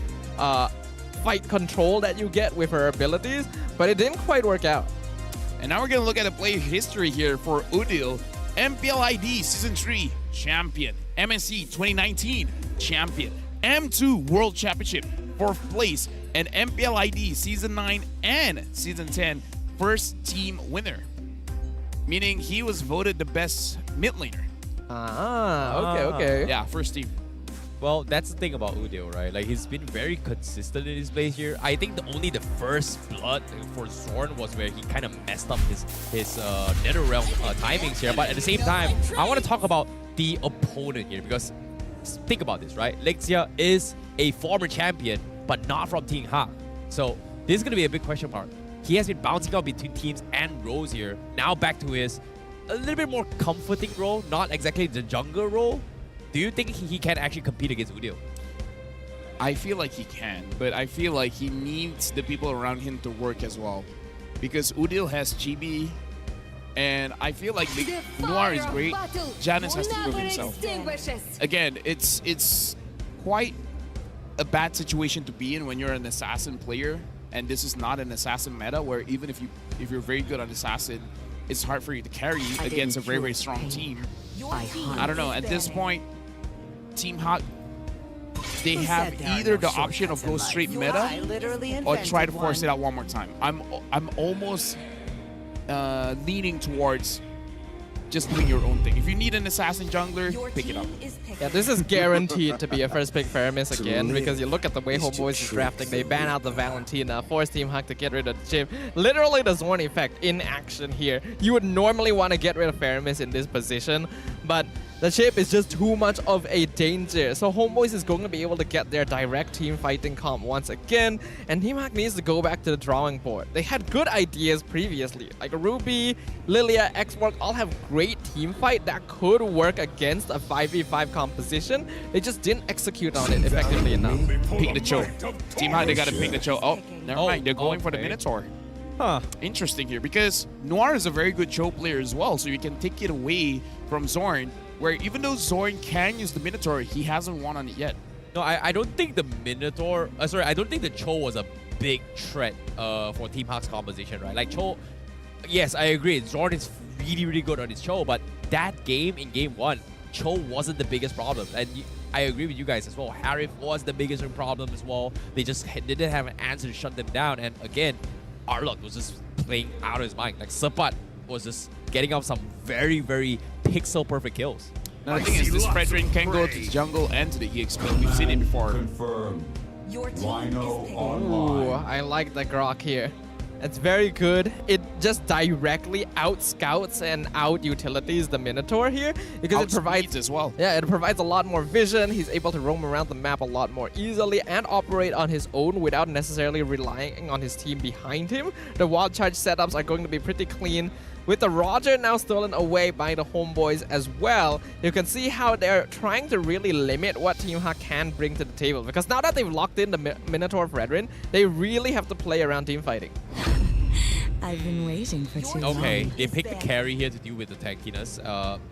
fight control that you get with her abilities, but it didn't quite work out. And now we're going to look at the player history here for Udil. MPL ID Season 3 champion, MSC 2019 champion, M2 World Championship 4th place, and MPL ID Season 9 and Season 10 first team winner. Meaning he was voted the best mid laner. Okay. Yeah, first team. Well, that's the thing about Udil, right? Like, he's been very consistent in his play here. I think only the first blood for Zorn was where he kind of messed up his NetherRealm timings here. But at the same time, I want to talk about the opponent here because think about this, right? Lexia is a former champion, but not from Team Hak. So this is going to be a big question mark. He has been bouncing out between teams and roles here. Now back to his a little bit more comforting role, not exactly the jungle role. Do you think he can actually compete against Udil? I feel like he can, but I feel like he needs the people around him to work as well. Because Udil has Chibi, and I feel like Noir is great. Janice has to prove himself. Again, it's quite a bad situation to be in when you're an assassin player, and this is not an assassin meta where even if you're very good on assassin, it's hard for you to carry against a very, very strong team. I don't know, at this point, Team Hak, they have either the option of go straight meta or try to force it out one more time. I'm almost leaning towards just doing your own thing. If you need an assassin jungler, pick it up. Yeah, this is guaranteed to be a first pick Faramis again because you look at the way Homeboys is drafting. They ban out the Valentina, force Team Hak to get rid of the chip. Literally the Zorn effect in action here. You would normally want to get rid of Faramis in this position, but the chip is just too much of a danger. So Homeboys is going to be able to get their direct team fighting comp once again, and Team Hak needs to go back to the drawing board. They had good ideas previously, like Ruby, Lilia, Xwork all have great team fight that could work against a 5v5 composition. They just didn't execute on it effectively enough. Pick the Cho. Team Hak, they gotta pick the Cho. Oh, never mind, they're going for the Minotaur. Huh. Interesting here, because Noir is a very good Cho player as well, so you can take it away from Zorn, where even though Zorn can use the Minotaur, he hasn't won on it yet. No, I don't think the Minotaur... I don't think the Cho was a big threat for Team Hak's composition, right? Like, Cho... Yes, I agree. Zorn is really, really good on his Cho, but that game in Game 1, Cho wasn't the biggest problem. And I agree with you guys as well. Harif was the biggest problem as well. They just didn't have an answer to shut them down. And again, Arlot was just playing out of his mind. Like, Sapat was just getting up some very, very pixel-perfect kills. Now the thing is, this Fredrin can go to the jungle and to the EXP. We've seen it before. Ooh, I like the Grok here. It's very good. It just directly out-scouts and out-utilities the Minotaur here because it provides as well. Yeah, it provides a lot more vision. He's able to roam around the map a lot more easily and operate on his own without necessarily relying on his team behind him. The wild charge setups are going to be pretty clean. With the Roger now stolen away by the Homeboys as well, you can see how they're trying to really limit what Team Hak can bring to the table. Because now that they've locked in the Minotaur Fredrin, they really have to play around team fighting. I've been waiting for too long. Okay, they picked the carry here to deal with the tankiness.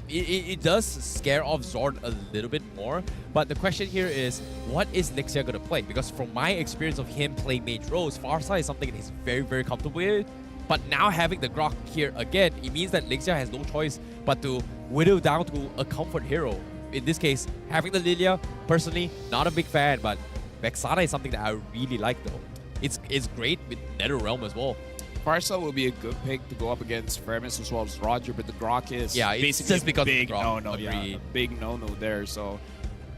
It does scare off Zorn a little bit more, but the question here is, what is Lexia going to play? Because from my experience of him playing mage roles, Farsight is something that he's very, very comfortable with. But now having the Grok here again, it means that Lexia has no choice but to whittle down to a comfort hero. In this case, having the Lilia, personally, not a big fan, but Vexana is something that I really like though. It's great with NetherRealm as well. Farsa will be a good pick to go up against Faramis as well as Roger, but the Grok is it's basically just because big of the Grok. no-no. Yeah, a big no-no there. So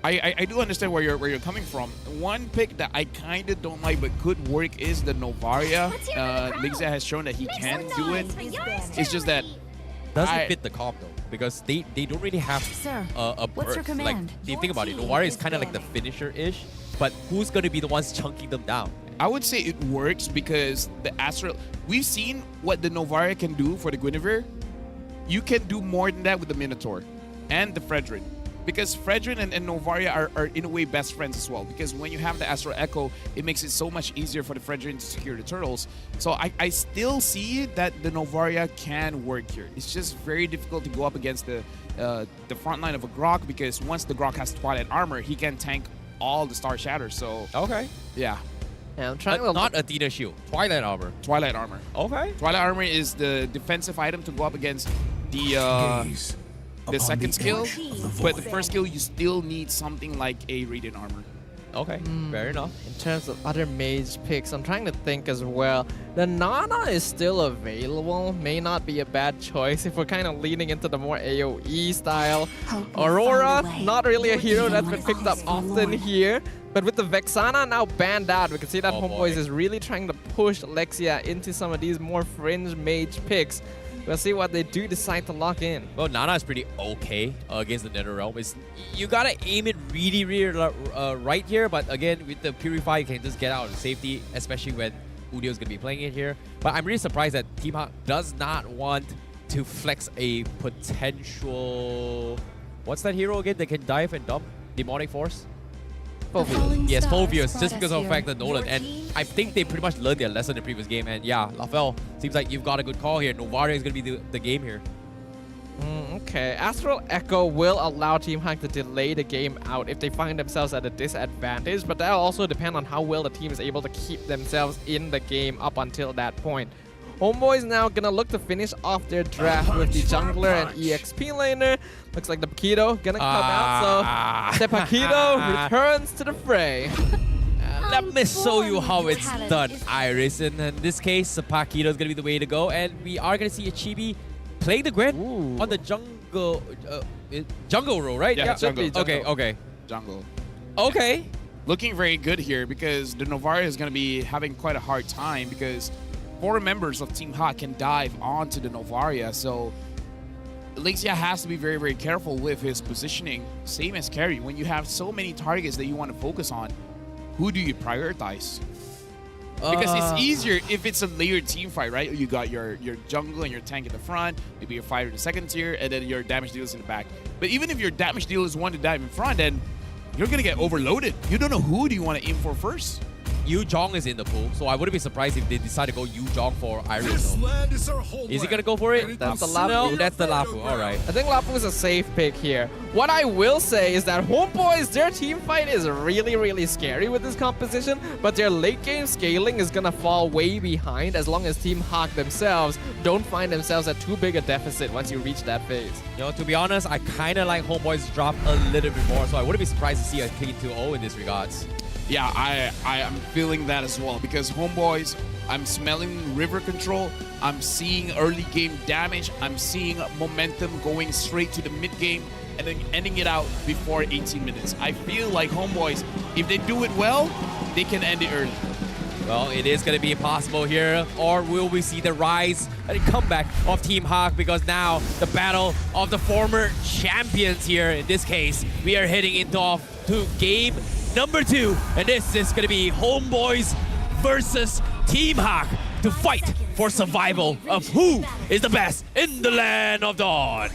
I do understand where you're coming from. One pick that I kind of don't like but could work is the Novaria. Lixia has shown that he can do it. It's just that doesn't fit the comp though, because they don't really have a burst. Like, if you think about it, Novaria is kind of like the finisher-ish, but who's going to be the ones chunking them down? I would say it works because the Astral... We've seen what the Novaria can do for the Guinevere. You can do more than that with the Minotaur and the Fredrin. Because Fredrin and Novaria are in a way best friends as well. Because when you have the Astral Echo, it makes it so much easier for the Fredrin to secure the turtles. So I still see that the Novaria can work here. It's just very difficult to go up against the front line of a Grok, because once the Grok has Twilight Armor, he can tank all the Star Shatters. So okay, yeah. Yeah, I'm trying to not Athena Shield, Twilight Armor. Twilight Armor. Okay. Twilight Armor is the defensive item to go up against the second skill, but the first skill you still need something like a Radiant Armor. Okay, fair enough. In terms of other mage picks, I'm trying to think as well. The Nana is still available. May not be a bad choice if we're kind of leaning into the more AoE style. Aurora, not really a hero that's been picked up often here. But with the Vexana now banned out, we can see that Homeboys is really trying to push Lexia into some of these more fringe mage picks. We'll see what they do decide to lock in. Well, Nana is pretty okay against the NetherRealm. You gotta aim it really, really right here, but again, with the Purify, you can just get out of safety, especially when Udio is gonna be playing it here. But I'm really surprised that Team Hawk does not want to flex a potential... What's that hero again that can dive and dump? Demonic Force? Phoveus. Yes, Phoveus, just because of the fact that Nolan. And I think they pretty much learned their lesson in the previous game. And yeah, Lafel, seems like you've got a good call here. Novaria is going to be the game here. Okay, Astral Echo will allow Team Hawk to delay the game out if they find themselves at a disadvantage, but that'll also depend on how well the team is able to keep themselves in the game up until that point. Homeboys now gonna look to finish off their draft with the jungler and EXP laner. Looks like the Paquito gonna come out, so the Paquito returns to the fray. Let me show you how it's done, Iris. And in this case, Paquito is gonna be the way to go, and we are gonna see a Chibi playing the Gwen on the jungle role, right? Yeah, jungle. Okay. Jungle. Okay. Looking very good here because the Novaria is gonna be having quite a hard time because 4 members of Team Hawk can dive onto the Novaria, so Lixia has to be very, very careful with his positioning. Same as Carry. When you have so many targets that you want to focus on, who do you prioritize? Because it's easier if it's a layered team fight, right? You got your jungle and your tank in the front, maybe your fighter in the second tier, and then your damage dealers in the back. But even if your damage dealers want to dive in front, then you're going to get overloaded. You don't know who do you want to aim for first. Yu Jong is in the pool, so I wouldn't be surprised if they decide to go Yu Jong for Iris. Is he gonna go for it? That's the Lapu. No, that's the Lapu. All right. I think Lapu is a safe pick here. What I will say is that Homeboys, their team fight is really, really scary with this composition, but their late game scaling is gonna fall way behind as long as Team Hawk themselves don't find themselves at too big a deficit once you reach that phase. You know, to be honest, I kind of like Homeboys drop a little bit more, so I wouldn't be surprised to see a clean 2-0 in this regards. Yeah, I am feeling that as well because Homeboys, I'm smelling river control. I'm seeing early game damage. I'm seeing momentum going straight to the mid game and then ending it out before 18 minutes. I feel like Homeboys, if they do it well, they can end it early. Well, it is going to be impossible here, or will we see the rise and comeback of Team Hawk? Because now the battle of the former champions here, in this case, we are heading into game number 2, and this is going to be Homeboys versus Team Hawk to fight for survival of who is the best in the land of Dawn.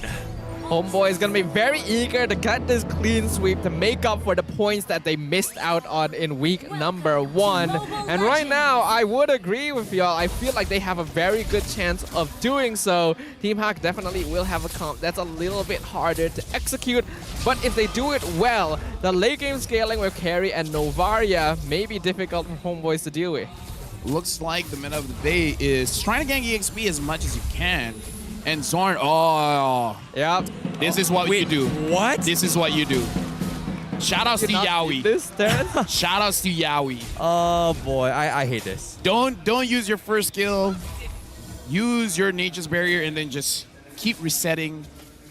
Homeboy is going to be very eager to get this clean sweep to make up for the points that they missed out on in week number 1. And right now, I would agree with y'all. I feel like they have a very good chance of doing so. Team Hawk definitely will have a comp that's a little bit harder to execute. But if they do it well, the late game scaling with Carry and Novaria may be difficult for Homeboys to deal with. Looks like the meta of the day is trying to gank EXP as much as you can. And Zorn, oh. Yeah. This is what you do. What? This is what you do. Shoutouts to Yaoi. This turn? Shoutouts to Yaoi. Oh boy, I hate this. Don't use your first skill. Use your Nature's Barrier and then just keep resetting.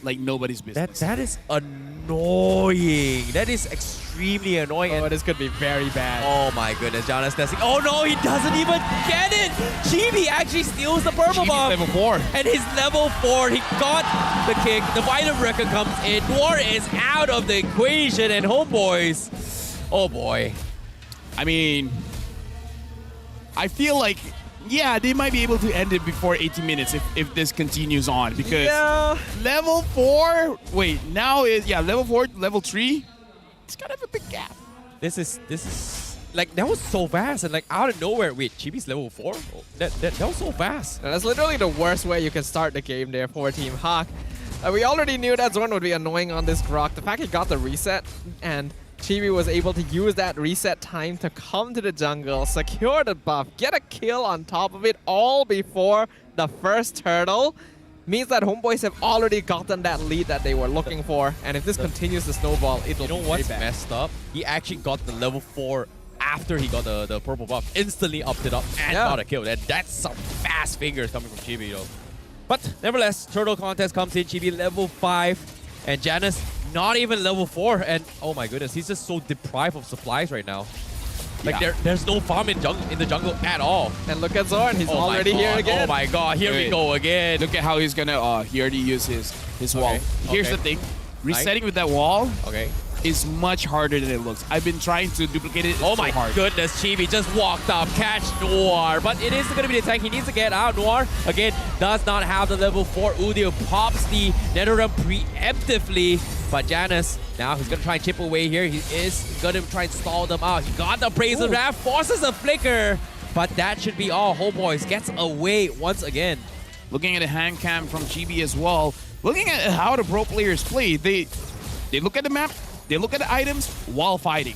like nobody's business. That is annoying. That is extremely annoying. Oh, this could be very bad. Oh my goodness, Jonas testing. Oh no, he doesn't even get it. Chibi actually steals the purple bomb. Level 4. And he's level 4. He got the kick. The Violent Record comes in. Noir is out of the equation. And Homeboys, oh boy. I mean, I feel like, yeah, they might be able to end it before 80 minutes if this continues on. Because level 4, wait, now is, level 4, level 3, it's kind of a big gap. This is like, that was so fast and like out of nowhere. Wait, Chibi's level 4? Oh, that was so fast. And that's literally the worst way you can start the game there for Team Hawk. We already knew that Zorn would be annoying on this Grok. The fact he got the reset and Chibi was able to use that reset time to come to the jungle, secure the buff, get a kill on top of it all before the first turtle, means that Homeboys have already gotten that lead that they were looking for. And if this continues to snowball, it'll be very bad. You know what's messed up? He actually got the level 4 after he got the purple buff. Instantly upped it up and got a kill. That's some fast fingers coming from Chibi though. But nevertheless, turtle contest comes in. Chibi level 5 and Janus not even level 4. And oh my goodness, he's just so deprived of supplies right now. Like there's no farm in the jungle at all. And look at Zorn, he's already here again. Oh my god, here we go again. Look at how he's gonna, he already used his wall. Here's the thing, resetting with that wall is much harder than it looks. I've been trying to duplicate it. Oh my goodness, Chibi just walked up, catch Noir. But it is gonna be the tank, he needs to get out. Noir, again, does not have the level 4. Udio pops the Netherrealm preemptively. But Janus, now he's going to try and chip away here. He is going to try and stall them out. He got the Brazen Wrath, forces a flicker. But that should be all. Homeboys gets away once again. Looking at a hand cam from Chibi as well. Looking at how the pro players play, they look at the map, they look at the items while fighting.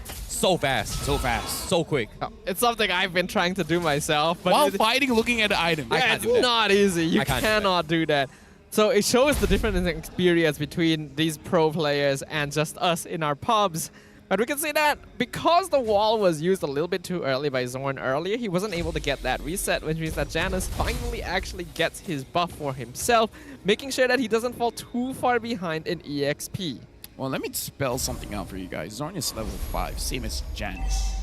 So fast. So fast. So quick. It's something I've been trying to do myself. But while fighting, looking at the items. Yeah, it's not easy. You cannot do that. So it shows the difference in experience between these pro players and just us in our pubs. But we can see that because the wall was used a little bit too early by Zorn earlier, he wasn't able to get that reset, which means that Janus finally actually gets his buff for himself, making sure that he doesn't fall too far behind in EXP. Well, let me spell something out for you guys. Zorn is level 5, same as Janus.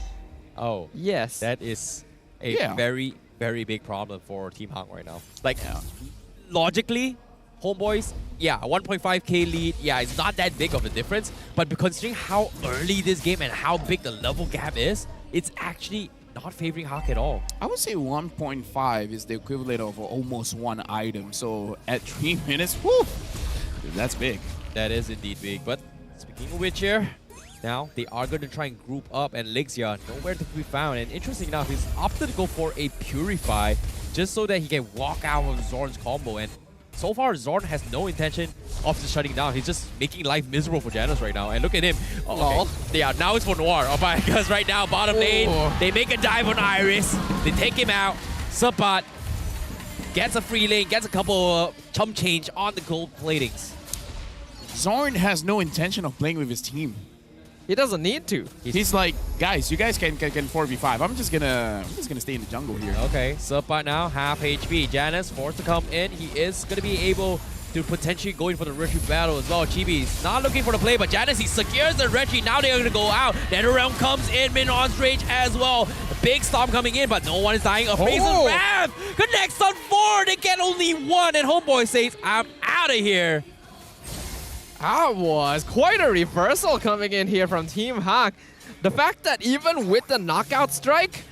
Oh. Yes. That is a very, very big problem for Team Hawk right now. Like, logically, Homeboys, 1.5k lead. It's not that big of a difference. But considering how early this game and how big the level gap is, it's actually not favoring Hawk at all. I would say 1.5 is the equivalent of almost one item. So at 3 minutes, whew, that's big. That is indeed big. But speaking of which here, now they are going to try and group up, and Lixia nowhere to be found. And interesting enough, he's opted to go for a Purify just so that he can walk out of Zorn's combo. And so far, Zorn has no intention of just shutting down. He's just making life miserable for Janus right now. And look at him. Now it's for Noir. Oh my, because right now, bottom lane, they make a dive on Iris. They take him out. Sabat gets a free lane, gets a couple chump change on the gold platings. Zorn has no intention of playing with his team. He doesn't need to. He's like, guys, you guys can 4v5. I'm just gonna stay in the jungle here. Okay, Sabat now half HP. Janus forced to come in. He is gonna be able to potentially go in for the retreat battle as well. Chibi's not looking for the play, but Janus, he secures the retreat. Now they're gonna go out. Netherrealm comes in, mid on range as well. A big storm coming in, but no one is dying. A Brazen Wrath connects on 4. They get only 1, and Homeboy says, I'm out of here. That was quite a reversal coming in here from Team Hawk. The fact that even with the knockout strike,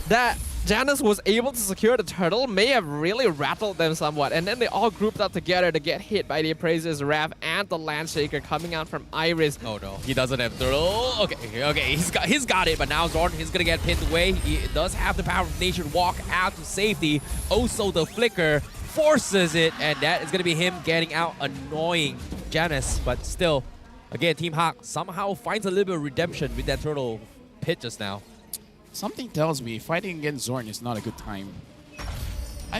that Janus was able to secure the turtle may have really rattled them somewhat. And then they all grouped up together to get hit by the Appraiser's Wrath and the Landshaker coming out from Iris. Oh no, he doesn't have turtle. Okay, he's got it, but now Zorn is gonna get pinned away. He does have the power of nature to walk out to safety. Also the flicker forces it, and that is gonna be him getting out, annoying Janus. But still, again, Team Hawk somehow finds a little bit of redemption with that turtle pit just now. Something tells me fighting against Zorn is not a good time.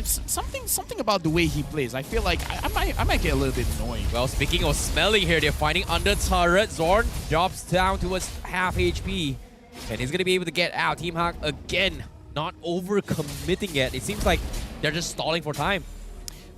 Something about the way he plays. I feel like I might get a little bit annoying. Well, speaking of smelly here, they're fighting under turret. Zorn drops down towards half HP, and he's gonna be able to get out. Team Hawk again, not over committing yet. It seems like they're just stalling for time.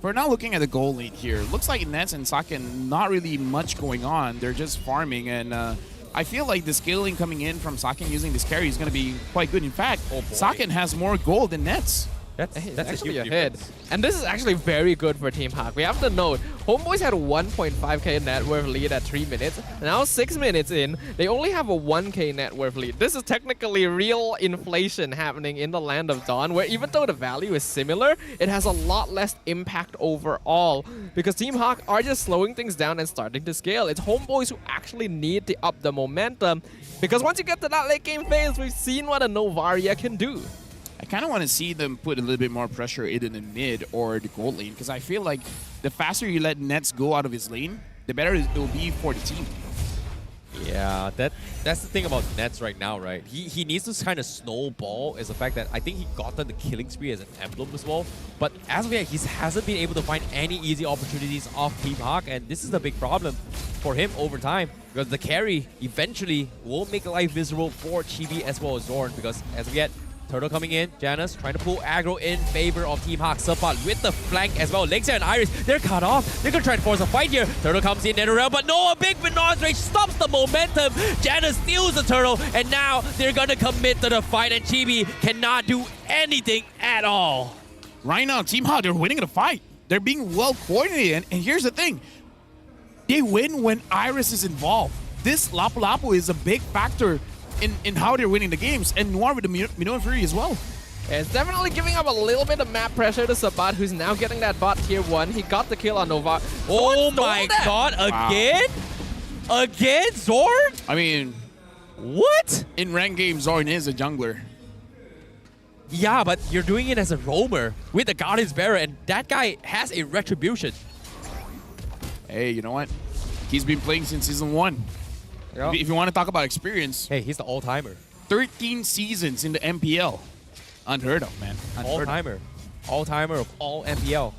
For now, looking at the goal lead here, looks like Nets and Saken not really much going on. They're just farming, and I feel like the scaling coming in from Saken using this carry is going to be quite good. In fact, Saken has more gold than Nets. That's actually a hit. And this is actually very good for Team Hawk. We have to note, Homeboys had a 1.5k net worth lead at 3 minutes. Now 6 minutes in, they only have a 1k net worth lead. This is technically real inflation happening in the land of Dawn, where even though the value is similar, it has a lot less impact overall. Because Team Hawk are just slowing things down and starting to scale. It's Homeboys who actually need to up the momentum. Because once you get to that late game phase, we've seen what a Novaria can do. I kind of want to see them put a little bit more pressure either in the mid or the gold lane, because I feel like the faster you let Nets go out of his lane, the better it will be for the team. Yeah, that's the thing about Nets right now, right? He needs to kind of snowball is the fact that I think he got the killing spree as an emblem as well. But as of yet, he hasn't been able to find any easy opportunities off Team Hawk, and this is the big problem for him over time, because the carry eventually will make life miserable for Chibi as well as Zorn, because as of yet, Turtle coming in, Janus trying to pull aggro in favor of Team Hawk. Support with the flank as well. Lexia and Iris, they're cut off. They're going to try to force a fight here. Turtle comes in, NetherRealm, but no, a big Menard's Rage stops the momentum. Janus steals the Turtle, and now they're going to commit to the fight, and Chibi cannot do anything at all. Right now, Team Hawk, they're winning the fight. They're being well coordinated, and here's the thing. They win when Iris is involved. This Lapu Lapu is a big factor in how they're winning the games, and Noir with the Minoan Fury as well. It's definitely giving up a little bit of map pressure to Sabat, who's now getting that bot tier 1. He got the kill on Nova. Oh my god, again? Wow. Again, Zorn? I mean, what? In ranked games, Zorn is a jungler. Yeah, but you're doing it as a roamer with the Guardian's Bearer, and that guy has a retribution. Hey, you know what? He's been playing since Season 1. Yep. If you want to talk about experience, hey, he's the all-timer. 13 seasons in the MPL. Unheard of, man. All-timer. All-timer of all MPL.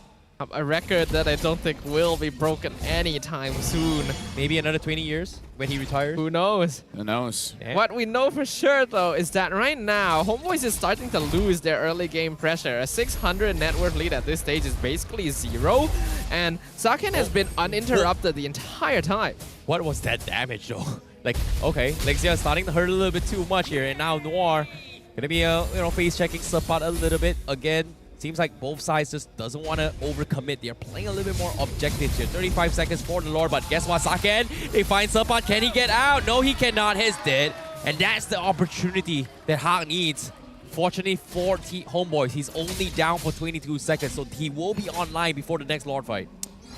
A record that I don't think will be broken anytime soon. Maybe another 20 years when he retires. Who knows? Who knows? Damn. What we know for sure, though, is that right now, Homeboys is starting to lose their early game pressure. A 600 net worth lead at this stage is basically 0. And Saken has been uninterrupted the entire time. What was that damage, though? Like, okay, Lexia starting to hurt a little bit too much here. And now Noir gonna be, face checking Support a little bit. Again, seems like both sides just doesn't want to overcommit. They're playing a little bit more objective here. 35 seconds for the Lord, but guess what, Saken? They find Support. Can he get out? No, he cannot. He's dead. And that's the opportunity that Hawk needs. Fortunately for Homeboys, he's only down for 22 seconds, so he will be online before the next Lord fight.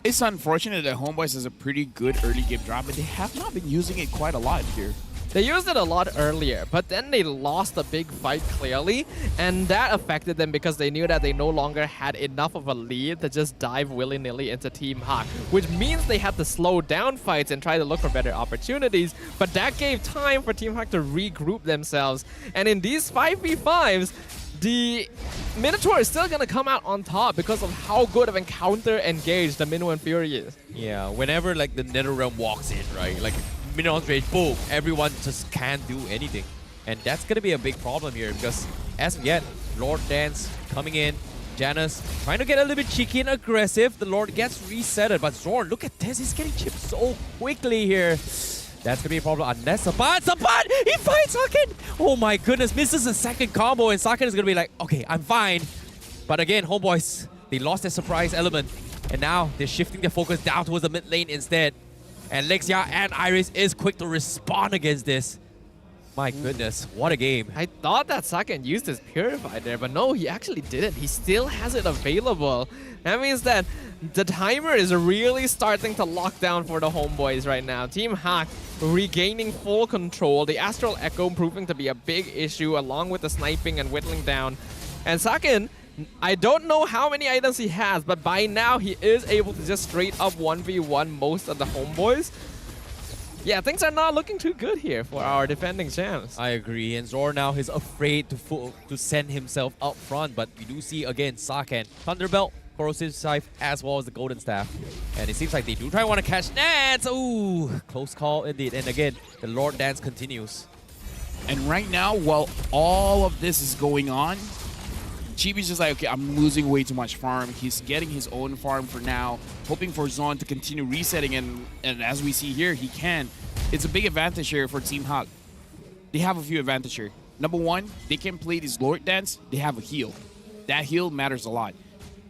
It's unfortunate that Homeboys has a pretty good early game drop, but they have not been using it quite a lot here. They used it a lot earlier, but then they lost a big fight clearly, and that affected them because they knew that they no longer had enough of a lead to just dive willy-nilly into Team Hawk, which means they had to slow down fights and try to look for better opportunities, but that gave time for Team Hawk to regroup themselves. And in these 5v5s, the Minotaur is still going to come out on top because of how good of an counter engaged the Minoan Fury is. Yeah, whenever like the NetherRealm walks in, right? Like Minoan's Rage, boom, everyone just can't do anything. And that's going to be a big problem here because as of yet, Lord Dance coming in, Janus trying to get a little bit cheeky and aggressive. The Lord gets resetted, but Zorn, look at this, he's getting chipped so quickly here. That's going to be a problem unless Saban, he fights Saken! Oh my goodness, misses a second combo and Saken is going to be like, okay, I'm fine. But again, Homeboys, they lost their surprise element. And now they're shifting their focus down towards the mid lane instead. And Lexia and Iris is quick to respond against this. My goodness, what a game. I thought that Saken used his Purify there, but no, he actually didn't. He still has it available. That means that the timer is really starting to lock down for the Homeboys right now. Team Hawk regaining full control. The Astral Echo proving to be a big issue along with the sniping and whittling down. And Saken, I don't know how many items he has, but by now he is able to just straight up 1v1 most of the Homeboys. Yeah, things are not looking too good here for our defending champs. I agree, and Zor now is afraid to send himself up front, but we do see again Saken, Thunderbelt, Corrosive Scythe, as well as the Golden Staff. And it seems like they do try to want to catch Nance. Ooh, close call indeed. And again, the Lord Dance continues. And right now, while all of this is going on, Chibi's just like, okay, I'm losing way too much farm. He's getting his own farm for now, hoping for Zon to continue resetting, and as we see here, he can. It's a big advantage here for Team Hawk. They have a few advantages here. Number one, they can play this Lord Dance. They have a heal. That heal matters a lot.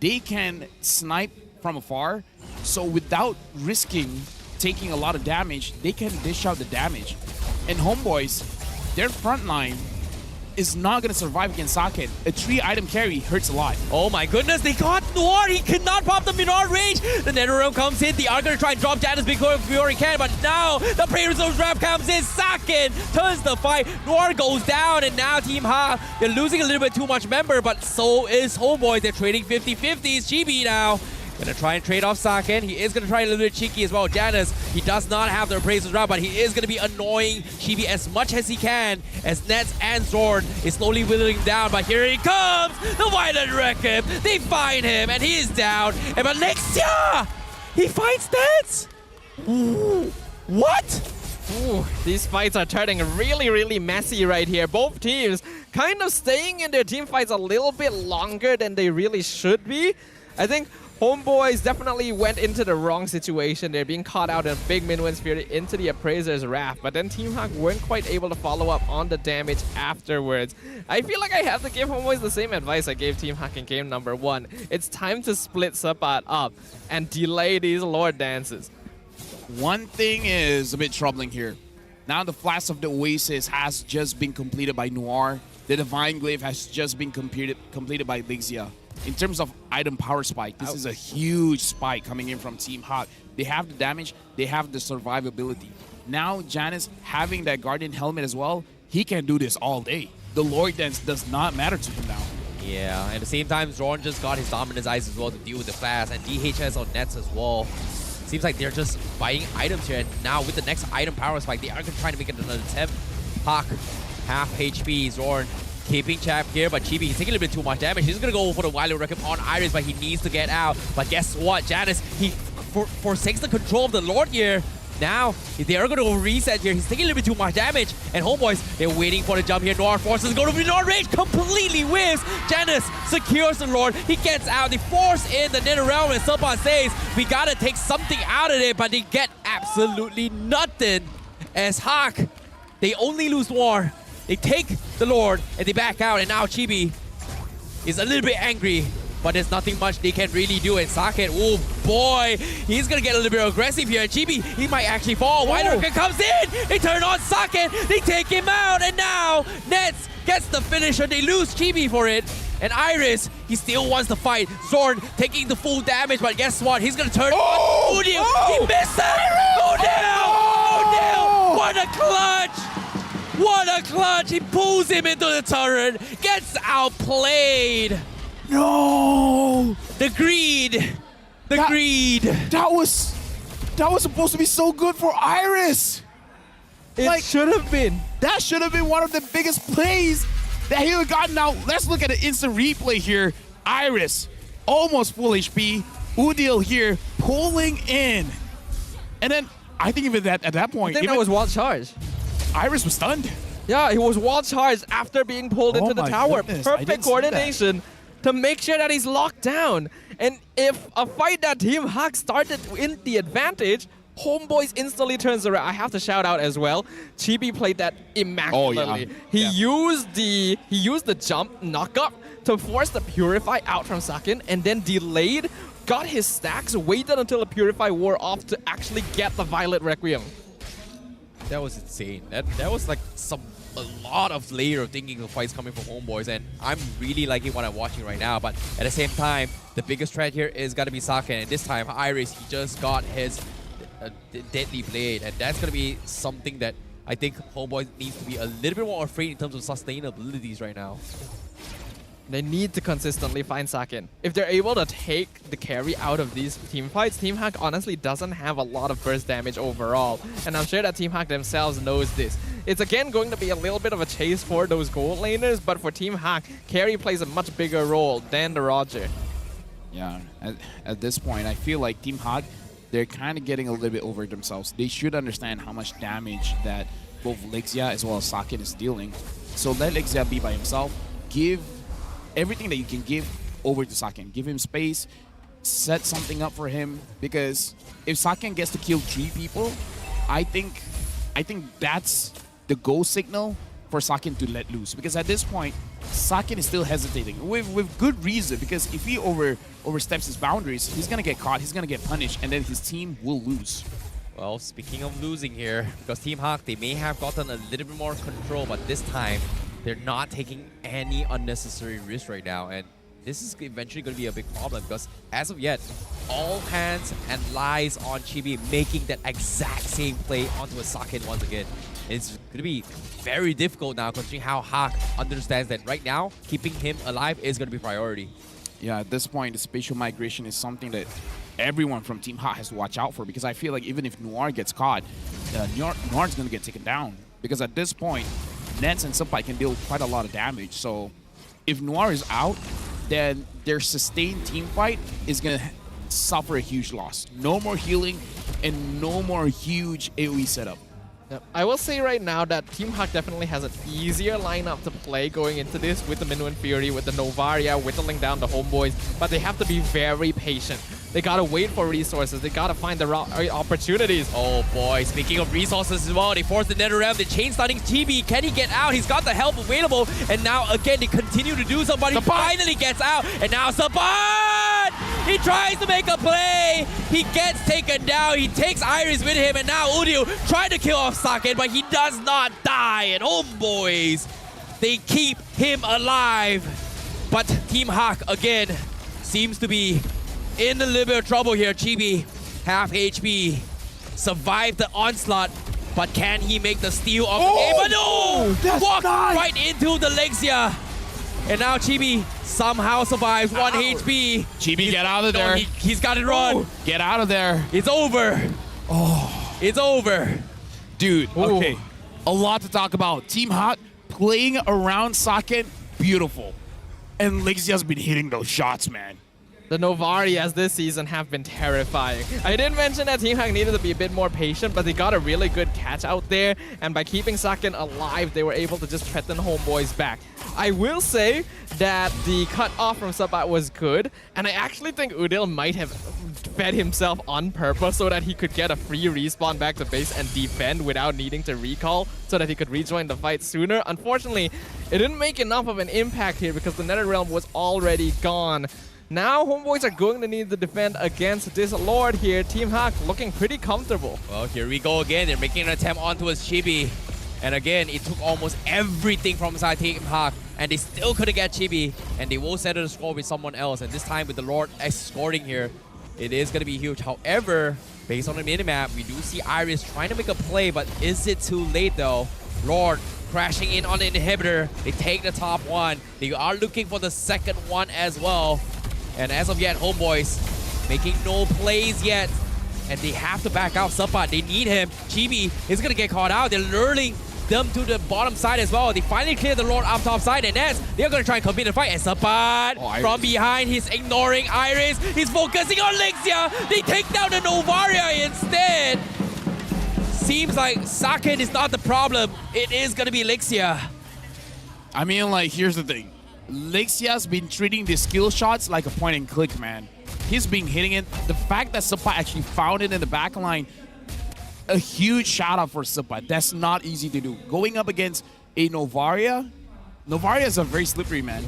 They can snipe from afar, so without risking taking a lot of damage, they can dish out the damage. And Homeboys, their front line is not going to survive against Saken. A 3-item carry hurts a lot. Oh my goodness, they got Noir. He cannot pop the Minor range. The NetherRealm comes in. They are going to try and drop Janus before he can, but now the Pre-Reserve Draft comes in. Saken turns the fight. Noir goes down, and now Team Ha, they're losing a little bit too much member, but so is Homeboy. They're trading 50-50s. Chibi now gonna try and trade off Saken. He is gonna try a little bit cheeky as well. Janus, he does not have the appraisals route, but he is gonna be annoying Chibi as much as he can, as Nets and Zorn is slowly withering down. But here he comes, the Violent Reckoning. They find him, and he is down. And Alexia, he finds Nets. Ooh, what? Ooh, these fights are turning really, really messy right here. Both teams kind of staying in their team fights a little bit longer than they really should be. I think Homeboys definitely went into the wrong situation. They're being caught out in a big mid-wind spirit into the Appraiser's Wrath, but then Team Hawk weren't quite able to follow up on the damage afterwards. I feel like I have to give Homeboys the same advice I gave Team Hawk in game number 1. It's time to split Sapat up and delay these Lord Dances. One thing is a bit troubling here. Now the Flash of the Oasis has just been completed by Noir. The Divine Glaive has just been completed by Lixia. In terms of item power spike, this is a huge spike coming in from Team Hawk. They have the damage, they have the survivability. Now Janus having that Guardian Helmet as well, he can do this all day. The Lord Dance does not matter to him now. Yeah, at the same time, Zorn just got his Dominance Eyes as well to deal with the Flash, and DHS on Nets as well. Seems like they're just buying items here, and now with the next item power spike, they are going to try to make it another attempt. Hawk, half HP, Zorn keeping Chap here, but Chibi, he's taking a little bit too much damage. He's going to go for the Violent Reckoning on Iris, but he needs to get out. But guess what? Janus, he forsakes the control of the Lord here. Now, they are going to reset here. He's taking a little bit too much damage. And Homeboys, they're waiting for the jump here. Noir forces to go to Minor range, completely whiffs. Janus secures the Lord. He gets out. They force in the NetherRealm, and Sopan says, we got to take something out of it, but they get absolutely nothing. As Hawk, they only lose Noir. They take the Lord, and they back out, and now Chibi is a little bit angry, but there's nothing much they can really do. And Saket, oh boy, he's gonna get a little bit aggressive here. And Chibi, he might actually fall. Widerker comes in, they turn on Saket, they take him out, and now Nets gets the finisher. They lose Chibi for it. And Iris, he still wants to fight. Zorn taking the full damage, but guess what? He's gonna turn on Udil. He missed it! Udil! What a clutch! What a clutch! He pulls him into the turret, gets outplayed. No! The greed! The greed! That was supposed to be so good for Iris! It should have been. That should have been one of the biggest plays that he would have gotten. Now, let's look at the instant replay here. Iris, almost full HP. Udil here, pulling in. And then, I think even at that point... I think that was wild charge. Iris was stunned. Yeah, he was wall charged after being pulled into the tower. Goodness, Perfect coordination to make sure that he's locked down. And if a fight that Team Hawk started in the advantage, Homeboys instantly turns around. I have to shout out as well. Chibi played that immaculately. He used the jump knockup to force the Purify out from Sakin, and then delayed, got his stacks, waited until the Purify wore off to actually get the Violet Requiem. That was insane. That was like a lot of layer of thinking of fights coming from Homeboys, and I'm really liking what I'm watching right now. But at the same time, the biggest threat here is got to be Saken, and this time Iris, he just got his deadly blade, and that's going to be something that I think Homeboys needs to be a little bit more afraid in terms of sustainabilities right now. They need to consistently find Sakin. If they're able to take the carry out of these team fights, Team Hawk honestly doesn't have a lot of burst damage overall. And I'm sure that Team Hawk themselves knows this. It's again going to be a little bit of a chase for those gold laners, but for Team Hawk, carry plays a much bigger role than the Roger. Yeah, at this point, I feel like Team Hawk, they're kind of getting a little bit over themselves. They should understand how much damage that both Lixia as well as Sakin is dealing. So let Lixia be by himself. Give everything that you can give over to Saken. Give him space, set something up for him, because if Saken gets to kill 3 people, I think that's the go signal for Saken to let loose. Because at this point, Saken is still hesitating with good reason, because if he oversteps his boundaries, he's gonna get caught, he's gonna get punished, and then his team will lose. Well, speaking of losing here, because Team Hawk, they may have gotten a little bit more control, but this time, they're not taking any unnecessary risk right now, and this is eventually going to be a big problem, because as of yet, all hands and lies on Chibi, making that exact same play onto a Saken once again. It's going to be very difficult now, considering how Hawk understands that right now, keeping him alive is going to be priority. Yeah, at this point, the spatial migration is something that everyone from Team Hot has to watch out for, because I feel like even if Noir gets caught, Noir's going to get taken down. Because at this point, Nets and Senpai can deal quite a lot of damage. So if Noir is out, then their sustained team fight is going to suffer a huge loss. No more healing and no more huge AoE setup. I will say right now that Team Hawk definitely has an easier lineup to play going into this with the Minuan Fury, with the Novaria, whittling down the homeboys, but they have to be very patient. They gotta wait for resources, they gotta find the opportunities. Oh boy, speaking of resources as well, they force the Nether Realm, the chain stunning Chibi. Can he get out? He's got the help available, and now again they continue to do so, but he finally gets out, and now Saban! He tries to make a play, he gets taken down, he takes Iris with him, and now Udil trying to kill off Saken, but he does not die, and homeboys, they keep him alive. But Team Hawk again seems to be in a little bit of trouble here. Chibi, half HP, survived the onslaught, but can he make the steal of the game? But no! Walked right into the Lexia. And now Chibi somehow survives 1 HP. Chibi, get out of there. He's got it run. Get out of there. It's over. Oh, it's over. Dude, okay. A lot to talk about. Team Hot playing around Saken, beautiful. And Lexia's been hitting those shots, man. The Novarias this season have been terrifying. I did mention that Team Hawk needed to be a bit more patient, but they got a really good catch out there, and by keeping Saken alive, they were able to just threaten homeboys back. I will say that the cut off from Sabat was good, and I actually think Udil might have fed himself on purpose so that he could get a free respawn back to base and defend without needing to recall, so that he could rejoin the fight sooner. Unfortunately, it didn't make enough of an impact here because the Netherrealm was already gone. Now, homeboys are going to need to defend against this Lord here. Team Hawk looking pretty comfortable. Well, here we go again. They're making an attempt onto his Chibi. And again, it took almost everything from inside Team Hawk, and they still couldn't get Chibi. And they will settle the score with someone else. And this time with the Lord escorting here, it is going to be huge. However, based on the minimap, we do see Iris trying to make a play, but is it too late though? Lord crashing in on the inhibitor. They take the top one. They are looking for the second one as well. And as of yet, homeboys making no plays yet. And they have to back out Sapat. They need him. Chibi is going to get caught out. They're luring them to the bottom side as well. They finally clear the Lord up top side. And as they're going to try and compete the fight. And Sapat from behind, he's ignoring Iris. He's focusing on Lexia. They take down the Novaria instead. Seems like Saken is not the problem. It is going to be Lexia. I mean, like, here's the thing. Lexia's been treating the skill shots like a point and click, man. He's been hitting it. The fact that Sapat actually found it in the back line, a huge shout out for Sapat. That's not easy to do. Going up against a Novaria, Novaria is a very slippery, man.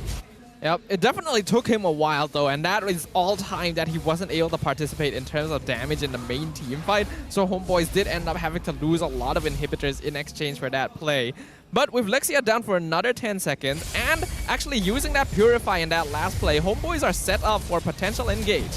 Yep, it definitely took him a while though, and that is all time that he wasn't able to participate in terms of damage in the main team fight. So homeboys did end up having to lose a lot of inhibitors in exchange for that play. But with Lexia down for another 10 seconds, and actually using that Purify in that last play, homeboys are set up for potential engage.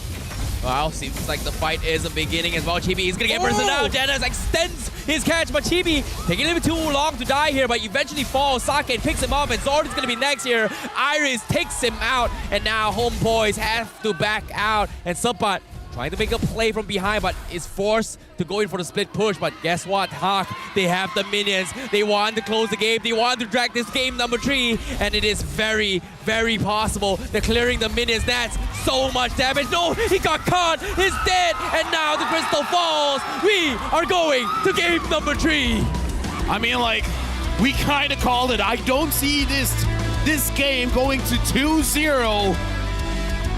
Well, seems like the fight is beginning as well. Chibi is going to get bursted out. Dennis extends his catch, but Chibi taking a little bit too long to die here, but eventually falls. Sake picks him up, and Zord is going to be next here. Iris takes him out, and now homeboys have to back out. And Sapat trying to make a play from behind, but is forced to go in for the split push. But guess what? Hawk, they have the minions. They want to close the game. They want to drag this game number 3. And it is very, very possible. They're clearing the minions. That's so much damage. No, he got caught. He's dead. And now the crystal falls. We are going to game number 3. I mean, like, we kind of called it. I don't see this this game going to 2-0.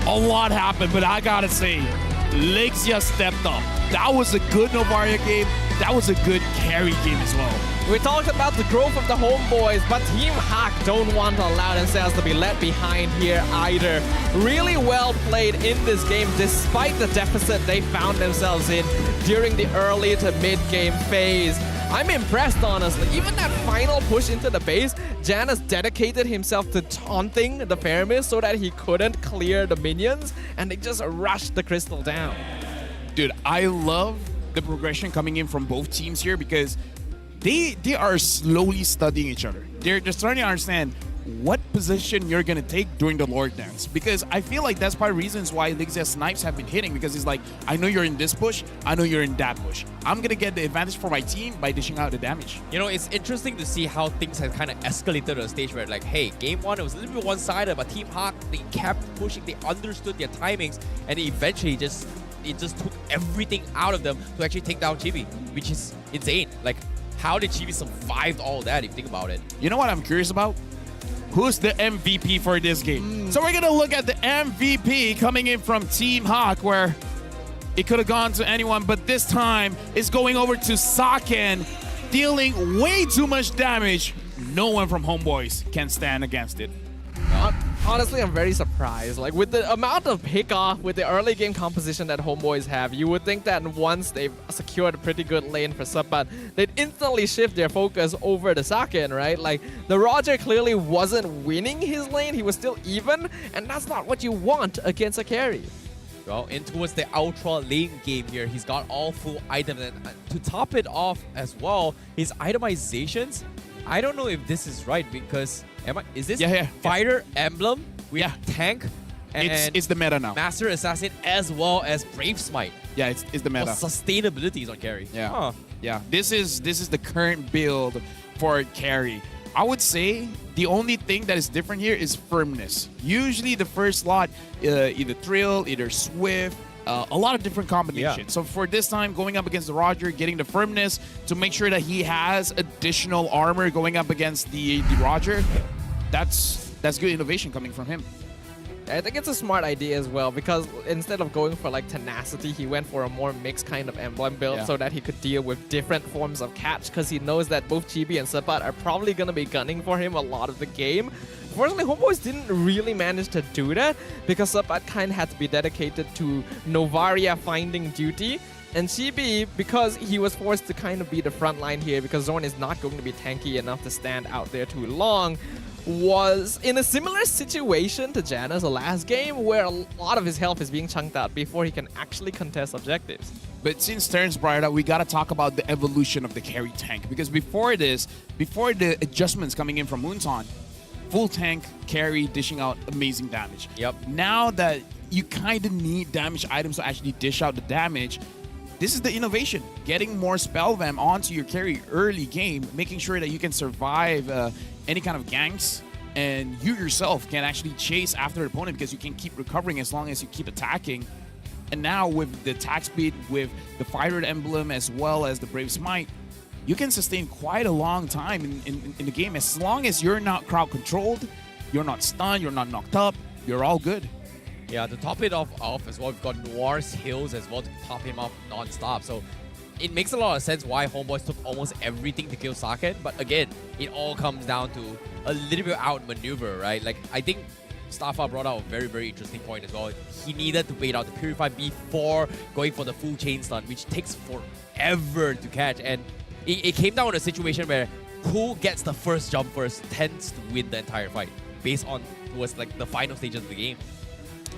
A lot happened, but I gotta say, Lexia stepped up. That was a good Novaria game. That was a good carry game as well. We talked about the growth of the homeboys, but Team Hack don't want to allow themselves to be left behind here either. Really well played in this game, despite the deficit they found themselves in during the early to mid-game phase. I'm impressed, honestly. Even that final push into the base, Janus dedicated himself to taunting the Faramis so that he couldn't clear the minions, and they just rushed the crystal down. Dude, I love the progression coming in from both teams here because they are slowly studying each other. They're just starting to understand what position you're gonna take during the Lord Dance, because I feel like that's part of the reasons why Lexia snipes have been hitting, because it's like, I know you're in this push, I know you're in that push. I'm gonna get the advantage for my team by dishing out the damage. You know, it's interesting to see how things have kind of escalated to a stage where, like, hey, game one, it was a little bit one-sided, but Team Hawk, they kept pushing, they understood their timings, and eventually it just took everything out of them to actually take down Chibi, which is insane. Like, how did Chibi survive all that, if you think about it? You know what I'm curious about? Who's the MVP for this game? So we're gonna look at the MVP coming in from Team Hawk, where it could have gone to anyone, but this time it's going over to Saken, dealing way too much damage. No one from Homeboys can stand against it. Honestly, I'm very surprised. Like, with the amount of pick-off, with the early game composition that Homeboys have, you would think that once they've secured a pretty good lane for Sapat, they'd instantly shift their focus over to Saken, right? Like, the Roger clearly wasn't winning his lane, he was still even, and that's not what you want against a carry. Well, in towards the ultra lane game here, he's got all full items, and to top it off as well, his itemizations, I don't know if this is right, because is this fighter emblem with tank and it's the meta now. Master Assassin as well as Brave Smite. Yeah, it's the meta. Well, sustainability is on carry. Yeah. Yeah. This is the current build for carry. I would say the only thing that is different here is firmness. Usually the first slot, either Thrill, either Swift, a lot of different combinations. Yeah. So for this time, going up against the Roger, getting the firmness to make sure that he has additional armor going up against the Roger, that's good innovation coming from him. I think it's a smart idea as well, because instead of going for like tenacity, he went for a more mixed kind of emblem build so that he could deal with different forms of catch, because he knows that both Chibi and Sapat are probably going to be gunning for him a lot of the game. Fortunately, Homeboys didn't really manage to do that, because Sapat kind of had to be dedicated to Novaria finding duty. And Chibi, because he was forced to kind of be the front line here, because Zorn is not going to be tanky enough to stand out there too long, was in a similar situation to Janus the last game, where a lot of his health is being chunked out before he can actually contest objectives. But since Terrence brought it up, we got to talk about the evolution of the carry tank, because before the adjustments coming in from Moonton, full tank, carry, dishing out amazing damage. Yep. Now that you kind of need damage items to actually dish out the damage, this is the innovation. Getting more spell vamp onto your carry early game, making sure that you can survive any kind of ganks, and you yourself can actually chase after the opponent because you can keep recovering as long as you keep attacking. And now with the attack speed, with the Fighter Emblem as well as the Brave Smite, you can sustain quite a long time in the game. As long as you're not crowd controlled, you're not stunned, you're not knocked up, you're all good. Yeah, to top it off as well, we've got Noir's Hills as well to top him off non-stop. So it makes a lot of sense why Homeboys took almost everything to kill Saken. But again, it all comes down to a little bit outmaneuver, right? Like, I think Starfar brought out a very, very interesting point as well. He needed to wait out the Purify before going for the full chain stun, which takes forever to catch. And it came down to a situation where who gets the first jump first tends to win the entire fight, based on towards like the final stages of the game.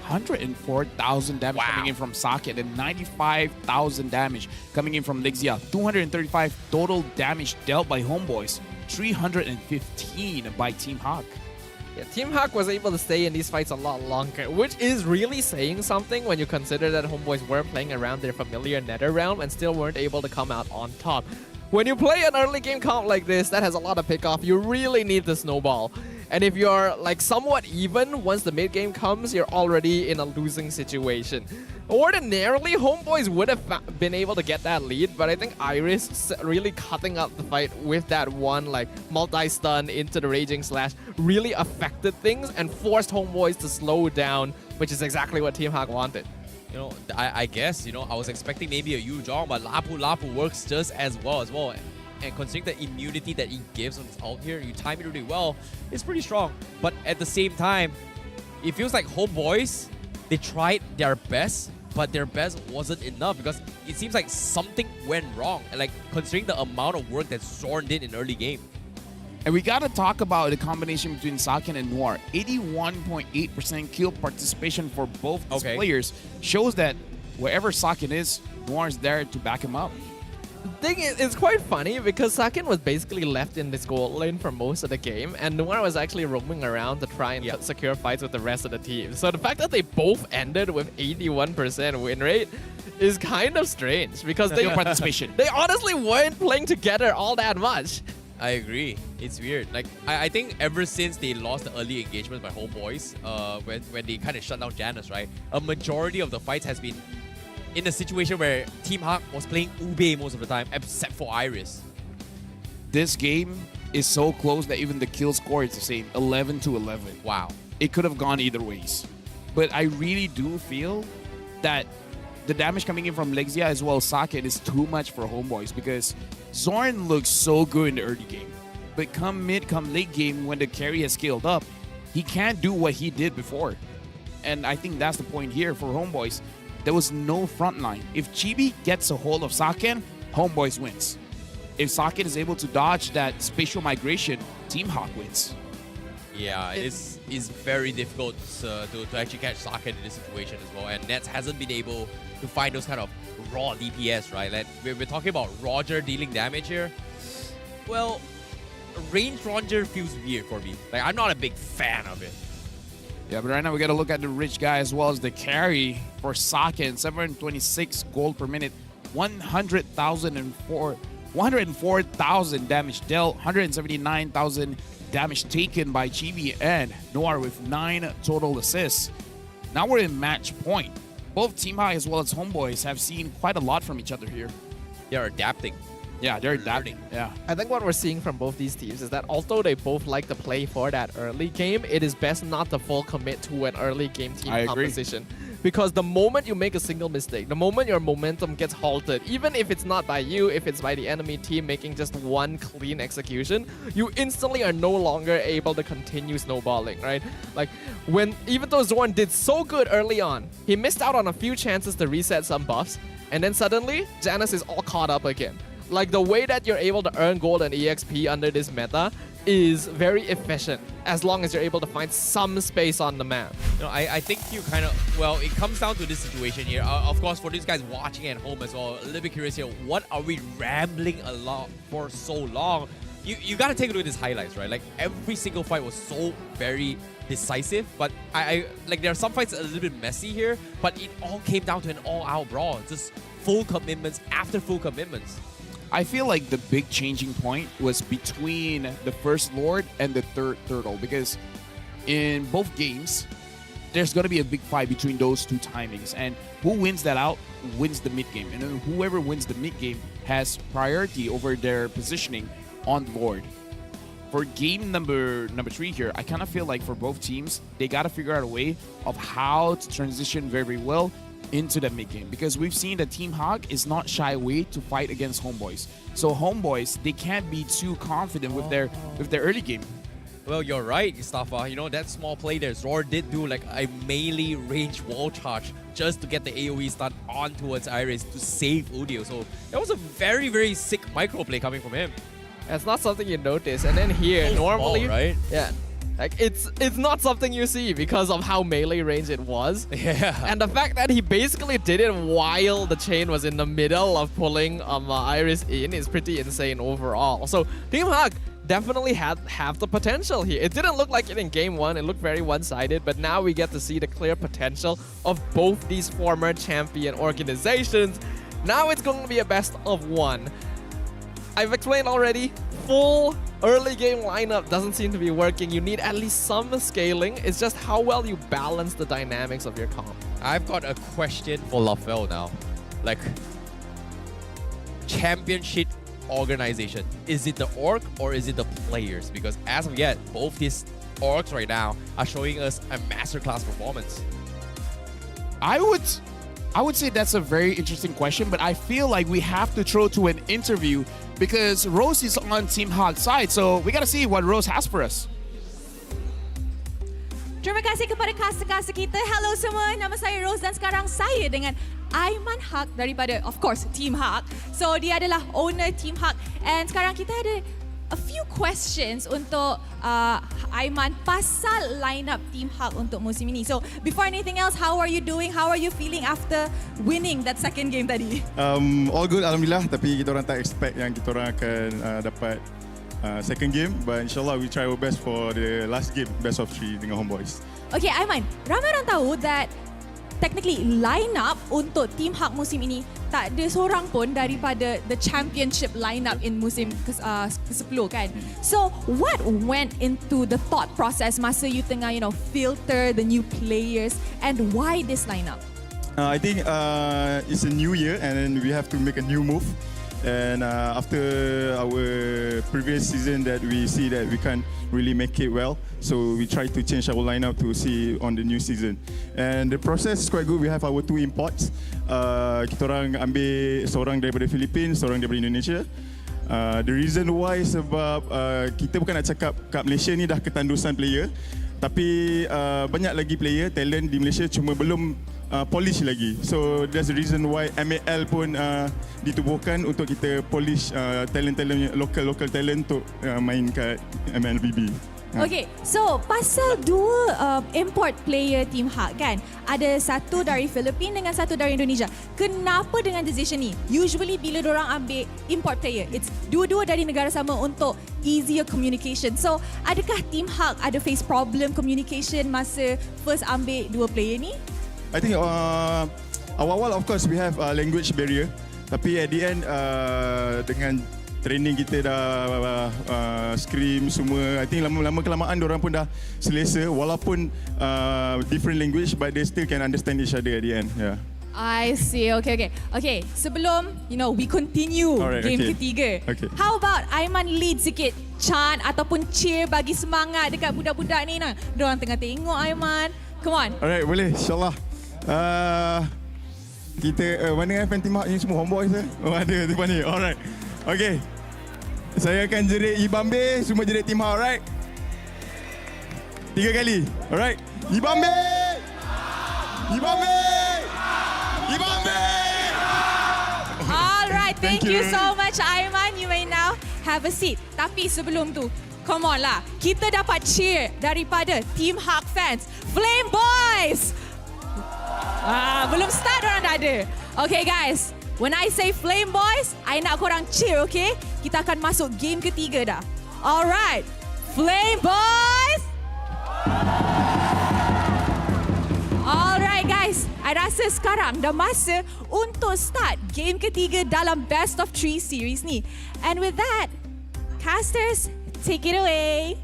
104,000 damage coming in from Saket, and 95,000 damage coming in from Lexia. 235 total damage dealt by Homeboys. 315 by Team Hawk. Yeah, Team Hawk was able to stay in these fights a lot longer, which is really saying something when you consider that Homeboys were playing around their familiar Nether Realm and still weren't able to come out on top. When you play an early game comp like this that has a lot of pickoff, you really need the snowball. And if you're like somewhat even, once the mid game comes, you're already in a losing situation. Ordinarily, Homeboys would have been able to get that lead, but I think Iris really cutting up the fight with that one like multi-stun into the Raging Slash really affected things and forced Homeboys to slow down, which is exactly what Team Hawk wanted. You know, I guess, you know, I was expecting maybe a Yu-Jong, but Lapu works just as well. And considering the immunity that he gives on his ult here, you time it really well, it's pretty strong. But at the same time, it feels like Homeboys, they tried their best, but their best wasn't enough because it seems like something went wrong. And like considering the amount of work that Zorn did in early game. And we gotta talk about the combination between Saken and Noir. 81.8% kill participation for both these players shows that wherever Saken is, Noir is there to back him up. The thing is, it's quite funny because Saken was basically left in this gold lane for most of the game, and Noir was actually roaming around to try and secure fights with the rest of the team. So the fact that they both ended with 81% win rate is kind of strange because they honestly weren't playing together all that much. I agree. It's weird. Like I think ever since they lost the early engagement by Homeboys, when they kind of shut down Janus, right? A majority of the fights has been in a situation where Team Hawk was playing Ube most of the time, except for Iris. This game is so close that even the kill score is the same, 11-11. Wow. It could have gone either ways. But I really do feel that the damage coming in from Lexia as well as Saken is too much for Homeboys because Zorn looks so good in the early game. But come mid, come late game, when the carry has scaled up, he can't do what he did before. And I think that's the point here for Homeboys. There was no front line. If Chibi gets a hold of Saken, Homeboys wins. If Saken is able to dodge that spatial migration, Team Hawk wins. Yeah, it's very difficult to actually catch Saken in this situation as well. And Nets hasn't been able to find those kind of raw DPS, right? Like we're talking about Roger dealing damage here. Well, ranged Roger feels weird for me. Like I'm not a big fan of it. Yeah, but right now we got to look at the rich guy as well as the carry for Saken. 726 gold per minute, 104,000 damage dealt, 179,000 damage taken by Chibi and Noir with 9 total assists. Now we're in match point. Both Team High as well as Homeboys have seen quite a lot from each other here. They're adapting. Yeah, they're adapting. Yeah. I think what we're seeing from both these teams is that although they both like to play for that early game, it is best not to full commit to an early game team composition. Because the moment you make a single mistake, the moment your momentum gets halted, even if it's not by you, if it's by the enemy team making just one clean execution, you instantly are no longer able to continue snowballing, right? Like, even though Zorn did so good early on, he missed out on a few chances to reset some buffs, and then suddenly, Janus is all caught up again. Like, the way that you're able to earn gold and EXP under this meta is very efficient as long as you're able to find some space on the map. You know, I think you kind of, well, it comes down to this situation here. Of course, for these guys watching at home as well, a little bit curious here, what are we rambling a lot for so long? You got to take a look at these highlights, right? Like, every single fight was so very decisive, but I like, there are some fights a little bit messy here, but it all came down to an all-out brawl. Just full commitments after full commitments. I feel like the big changing point was between the first Lord and the third Turtle, because in both games, there's going to be a big fight between those two timings, and who wins that out wins the mid game, and then whoever wins the mid game has priority over their positioning on Lord. For game number 3 here, I kind of feel like for both teams, they got to figure out a way of how to transition very well into the mid game, because we've seen that Team Hawk is not shy away to fight against Homeboys. So Homeboys, they can't be too confident with their early game. Well, you're right, Mustafa. You know, that small play there, Zor did do like a melee range wall charge just to get the AoE stun on towards Iris to save Udio. So that was a very, very sick micro play coming from him. It's not something you notice. And then here, normally, small, right? Yeah. Like, it's not something you see because of how melee range it was. Yeah. And the fact that he basically did it while the chain was in the middle of pulling Iris in is pretty insane overall. So Team Hawk definitely have the potential here. It didn't look like it in game 1. It looked very one-sided, but now we get to see the clear potential of both these former champion organizations. Now it's going to be a best of 1. I've explained already, full early game lineup doesn't seem to be working. You need at least some scaling. It's just how well you balance the dynamics of your comp. I've got a question for Lafel now. Like, championship organization, is it the org or is it the players? Because as of yet, both these orgs right now are showing us a masterclass performance. I would say that's a very interesting question, but I feel like we have to throw to an interview because Rose is on Team Hawk's side, so we gotta see what Rose has for us. Terima kasih kepada caster-caster kita. Hello semua, nama saya Rose dan sekarang saya dengan Aiman Haq daripada, of course, Team Haq. So, dia adalah owner Team Haq. And sekarang kita ada a few questions untuk Aiman pasal lineup Team Haq untuk musim ini. So, before anything else, how are you doing? How are you feeling after winning that second game tadi? All good, Alhamdulillah. Tapi kita orang tak expect yang kita orang akan dapat second game, but insyaAllah we try our best for the last game, best of 3 dengan Homeboys. Okay, Aiman, ramai orang tahu that technically lineup untuk Team Haq musim ini tak ada seorang pun daripada the championship lineup in musim ke-10 kan. So, what went into the thought process masa you tengah, filter the new players and why this lineup? I think it's a new year and then we have to make a new move. And after our previous season that we see that we can't really make it well, so we try to change our lineup to see on the new season. And the process is quite good. We have our 2 imports. Kita orang ambil seorang daripada Philippine, seorang daripada Indonesia. The reason why sebab kita bukan nak cakap kat Malaysia ni dah ketandusan player, tapi banyak lagi player talent di Malaysia cuma belum polish lagi. So that's the reason why MLBB pun ditubuhkan untuk kita polish talent-talent local talent untuk main kat MLBB. Okay, so pasal 2 import player Team Haq kan, ada satu dari Philippine dengan satu dari Indonesia. Kenapa dengan decision ni? Usually bila diorang ambil import player, it's dua-dua dari negara sama untuk easier communication. So, adakah Team Haq ada face problem communication masa first ambil 2 player ni? I think awal-awal of course we have language barrier, tapi at the end dengan training kita dah scrim semua, I think lama-lama kelamaan diorang pun dah selesa walaupun different language but they still can understand each other at the end. Yeah. I see. Okay. Sebelum we continue game ketiga. Okay. How about Aiman lead sikit chant ataupun cheer bagi semangat dekat budak-budak ni. Diorang tengah tengok Aiman. Come on. Alright, boleh. InsyaAllah. Kita mana fan Team Haq ni semua Homeboys ada depan ni. Alright. Okay. Saya akan jerit Ibambe, semua jerit Team Haq, alright? 3 kali. Alright. Ibambe! Ibambe! Ibambe! Alright, thank you so much Aiman. You may now have a seat. Tapi sebelum tu, come on lah. Kita dapat cheer daripada Team Haq fans. Flame Boys! Belum start orang dah ada. Okay guys, when I say Flame Boys, I nak korang cheer, okay? Kita akan masuk game ketiga dah. Alright, Flame Boys! Alright guys, I rasa sekarang dah masa untuk start game ketiga dalam Best of 3 series ni. And with that, casters, take it away.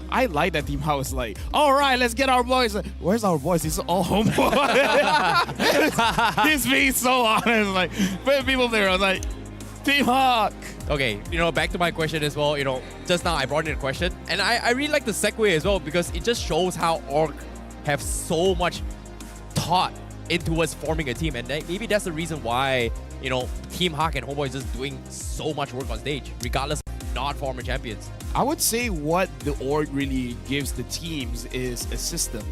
I like that Team Haq was like, all right, let's get our boys. Where's our boys? These are all homeboys. He's being so honest. Like, put people there. I was like, Team Haq. Okay, back to my question as well. Just now I brought in a question, and I really like the segue as well because it just shows how org have so much thought into us forming a team, and maybe that's the reason why Team Haq and Homeboys is doing so much work on stage, regardless of not former champions. I would say what the org really gives the teams is a system.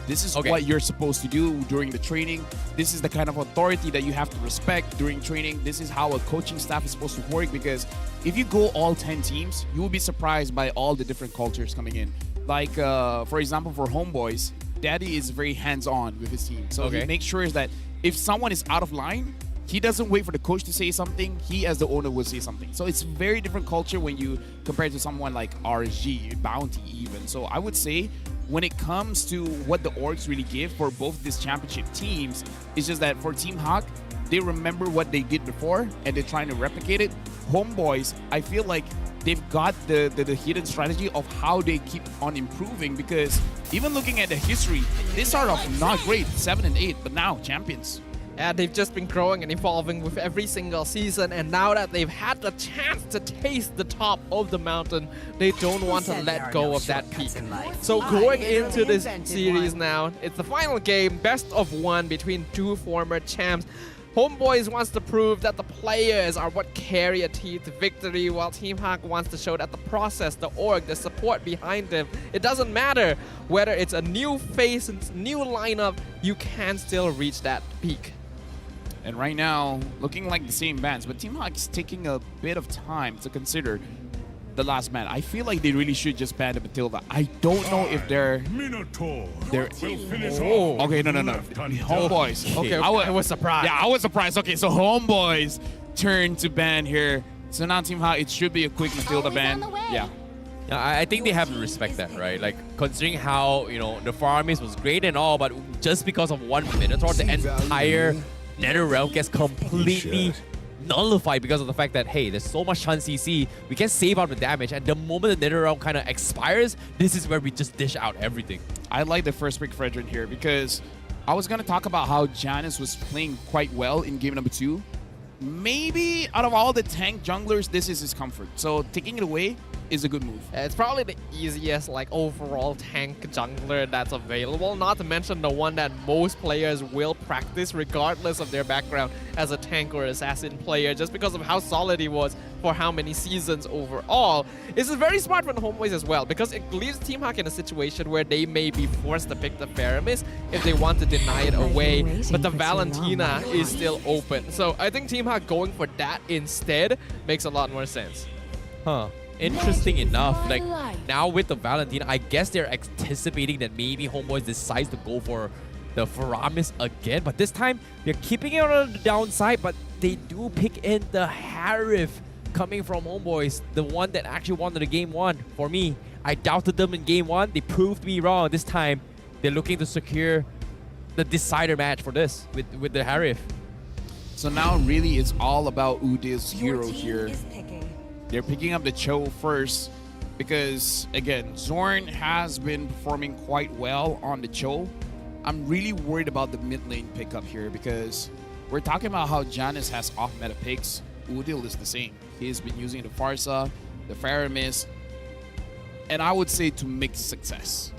This is what you're supposed to do during the training. This is the kind of authority that you have to respect during training. This is how a coaching staff is supposed to work, because if you go all 10 teams, you will be surprised by all the different cultures coming in. Like, for example, for Homeboys, Daddy is very hands-on with his team. So he makes sure that if someone is out of line, he doesn't wait for the coach to say something. He, as the owner, will say something. So it's very different culture when you compare it to someone like RSG, Bounty even. So I would say when it comes to what the orgs really give for both these championship teams, it's just that for Team Haq, they remember what they did before and they're trying to replicate it. Homeboys, I feel like they've got the hidden strategy of how they keep on improving, because even looking at the history, they started off not great, 7 and 8, but now champions. And they've just been growing and evolving with every single season, and now that they've had the chance to taste the top of the mountain, they don't want to let go of that peak. So going into this series now, it's the final game, best of one between two former champs. Homeboys wants to prove that the players are what carry a team to victory, while Team Hawk wants to show that the process, the org, the support behind them, it doesn't matter whether it's a new face, it's a new lineup, you can still reach that peak. And right now, looking like the same bands, but Team Hawk is taking a bit of time to consider the last man. I feel like they really should just ban the Matilda. I don't know if they're... Okay, no. Homeboys. Okay, I was surprised. Yeah, I was surprised. Okay, so Homeboys turn to ban here. So now Team Hawk, it should be a quick Matilda ban. Yeah. I think they have to respect that, right? Like, considering how, the Faramis was great and all, but just because of 1 Minotaur, the entire NetherRealm gets completely nullified because of the fact that, hey, there's so much chance CC, we can save out the damage, and the moment the NetherRealm kind of expires, this is where we just dish out everything. I like the first pick Fredrin here, because I was going to talk about how Janus was playing quite well in game number 2. Maybe out of all the tank junglers, this is his comfort. So taking it away is a good move. It's probably the easiest overall tank jungler that's available, not to mention the one that most players will practice regardless of their background as a tank or assassin player, just because of how solid he was for how many seasons overall. This is very smart from the Homeboys as well, because it leaves Team Hawk in a situation where they may be forced to pick the Faramis if they want to deny it away, but the Valentina is still open. So I think Team Hawk going for that instead makes a lot more sense. Huh. Interesting enough, now with the Valentina, I guess they're anticipating that maybe Homeboys decides to go for the Faramis again, but this time they're keeping it on the downside, but they do pick in the Harif coming from Homeboys, the one that actually won the game 1. For me, I doubted them in game 1. They proved me wrong. This time, they're looking to secure the decider match for this with the Harif. So now really it's all about Udil's hero here. They're picking up the Cho first because, again, Zorn has been performing quite well on the Cho. I'm really worried about the mid lane pickup here, because we're talking about how Janus has off-meta picks. Udil is the same. He's been using the Farsa, the Faramis, and I would say to mixed success.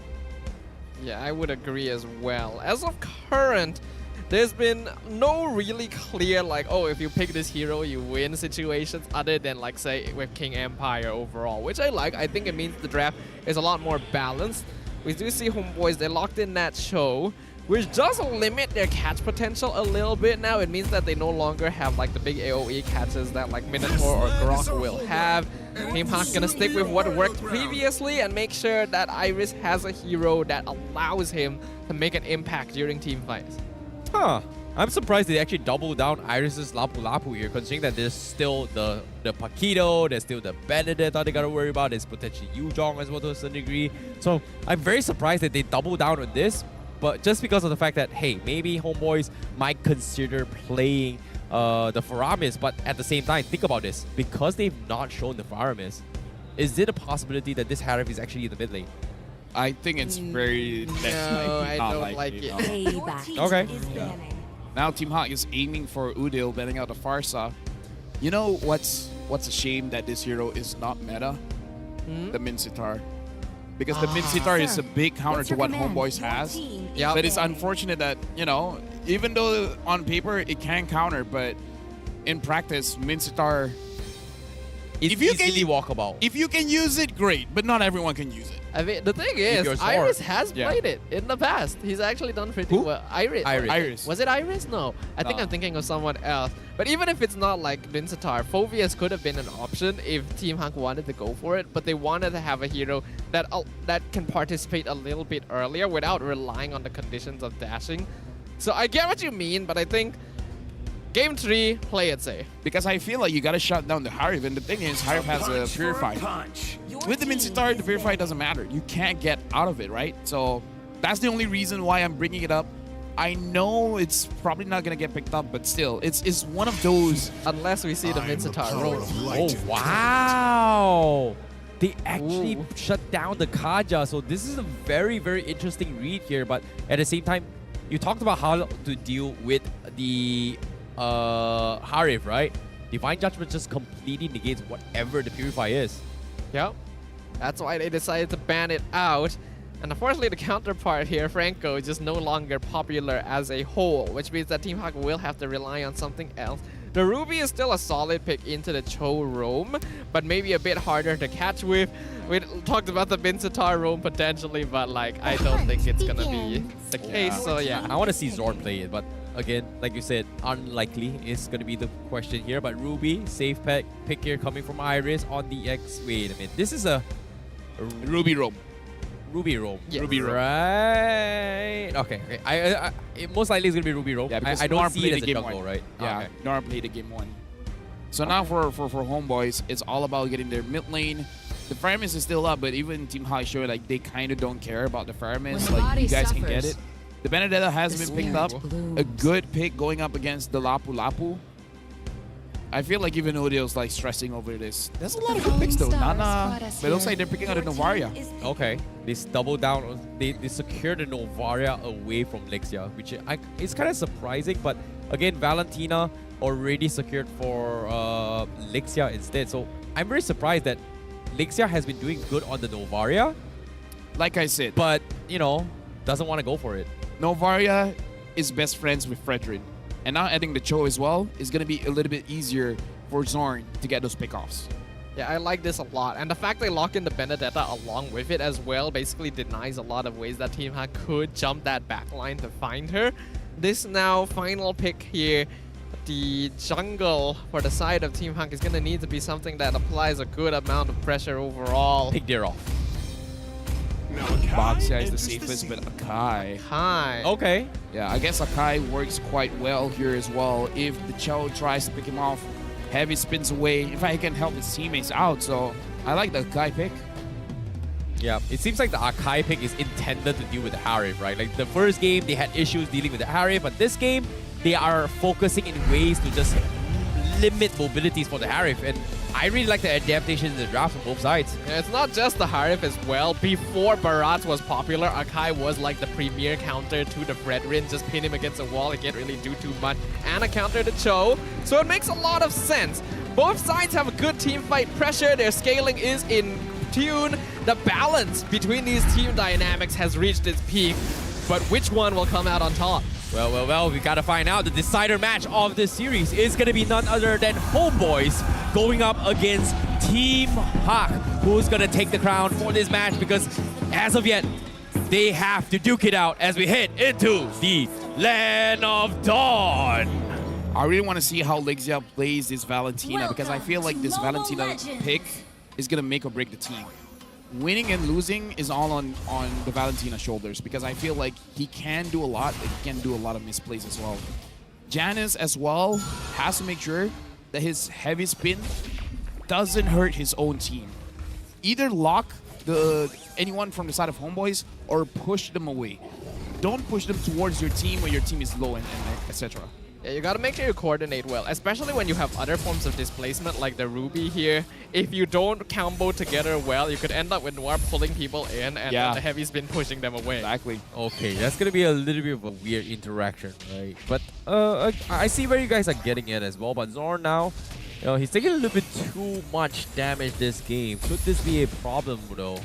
Yeah, I would agree as well. As of current, there's been no really clear, oh, if you pick this hero, you win situations, other than, say, with King Empire overall, which I like. I think it means the draft is a lot more balanced. We do see Homeboys, they locked in that show, which does limit their catch potential a little bit now. It means that they no longer have, the big AoE catches that, Minotaur or Grok will have. Team Hawk gonna stick with what worked previously and make sure that Iris has a hero that allows him to make an impact during team fights. Huh. I'm surprised they actually double down Iris's Lapu Lapu here, considering that there's still the Paquito, there's still the Benedict that they gotta worry about, there's potentially Yuzhong as well to a certain degree. So I'm very surprised that they double down on this, but just because of the fact that, hey, maybe Homeboys might consider playing the Faramis, but at the same time, think about this. Because they've not shown the Faramis, is it a possibility that this Harif is actually in the mid lane? I think it's very No, I don't like it. Okay. Yeah. Now Team Hawk is aiming for Udil, banning out the Farsa. You know what's a shame that this hero is not meta? The Minsitar. Because the Minsitar is a big counter to what Homeboys has. Yep. But it's unfortunate that, even though on paper it can counter, but in practice, Minsitar... It's easily walkable. If you can use it, great, but not everyone can use it. I mean, the thing is, Iris has played it in the past. He's actually done pretty well. Iris. Was it Iris? No. I think I'm thinking of someone else. But even if it's not like Vincetar, Phoveus could have been an option if Team Hawk wanted to go for it, but they wanted to have a hero that can participate a little bit earlier without relying on the conditions of dashing. So I get what you mean, but I think Game 3, play it safe. Because I feel like you gotta shut down the Harif, and the thing is, Harif has a Purify. With the Minsitar, the Purify doesn't matter. You can't get out of it, right? So that's the only reason why I'm bringing it up. I know it's probably not gonna get picked up, but still, it's one of those. Unless we see the Vincitar roll. Oh, wow. They actually shut down the Kaja. So this is a very, very interesting read here. But at the same time, you talked about how to deal with the Harif, right? Divine Judgment just completely negates whatever the Purify is. Yep. That's why they decided to ban it out. And unfortunately, the counterpart here, Franco, is just no longer popular as a whole, which means that Team Hawk will have to rely on something else. The Ruby is still a solid pick into the Cho roam, but maybe a bit harder to catch with. We talked about the Vincitar roam potentially, but like I don't think it's gonna be the case. So yeah, I want to see Zord play it, but again, like you said, unlikely is gonna be the question here. But Ruby, safe pick here coming from Iris on the X. Wait a minute, this is a Ruby roam. Ruby roam. Yes. Ruby roam. Right. Okay. It most likely it's gonna be Ruby roam. Yeah, because I don't Nor see played it as the a game jungle, one. right? Yeah, Okay. Nor played the game 1. So now for Homeboys, it's all about getting their mid lane. The Fireman's is still up, but even Team High show like they kind of don't care about the Fireman's. Like you guys can get it. The Benedetta has been picked up. A good pick going up against the Lapu Lapu. I feel like even Odio's like stressing over this. There's a lot of good picks though. Nana, but it looks like they're picking out a Novaria. Okay, they double down. They secure the Novaria away from Lixia, which it's kind of surprising. But again, Valentina already secured for Lixia instead. So I'm very surprised that Lixia has been doing good on the Novaria. Like I said, but you know, doesn't want to go for it. Novaria is best friends with Fredrin. And now adding the Cho as well is going to be a little bit easier for Zorn to get those pickoffs. Yeah, I like this a lot. And the fact they lock in the Benedetta along with it as well basically denies a lot of ways that Team Hack could jump that backline to find her. This now final pick here, the jungle for the side of Team Hack is going to need to be something that applies a good amount of pressure overall. Pick Deer off. Boxia is the safest, but Akai. Okay. Yeah, I guess Akai works quite well here as well. If the Cho tries to pick him off, Heavy spins away. In fact, he can help his teammates out, so I like the Akai pick. Yeah, it seems like the Akai pick is intended to deal with the Harif, right? Like the first game, they had issues dealing with the Harif, but this game, they are focusing in ways to just limit mobilities for the Harif. And I really like the adaptation in the draft from both sides. Yeah, it's not just the Harif as well. Before Barat was popular, Akai was like the premier counter to the Fredrin. Just pin him against a wall, he can't really do too much. And a counter to Cho. So it makes a lot of sense. Both sides have a good team fight pressure. Their scaling is in tune. The balance between these team dynamics has reached its peak. But which one will come out on top? Well, we gotta find out. The decider match of this series is gonna be none other than Homeboys going up against Team Hawk. Who's gonna take the crown for this match? Because as of yet, they have to duke it out as we head into the Land of Dawn. I really want to see how Lixia plays this Valentina because I feel like this Valentina pick is gonna make or break the team. Winning and losing is all on the Valentina shoulders because I feel like he can do a lot, but he can do a lot of misplays as well. Janice as well has to make sure that his heavy spin doesn't hurt his own team. Either lock anyone from the side of Homeboys or push them away. Don't push them towards your team when your team is low and etc. Yeah, you gotta make sure you coordinate well, especially when you have other forms of displacement like the Ruby here. If you don't combo together well, you could end up with Noir pulling people in and then the Heavy Spin pushing them away. Exactly. Okay, that's gonna be a little bit of a weird interaction, right? But I see where you guys are getting at as well. But Zorn now, you know, he's taking a little bit too much damage this game. Could this be a problem though?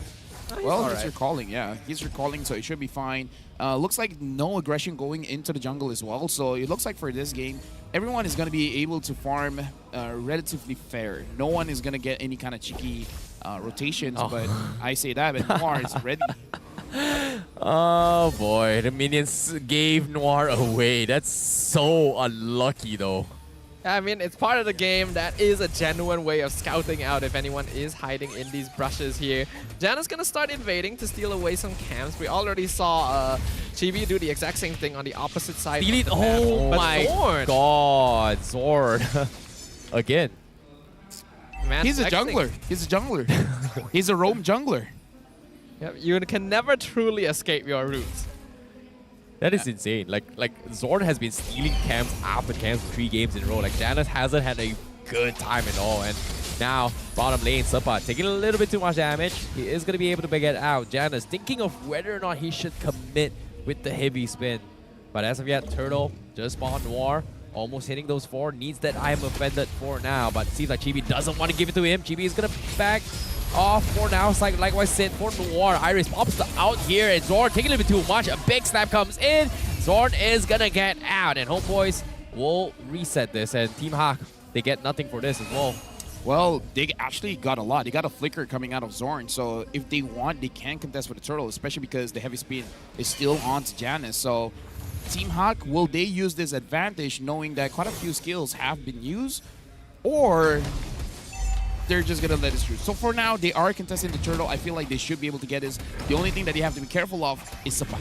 Well, he's recalling, yeah. He's recalling, so it should be fine. Looks like no aggression going into the jungle as well. So it looks like for this game, everyone is going to be able to farm relatively fair. No one is going to get any kind of cheeky rotations, but I say that, but Noir is ready. Oh boy, the minions gave Noir away. That's so unlucky though. I mean, it's part of the game. That is a genuine way of scouting out if anyone is hiding in these brushes here. Janna's gonna start invading to steal away some camps. We already saw Chibi do the exact same thing on the opposite side. Oh my god, Zord. Again. He's a jungler. He's a jungler. He's a roam jungler. Yep, you can never truly escape your roots. That is insane. Like Zorn has been stealing camps after camps 3 games in a row. Like Janus hasn't had a good time at all. And now bottom lane, Supa taking a little bit too much damage. He is going to be able to get out. Janus thinking of whether or not he should commit with the heavy spin. But as of yet, Turtle just spawned Noir. Almost hitting those 4. Needs that I am offended for now. But it seems like Chibi doesn't want to give it to him. Chibi is going to back off for now. It's like likewise said for Noir. Iris pops the out here, and Zorn taking a little bit too much. A big snap comes in. Zorn is gonna get out, and Homeboys will reset this. And Team Hawk, they get nothing for this as well. Well, they actually got a lot. They got a flicker coming out of Zorn, so if they want, they can contest with the Turtle, especially because the heavy spin is still on to Janus. So Team Hawk, will they use this advantage knowing that quite a few skills have been used, or they're just going to let it through? So for now, they are contesting the Turtle. I feel like they should be able to get this. The only thing that they have to be careful of is Supa.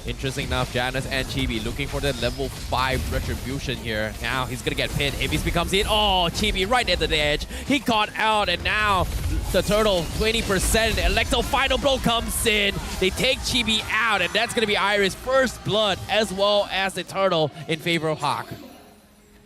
Interesting enough, Janus and Chibi looking for the level 5 retribution here. Now he's going to get pinned. Heavy Spin comes in. Oh, Chibi right at the edge. He got out, and now the Turtle 20%. Electro final blow comes in. They take Chibi out, and that's going to be Iris' first blood as well as the Turtle in favor of Hawk.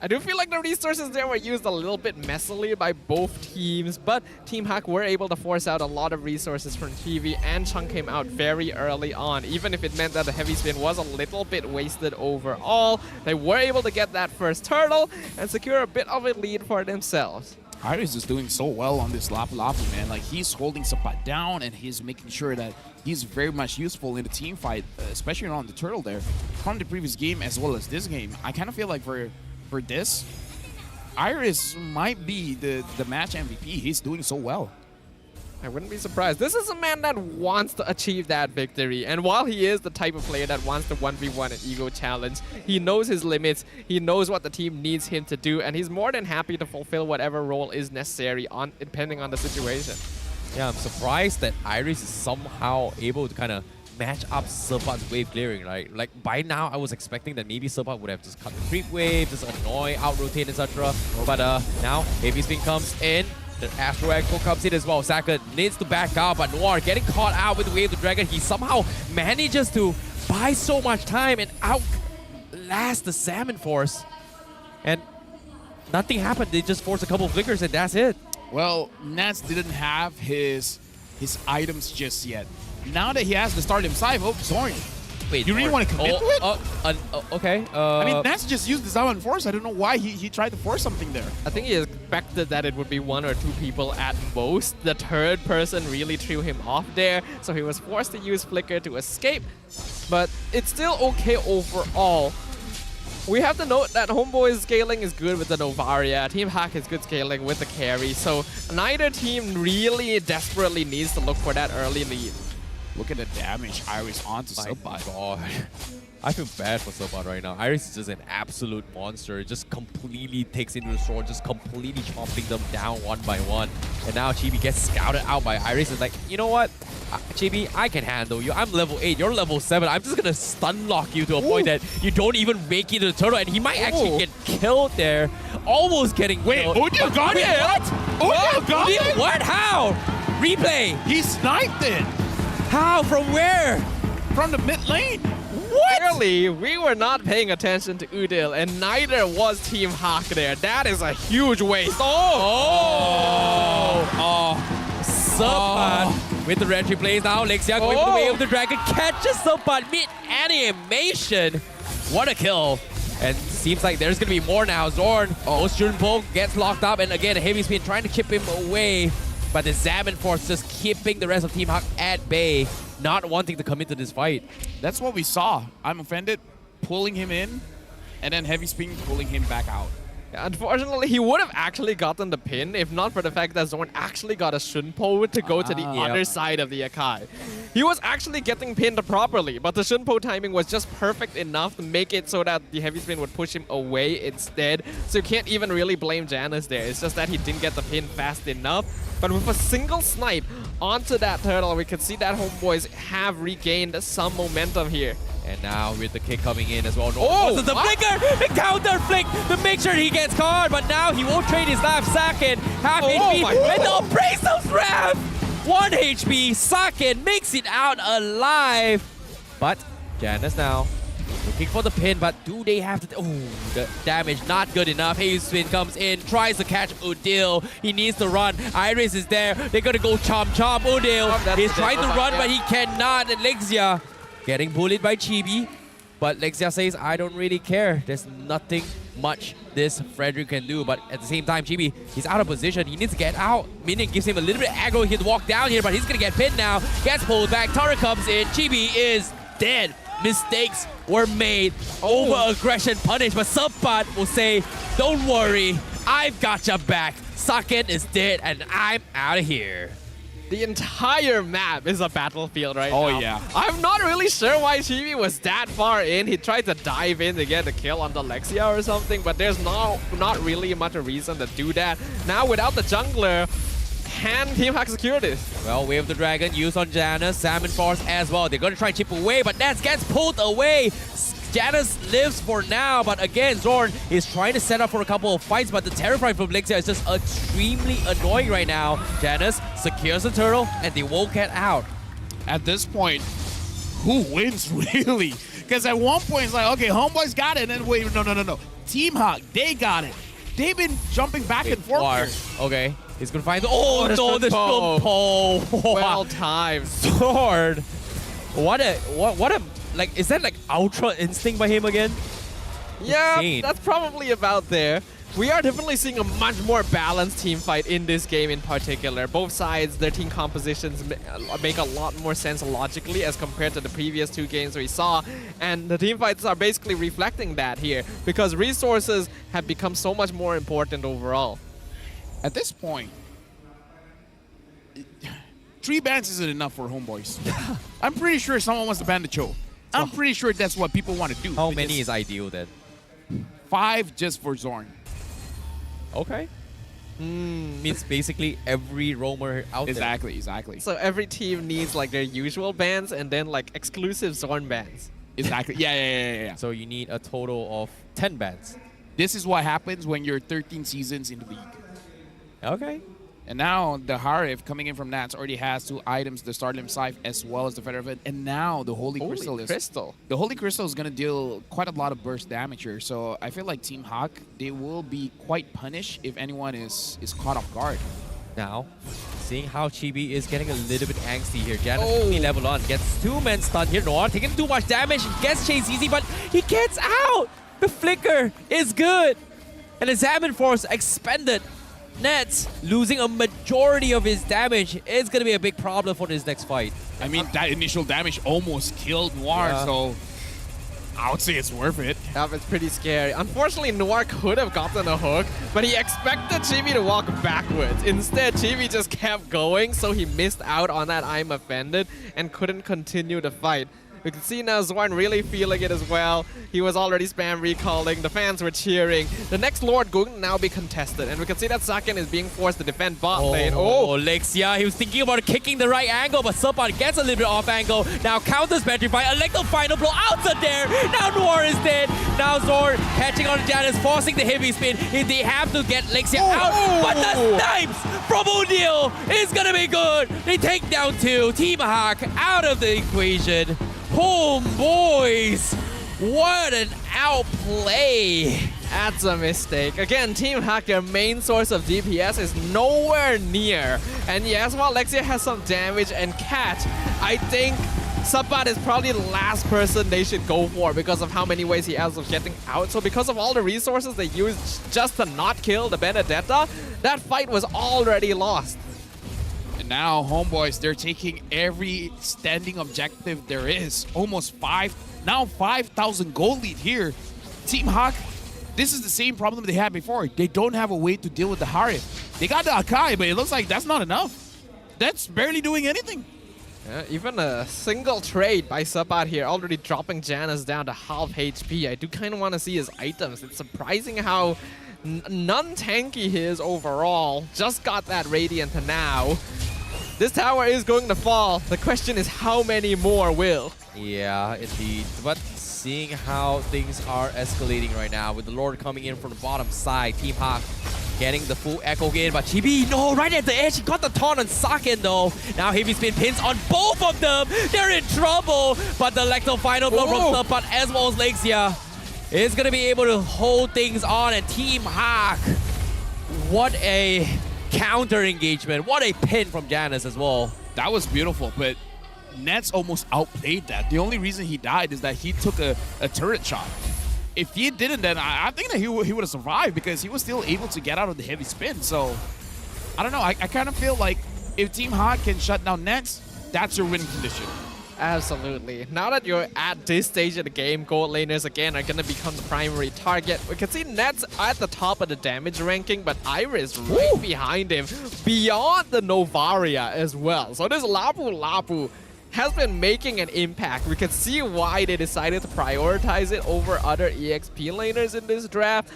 I do feel like the resources there were used a little bit messily by both teams, but Team Hawk were able to force out a lot of resources from TV, and Chung came out very early on. Even if it meant that the heavy spin was a little bit wasted overall, they were able to get that first Turtle and secure a bit of a lead for themselves. Iris is doing so well on this Lapu Lapu, man. Like, he's holding Supa down, and he's making sure that he's very much useful in the team fight, especially on the Turtle there. From the previous game as well as this game, I kind of feel like for this, Iris might be the match MVP. He's doing so well. I wouldn't be surprised. This is a man that wants to achieve that victory. And while he is the type of player that wants to 1v1 an ego challenge, he knows his limits, he knows what the team needs him to do, and he's more than happy to fulfill whatever role is necessary depending on the situation. Yeah, I'm surprised that Iris is somehow able to kind of match up Serpat's wave clearing, right? Like, by now, I was expecting that maybe Serpat would have just cut the creep wave, just annoy, out-rotate, etc. But now, Heavy Spin comes in. The Astro Echo comes in as well. Saka needs to back out, but Noir getting caught out with the Wave of the Dragon. He somehow manages to buy so much time and outlast the Salmon Force. And nothing happened. They just forced a couple of flickers and that's it. Well, Nats didn't have his items just yet. Now that he has the Stardom Scythe, Zorn. Wait, you really want to commit to it? Okay. I mean, Nats just used the Salmon Force. I don't know why he tried to force something there. I think he expected that it would be 1 or 2 people at most. The third person really threw him off there, so he was forced to use Flicker to escape. But it's still okay overall. We have to note that Homeboy's scaling is good with the Novaria. Team Hack is good scaling with the carry, so neither team really desperately needs to look for that early lead. Look at the damage Iris onto Serpat. God. I feel bad for Serpat right now. Iris is just an absolute monster. It just completely takes into the sword, just completely chopping them down one by one. And now Chibi gets scouted out by Iris. It's like, you know what? Chibi, I can handle you. I'm level 8, you're level 7. I'm just gonna stun lock you to a point that you don't even make it to the turtle. And he might actually get killed there. Almost getting killed. Wait, Udyr got it? What? Udyr got it? What? How? Replay. He sniped it. How? From where? From the mid lane. What? Clearly, we were not paying attention to Udyr, and neither was Team Hawk there. That is a huge waste. Serpat with the retry plays now. Lexia going for the Wave of the Dragon. Catches Serpat mid-animation. What a kill. And seems like there's going to be more now. Zorn, Shunpo gets locked up. And again, Heavy Spin trying to keep him away. But the Salmon Force just keeping the rest of Team Hawk at bay, not wanting to come into this fight. That's what we saw. I'm offended, pulling him in, and then Heavy Spin pulling him back out. Yeah, unfortunately, he would have actually gotten the pin if not for the fact that Zorn actually got a Shunpo to go to the other side of the Akai. He was actually getting pinned properly, but the Shunpo timing was just perfect enough to make it so that the Heavy Spin would push him away instead. So you can't even really blame Janus there. It's just that he didn't get the pin fast enough. But with a single snipe onto that turtle, we can see that Homeboys have regained some momentum here. And now with the kick coming in as well. The flicker! The counter flick to make sure he gets caught. But now he won't trade his life. Sakin, half HP. And the Abrasions Wrath! 1 HP. Sakin makes it out alive. But Janus now looking for the pin, but do they have the... Oh, the damage not good enough. Spin comes in, tries to catch Udil. He needs to run. Iris is there. They're going to go chomp. Udil is trying to run, but he cannot. And Lexia getting bullied by Chibi. But Lexia says, I don't really care. There's nothing much this Frederick can do. But at the same time, Chibi, he's out of position. He needs to get out. Minion gives him a little bit of aggro. He can walk down here, but he's going to get pinned now. Gets pulled back. Tara comes in. Chibi is dead. Mistakes were made. Over-aggression punished. But Subpat will say, don't worry. I've got your back. Saken is dead, and I'm out of here. The entire map is a battlefield right now. Oh, yeah. I'm not really sure why Chibi was that far in. He tried to dive in to get a kill on the Lexia or something, but there's not really much a reason to do that. Now, without the jungler, can Team Hack secure this? Well, Wave of the Dragon used on Janus, Salmon Force as well. They're going to try and chip away, but Nets gets pulled away. Janus lives for now, but again, Zorn is trying to set up for a couple of fights, but the Terrifying from Lexia is just extremely annoying right now. Janus secures the turtle, and they won't get out. At this point, who wins, really? Because at one point, it's like, okay, Homeboys got it, and then wait, no. Team Hawk, they got it. They've been jumping back and forth. Okay, he's going to find the... Oh, no, the Stumpo. Well timed. Sword. What a... Like, is that like Ultra Instinct by him again? Yeah, Insane. that's probably about there. We are definitely seeing a much more balanced team fight in this game in particular. Both sides, their team compositions make a lot more sense logically as compared to the previous two games we saw. And the team fights are basically reflecting that here because resources have become so much more important overall. At this point, 3 bans isn't enough for Homeboys. I'm pretty sure someone wants to ban the Cho. I'm pretty sure that's what people want to do. How many is ideal then? 5 just for Zorn. Okay. Means basically every roamer out there. Exactly. So every team needs like their usual bans and then like exclusive Zorn bans. Exactly. Yeah. So you need a total of 10 bans. This is what happens when you're 13 seasons in the league. Okay. And now the Harif coming in from Nats already has 2 items, the Starlim Scythe as well as the Feather Event. And now the Holy Crystal is... The Holy Crystal is going to deal quite a lot of burst damage here. So I feel like Team Hawk, they will be quite punished if anyone is caught off guard. Now, seeing how Chibi is getting a little bit angsty here. Janus only level on, gets 2 men stunned here. Noir taking too much damage, gets chased easy, but he gets out! The flicker is good! And the Salmon Force expended. Nets losing a majority of his damage is going to be a big problem for this next fight. I mean, that initial damage almost killed Noir, so I would say it's worth it. Yeah, it's pretty scary. Unfortunately, Noir could have gotten a hook, but he expected Chibi to walk backwards. Instead, Chibi just kept going, so he missed out on that I'm offended and couldn't continue the fight. We can see now Zorn really feeling it as well. He was already spam recalling. The fans were cheering. The next Lord going to now be contested. And we can see that Saken is being forced to defend bot lane. Lexia, he was thinking about kicking the right angle, but Subpat gets a little bit off angle. Now counters Petrify. Electro final blow out of there. Now Noir is dead. Now Zorn catching on Janus, forcing the heavy spin. They have to get Lexia out. But the snipes from Udil is going to be good. They take down 2. Team Hawk out of the equation. Homeboys, what an outplay. That's a mistake. Again, Team Hack, their main source of DPS is nowhere near. And yes, while Lexia has some damage and catch, I think Subpat is probably the last person they should go for because of how many ways he has of getting out. So because of all the resources they used just to not kill the Benedetta, that fight was already lost. Now, Homeboys, they're taking every standing objective there is. Almost 5,000 gold lead here. Team Hawk, this is the same problem they had before. They don't have a way to deal with the Harif. They got the Akai, but it looks like that's not enough. That's barely doing anything. Even a single trade by Subpat here, already dropping Janus down to half HP. I do kind of want to see his items. It's surprising how non-tanky he is overall. Just got that Radiant now. This tower is going to fall. The question is how many more will? Yeah, indeed. But seeing how things are escalating right now with the Lord coming in from the bottom side, Team Hawk Getting the full echo gain, but Chibi, no, right at the edge, he got the taunt on Saken though. Now heavy spin pins on both of them. They're in trouble, but the Lecto final blow from Tepat as well as Lexia is gonna be able to hold things on, and Team Hawk, what a counter engagement. What a pin from Janus as well. That was beautiful, but Nets almost outplayed that. The only reason he died is that he took a turret shot. If he didn't, then I think that he would have survived because he was still able to get out of the heavy spin. So, I don't know. I kind of feel like if Team Hawk can shut down Nets, that's your winning condition. Absolutely. Now that you're at this stage of the game, gold laners again are going to become the primary target. We can see Nets at the top of the damage ranking, but Iris right behind him, beyond the Novaria as well. So this Lapu has been making an impact. We can see why they decided to prioritize it over other EXP laners in this draft.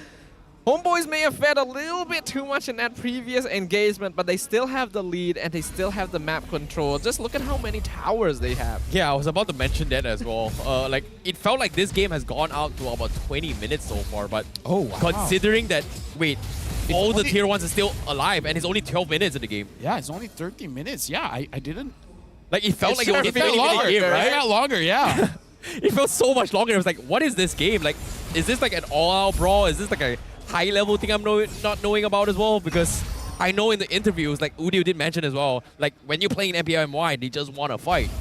Homeboys may have fed a little bit too much in that previous engagement, but they still have the lead and they still have the map control. Just look at how many towers they have. Yeah, I was about to mention that as well. Like, it felt like this game has gone out to about 20 minutes so far, but considering that, wait, all the tier 1s are still alive and it's only 12 minutes in the game. Yeah, it's only 30 minutes. Yeah, I didn't... Like, it felt like it was 30 longer, game, right? It felt longer, yeah. It felt so much longer. It was like, what is this game? Like, is this like an all-out brawl? Is this like a high-level thing I'm not knowing about as well? Because I know in the interviews, like Udio did mention as well, like when you're playing MPL MY, they just want to fight.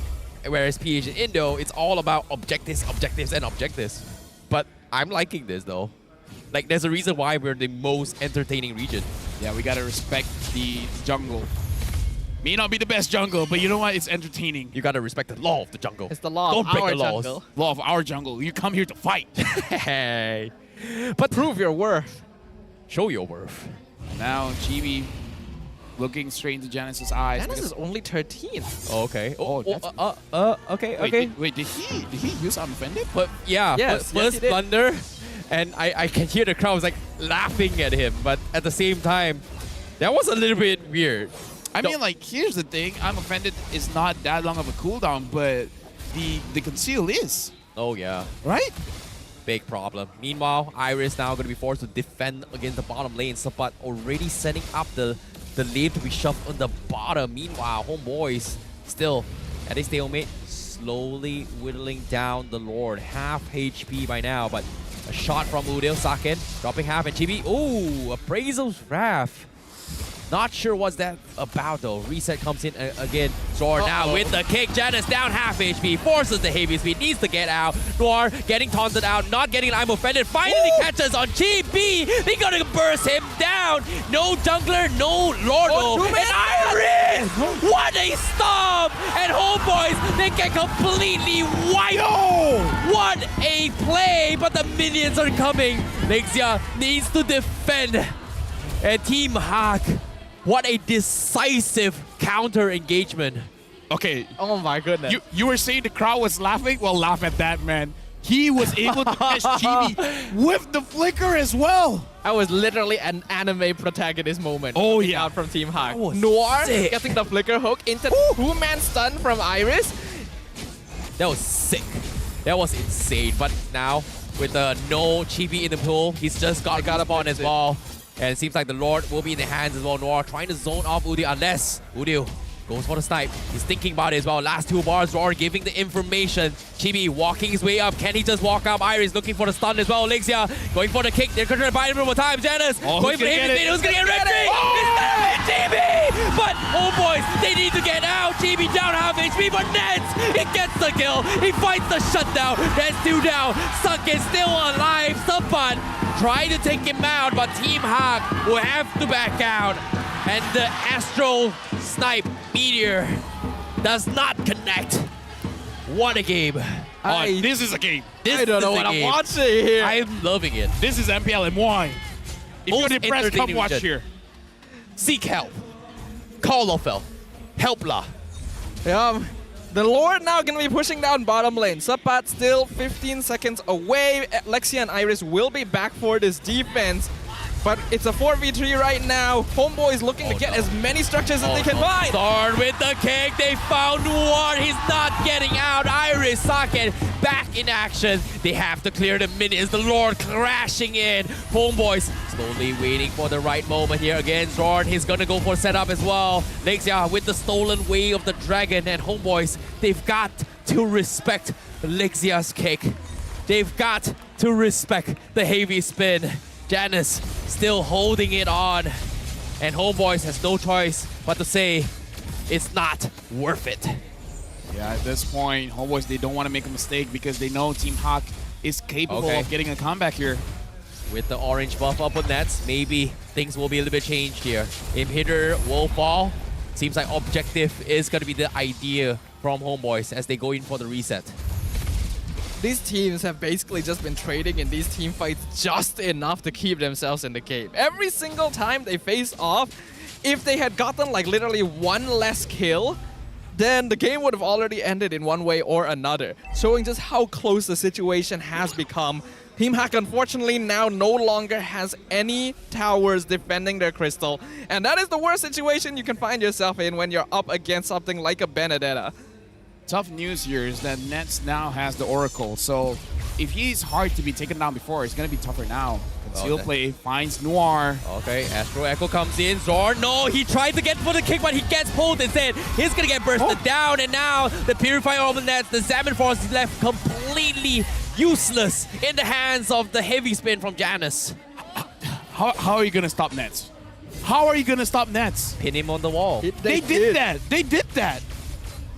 Whereas PH and Indo, it's all about objectives, and objectives. But I'm liking this though. Like, there's a reason why we're the most entertaining region. Yeah, we gotta respect the jungle. May not be the best jungle, but you know what? It's entertaining. You gotta respect the law of the jungle. It's the law Don't of break our the laws. jungle. Law of our jungle. You come here to fight. Hey. But prove your worth. Show your worth. Now, Chibi looking straight into Janus's eyes. Janus is only 13. Okay. Okay. Wait, did he use unoffended? But yeah, Yes, first he did. blunder, and I can hear the crowd was like laughing at him, but at the same time, that was a little bit weird. I mean, like, here's the thing. Unoffended is not that long of a cooldown, but the conceal is. Oh yeah. Right? Big problem. Meanwhile, Iris now going to be forced to defend against the bottom lane. Sapat already setting up the lane to be shoved on the bottom. Meanwhile, Homeboys still at a stalemate, slowly whittling down the Lord. Half HP by now, but a shot from Udil Saken, dropping half, and Chibi. Ooh, Appraisal's Wrath. Not sure what's that about though. Reset comes in again. Zor now with the kick. Janus down half HP. Forces the heavy speed. Needs to get out. Noir getting taunted out. Not getting I'm offended. Finally catches on GB. They're gonna burst him down. No jungler. No Lordo. And Iris! What a stomp! And Homeboys, they get completely wiped. What a play! But the minions are coming. Lexia needs to defend. And Team Hawk, what a decisive counter engagement. Okay. Oh my goodness. You were saying the crowd was laughing? Well, laugh at that, man. He was able to catch Chibi with the flicker as well. That was literally an anime protagonist moment. Oh yeah. Out from Team Hawk. Noir getting the flicker hook into two-man stun from Iris. That was sick. That was insane. But now, with no Chibi in the pool, he's just got up on his ball. And it seems like the Lord will be in the hands as well. Noir trying to zone off Udil unless Udil goes for the snipe. He's thinking about it as well. Last two bars, Noir giving the information. Chibi walking his way up. Can he just walk up? Iris looking for the stun as well. Lexia going for the kick. They're going to buy him one more time. Janus going for the heavy. Who's going to get red tree? It's gonna be Chibi! But, oh boys, they need to get out. Chibi down half HP, but Nets, he gets the kill. He fights the shutdown. That's two down. Suck is still alive. Sapat trying to take him out, but Team Hawk will have to back out. And the Astral Snipe Meteor does not connect. What a game. This is a game. I don't know what I'm watching here. I'm loving it. This is MPL MY. If you're depressed, come watch here. Seek help. Call of help. Helpla. The Lord now going to be pushing down bottom lane. Sapat still 15 seconds away. Lexia and Iris will be back for this defense. But it's a 4v3 right now. Homeboys looking to get as many structures as they can find. Storm with the kick. They found one. He's not getting out. Iris Socket back in action. They have to clear the minions. The Lord crashing in. Homeboys slowly waiting for the right moment here again. Zorn, he's gonna go for setup as well. Lexia with the stolen way of the dragon. And Homeboys, they've got to respect Lexia's kick. They've got to respect the heavy spin. Janice still holding it on. And Homeboys has no choice but to say it's not worth it. Yeah, at this point, Homeboys, they don't want to make a mistake because they know Team Hawk is capable of getting a comeback here. With the orange buff up on nets, maybe things will be a little bit changed here. If hitter will fall, seems like objective is going to be the idea from Homeboys as they go in for the reset. These teams have basically just been trading in these team fights just enough to keep themselves in the game. Every single time they face off, if they had gotten like literally one less kill, then the game would have already ended in one way or another, showing just how close the situation has become. Team Hack unfortunately now no longer has any towers defending their crystal, and that is the worst situation you can find yourself in when you're up against something like a Benedetta. Tough news here is that Nets now has the Oracle, so if he's hard to be taken down before, it's going to be tougher now. Conceal play finds Noir. Okay, Astro Echo comes in. Zorn, no, he tried to get for the kick, but he gets pulled instead. He's going to get bursted down, and now the Purifier on the Nets, the Salmon Force is left completely useless in the hands of the heavy spin from Janus. How are you going to stop Nets? How are you going to stop Nets? Pin him on the wall. They did that. They did that.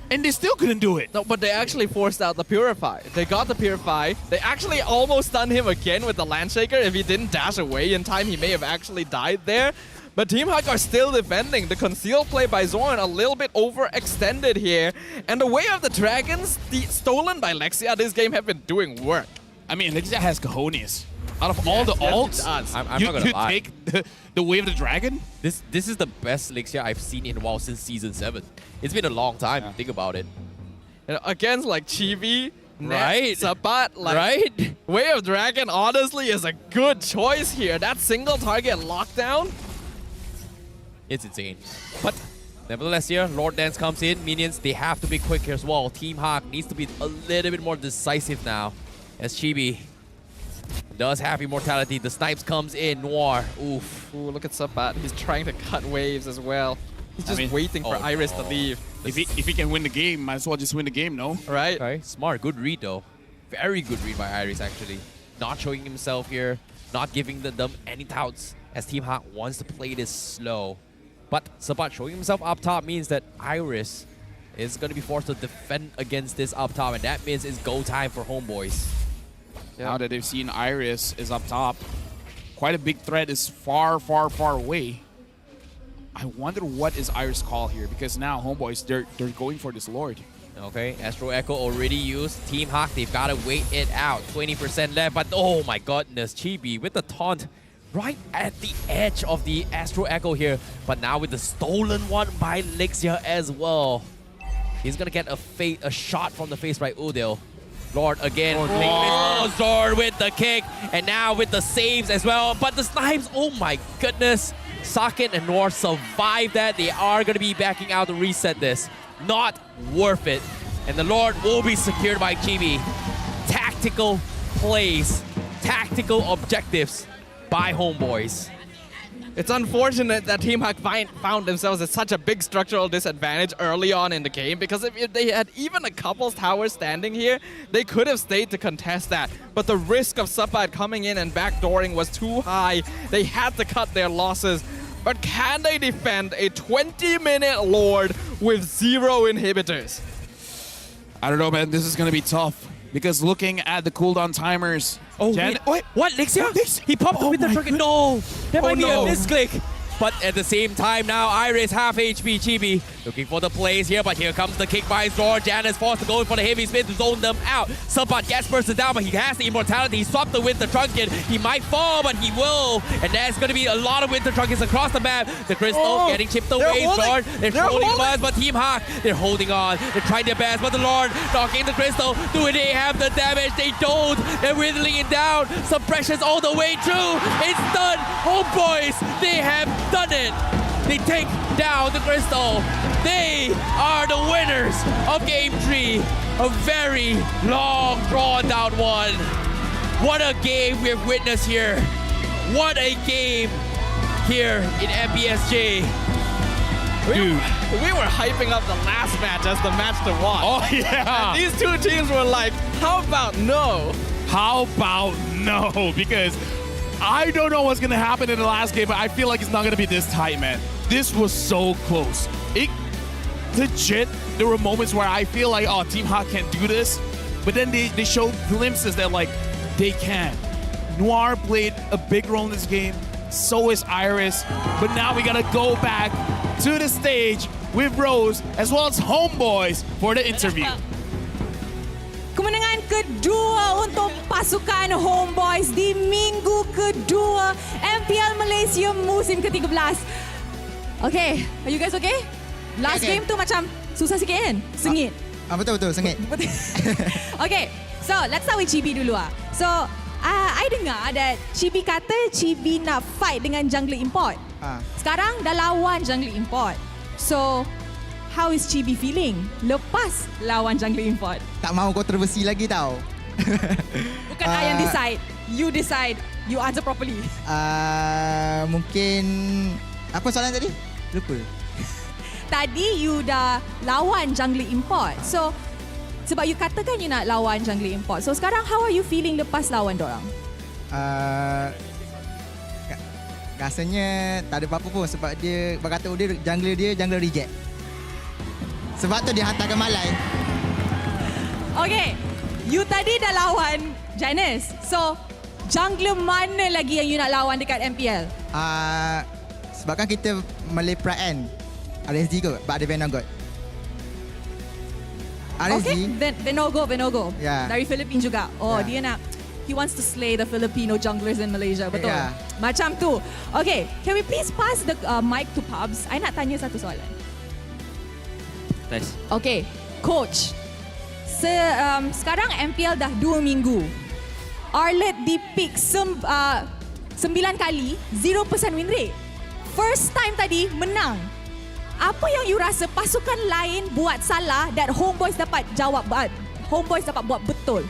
And they still couldn't do it. No, but they actually forced out the Purify. They got the Purify. They actually almost stunned him again with the Landshaker. If he didn't dash away in time, he may have actually died there. But Team Hawk are still defending. The concealed play by Zorn a little bit overextended here. And the Way of the Dragons, stolen by Lexia this game, have been doing work. I mean, Lexia has cojones. Out of all the ults, I'm not gonna lie. Take the Way of the Dragon? This is the best Lexia I've seen in a while since Season 7. It's been a long time, think about it. You know, against like Chibi, right? Sabat, like, right? Way of Dragon honestly is a good choice here. That single target lockdown, it's insane. But nevertheless here, Lord Dance comes in. Minions, they have to be quick as well. Team Hawk needs to be a little bit more decisive now. As Chibi does have immortality. The snipes comes in. Noir. Oof. Ooh, look at Sabat. He's trying to cut waves as well. He's just waiting for Iris to leave. If he can win the game, might as well just win the game, no? Right? Okay, smart. Good read, though. Very good read by Iris, actually. Not showing himself here. Not giving them any doubts as Team Hawk wants to play this slow. But Sabat showing himself up top means that Iris is going to be forced to defend against this up top, and that means it's go time for Homeboys. Now that they've seen Iris is up top, quite a big threat is far, far, far away. I wonder what is Iris' call here, because now Homeboys, they're going for this Lord. Okay, Astro Echo already used. Team Hawk, they've got to wait it out. 20% left, but oh my goodness, Chibi with the taunt right at the edge of the Astro Echo here. But now with the stolen one by Lexia as well. He's going to get a shot from the face by Udil. Lord again. Zord with the kick. And now with the saves as well. But the snipes, oh my goodness. Socket and Noir survive that. They are going to be backing out to reset this. Not worth it. And the Lord will be secured by Chibi. Tactical plays. Tactical objectives by Homeboys. It's unfortunate that Team Hawk found themselves at such a big structural disadvantage early on in the game, because if they had even a couple towers standing here, they could have stayed to contest that. But the risk of Sabat coming in and backdooring was too high. They had to cut their losses. But can they defend a 20-minute Lord with 0 inhibitors? I don't know, man. This is going to be tough. Because looking at the cooldown timers... Oh, wait, what? Lexia? He popped up with the freaking... No! That might be a misclick. But at the same time now, Iris half HP. Chibi looking for the plays here, but here comes the kick by Zor. Janice forced to go in for the heavy spin to zone them out. Sabat gets bursted down, but he has the immortality. He swapped the Winter Trunket. He might fall, but he will. And there's going to be a lot of Winter Trunkets across the map. The Crystal getting chipped away. Lord, they're holding on, but Team Hawk, they're holding on. They're trying their best, but the Lord knocking the Crystal. Do they have the damage? They don't. They're whittling it down. Suppressions all the way through. It's done. Homeboys, they have done it. They take down the Crystal. They are the winners of Game 3. A very long, drawn-down one. What a game we've witnessed here. What a game here in MPSJ. We were hyping up the last match as the match to watch. Oh, yeah. And these two teams were like, how about no? How about no? Because I don't know what's going to happen in the last game, but I feel like it's not going to be this tight, man. This was so close. Legit, there were moments where I feel like, oh, Team Hawk can't do this. But then they showed glimpses that, like, they can. Noir played a big role in this game. So is Iris. But now we got to go back to the stage with Rose as well as Homeboys for the interview. Kemenangan kedua untuk pasukan Homeboys di minggu kedua MPL Malaysia musim ke-13. Okay, are you guys okay? Last game tu macam susah sikit kan? Sengit. Betul, sengit. Okay, so let's start with Chibi dulu ah. So, I dengar that Chibi kata Chibi nak fight dengan jungler import. Sekarang dah lawan jungler import. So, how is Chibi feeling lepas lawan jungler import? Tak mahu kontroversi lagi tau. Bukan I yang decide. You decide. You answer properly. Mungkin... Apa soalan tadi? Lupa. Tadi you dah lawan jungler import. So, sebab you katakan you nak lawan jungler import. So, sekarang how are you feeling lepas lawan dorang? Rasanya tak ada apa-apa pun sebab dia berkata jungler reject. Sebab tu dia hantar ke Malai. Okay, you tadi dah lawan Janice. So, jungler mana lagi yang you nak lawan dekat MPL? Sebabkan kita Malay Pride kan. RSG kot, but ada Venom God. RSG. Okay, Venogo. Yeah. Dari Philippine juga. Oh, dia nak... He wants to slay the Filipino junglers in Malaysia. Betul? Yeah. Macam tu. Okay, can we please pass the mic to Pubs? I nak tanya satu soalan. Nice. Okay, Coach. Sekarang MPL dah 2 minggu. Arlet di-pick 9 kali, 0% win rate. First time tadi, menang. Apa yang you rasa pasukan lain buat salah dan Homeboys dapat buat betul?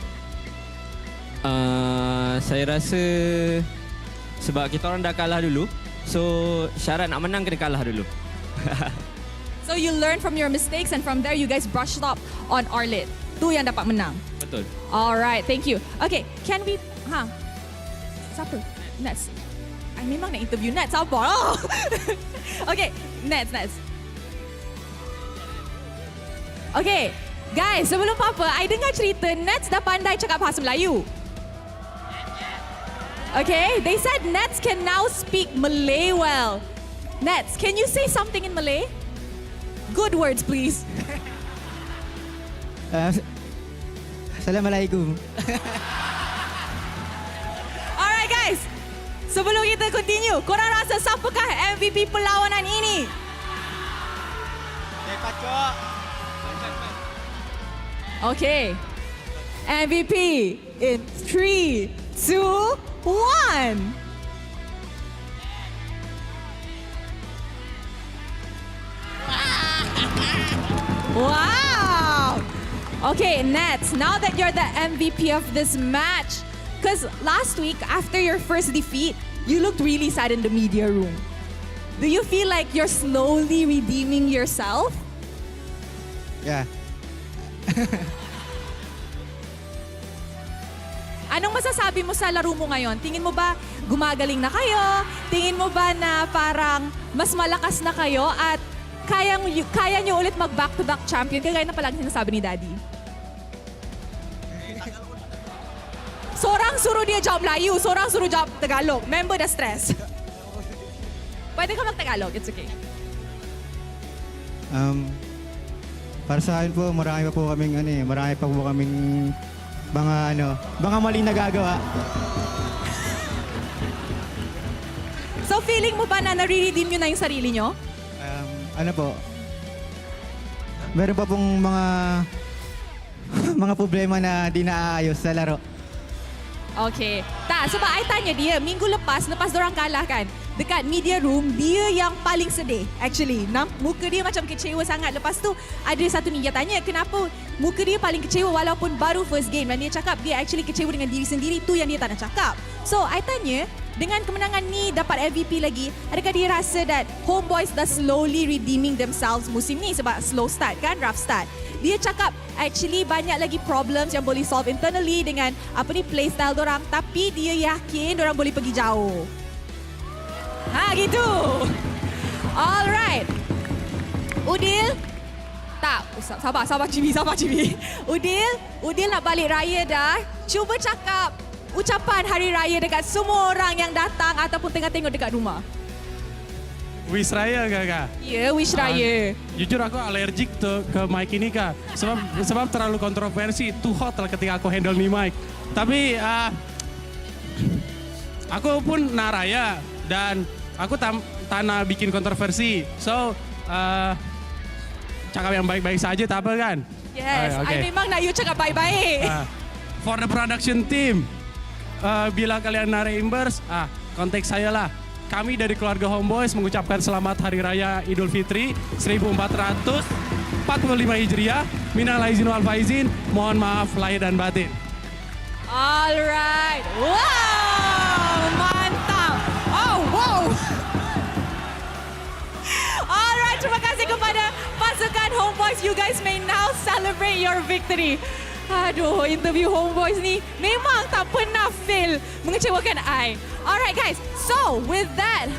Saya rasa sebab kita orang dah kalah dulu, so syarat nak menang kena kalah dulu. So you learn from your mistakes and from there you guys brushed up on Arlet. Tu yang dapat menang. Betul. Alright, thank you. Okay, can we... Siapa? Nets. I memang nak interview Nets. Apa? Oh. Okay, Nets. Okay, guys, sebelum apa-apa, I dengar cerita Nets dah pandai cakap bahasa Melayu. Okay, they said Nets can now speak Malay well. Nets, can you say something in Malay? Good words, please. Assalamualaikum. Alright guys, sebelum kita continue, korang rasa siapakah MVP perlawanan ini? Okay, MVP in 3, 2, 1. Wow! Okay, Nets, now that you're the MVP of this match, because last week, after your first defeat, you looked really sad in the media room. Do you feel like you're slowly redeeming yourself? Yeah. Anong masasabi mo sa laro mo ngayon? Tingin mo ba gumagaling na kayo? Tingin mo ba na parang mas malakas na kayo at kaya nyo ulit mag-back-to-back champion kagaya na palagi sinasabi ni Daddy? Sorang suruh dia jawab Melayu, sorang suruh jawab Tagalog. Member dah stress. Pwede ka mag-Tagalog, it's okay. Para sa akin po, marami pa po kaming mga mali nagagawa. So feeling mo ba na nare-redeem nyo na yung sarili nyo? Meron pa pong mga problema na di naayos sa laro. Okay. Sebab I tanya dia, minggu lepas dorang kalah kan, dekat media room, dia yang paling sedih actually. Muka dia macam kecewa sangat. Lepas tu ada satu media tanya kenapa muka dia paling kecewa walaupun baru first game. Dan dia cakap dia actually kecewa dengan diri sendiri, tu yang dia tak nak cakap. So I tanya, dengan kemenangan ni dapat MVP lagi, adakah dia rasa that Homeboys dah slowly redeeming themselves musim ni sebab slow start kan, rough start. Dia cakap actually banyak lagi problems yang boleh solve internally dengan playstyle dorang, tapi dia yakin dorang boleh pergi jauh. Gitu. Alright. Udil. Tak, sabar Cibi. Udil nak balik raya dah. Cuba cakap ucapan hari raya dekat semua orang yang datang ataupun tengah tengok dekat rumah. Wish raya Kak? Ya, wish raya. Jujur aku alergik ke mic ini Kak. Sebab terlalu kontroversi, too hot lah ketika aku handle nih mic. Tapi aku pun nak raya dan aku tanah bikin kontroversi. So cakap yang baik-baik saja tak apa kan? Yes, I memang nak you cakap baik-baik. For the production team, bila kalian nak reimburse, kontak saya lah. Kami dari keluarga Homeboys mengucapkan selamat Hari Raya Idul Fitri 1445 Hijriah. Minal aizin wal faizin. Mohon maaf lahir dan batin. Alright. Wow, mantap. Oh, wow. Alright, terima kasih kepada pasukan Homeboys. You guys may now celebrate your victory. Aduh, interview Homeboys ni memang tak pernah fail mengecewakan I. Alright guys, so with that,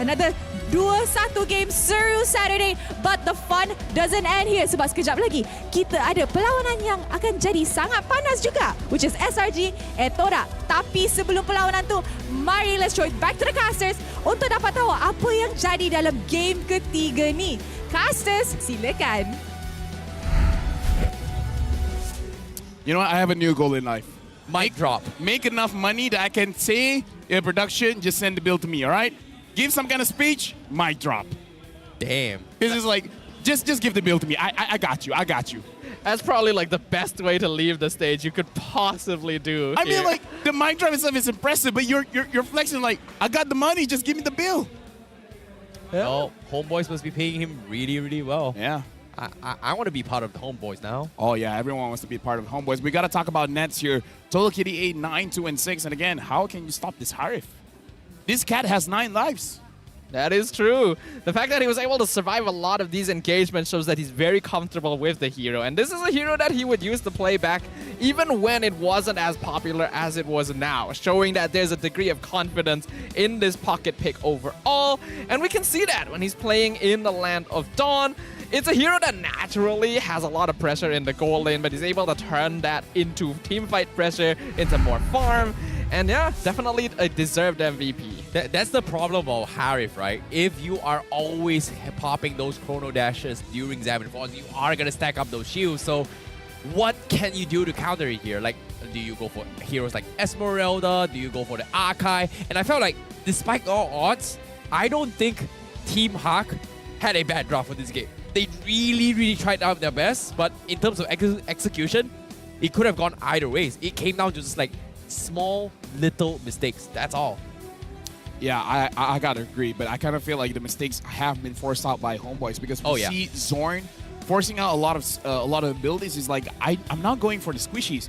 another 2-1 game seru Saturday. But the fun doesn't end here sebab sekejap lagi kita ada perlawanan yang akan jadi sangat panas juga, which is SRG Etora. Tapi sebelum perlawanan tu, mari let's throw it back to the casters untuk dapat tahu apa yang jadi dalam game ketiga ni. Casters, silakan. You know what? I have a new goal in life. Mic drop. Make enough money that I can say in production, just send the bill to me, all right? Give some kind of speech, mic drop. Damn. This is like, just give the bill to me. I got you. That's probably like the best way to leave the stage you could possibly do. I mean, like, the mic drop itself is impressive, but you're flexing like, I got the money, just give me the bill. Yeah. Oh, Homeboys must be paying him really, really well. Yeah. I want to be part of the Homeboys now. Oh, yeah, everyone wants to be part of Homeboys. We got to talk about Nets here. Total Kitty 8, 9, 2, and 6. And again, how can you stop this Harif? This cat has 9 lives. That is true. The fact that he was able to survive a lot of these engagements shows that he's very comfortable with the hero. And this is a hero that he would use to play back even when it wasn't as popular as it was now, showing that there's a degree of confidence in this pocket pick overall. And we can see that when he's playing in the Land of Dawn. It's a hero that naturally has a lot of pressure in the goal lane, but he's able to turn that into teamfight pressure, into more farm. And yeah, definitely a deserved MVP. That's the problem of Harif, right? If you are always popping those chrono dashes during Xamin Falls, you are going to stack up those shields. So what can you do to counter it here? Like, do you go for heroes like Esmeralda? Do you go for the Arcadia? And I felt like, despite all odds, I don't think Team Hawk had a bad draw for this game. They really, really tried out their best, but in terms of execution, it could have gone either ways. It came down to just like small, little mistakes. That's all. Yeah, I gotta agree, but I kind of feel like the mistakes have been forced out by Homeboys because we see Zorn forcing out a lot of abilities. Is like I'm not going for the squishies,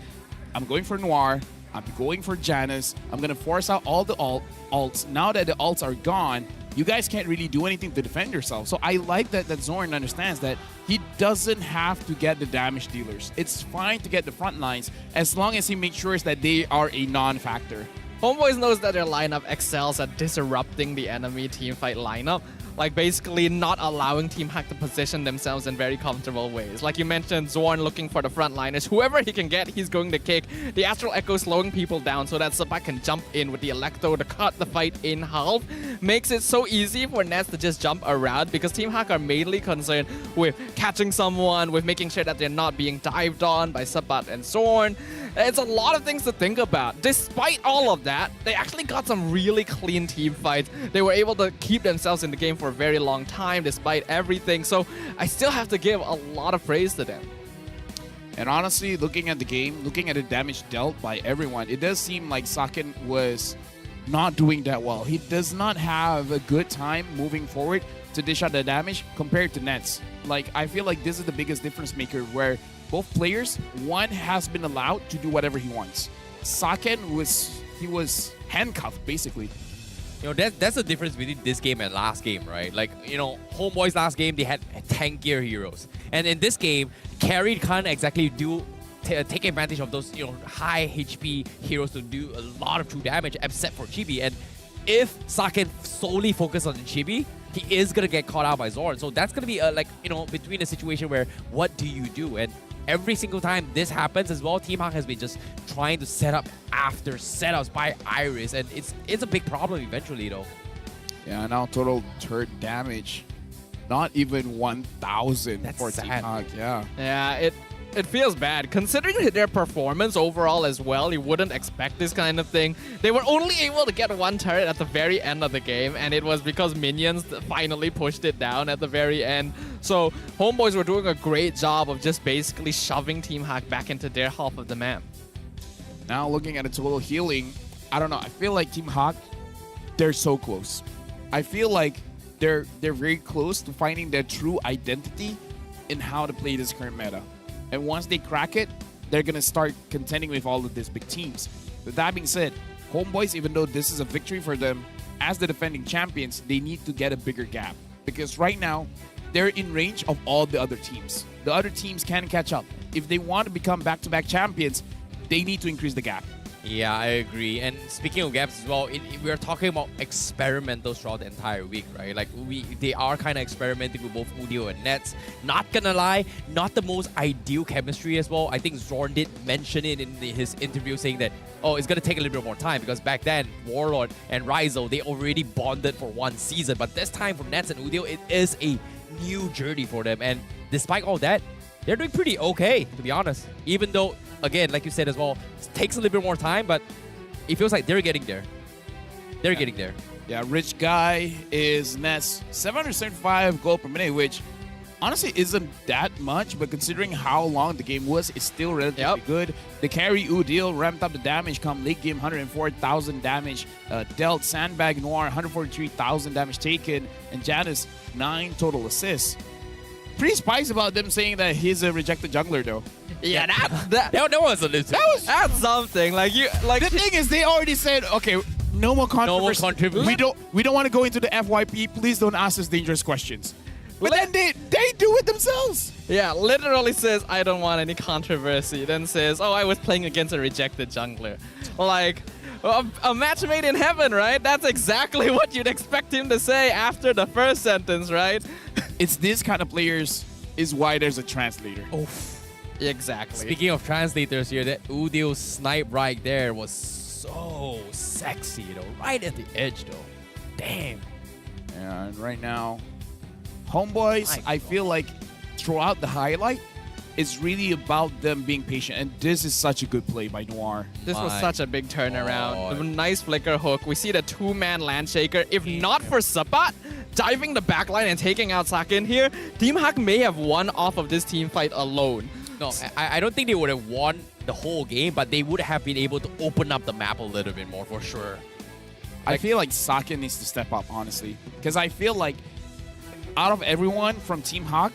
I'm going for Noir, I'm going for Janus. I'm gonna force out all the alts. Now that the alts are gone, you guys can't really do anything to defend yourself. So I like that Zorn understands that he doesn't have to get the damage dealers. It's fine to get the front lines as long as he makes sure that they are a non-factor. Homeboys knows that their lineup excels at disrupting the enemy teamfight lineup. Like basically not allowing Team Hack to position themselves in very comfortable ways. Like you mentioned, Zorn looking for the frontliners. Whoever he can get, he's going to kick. The Astral Echo slowing people down so that Sabat can jump in with the Electro to cut the fight in half. Makes it so easy for Nets to just jump around because Team Hack are mainly concerned with catching someone, with making sure that they're not being dived on by Sabat and Zorn. It's a lot of things to think about. Despite all of that, they actually got some really clean team fights. They were able to keep themselves in the game for a very long time despite everything. So I still have to give a lot of praise to them. And honestly, looking at the game, looking at the damage dealt by everyone, it does seem like Saken was not doing that well. He does not have a good time moving forward to dish out the damage compared to Nets. Like, I feel like this is the biggest difference maker where both players, one has been allowed to do whatever he wants. Saken was handcuffed basically. You know, that's the difference between this game and last game, right? Like, you know, Homeboys last game, they had tankier heroes. And in this game, Carry can't exactly take advantage of those, you know, high HP heroes to do a lot of true damage, except for Chibi. And if Saken solely focus on Chibi, he is going to get caught out by Zorn. So that's going to be, like, you know, between a situation where what do you do? And every single time this happens as well, Team Hawk has been just trying to set up after setups by Iris, and it's a big problem eventually though. Yeah, now total turret damage, not even 1,000 for Team Hawk. Yeah, it feels bad. Considering their performance overall as well, you wouldn't expect this kind of thing. They were only able to get one turret at the very end of the game, and it was because minions finally pushed it down at the very end. So Homeboys were doing a great job of just basically shoving Team Hack back into their half of the map. Now looking at the total healing, I don't know. I feel like Team Hawk, they're so close. I feel like they're very close to finding their true identity in how to play this current meta. And once they crack it, they're going to start contending with all of these big teams. With that being said, Homeboys, even though this is a victory for them, as the defending champions, they need to get a bigger gap. Because right now, they're in range of all the other teams. The other teams can catch up. If they want to become back-to-back champions, they need to increase the gap. Yeah, I agree. And speaking of gaps as well, we're talking about experimentals throughout the entire week, right? Like, they are kind of experimenting with both Udio and Nets. Not gonna lie, not the most ideal chemistry as well. I think Zorn did mention it in his interview, saying that, oh, it's gonna take a little bit more time because back then, Warlord and Rizzo, they already bonded for one season. But this time for Nets and Udio, it is a new journey for them. And despite all that, they're doing pretty okay, to be honest. Even though, again, like you said as well, it takes a little bit more time, but it feels like they're getting there. They're getting there. Yeah, Rich Guy is Nets 775 gold per minute, which honestly isn't that much, but considering how long the game was, it's still relatively good. The carry Udil ramped up the damage come late game, 104,000 damage dealt. Sandbag Noir, 143,000 damage taken, and Janus, 9 total assists. Pretty spicy about them saying that he's a rejected jungler though. Yeah, that was a little. That's something. Like the thing is, they already said, okay, no more controversy. No more controversy. We don't want to go into the FYP. Please don't ask us dangerous questions. But then they do it themselves. Yeah, literally says, I don't want any controversy. Then says, oh, I was playing against a rejected jungler. Like, a match made in heaven, right? That's exactly what you'd expect him to say after the first sentence, right? It's this kind of players is why there's a translator. Oh, exactly. Speaking of translators here, that Udil snipe right there was so sexy, though. Right at the edge, though. Damn. Yeah, and right now, Homeboys, I feel like throughout the highlight, it's really about them being patient. And this is such a good play by Noir. This was such a big turnaround. The nice flicker hook. We see the two-man Landshaker. If not for Sabat diving the backline and taking out Saken here, Team Hack may have won off of this team fight alone. No, I don't think they would have won the whole game, but they would have been able to open up the map a little bit more for sure. I feel like Saken needs to step up, honestly. Because I feel like out of everyone from Team Hawk,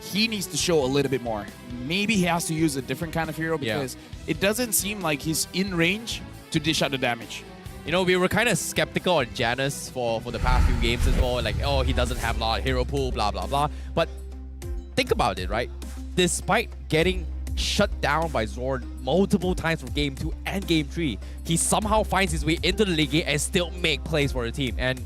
he needs to show a little bit more. Maybe he has to use a different kind of hero because it doesn't seem like he's in range to dish out the damage. You know, we were kind of skeptical on Janus for the past few games as well. Like, oh, he doesn't have a lot of hero pool, blah, blah, blah. But think about it, right? Despite getting shut down by Zord multiple times from Game 2 and Game 3. He somehow finds his way into the league game and still make plays for the team. And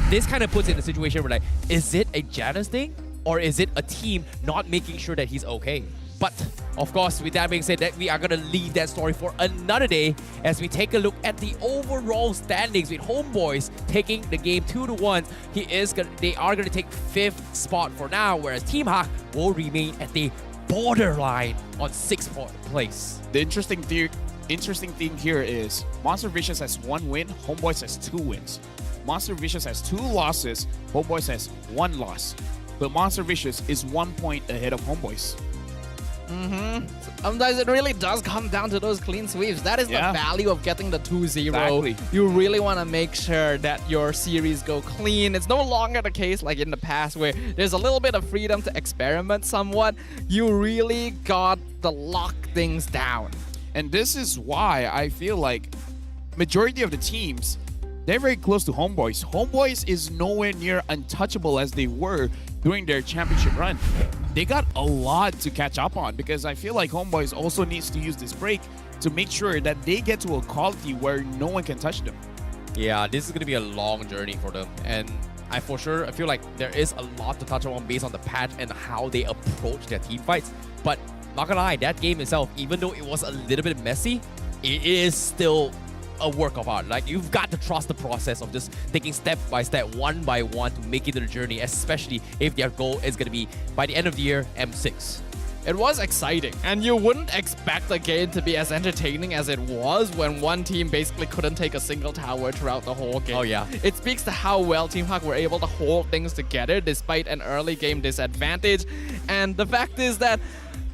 this kind of puts it in a situation where, like, is it a Janus thing? Or is it a team not making sure that he's okay? But, of course, with that being said, that we are going to leave that story for another day as we take a look at the overall standings with Homeboys taking the game 2-1. They are going to take 5th spot for now, whereas Team Hawk will remain at the borderline on 6th place. The interesting thing here is Monster Vicious has 1 win, Homeboys has 2 wins. Monster Vicious has 2 losses, Homeboys has 1 loss. But Monster Vicious is 1 point ahead of Homeboys. Sometimes it really does come down to those clean sweeps. That is the value of getting the 2-0. Exactly. You really want to make sure that your series go clean. It's no longer the case like in the past where there's a little bit of freedom to experiment somewhat. You really got to lock things down. And this is why I feel like majority of the teams, they're very close to Homeboys. Homeboys is nowhere near untouchable as they were during their championship run. They got a lot to catch up on because I feel like Homeboys also needs to use this break to make sure that they get to a quality where no one can touch them. Yeah, this is going to be a long journey for them. And I feel like there is a lot to touch on based on the patch and how they approach their team fights. But not gonna lie, that game itself, even though it was a little bit messy, it is still a work of art. Like, you've got to trust the process of just taking step by step, one by one to make it to the journey, especially if their goal is going to be, by the end of the year, M6. It was exciting, and you wouldn't expect the game to be as entertaining as it was when one team basically couldn't take a single tower throughout the whole game. Oh yeah. It speaks to how well Team Hawk were able to hold things together despite an early game disadvantage. And the fact is that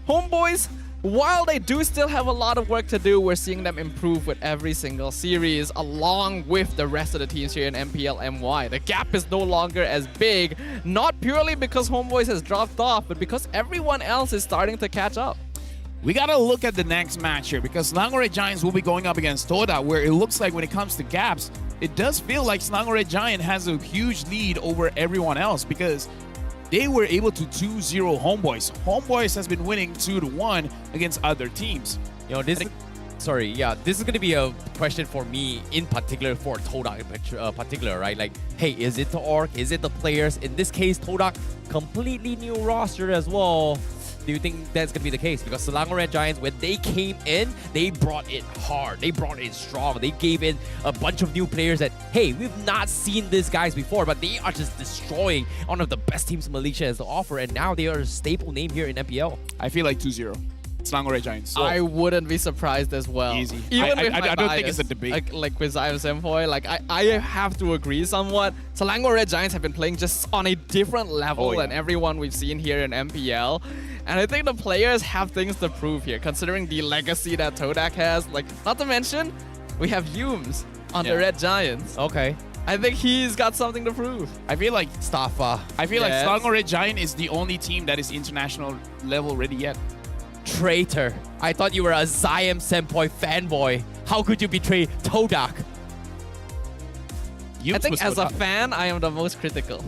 Homeboys, while they do still have a lot of work to do, we're seeing them improve with every single series, along with the rest of the teams here in MPL MY. The gap is no longer as big, not purely because Homeboys has dropped off, but because everyone else is starting to catch up. We gotta look at the next match here because Selangor Giants will be going up against Toda, where it looks like when it comes to gaps, it does feel like Selangor Giant has a huge lead over everyone else because they were able to 2-0 Homeboys. Homeboys has been winning 2-1 against other teams. You know, this is going to be a question for me in particular, for Todak in particular, right? Like, hey, is it the org? Is it the players? In this case, Todak, completely new roster as well. Do you think that's going to be the case? Because Selangor Giants, when they came in, they brought it hard. They brought it strong. They gave in a bunch of new players that, hey, we've not seen these guys before, but they are just destroying one of the best teams Malaysia has to offer, and now they are a staple name here in MPL. I feel like 2-0. Selangor Giants. I wouldn't be surprised as well. Easy. Even with I don't think it's a debate. Like with Zion Sempoy, like I have to agree somewhat. Selangor Giants have been playing just on a different level than everyone we've seen here in MPL. And I think the players have things to prove here, considering the legacy that Todak has. Like, not to mention, we have Humes on the Red Giants. Okay. I think he's got something to prove. I feel like Staffa. I feel like Selangor Giant is the only team that is international level ready yet. Traitor. I thought you were a Zion Sempoy fanboy. How could you betray Todak? I think as a fan, I am the most critical.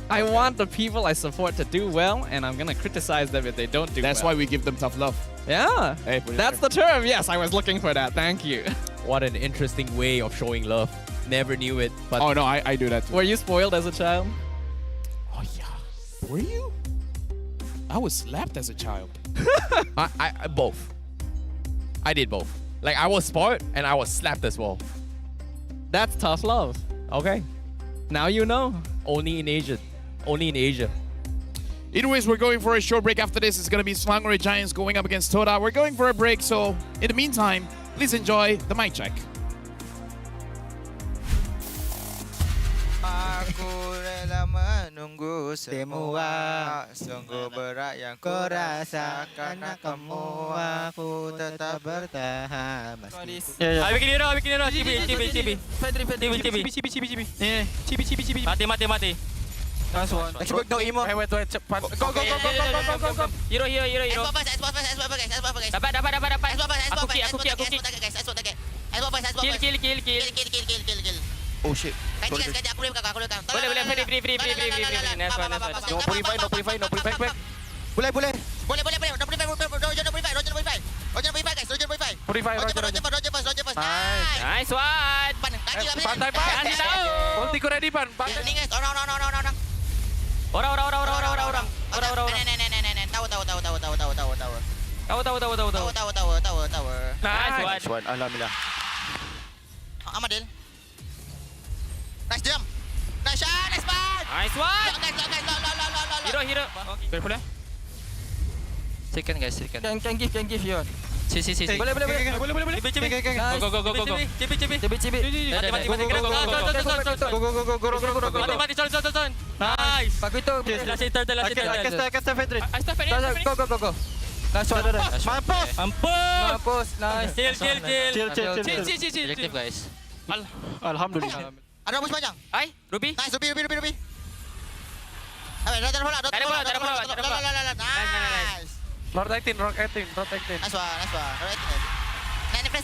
I want the people I support to do well, and I'm gonna criticize them if they don't do well. That's why we give them tough love. Yeah, hey, that's the term. Yes, I was looking for that. Thank you. What an interesting way of showing love. Never knew it. But oh no, I do that too. Were you spoiled as a child? Oh yeah. Were you? I was slapped as a child. I both. I did both. Like, I was spoiled and I was slapped as well. That's tough love. Okay. Now you know. Only in Asia. Only in Asia. Anyways, we're going for a short break. After this, it's going to be Selangor Giants going up against Toda. We're going for a break, so in the meantime, please enjoy the mic check. Aku rela menunggu semua, sungguh berat yang ku rasa karena kamu aku tetap bertahan. Bikin hero. Cibi. Mati. Expert no emo. Wait, cepat. Go. Hero. Dapat. Aku kill. Oh shit. Boleh. Free. Boleh. Roger number 5. Roger number 5 guys. Roger number 5. Roger first. Nice one. Kaki lah. Pantai Pan. Kasih tahu. Ulti ku ready Pan. Ni guys. Orang. Orang. Tahu. Nice one. Alhamdulillah. Amadil. Nice jump. Nice shot. Nice pass. Nice one. Lock. Hero. Okay. Boleh? Second guys. Can give you. Si. Boleh. Cibi. Go. Cibi. Mati. Son. Nice. Pakai itu. Cast Fedrin. Go. Nice one. Mampus. Nice. Chill. Objective guys. Alhamdulillah. Ada bus panjang. Hai, Ruby. Nice, Ruby. Ada bola. Nice. Rotating. Nice one. Nah, press.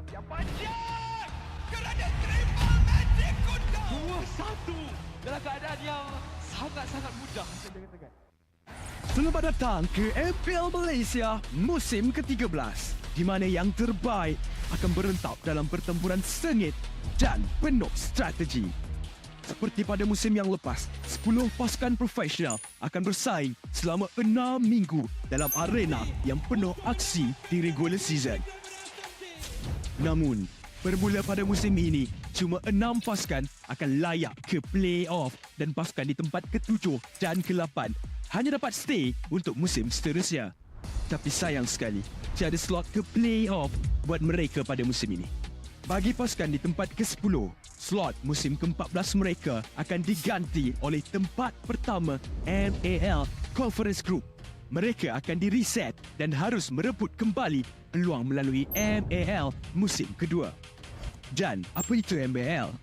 Siapa ni? Nice. Dalam keadaan yang sangat mudah. Selamat datang ke MPL Malaysia musim ke-13, di mana yang terbaik akan berentap dalam pertempuran sengit dan penuh strategi. Seperti pada musim yang lepas, 10 pasukan profesional akan bersaing selama 6 minggu dalam arena yang penuh aksi di regular season. Namun, bermula pada musim ini, cuma 6 pasukan akan layak ke play-off dan pasukan di tempat ke-7 dan ke-8 hanya dapat stay untuk musim seterusnya. Tapi sayang sekali, tiada slot ke play-off buat mereka pada musim ini. Bagi pasukan di tempat ke-10, slot musim ke-14 mereka akan diganti oleh tempat pertama MAL Conference Group. Mereka akan di-reset dan harus merebut kembali peluang melalui MAL musim kedua. Dan apa itu MAL?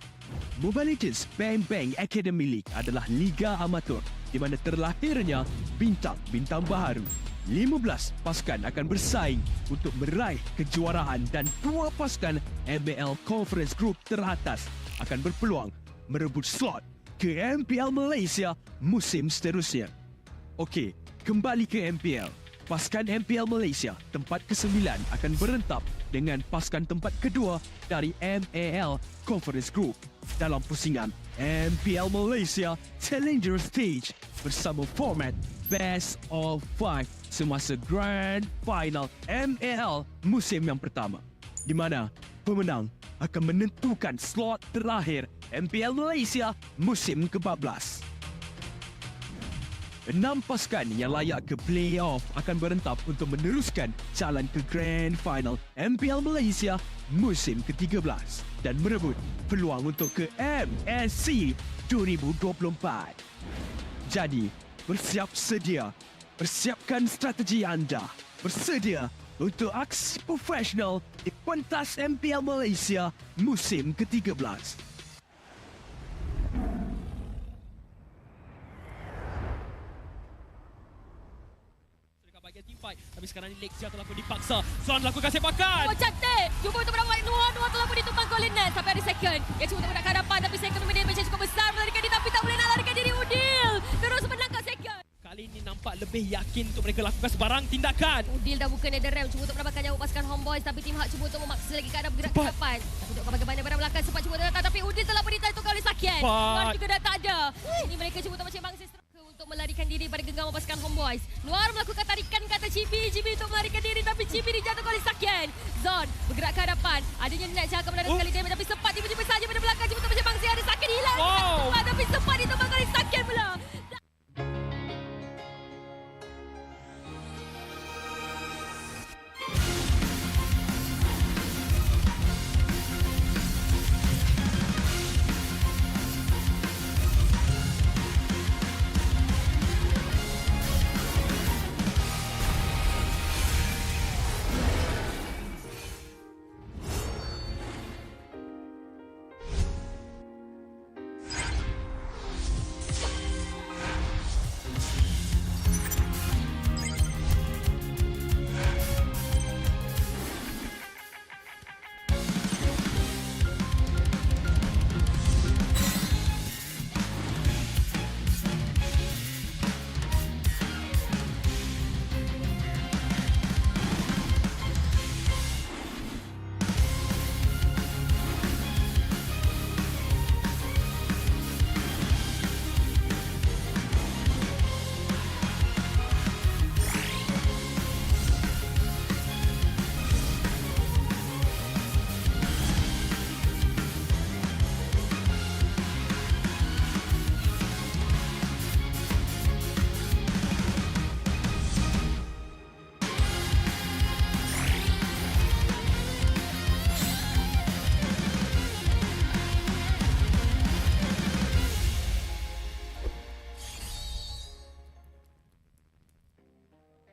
Mobile Legends Bang Bang Academy League adalah liga amatur di mana terlahirnya bintang-bintang baharu. 15 pasukan akan bersaing untuk meraih kejuaraan dan 2 pasukan MPL Conference Group teratas akan berpeluang merebut slot ke MPL Malaysia musim seterusnya. Okey, kembali ke MPL. Pasukan MPL Malaysia tempat ke-9 akan berentap dengan pasukan tempat kedua dari MAL Conference Group dalam pusingan MPL Malaysia Challenger Stage bersama format Best of 5 semasa Grand Final MAL musim yang pertama, di mana pemenang akan menentukan slot terakhir MPL Malaysia musim ke-14. 6 pasukan yang layak ke play-off akan berentap untuk meneruskan jalan ke Grand Final MPL Malaysia musim ke-13 dan merebut peluang untuk ke MSC 2024. Jadi, bersiap sedia. Persiapkan strategi anda. Bersedia untuk aksi profesional di pentas MPL Malaysia musim ke-13. Bahagian team fight, tapi sekarang ni Lexia telah pun dipaksa. Zon lakukan sepakan. Oh, cantik. Cuba untuk mendapat Noah telah pun ditumpang oleh Ness sampai ada second. Dia cuba untuk menakkan hadapan tapi second dominate macam cukup besar melarikan diri tapi tak boleh nak larikan diri Udil. Terus melangkah second. Kali ini nampak lebih yakin untuk mereka lakukan sebarang tindakan. Udil dah buka nether realm cuba untuk mendapatkan nyawa pasukan Homeboys tapi tim Hak cuba untuk memaksa lagi keadaan bergerak ke depan. Tapi untuk bagaimana barang belakang sempat cuba untuk datang tapi Udil telah pun ditantuk oleh Sakian. Noir juga dah tak ada. Ini mereka cuba untuk macam bangsa untuk melarikan diri pada genggaman pasukan Homeboys. Noir melakukan tarikan ke atas Chibi untuk melarikan diri tapi Chibi dijatuhkan oleh Sakian. Zon bergerak ke hadapan. Adanya Net yang akan menarik sekali damage tapi sempat tiba-tiba saja pada belakang cuba untuk macam bangsa ada Sakian hilang. Tapi sempat ditumbang oleh Sakian pula.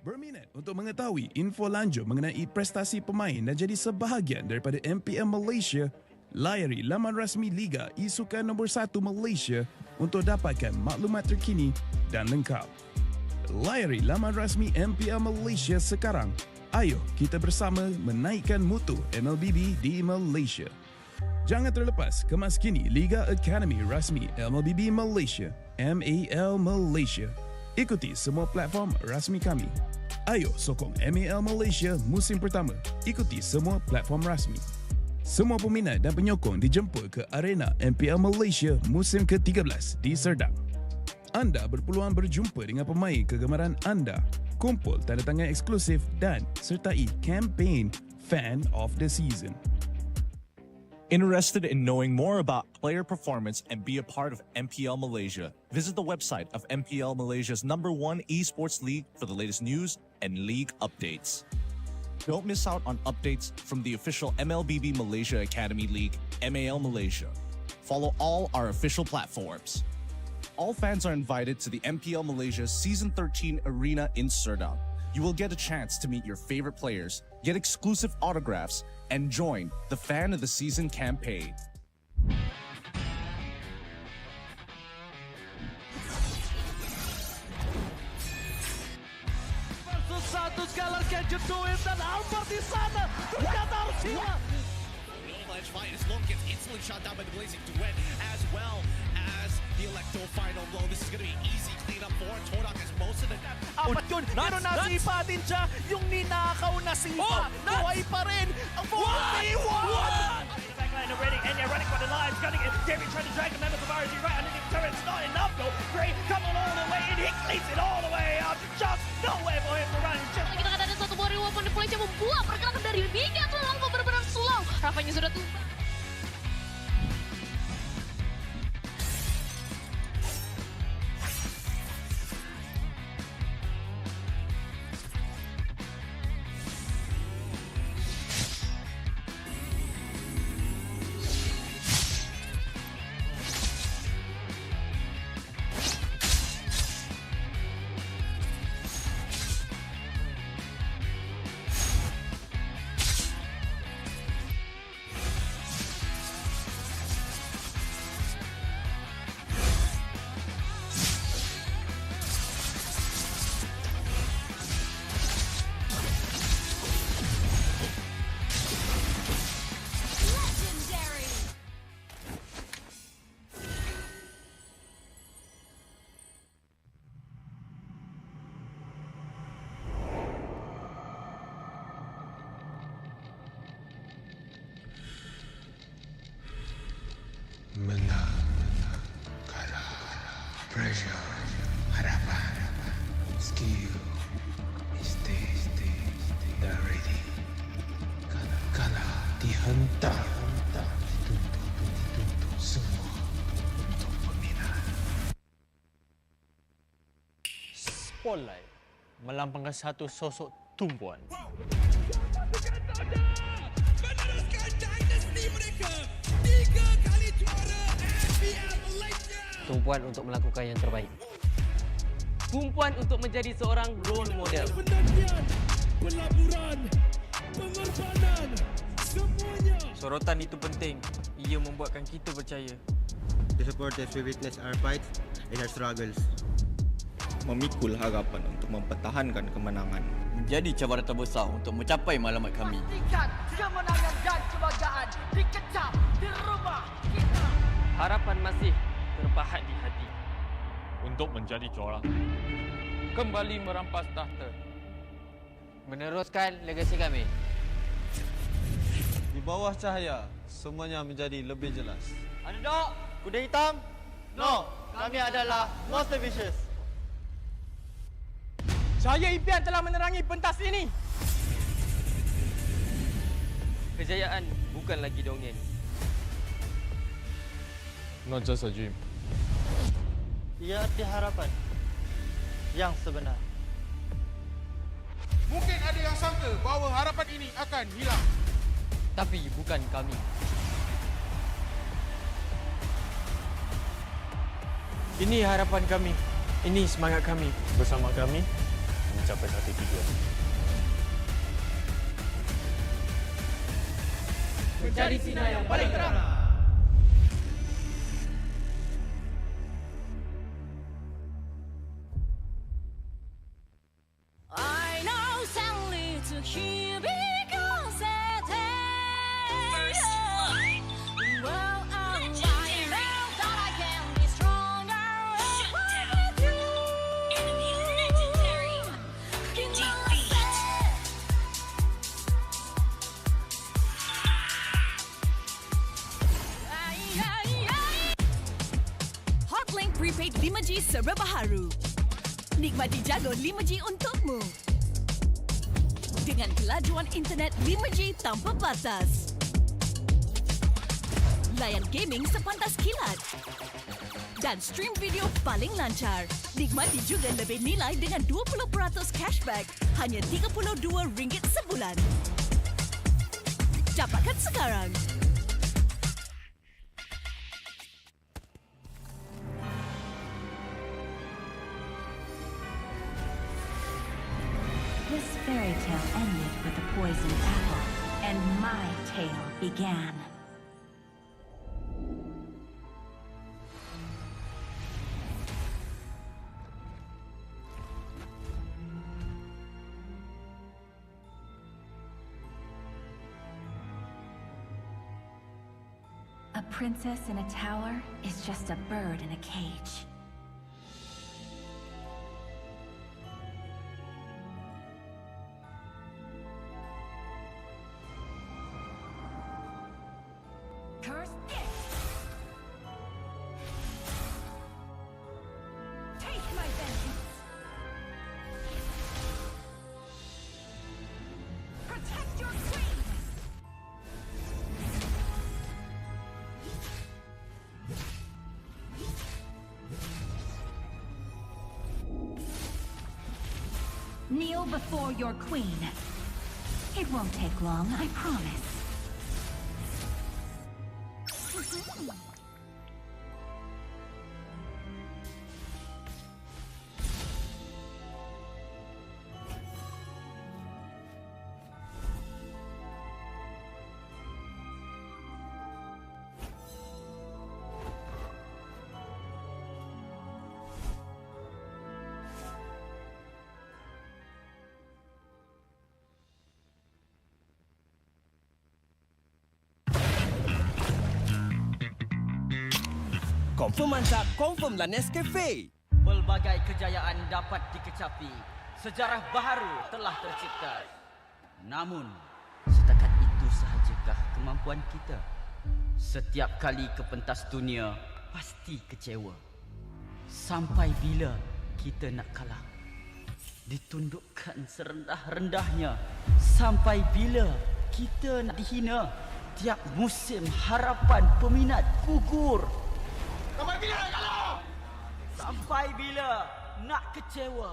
Berminat untuk mengetahui info lanjut mengenai prestasi pemain dan jadi sebahagian daripada MPL Malaysia, layari laman rasmi Liga E-Sukan nombor 1 Malaysia untuk dapatkan maklumat terkini dan lengkap. Layari laman rasmi MPL Malaysia sekarang. Ayo kita bersama menaikkan mutu MLBB di Malaysia. Jangan terlepas kemas kini Liga Academy rasmi MLBB Malaysia, MAL Malaysia. Ikuti semua platform rasmi kami. Ayo sokong MAL Malaysia musim pertama. Ikuti semua platform rasmi. Semua peminat dan penyokong dijemput ke arena MPL Malaysia musim ke-13 di Serdang. Anda berpeluang berjumpa dengan pemain kegemaran anda, kumpul tanda tangan eksklusif dan sertai kempen Fan of the Season. Interested in knowing more about player performance and be a part of MPL Malaysia? Visit the website of MPL Malaysia's #1 esports league for the latest news and league updates. Don't miss out on updates from the official MLBB Malaysia Academy League, MAL Malaysia. Follow all our official platforms. All fans are invited to the MPL Malaysia Season 13 Arena in Serdang. You will get a chance to meet your favorite players, get exclusive autographs, and join the Fan of the Season campaign. Versus satu Skylar can you do it dan Albert di sana ternyata harus hilang. Avalanche fight as Long gets instantly shot down by the Blazing Duet as well as the Electro final blow. This is going to be easy cleanup for Todak as most of the Apat yun, pero nasipa din siya yung ninakaw na sipa. Buhay pa rin ang 41! Backline already, and they're running for the lives, gunning it. Derry trying to drag the members of RG right underneath the turret. It's not enough though. Gray coming all the way in, he cleans it all the way up. Just nowhere for him to run. Kita kata ada satu warrior weapon di Malaysia membuat pergerakan dari Mega ke lalu benar-benar slow. Rasanya sudah tumbang. Pressure, harapan, skill, stay ready. Kala dihentak, dituntut semua untuk peminat. Spotlight melambangkan satu sosok tumpuan. Tumpuan untuk melakukan yang terbaik. Tumpuan untuk menjadi seorang role model. Pelaburan, pengorbanan, semuanya. Sorotan itu penting. Ia membuatkan kita percaya. The supporters we witness our fights and our struggles. Memikul harapan untuk mempertahankan kemenangan. Menjadi cabaran terbesar untuk mencapai matlamat kami. Pastikan kemenangan dan kebanggaan dikecap di rumah kita. Harapan masih terpahat di hati. Untuk menjadi juara. Kembali merampas tahta. Meneruskan legasi kami. Di bawah cahaya, semuanya menjadi lebih jelas. Underdog, kuda hitam. No, kami adalah Monster Vicious. Cahaya impian telah menerangi pentas ini. Kejayaan bukan lagi dongeng. Not just a dream. Ia arti harapan yang sebenar. Mungkin ada yang sangka bahawa harapan ini akan hilang. Tapi bukan kami. Ini harapan kami. Ini semangat kami. Bersama kami mencapai satu tujuan. Menjadi sinar yang paling terang. I know sadly to hear because well, I know that I can be stronger with you. Hotlink Prepaid 5G serba baharu. Nikmati jago 5G untukmu. Dengan kelajuan internet 5G tanpa batas. Layan gaming sepantas kilat. Dan stream video paling lancar. Nikmati juga lebih nilai dengan 20% cashback. Hanya RM32 sebulan. Dapatkan sekarang. This fairy tale ended with a poisoned apple, and my tale began. A princess in a tower is just a bird in a cage. Curse it! Take my vengeance! Protect your queen! Kneel before your queen. It won't take long, I promise. Confirm mantap, confirmlah Nescafe. Pelbagai kejayaan dapat dikecapi. Sejarah baharu telah tercipta. Namun, setakat itu sahajakah kemampuan kita? Setiap kali ke pentas dunia, pasti kecewa. Sampai bila kita nak kalah? Ditundukkan serendah-rendahnya. Sampai bila kita nak dihina? Tiap musim harapan peminat gugur. Sampai bila nak kalah? Sampai bila nak kecewa?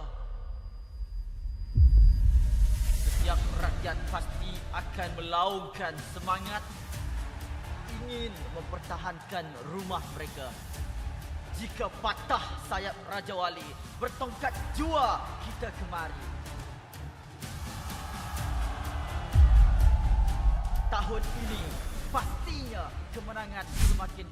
Setiap rakyat pasti akan melaungkan semangat ingin mempertahankan rumah mereka. Jika patah sayap Raja Wali, bertongkat jua kita kemari. Tahun ini pastinya kemenangan semakin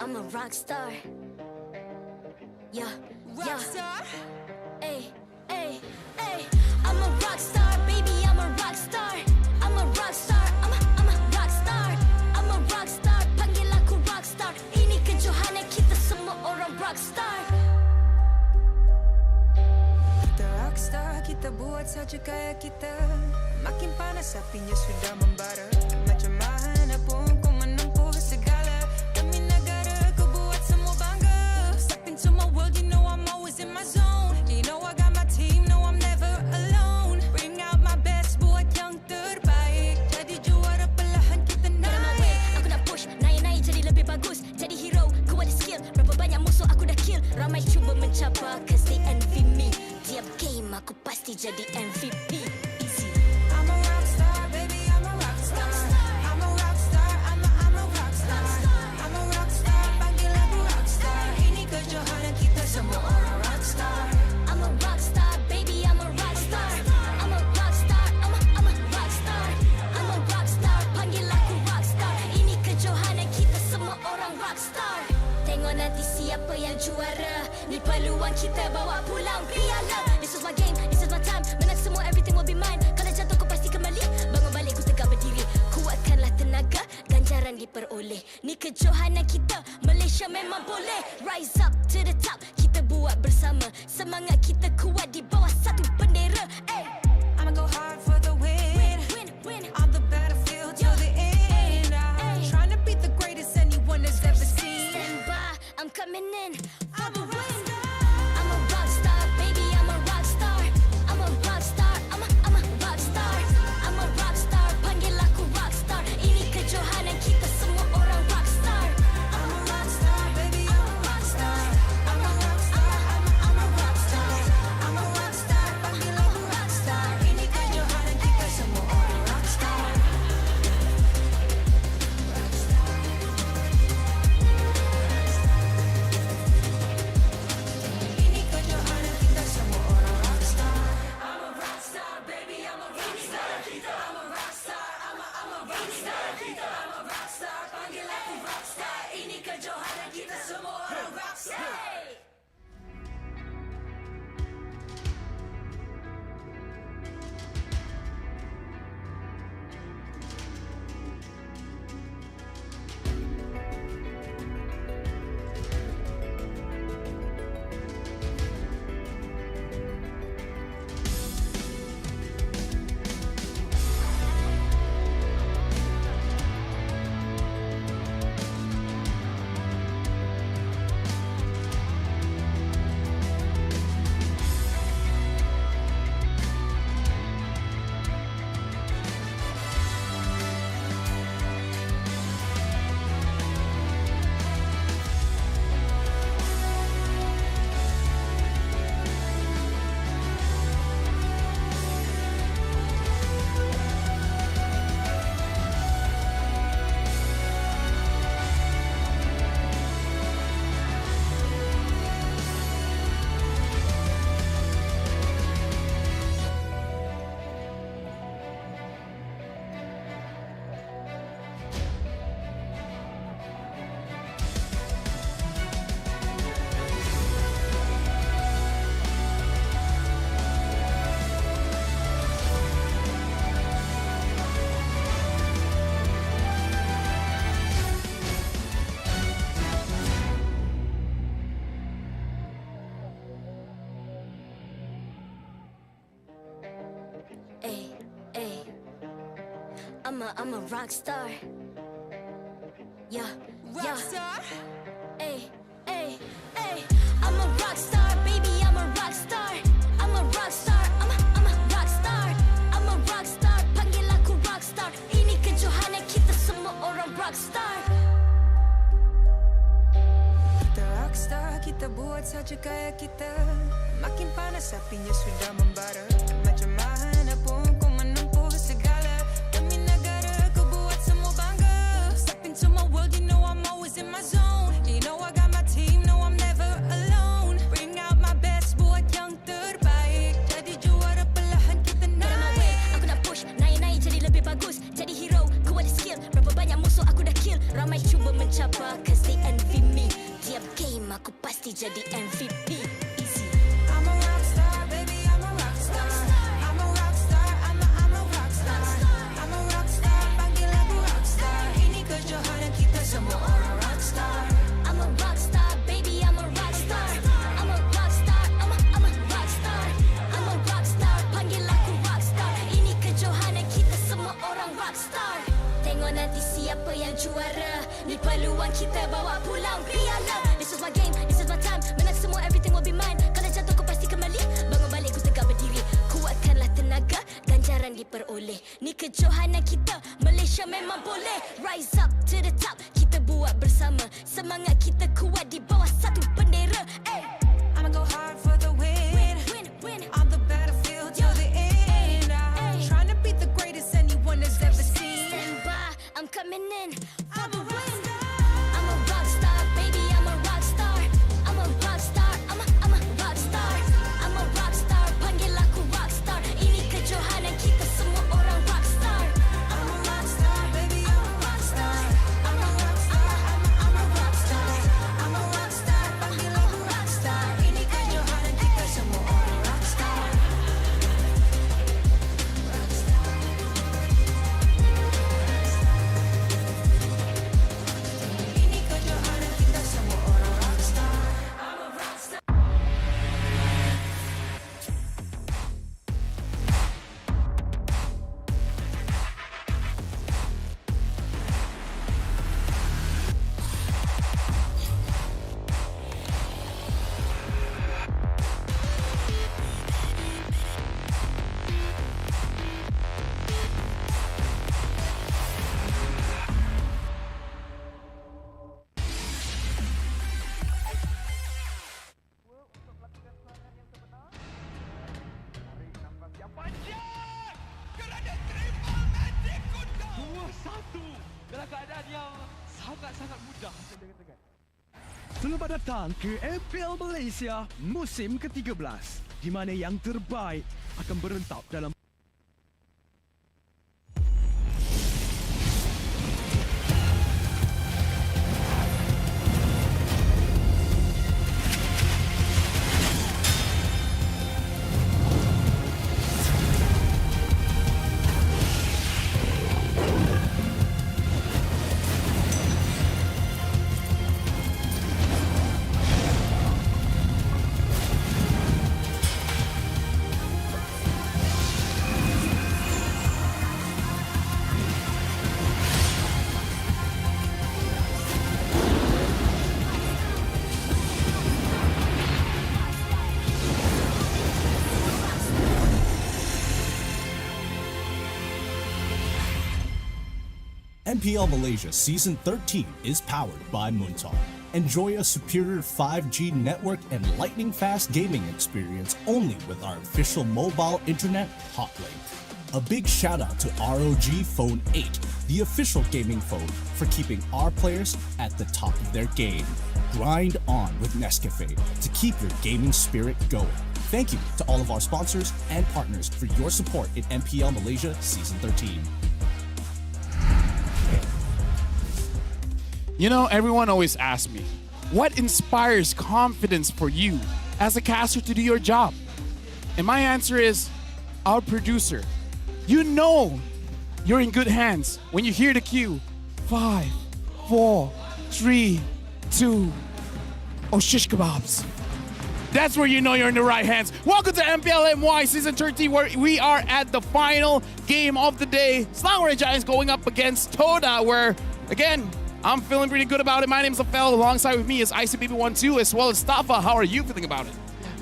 I'm a rock star. Yeah, rock star. Ay, ay, ay. I'm a rock star, baby. I'm a rock star. I'm a rock star. I'm a rock star. I'm a rock star. Panggil aku rock star. Ini kejohanan kita semua orang rock star. Kita rock star, kita buat saja gaya kita. Makin panas apinya sudah membara. Macam mana pun kau menempuh segala. Demi negara kau buat semua bangga. Step into my world, you know I'm always in my zone. You know I got my team, no I'm never alone. Bring out my best, buat yang terbaik. Jadi juara perlahan kita naik. Aku nak push, naik-naik jadi lebih bagus. Jadi hero, ku ada skill. Berapa banyak musuh aku dah kill. Ramai cuba mencapai, cause they envy me. Tiap game aku pasti jadi MVP. I'm a rock star, baby, I'm a rock star. I'm a rock star, I'm a rock star. I'm a rock star, panggil aku rock star. Ini kejohanan kita semua orang rock star. I'm a rock star, baby, I'm a rock star. I'm a rock star, I'm a rock star. I'm a rock star, panggil aku rock star. Ini kejohanan kita semua orang rock star. Tengok nanti siapa yang juara. Ni peluang kita bawa pulang piala. This is my game, this is my time. Menang semua, everything will be mine. Kalau jatuh kau pasti kembali. Bangun balik ku tegak berdiri. Kuatkanlah tenaga, ganjaran diperoleh. Ni kejohanan kita, Malaysia memang boleh. Rise up to the top, kita buat bersama. Semangat kita kuat di bawah satu bendera. Ay. I'ma go hard for the win. Win. On the battlefield till the end. I'm trying to be the greatest anyone has ever seen. Stand by, I'm coming in for the win. I'm a rock star, baby, I'm a rock star. I'm a rock star, I'm a rock star. I'm a rock star, panggil aku rock star. Ini kejohanan kita semua orang rock star. I'm a rock star, baby, I'm a rock star. I'm a rock star, I'm a rock star. I'm a rock star, Ay, ay. I'm a rock star. Yeah, Rock star? Ay, ay, ay. I'm a rock star, baby. I'm a rock star. I'm a rock star. I'm a rock star. I'm a rock star. Panggil aku rock star. Ini kejohanan kita semua orang rock star. Kita rockstar, kita buat saja gaya kita. Makin panas apinya sudah membara. Macam mana pun ku menempuh segala. Demi negara ku buat semua bangga. Step into my world, you know I'm always in my zone. You know I got my team, no I'm never alone. Bring out my best, buat yang terbaik. Jadi juara perlahan kita naik. Get on my way, aku nak push. Naik-naik jadi lebih bagus. Jadi hero, ku ada skill. Berapa banyak musuh aku dah kill. Ramai cuba mencapai, cause they envy me. Tiap game aku pasti jadi MVP. Easy. I'm a rockstar, baby, I'm a rockstar. I'm a rockstar, I'm a rockstar. I'm a rockstar, panggil aku rockstar. Ini kejohanan kita semua orang rockstar. I'm a rockstar, baby, I'm a rockstar. I'm a rockstar, I'm a rockstar. I'm a rockstar, panggil aku rockstar. Ini kejohanan kita semua orang rockstar. Tengok nanti siapa yang juara. Ni peluang kita bawa pulang piala. This is my game, this is my time. Menang semua, everything will be mine. Kalau jatuh kau pasti kembali. Bangun balik ku tegak berdiri. Kuatkanlah tenaga, ganjaran diperoleh. Ni kejohanan kita, Malaysia memang boleh. Rise up to the top, kita buat bersama. Semangat kita kuat di bawah satu bendera. Ay. I'ma go hard for the win. Win. On the battlefield till the end. I'm trying to beat the greatest anyone has ever seen. Stand by, I'm coming in for the win. I'm a rockstar, baby, I'm a rockstar. I'm a rockstar, I'm a rockstar. I'm a rockstar, panggil aku rockstar. Ini kejohanan kita semua orang rockstar. I'm a rockstar, baby, I'm a rockstar. I'm a rockstar, I'm a rockstar. I'm a rockstar, panggil aku rockstar. Ini kejohanan kita semua orang rockstar. Ini kejohanan kita semua orang rockstar. I'm a rockstar. Selamat datang ke MPL Malaysia musim ke-13, di mana yang terbaik akan berentap dalam MPL Malaysia Season 13 is powered by Moontalk. Enjoy a superior 5G network and lightning-fast gaming experience only with our official mobile internet hotlink. A big shout out to ROG Phone 8, the official gaming phone, for keeping our players at the top of their game. Grind on with Nescafe to keep your gaming spirit going. Thank you to all of our sponsors and partners for your support in MPL Malaysia Season 13. You know, everyone always asks me, what inspires confidence for you as a caster to do your job? And my answer is, our producer. You know you're in good hands when you hear the cue. 5, 4, 3, 2, oh shish kebabs. that's where you know you're in the right hands. Welcome to MPL MY Season 13, where we are at the final game of the day. Selangor Giants going up against Toda, where, again, I'm feeling pretty good about it. My name's Afel. Alongside with me is ICBB12, as well as Tafa. How are you feeling about it?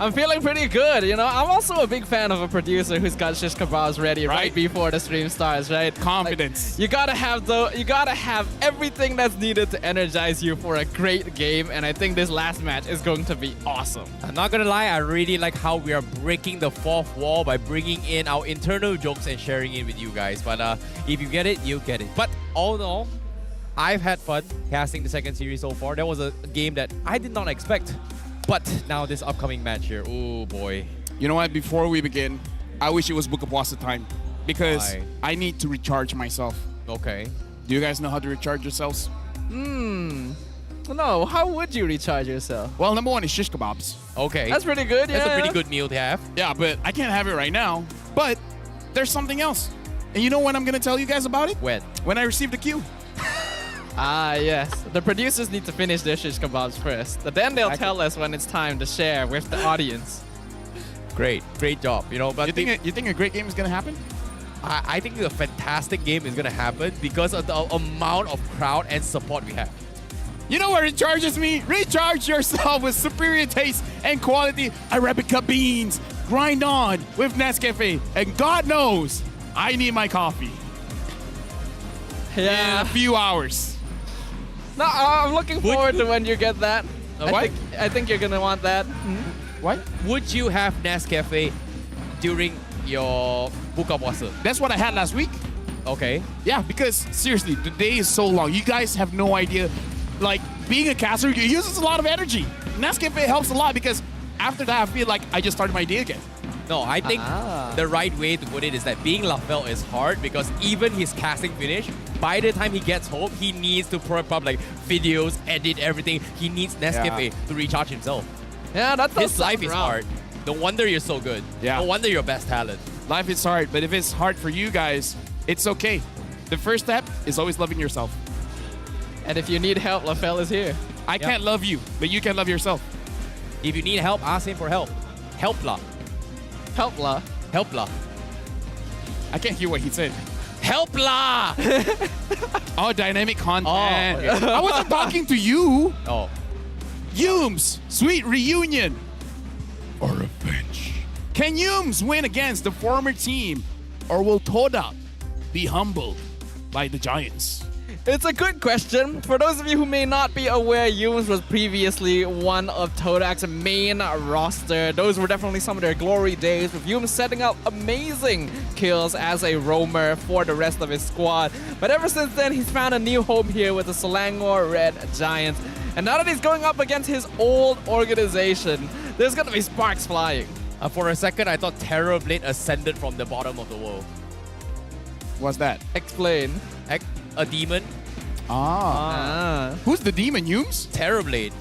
I'm feeling pretty good, you know. I'm also a big fan of a producer who's got shish kebabs ready right before the stream starts, right? Confidence. Like, you gotta have everything that's needed to energize you for a great game, and I think this last match is going to be awesome. I'm not gonna lie, I really like how we are breaking the fourth wall by bringing in our internal jokes and sharing it with you guys. But if you get it, you get it. But all in all, I've had fun casting the second series so far. That was a game that I did not expect. But now this upcoming match here, oh boy. You know what? Before we begin, I wish it was Book of Wasa time because Why? I need to recharge myself. Okay. Do you guys know how to recharge yourselves? No, how would you recharge yourself? Well, number one is shish kebabs. Okay. That's pretty good, That's a pretty good meal to have. Yeah, but I can't have it right now. But there's something else. And you know when I'm going to tell you guys about it? When? When I receive the cue. Ah, yes. The producers need to finish their shish kebabs first. But then they'll tell us when it's time to share with the audience. Great job. You know, but you think a great game is gonna happen? I think a fantastic game is gonna happen because of the amount of crowd and support we have. You know what recharges me? Recharge yourself with superior taste and quality Arabica beans. Grind on with Nescafe. And God knows, I need my coffee. Yeah. In a few hours. No, I'm looking forward to when you get that. What? I think you're gonna want that. What? Would you have Nescafe during your Buka Puasa? That's what I had last week. Okay. Yeah, because seriously, the day is so long. You guys have no idea. Like, being a caster, it uses a lot of energy. Nescafe helps a lot because after that, I feel like I just started my day again. No, I think the right way to put it is that being Lafel is hard because even his casting finish, by the time he gets home, he needs to prep up like videos, edit everything. He needs Nescafe to recharge himself. Yeah, that's his life is hard. No wonder you're so good. Yeah. No wonder you're best talent. Life is hard, but if it's hard for you guys, it's okay. The first step is always loving yourself. And if you need help, Lafel is here. I can't love you, but you can love yourself. If you need help, ask him for help. Helpla. Helpla. Helpla. I can't hear what he said. Helpla! Oh, dynamic content. I wasn't talking to you. Oh. Yums, sweet reunion. Or revenge. Can Yums win against the former team? Or will Toda be humbled by the Giants? It's a good question. For those of you who may not be aware, Yums was previously one of Todak's main roster. Those were definitely some of their glory days, with Yums setting up amazing kills as a roamer for the rest of his squad. But ever since then, he's found a new home here with the Selangor Red Giants. And now that he's going up against his old organization, there's gonna be sparks flying. For a second, I thought Terrorblade ascended from the bottom of the world. What's that? Explain. A demon. Who's the demon, Yums? Terrorblade.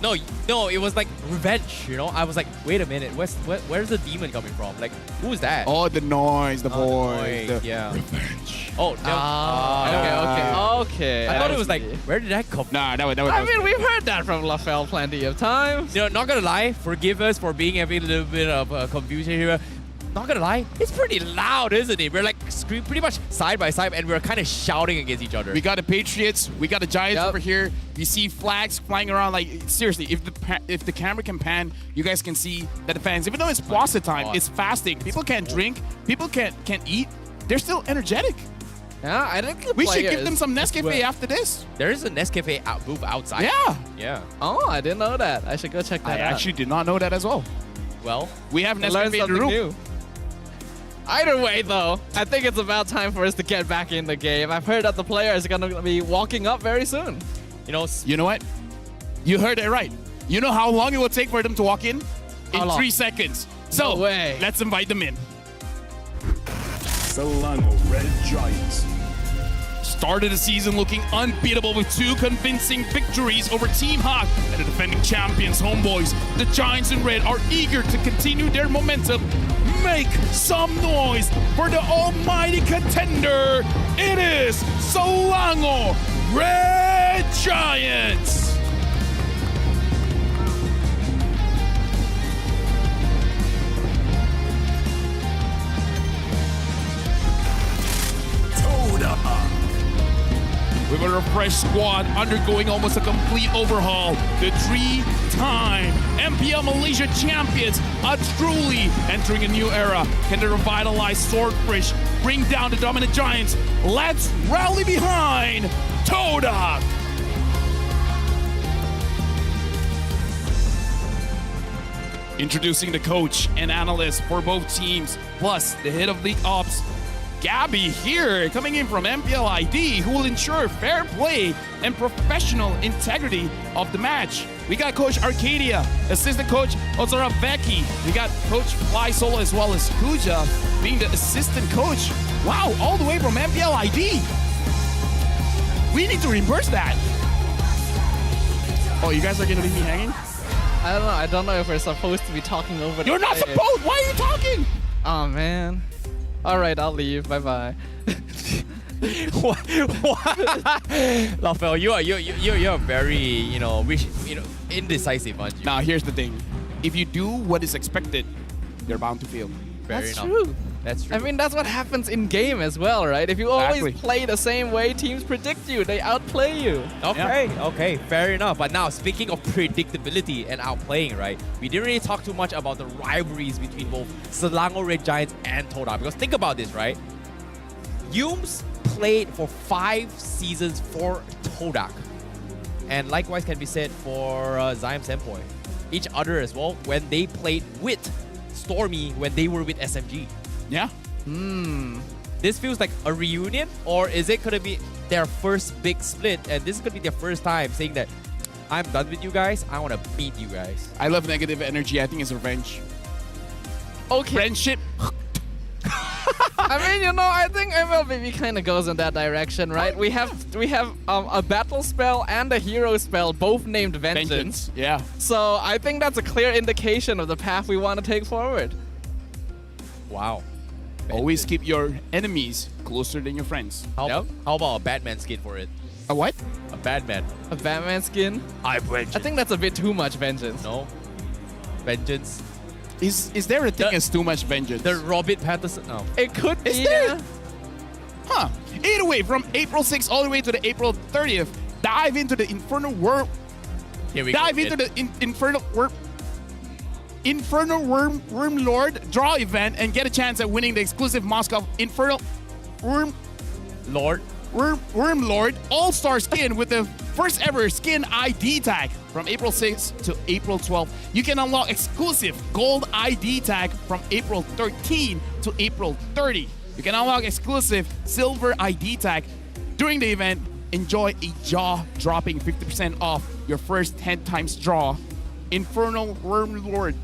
No, it was like revenge, you know? I was like, wait a minute, where's the demon coming from? Like, who's that? Oh, the noise, the voice. The noise, yeah. Revenge. Oh, no. Okay. I thought it was like, where did that come from? Nah, that was I mean, we've heard that from Lafel plenty of times. You know, not gonna lie, forgive us for being having a little bit of confusion here. Not gonna lie, it's pretty loud, isn't it? We're like pretty much side by side and we're kind of shouting against each other. We got the Patriots, we got the Giants over here. You see flags flying around. Like, seriously, if the camera can pan, you guys can see that the fans, even though it's Puasa time, it's fasting. People can't drink, people can't eat. They're still energetic. Yeah, I think we should give them some Nescafe after this. There is a Nescafe booth outside. Yeah. Yeah. Oh, I didn't know that. I should go check that out. I actually did not know that as well. Well, we have Nescafe in the room. New. Either way, though, I think it's about time for us to get back in the game. I've heard that the player is going to be walking up very soon. You know what? You heard it right. You know how long it will take for them to walk in? In 3 seconds. So, let's invite them in. Selangor Red Giants. Started the season looking unbeatable with 2 convincing victories over Team Hawk and the defending champions, homeboys. The Giants in red are eager to continue their momentum. Make some noise for the almighty contender. It is Selangor Red Giants. a fresh squad undergoing almost a complete overhaul. The three-time MPL Malaysia champions are truly entering a new era. Can the revitalized Swordfish bring down the dominant giants? Let's rally behind Todak! Introducing the coach and analyst for both teams, plus the head of League Ops, Gabby here, coming in from MPL ID, who will ensure fair play and professional integrity of the match. We got Coach Arcadia, assistant coach Ozara Vecchi. We got Coach Flysolo as well as Kuja being the assistant coach. Wow, all the way from MPL ID. We need to reimburse that. Oh, you guys are gonna leave me hanging? I don't know. I don't know if we're supposed to be talking over. You're not supposed. Why are you talking? Oh man. All right, I'll leave. Bye bye. Lafel, you're very indecisive, aren't you? Now here's the thing: if you do what is expected, you're bound to fail. That's true. That's true. I mean, that's what happens in game as well, right? If you always play the same way, teams predict you. They outplay you. Okay, fair enough. But now, speaking of predictability and outplaying, right? We didn't really talk too much about the rivalries between both Selangor Red Giants and Todak. Because think about this, right? Yums played for 5 seasons for Todak. And likewise can be said for Zyme Senpoi. Each other as well when they played with Stormy when they were with SMG. Yeah. This feels like a reunion, or is it gonna be their first big split? And this is gonna be their first time saying that I'm done with you guys. I want to beat you guys. I love negative energy. I think it's revenge. Okay. Friendship. I mean, I think MLBB kind of goes in that direction, right? We have a battle spell and a hero spell, both named Vengeance. Yeah. So I think that's a clear indication of the path we want to take forward. Wow. Always keep your enemies closer than your friends. How about a Batman skin for it? A what? A Batman. A Batman skin? I think that's a bit too much Vengeance. No. Vengeance. Is there a thing as too much vengeance? The Robert Patterson. No. It could be. Is there? Huh. Either way, from April 6th all the way to the April 30th, dive into the Infernal Worm. Here we dive go. Into the Infernal Worm Lord draw event and get a chance at winning the exclusive Moscow Infernal Worm Lord All-Star skin with the first ever skin ID tag from April 6th to April 12th. You can unlock exclusive gold ID tag from April 13 to April 30. You can unlock exclusive silver ID tag during the event. Enjoy a jaw-dropping 50% off your first 10 times draw. Infernal Worm Lord.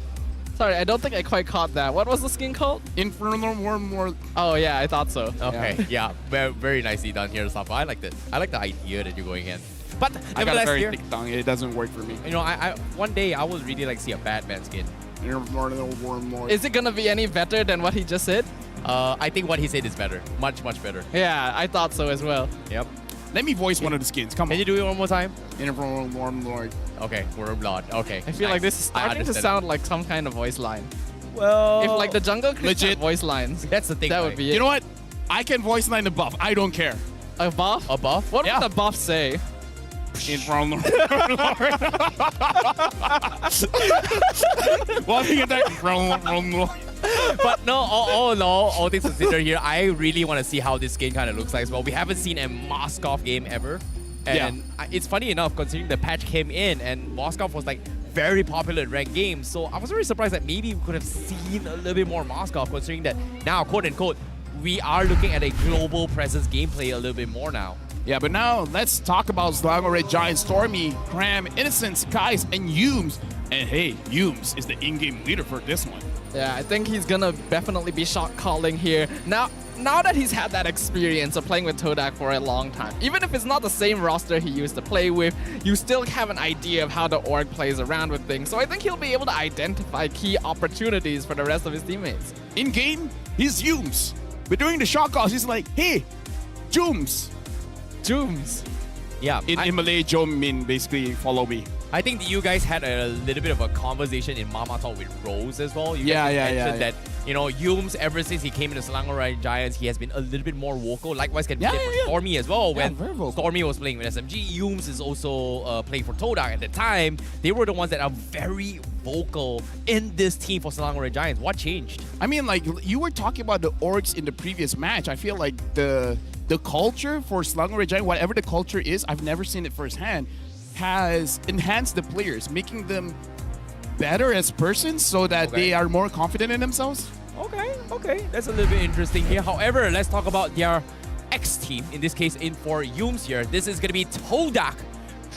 Sorry, I don't think I quite caught that. What was the skin called? Infernal Worm Lord. Oh yeah, I thought so. Okay, yeah, very, very nicely done here, Safa. I liked it. I like the idea that you're going in. But I got a very here, thick tongue. It doesn't work for me. I one day I would really like to see a Batman skin. Infernal Worm Lord. Is it gonna be any better than what he just said? I think what he said is better. Much, much better. Yeah, I thought so as well. Yep. Let me voice one of the skins. Come on. Can you do it one more time? Infernal Worm Lord. Okay, Worm Lord. Okay. I feel like this is starting to sound like some kind of voice line. Well, if like the jungle could legit voice lines, that's the thing. That would be it. You know what? I can voice line the buff. I don't care. A buff? A buff? What would the buff say? Infernal Lord. Walking attack. Infernal Lord. But no, all things considered here, I really want to see how this game kind of looks like as well. We haven't seen a Moskov game ever. And it's funny enough, considering the patch came in and Moskov was like very popular in ranked games. So I was very surprised that maybe we could have seen a little bit more Moskov, considering that now, quote unquote, we are looking at a global presence gameplay a little bit more now. Yeah, but now let's talk about Selangor Red Giant, Stormy, Cram, Innocence, Kais, and Yums. And hey, Yums is the in-game leader for this one. Yeah, I think he's gonna definitely be shot calling here. Now that he's had that experience of playing with Todak for a long time, even if it's not the same roster he used to play with, you still have an idea of how the org plays around with things. So I think he'll be able to identify key opportunities for the rest of his teammates. In-game, he's Yums. But during the shot calls, he's like, hey, Jums. Yeah. In Malay, Jom mean basically follow me. I think that you guys had a little bit of a conversation in Mama Talk with Rose as well. You guys mentioned that You know, Yums, ever since he came into Selangor Giants, he has been a little bit more vocal. Likewise, can be for Stormy as well. When Stormy was playing with SMG, Yums is also playing for Todak. At the time, they were the ones that are very vocal in this team for Selangor Giants. What changed? I mean, like, you were talking about the orgs in the previous match. I feel like the culture for Selangor Giants, whatever the culture is, I've never seen it firsthand, has enhanced the players, making them better as persons so that they are more confident in themselves. Okay. That's a little bit interesting here. However, let's talk about their ex-team. In this case, in for Yums here. This is going to be Todak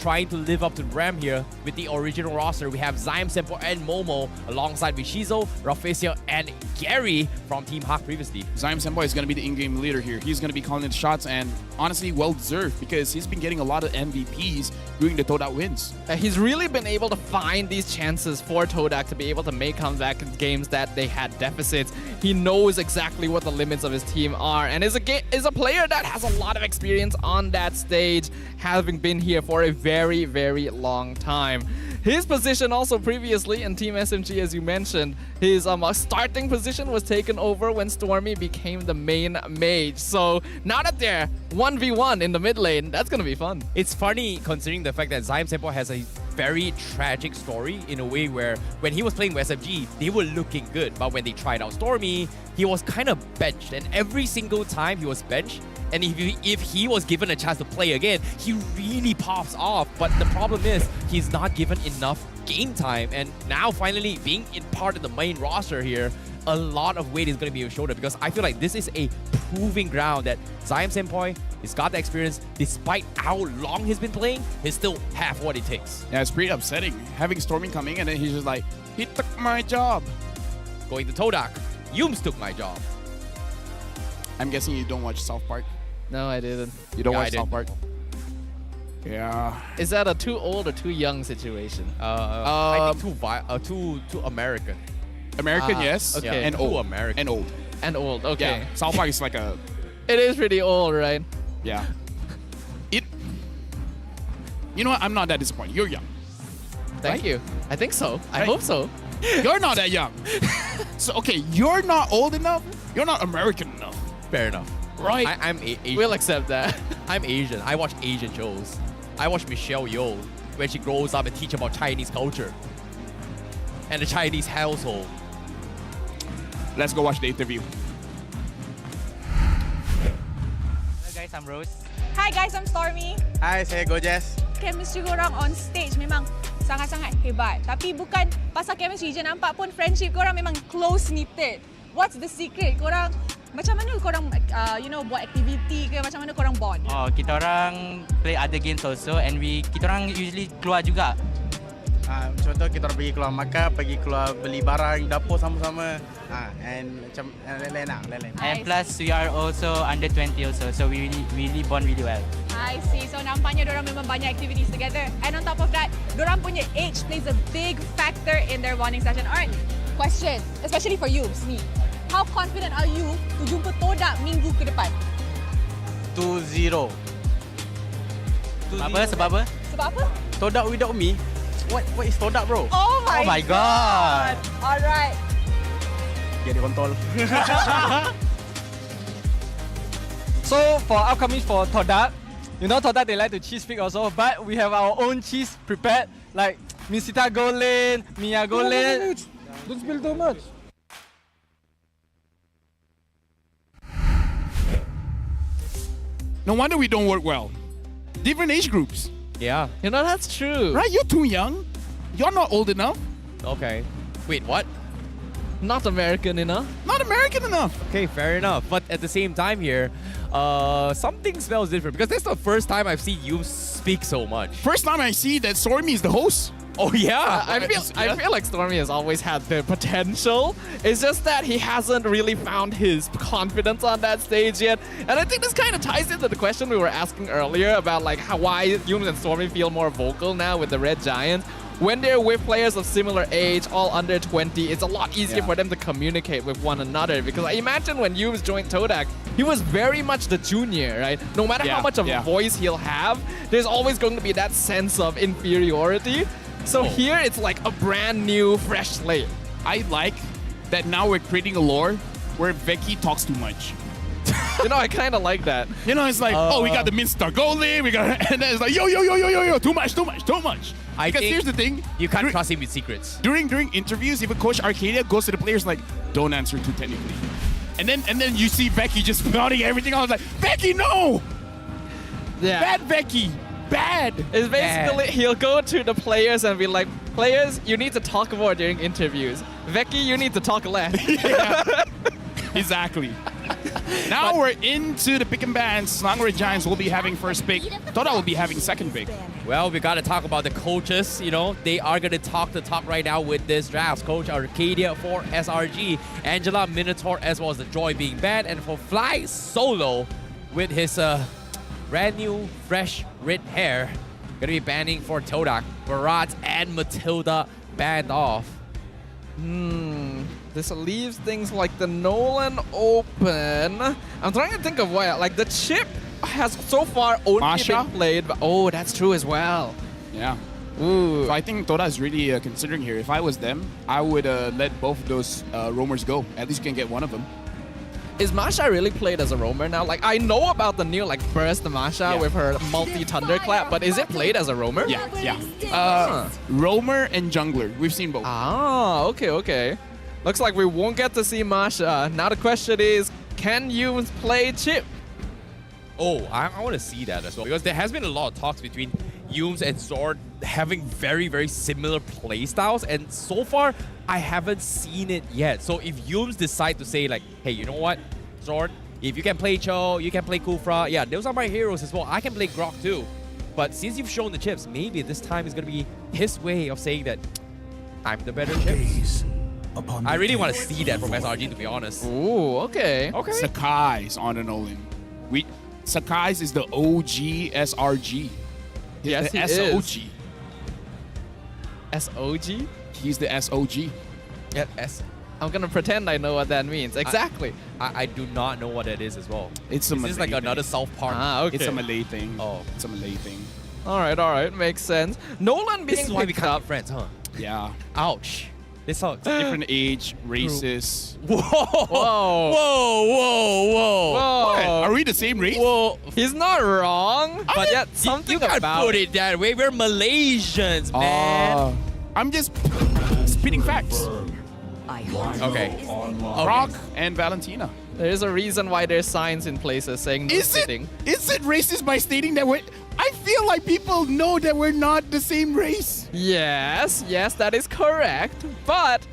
trying to live up to the brand here with the original roster. We have Zaim Sempo and Momo alongside with Shizo, Rafael, and Gary from Team Hawk previously. Zaim Sempo is going to be the in-game leader here. He's going to be calling the shots, and honestly, well-deserved because he's been getting a lot of MVPs during the Todak wins. He's really been able to find these chances for Todak to be able to make comeback in games that they had deficits. He knows exactly what the limits of his team are, and is a player that has a lot of experience on that stage, having been here for a very, very long time. His position also previously in Team SMG, as you mentioned, his starting position was taken over when Stormy became the main mage. So now that they're 1v1 in the mid lane, that's going to be fun. It's funny considering the fact that Zaim Sempo has a very tragic story in a way where when he was playing with SMG, they were looking good. But when they tried out Stormy, he was kind of benched. And every single time he was benched, and if he was given a chance to play again, he really pops off. But the problem is, he's not given enough game time. And now finally being in part of the main roster here, a lot of weight is going to be on his shoulder, because I feel like this is a proving ground that Zaim Senpai, he's got the experience. Despite how long he's been playing, he still have what it takes. Yeah, it's pretty upsetting having Stormy coming and then he's just like, he took my job. Going to Todak, Yums took my job. I'm guessing you don't watch South Park. No, I didn't. You don't watch South Park? Yeah. Is that a too old or too young situation? I think too American. American, yes. Okay. And old. American. And old. And old, okay. Yeah. South Park is like a... It is pretty old, right? Yeah. You know what? I'm not that disappointed. You're young. Thank you. I think so. I hope so. You're not that young. So, okay, you're not old enough. You're not American enough. Fair enough. Right. I'm Asian. We'll accept that. I'm Asian. I watch Asian shows. I watch Michelle Yeoh when she grows up and teach about Chinese culture and the Chinese household. Let's go watch the interview. Hello guys, I'm Rose. Hi guys, I'm Stormy. Hi, saya Gojes. Chemistry korang on stage memang sangat-sangat hebat. Tapi bukan pasal chemistry je, nampak pun friendship korang memang close-knitted. What's the secret? Korang macam mana korang buat activity ke, macam mana korang bond? Oh, kita orang play other games also and kita orang usually keluar juga. Contoh kita orang pergi keluar makan, pergi keluar beli barang dapur sama-sama. And macam lain-lain. And plus we are also under 20 also, so we really bond really well. I see. So nampaknya dorang memang banyak activities together. And on top of that, dorang punya age plays a big factor in their bonding session. Alright, question, especially for you, me. How confident are you to jumpa Todak minggu ke depan? 2-0. Sebab apa? Sebab apa? Todak without me? What is Todak, bro? Oh my god. Alright. Get control. So for upcoming for Todak, you know Todak they like to cheese pick also, but we have our own cheese prepared, like Misita go lane, Mia go lane. Don't spill too much. No wonder we don't work well. Different age groups. Yeah. You know, that's true. Right? You're too young. You're not old enough. Okay. Wait, what? Not American enough. Not American enough. Okay, fair enough. But at the same time here, something smells different, because that's the first time I've seen you speak so much. First time I see that Stormy is the host. Oh yeah. I feel like Stormy has always had the potential. It's just that he hasn't really found his confidence on that stage yet. And I think this kind of ties into the question we were asking earlier about like why Yums and Stormy feel more vocal now with the Red Giants. When they're with players of similar age, all under 20, it's a lot easier for them to communicate with one another. Because I imagine when Yums joined Todak, he was very much the junior, right? No matter how much of a voice he'll have, there's always going to be that sense of inferiority. So here it's like a brand new, fresh slate. I like that now we're creating a lore where Veki talks too much. You know, I kind of like that. You know, it's like, oh, we got the Minstar goalie, we got, and then it's like, yo, too much. Because here's the thing, You can't trust him with secrets. during interviews, even Coach Arcadia goes to the players like, don't answer too technically. And then you see Becky just spouting everything. I was like, Becky, no! Yeah. Bad Becky! Bad! It's basically, he'll go to the players and be like, players, you need to talk more during interviews. Veki, you need to talk less. Exactly. Now we're into the pick and bans. Selangor Giants will be having first pick. Toda will be having second pick. Well, we got to talk about the coaches. You know, they are going to talk the talk right now with this draft. Coach Arcadia for SRG, Angela Minotaur as well as the Joy being banned, and for Flysolo with his brand new fresh red hair, going to be banning for Todak, Barat, and Matilda banned off. This leaves things like the Nolan open. I'm trying to think of where. Like, the chip has so far only been played. But, oh, that's true as well. Yeah. Ooh. So I think Toda is really considering here. If I was them, I would let both of those roamers go. At least you can get one of them. Is Masha really played as a roamer now? Like, I know about the new, like, Burst Masha with her multi-thunderclap, but is it played as a roamer? Yeah. Roamer and jungler. We've seen both. Ah, okay. Looks like we won't get to see Masha. Now the question is, can you play Chip? Oh, I want to see that as well, because there has been a lot of talks between Yumes and Zord having very, very similar playstyles, and so far, I haven't seen it yet. So if Yumes decide to say like, hey, you know what, Zord, if you can play Cho, you can play Kufra, yeah, those are my heroes as well. I can play Grok too. But since you've shown the chips, maybe this time is going to be his way of saying that I'm the better chips. I really want to see that from SRG, to be honest. Ooh, okay. Sakai's on an Nolan. Sakai's is the OG SRG. Yes, the he SOG. is. SOG? He's the SOG. Yeah, I'm gonna pretend I know what that means. Exactly. I do not know what that is as well. It's a Is this like another South Park? Ah, okay. It's a Malay thing. Oh. It's a Malay thing. All right. Makes sense. Nolan being This is why we picked can't up. be friends, huh? Yeah. Ouch. This sucks. Different age, races. Whoa. Whoa. What? Are we the same race? Whoa. He's not wrong, but yet something you can't about put it that way. We're Malaysians, man. I'm just spitting facts. Okay. Rock and Valentina. There's a reason why there's signs in places saying no sitting. Is it racist by stating that we're... I feel like people know that we're not the same race. Yes, that is correct, but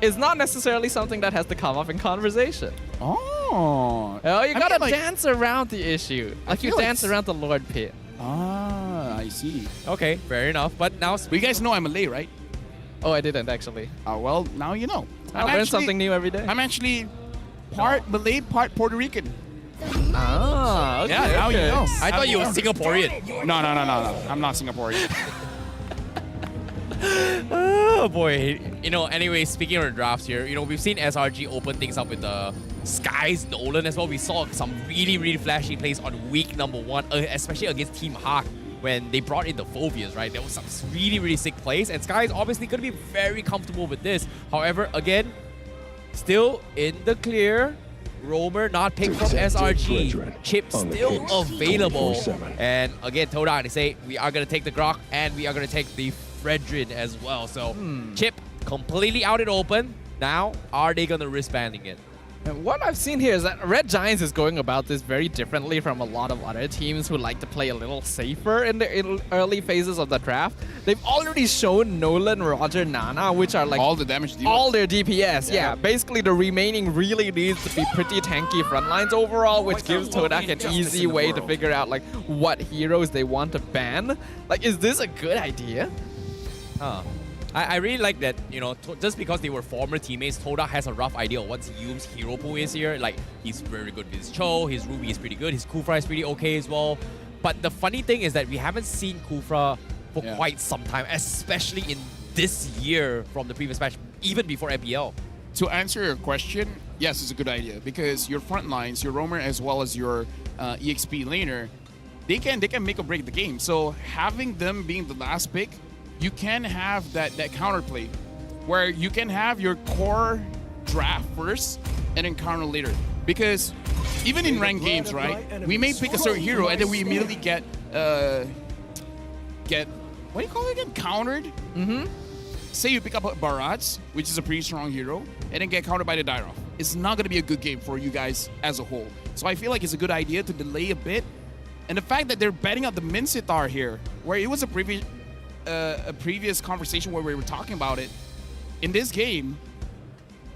it's not necessarily something that has to come up in conversation. Oh. Oh, you gotta dance around the issue. Like you dance around the Lord Pit. Ah, I see. Okay, fair enough. But now... you guys know I'm Malay, right? Oh, I didn't actually. Oh, well, now you know. I learn something new every day. I'm actually part Malay, part Puerto Rican. Ah, okay. Yeah, now you know. I thought you were Singaporean. No. I'm not Singaporean. Oh boy. You know, anyway, speaking of the drafts here, you know, we've seen SRG open things up with the Skies Nolan as well. We saw some really, really flashy plays on week number 1, especially against Team Hawk when they brought in the Phobias, right? There was some really, really sick plays, and Sky is obviously going to be very comfortable with this. However, again, still in the clear. Roamer not picked from SRG. Chip still available. And again, Toda, they say we are going to take the Grok and we are going to take the Fredrin as well. So Chip completely out in open. Now, are they going to risk banning it? And what I've seen here is that Red Giants is going about this very differently from a lot of other teams who like to play a little safer in the early phases of the draft. They've already shown Nolan, Roger, Nana, which are like all the damage dealers. All their DPS. Yeah, basically the remaining really needs to be pretty tanky front lines overall, which gives Todak an easy way to figure out like what heroes they want to ban. Like, is this a good idea? Huh. I really like that, you know, just because they were former teammates, Toda has a rough idea of what Yume's hero pool is here. Like, he's very good with his Cho, his Ruby is pretty good, his Kufra is pretty okay as well. But the funny thing is that we haven't seen Kufra for quite some time, especially in this year from the previous match, even before MPL. To answer your question, yes, it's a good idea because your front lines, your roamer as well as your EXP laner, they can make or break the game. So having them being the last pick, you can have that counterplay where you can have your core draft first and then counter later. Because even in ranked games, right, we may pick a certain hero and then we immediately get what do you call it again? Countered. Say you pick up a Barats, which is a pretty strong hero, and then get countered by the Dairoth. It's not going to be a good game for you guys as a whole. So I feel like it's a good idea to delay a bit. And the fact that they're betting out the Mincetar here, where it was a previous conversation where we were talking about it, in this game,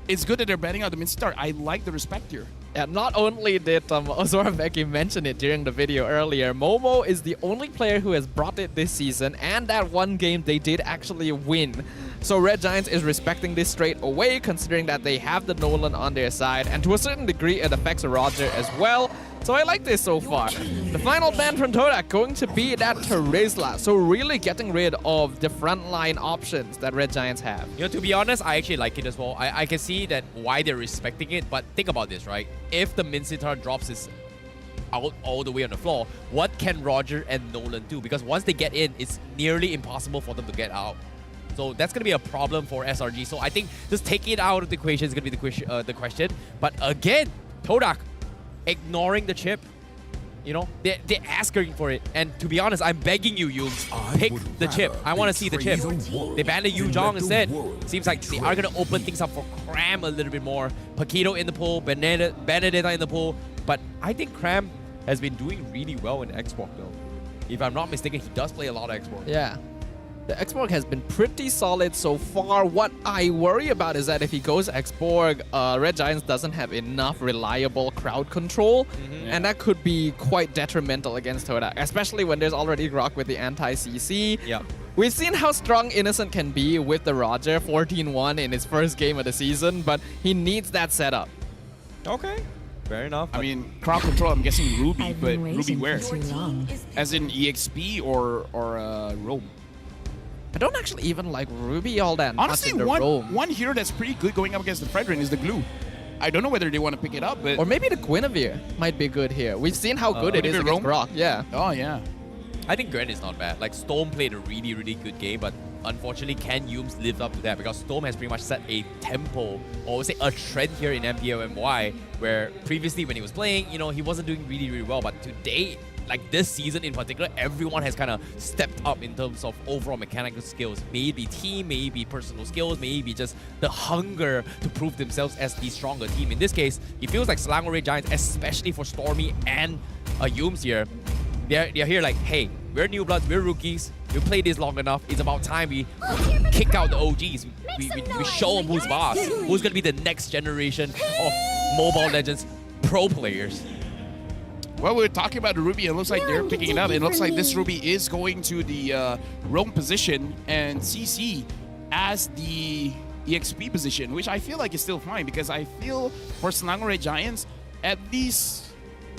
it's good that they're betting out the Mincetar. I like the respect here. Yeah, not only did Ozora Becky mention it during the video earlier, Momo is the only player who has brought it this season, and that one game they did actually win. So Red Giants is respecting this straight away, considering that they have the Nolan on their side, and to a certain degree it affects Roger as well. So I like this so far. The final ban from Todak going to be that Teresla, so really getting rid of the frontline options that Red Giants have. You know, to be honest, I actually like it as well. I can see that why they're respecting it, but think about this, right? If the Mincetar drops his out all the way on the floor, what can Roger and Nolan do? Because once they get in, it's nearly impossible for them to get out. So that's going to be a problem for SRG. So I think just taking it out of the equation is going to be the question. But again, Todak ignoring the chip. You know, they're asking for it. And to be honest, I'm begging you, Yums, pick the chip. I want to see the chip. They banned the Yu Zhong instead. Seems like they are going to open things up for Cram a little bit more. Paquito in the pool, Benedetta in the pool. But I think Cram has been doing really well in Xbox though. If I'm not mistaken, he does play a lot of Xbox. Yeah. The Xborg has been pretty solid so far. What I worry about is that if he goes Xborg, Red Giants doesn't have enough reliable crowd control, and that could be quite detrimental against Todak, especially when there's already Grok with the anti-CC. Yeah. We've seen how strong Innocent can be with the Roger, 14-1 in his first game of the season, but he needs that setup. Okay. Fair enough. I mean, crowd control, I'm guessing Ruby, but Ruby where? As in EXP or Rome? I don't actually even like Ruby all that Honestly, much in the Rome. one hero that's pretty good going up against the Fredrin is the Glue. I don't know whether they want to pick it up, but... Or maybe the Guinevere might be good here. We've seen how good it is against Grok. Yeah. Oh, yeah. I think Gren is not bad. Like, Storm played a really, really good game, but unfortunately, can Yums live up to that? Because Storm has pretty much set a tempo, or say a trend here in MPL MY, where previously when he was playing, you know, he wasn't doing really, really well. But today, like this season in particular, everyone has kind of stepped up in terms of overall mechanical skills. Maybe team, maybe personal skills, maybe just the hunger to prove themselves as the stronger team. In this case, it feels like Selangor Red Giants, especially for Stormy and Yums here, they're here like, hey, we're new bloods, we're rookies, we played this long enough, it's about time we kick out the OGs. We show them who's boss, who's going to be the next generation of Mobile Legends pro players. Well, we're talking about the Ruby, it looks like they're picking it up. It looks like this Ruby is going to the Rome position and CC as the EXP position, which I feel like is still fine because I feel for Selangor Red Giants, at least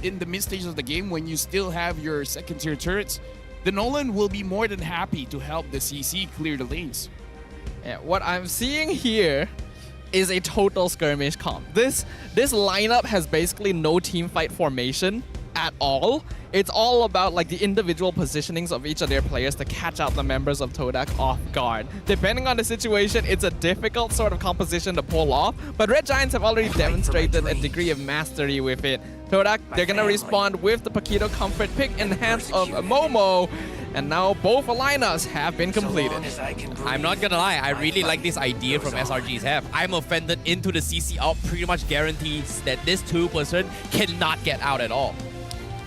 in the mid stages of the game when you still have your second tier turrets, the Nolan will be more than happy to help the CC clear the lanes. Yeah, what I'm seeing here is a total skirmish comp. This lineup has basically no team fight formation at all. It's all about like the individual positionings of each of their players to catch out the members of Todak off guard. Depending on the situation, it's a difficult sort of composition to pull off, but Red Giants have already demonstrated a degree of mastery with it. Todak, they're gonna respond with the Paquito Comfort pick in the hands of Momo, and now both lineups have been completed. I'm not gonna lie, I really like this idea from SRG's have. I'm offended into the CC out pretty much guarantees that this 2% cannot get out at all.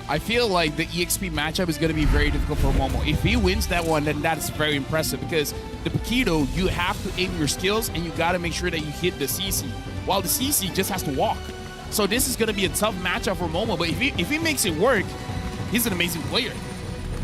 I feel like the EXP matchup is going to be very difficult for Momo. If he wins that one, then that's very impressive because the Paquito, you have to aim your skills and you got to make sure that you hit the CC, while the CC just has to walk. So this is going to be a tough matchup for Momo, but if he makes it work, he's an amazing player.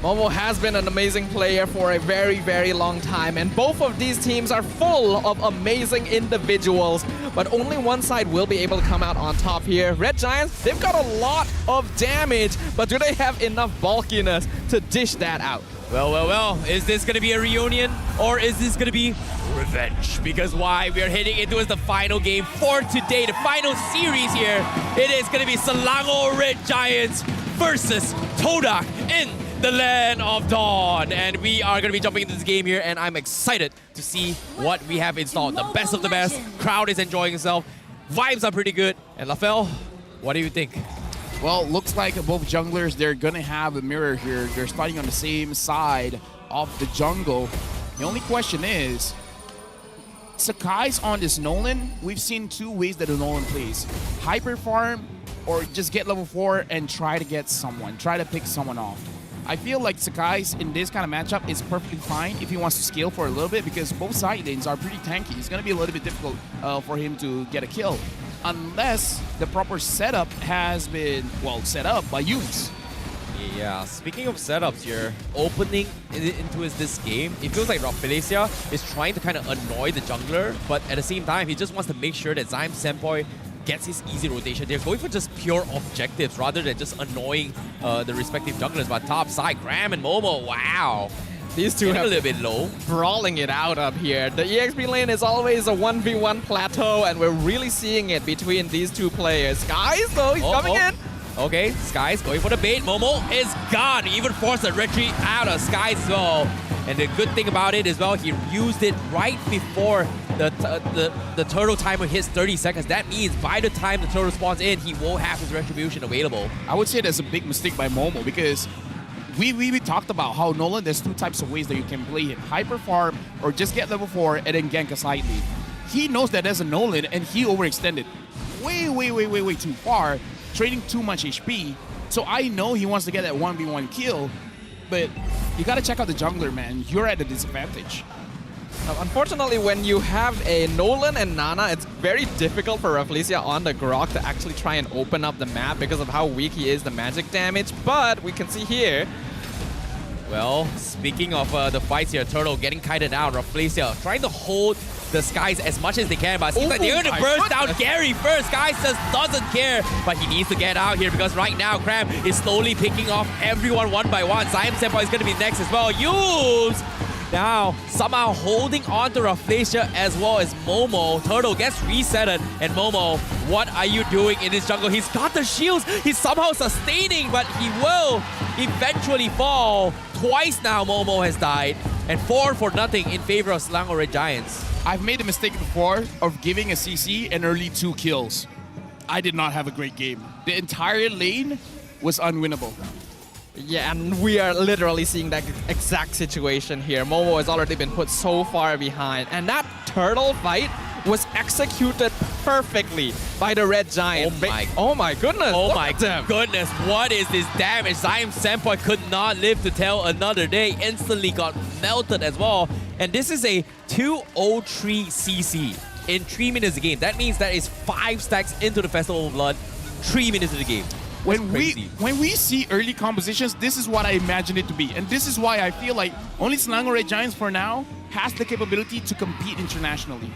Momo has been an amazing player for a very, very long time, and both of these teams are full of amazing individuals, but only one side will be able to come out on top here. Red Giants, they've got a lot of damage, but do they have enough bulkiness to dish that out? Well, is this going to be a reunion or is this going to be revenge? Because why? We are heading into the final game for today, the final series here. It is going to be Selangor Red Giants versus Todak in the Land of Dawn. And we are going to be jumping into this game here, and I'm excited to see what we have installed. The best of the best. Crowd is enjoying itself. Vibes are pretty good. And LaFell, what do you think? Well, looks like both junglers, they're going to have a mirror here. They're starting on the same side of the jungle. The only question is, Sakai's on this Nolan. We've seen two ways that the Nolan plays. Hyper farm or just get level 4 and try to get someone. Try to pick someone off. I feel like Sakai's in this kind of matchup is perfectly fine if he wants to scale for a little bit because both side lanes are pretty tanky. It's going to be a little bit difficult for him to get a kill. Unless the proper setup has been, well, set up by Yunes. Yeah, speaking of setups here, opening into this game, it feels like Malaysia is trying to kind of annoy the jungler, but at the same time, he just wants to make sure that Zaim Senpai gets his easy rotation. They're going for just pure objectives rather than just annoying the respective junglers. But top side, Graham and Momo, wow. These two have a little bit low. Brawling it out up here. The EXP lane is always a 1v1 plateau, and we're really seeing it between these two players. Skies, though, he's coming in. Okay, Skies going for the bait. Momo is gone. He even forced a retreat out of Skies as well. And the good thing about it as well, he used it right before the turtle timer hits 30 seconds. That means by the time the turtle spawns in, he won't have his retribution available. I would say that's a big mistake by Momo because we talked about how Nolan, there's two types of ways that you can play him. Hyper farm or just get level 4 and then gank a side lane. He knows that there's a Nolan and he overextended way too far, trading too much HP. So I know he wants to get that 1v1 kill, but you gotta check out the jungler, man. You're at a disadvantage. Unfortunately, when you have a Nolan and Nana, it's very difficult for Rafflesia on the Grok to actually try and open up the map because of how weak he is, the magic damage. But we can see here. Well, speaking of the fights here, Turtle getting kited out, Rafflesia trying to hold the Skies as much as they can, but it seems like they're going to burst down Gary first. Skies just doesn't care, but he needs to get out here because right now Cram is slowly picking off everyone one by one. Zaim Senpai is going to be next as well. Yules now somehow holding on to Rafflesia as well as Momo. Turtle gets resetted, and Momo, what are you doing in this jungle? He's got the shields, he's somehow sustaining, but he will eventually fall. Twice now Momo has died, and 4-0 in favor of Selangor Red Giants. I've made the mistake before of giving a CC and early 2 kills. I did not have a great game. The entire lane was unwinnable. Yeah, and we are literally seeing that exact situation here. Momo has already been put so far behind, and that turtle fight was executed perfectly by the Red Giant. Oh my goodness. Oh my goodness. What is this damage? Zaim Senpai could not live to tell another day. Instantly got melted as well. And this is a 203 CC in 3 minutes of the game. That means that is 5 stacks into the Festival of Blood, 3 minutes of the game. When we see early compositions, this is what I imagine it to be. And this is why I feel like only Selangor Red Giants for now has the capability to compete internationally.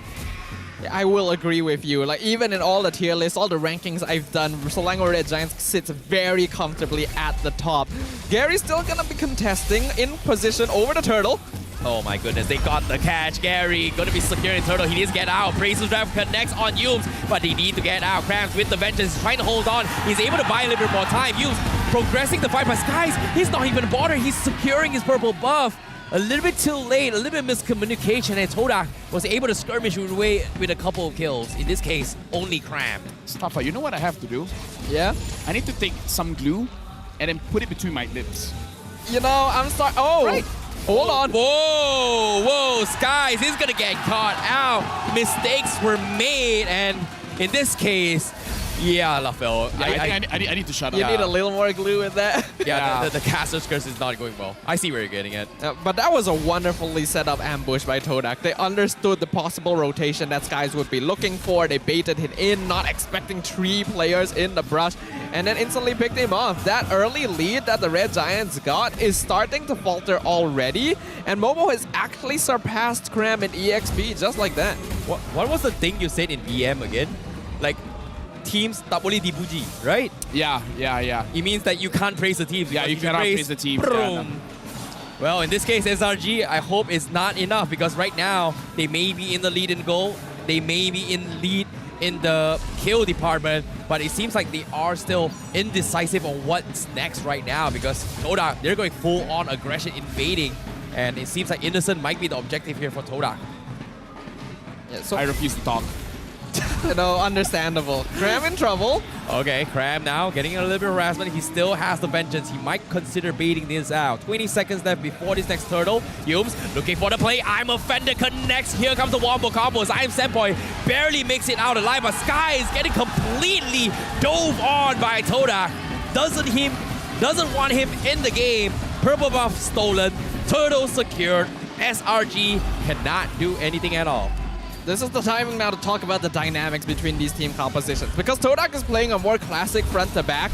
I will agree with you. Like, even in all the tier lists, all the rankings I've done, Selangor Red Giants sits very comfortably at the top. Gary's still gonna be contesting in position over the turtle. Oh my goodness, they got the catch. Gary gonna be securing Turtle. He needs to get out. Brace's Drive connects on Yumes, but he needs to get out. Krams with the vengeance, he's trying to hold on. He's able to buy a little bit more time. Yumes progressing the fight, but Skies, he's not even bothered. He's securing his purple buff. A little bit too late, a little bit miscommunication, and Todak was able to skirmish away with a couple of kills. In this case, only Cram. Staffa, you know what I have to do? Yeah? I need to take some glue and then put it between my lips. You know, I'm sorry. Oh! Right. Hold on. Whoa, Skies, he's gonna get caught out. Mistakes were made, and in this case, yeah, LaFell. Yeah, I need to shut up. You need a little more glue in that. Yeah, the caster's curse is not going well. I see where you're getting at. But that was a wonderfully set up ambush by Todak. They understood the possible rotation that Skies would be looking for. They baited him in, not expecting 3 players in the brush, and then instantly picked him off. That early lead that the Red Giants got is starting to falter already, and Momo has actually surpassed Cram in EXP just like that. What was the thing you said in VM again? Like, teams tak boleh dipuji, right? Yeah. It means that you can't praise the teams. Yeah, you cannot praise the team. Well, in this case, SRG, I hope it's not enough because right now, they may be in the lead in goal. They may be in lead in the kill department, but it seems like they are still indecisive on what's next right now because Todak, they're going full-on aggression, invading, and it seems like Innocent might be the objective here for Todak. Yeah, so I refuse to talk. Understandable. Cram in trouble. Okay, Cram now getting a little bit of harassment. He still has the vengeance. He might consider baiting this out. 20 seconds left before this next turtle. Humes looking for the play. I'm Offender connects. Here comes the wombo combos. I'm Senpoi barely makes it out alive, but Sky is getting completely dove on by Todak. Doesn't want him in the game. Purple buff stolen. Turtle secured. SRG cannot do anything at all. This is the timing now to talk about the dynamics between these team compositions, because Todak is playing a more classic front-to-back,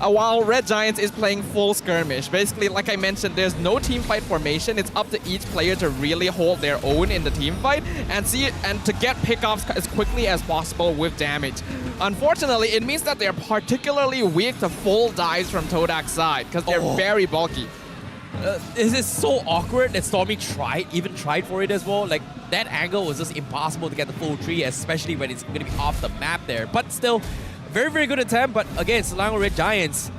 while Red Giants is playing full skirmish. Basically, like I mentioned, there's no team fight formation. It's up to each player to really hold their own in the team fight and to get pickoffs as quickly as possible with damage. Unfortunately, it means that they're particularly weak to full dives from Todak's side, because they're very bulky. This is so awkward that Stormy even tried for it as well. Like, that angle was just impossible to get the full tree, especially when it's going to be off the map there. But still, very, very good attempt. But again, Selangor Red Giants,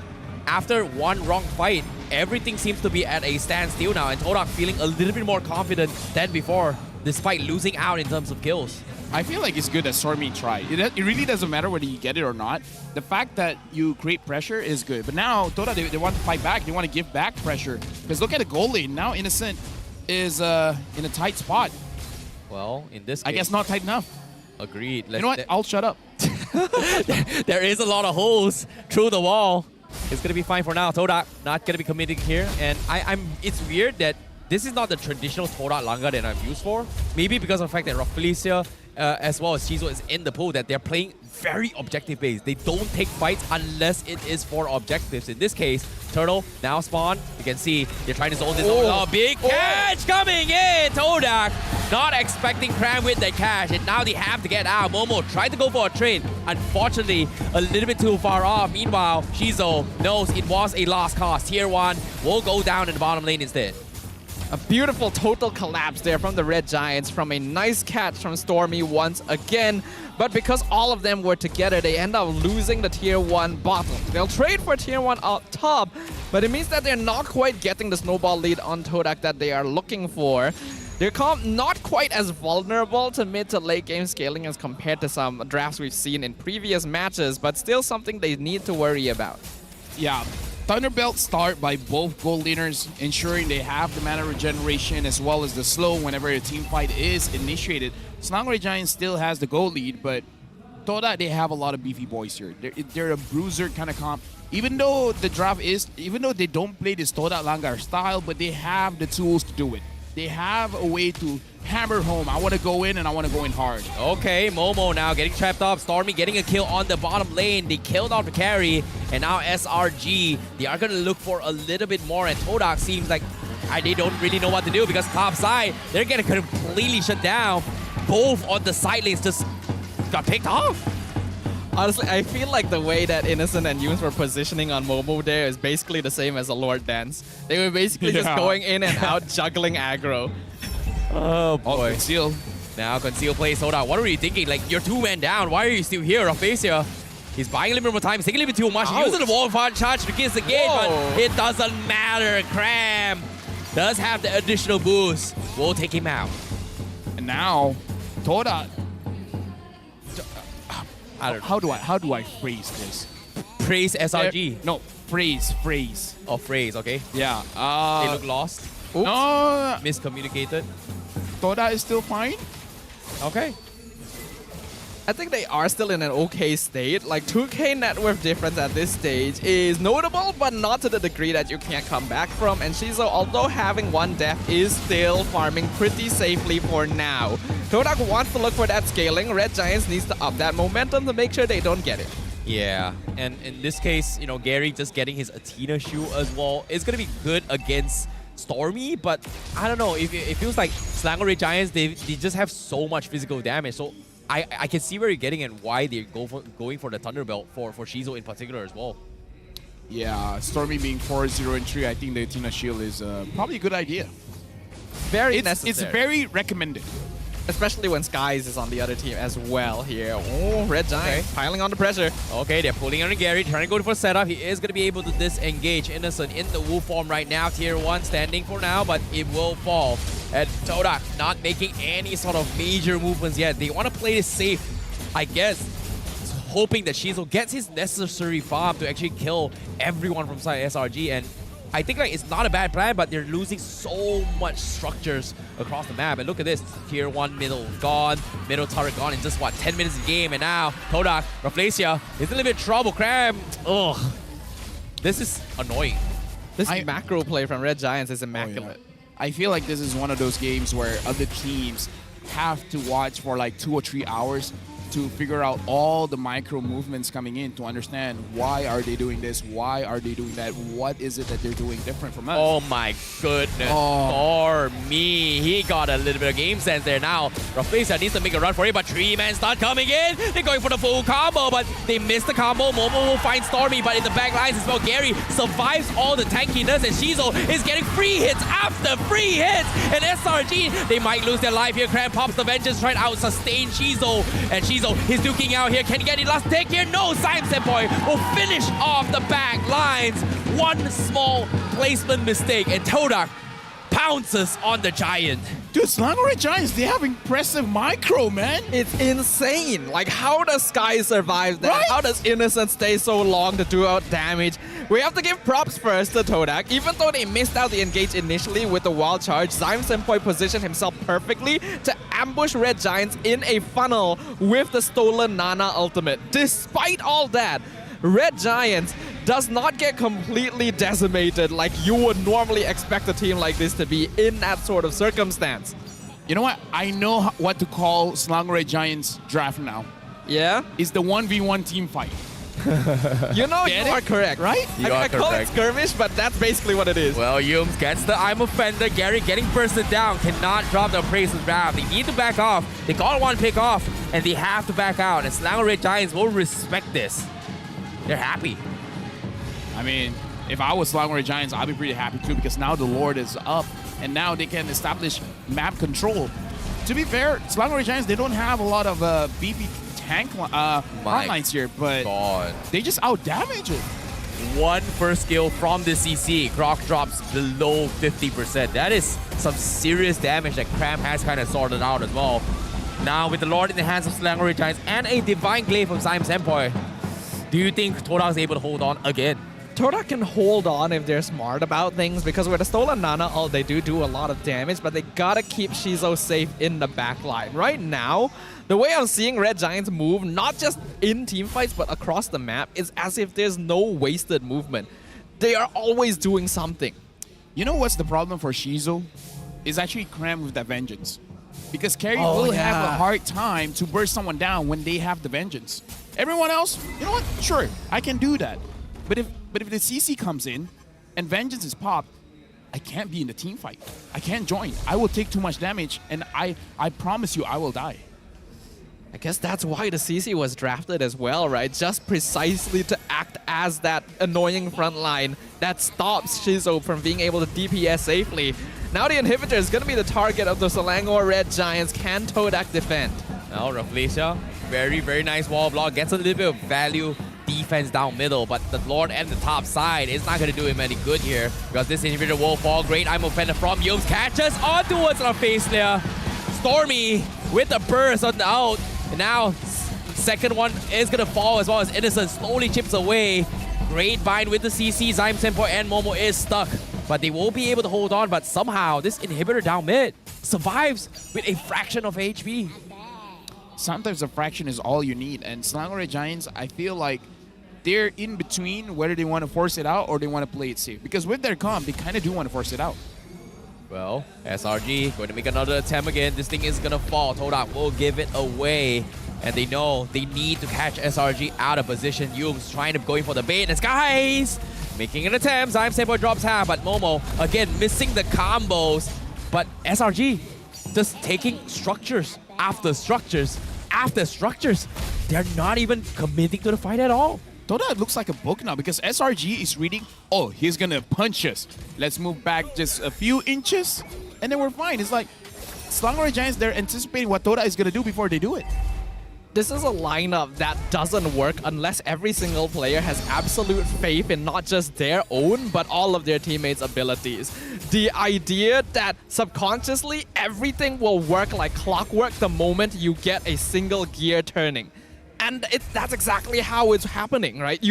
after one wrong fight, everything seems to be at a standstill now. And Todak feeling a little bit more confident than before, despite losing out in terms of kills. I feel like it's good that Stormy tried. It really doesn't matter whether you get it or not. The fact that you create pressure is good. But now, Toda, they want to fight back. They want to give back pressure. Because look at the goal lane. Now Innocent is in a tight spot. Well, in this case, I guess not tight enough. Agreed. You know what? I'll shut up. There is a lot of holes through the wall. It's going to be fine for now. Todak not going to be committing here. And it's weird that this is not the traditional Todak Langa that I'm used for. Maybe because of the fact that Felicia as well as Shizo is in the pool, that they're playing very objective based. They don't take fights unless it is for objectives. In this case, Turtle now spawn. You can see they're trying to zone this. Oh, big catch coming in. Todak not expecting Cram with that catch, and now they have to get out. Momo tried to go for a trade. Unfortunately, a little bit too far off. Meanwhile, Shizo knows it was a lost cause. Tier 1 will go down in the bottom lane instead. A beautiful total collapse there from the Red Giants, from a nice catch from Stormy once again. But because all of them were together, they end up losing the Tier 1 bottom. They'll trade for Tier 1 up top, but it means that they're not quite getting the snowball lead on Todak that they are looking for. They're not quite as vulnerable to mid to late game scaling as compared to some drafts we've seen in previous matches, but still something they need to worry about. Yeah. Thunderbelt start by both gold laners, ensuring they have the mana regeneration as well as the slow whenever a team fight is initiated. Selangor Giants still has the gold lead, but Toda, they have a lot of beefy boys here. They're a bruiser kind of comp. Even though the draft even though they don't play this Toda Langar style, but they have the tools to do it. They have a way to hammer home. I want to go in and I want to go in hard. Okay, Momo now getting trapped up. Stormy getting a kill on the bottom lane. They killed off the carry. And now SRG, they are going to look for a little bit more. And Todak seems like they don't really know what to do, because top side, they're getting completely shut down. Both on the side lanes just got picked off. Honestly, I feel like the way that Innocent and Yunes were positioning on Momo there is basically the same as a Lord Dance. They were basically just going in and out, juggling aggro. Oh boy. Conceal. Now Conceal plays Todak. What were you thinking? Like, you're 2 men down. Why are you still here? Raphasia, he's buying a little bit more time. He's taking a little bit too much. He's using the wall charge to kiss the gate, but it doesn't matter. Cram does have the additional boost. We'll take him out. And now, Toda. How do I phrase this? Praise SRG. No, phrase. Oh, phrase, okay. Yeah. They look lost. Oops. No. Miscommunicated. Toda is still fine. Okay. I think they are still in an okay state. Like, 2k net worth difference at this stage is notable, but not to the degree that you can't come back from. And Shizo, although having 1 death, is still farming pretty safely for now. Todak wants to look for that scaling. Red Giants needs to up that momentum to make sure they don't get it. Yeah, and in this case, you know, Gary just getting his Athena shoe as well is going to be good against Stormy, but I don't know, it feels like Selangor Red Giants, they just have so much physical damage. So I can see where you're getting and why they're going for the Thunderbelt for Shizo in particular as well. Yeah, Stormy being 4-0 and 3, I think the Athena shield is probably a good idea. Very necessary. It's very recommended. Especially when Skies is on the other team as well here. Oh, Red Giant piling on the pressure. Okay, they're pulling on Gary, trying to go for setup. He is going to be able to disengage Innocent in the wolf form right now. Tier 1 standing for now, but it will fall. And Todak not making any sort of major movements yet. They want to play this safe. I guess, hoping that Shizo gets his necessary farm to actually kill everyone from side SRG. And I think like it's not a bad plan, but they're losing so much structures across the map. And look at this, tier 1 middle gone, middle turret gone in just what, 10 minutes of game. And now Todak, Rafflesia is in a little bit of trouble. Cram, ugh, this is annoying. This macro play from Red Giants is immaculate. I feel like this is one of those games where other teams have to watch for like 2 or 3 hours to figure out all the micro movements coming in to understand why are they doing this, why are they doing that, what is it that they're doing different from us. Oh my goodness, for me, he got a little bit of game sense there. Now Rafflesia needs to make a run for it, but 3-man start coming in. They're going for the full combo, but they missed the combo. Momo will find Stormy, but in the back lines as well, Gary survives all the tankiness, and Shizo is getting free hits after free hits. And SRG, they might lose their life here. Cram pops the Vengeance, trying to out-sustain Shizo, and Shizo is duking out here. Can he get the last take here? No, Senpai will finish off the back lines. One small placement mistake, and Todak pounces on the Giant. Dude, Slangoray Giants, they have impressive micro, man. It's insane. Like, how does Sky survive that? Right? How does Innocent stay so long to do out damage? We have to give props first to Todak. Even though they missed out the engage initially with the wild charge, Senpai positioned himself perfectly to ambush Red Giants in a funnel with the stolen Nana ultimate. Despite all that, Red Giants does not get completely decimated like you would normally expect a team like this to be in that sort of circumstance. You know what? I know what to call Slangoray Giants draft now. Yeah? It's the 1v1 team fight. You know, you are correct, right? I call it skirmish, but that's basically what it is. Well, Yums gets the I'm Offender. Gary getting bursted down. Cannot drop the Appraiser's Wrath. They need to back off. They got one pick off, and they have to back out. And Slangoray Giants will respect this. They're happy. I mean, if I was Slangoray Giants, I'd be pretty happy too, because now the Lord is up, and now they can establish map control. To be fair, Slangoray Giants, they don't have a lot of BP tank frontlines here, but they just out-damage it. One first kill from the CC. Grok drops below 50%. That is some serious damage that Cram has kind of sorted out as well. Now with the Lord in the hands of Slangoray Giants and a Divine Glaive from Senpai, do you think Todak is able to hold on again? Todak can hold on if they're smart about things, because with the stolen Nana ult, they do a lot of damage, but they gotta keep Shizo safe in the backline. Right now, the way I'm seeing Red Giants move, not just in teamfights, but across the map, is as if there's no wasted movement. They are always doing something. You know what's the problem for Shizo? Is actually Cram with that Vengeance. Because Carry will have a hard time to burst someone down when they have the Vengeance. Everyone else, you know what? Sure, I can do that. But if the CC comes in and Vengeance is popped, I can't be in the team fight. I can't join. I will take too much damage, and I promise you I will die. I guess that's why the CC was drafted as well, right? Just precisely to act as that annoying front line that stops Shizo from being able to DPS safely. Now the inhibitor is going to be the target of the Selangor Red Giants. Can Todak defend? Now Rafflesia, very, very nice wall block. Gets a little bit of value defense down middle, but the Lord and the top side is not going to do him any good here, because this inhibitor will fall. Great I'm Offender from Yums. Catches on towards Rafflesia. Stormy with the burst on the out. And now second one is going to fall, as well as Innocent slowly chips away. Great bind with the CC. Senpai and Momo is stuck, but they will be able to hold on. But somehow this inhibitor down mid survives with a fraction of HP. Sometimes a fraction is all you need, and Slangoray Giants, I feel like they're in between whether they want to force it out or they want to play it safe. Because with their comp, they kind of do want to force it out. Well, SRG going to make another attempt again. This thing is going to fall. Todak will give it away. And they know they need to catch SRG out of position. Yums trying to go in for the bait. And Skies making an attempt. Senpai drops half, but Momo again missing the combos. But SRG just taking structures after structures after structures. They're not even committing to the fight at all. Todak looks like a book now, because SRG is reading, oh, he's gonna punch us. Let's move back just a few inches, and then we're fine. It's like, Slangoray Giants, they're anticipating what Todak is gonna do before they do it. This is a lineup that doesn't work unless every single player has absolute faith in not just their own, but all of their teammates' abilities. The idea that subconsciously everything will work like clockwork the moment you get a single gear turning. And that's exactly how it's happening, right?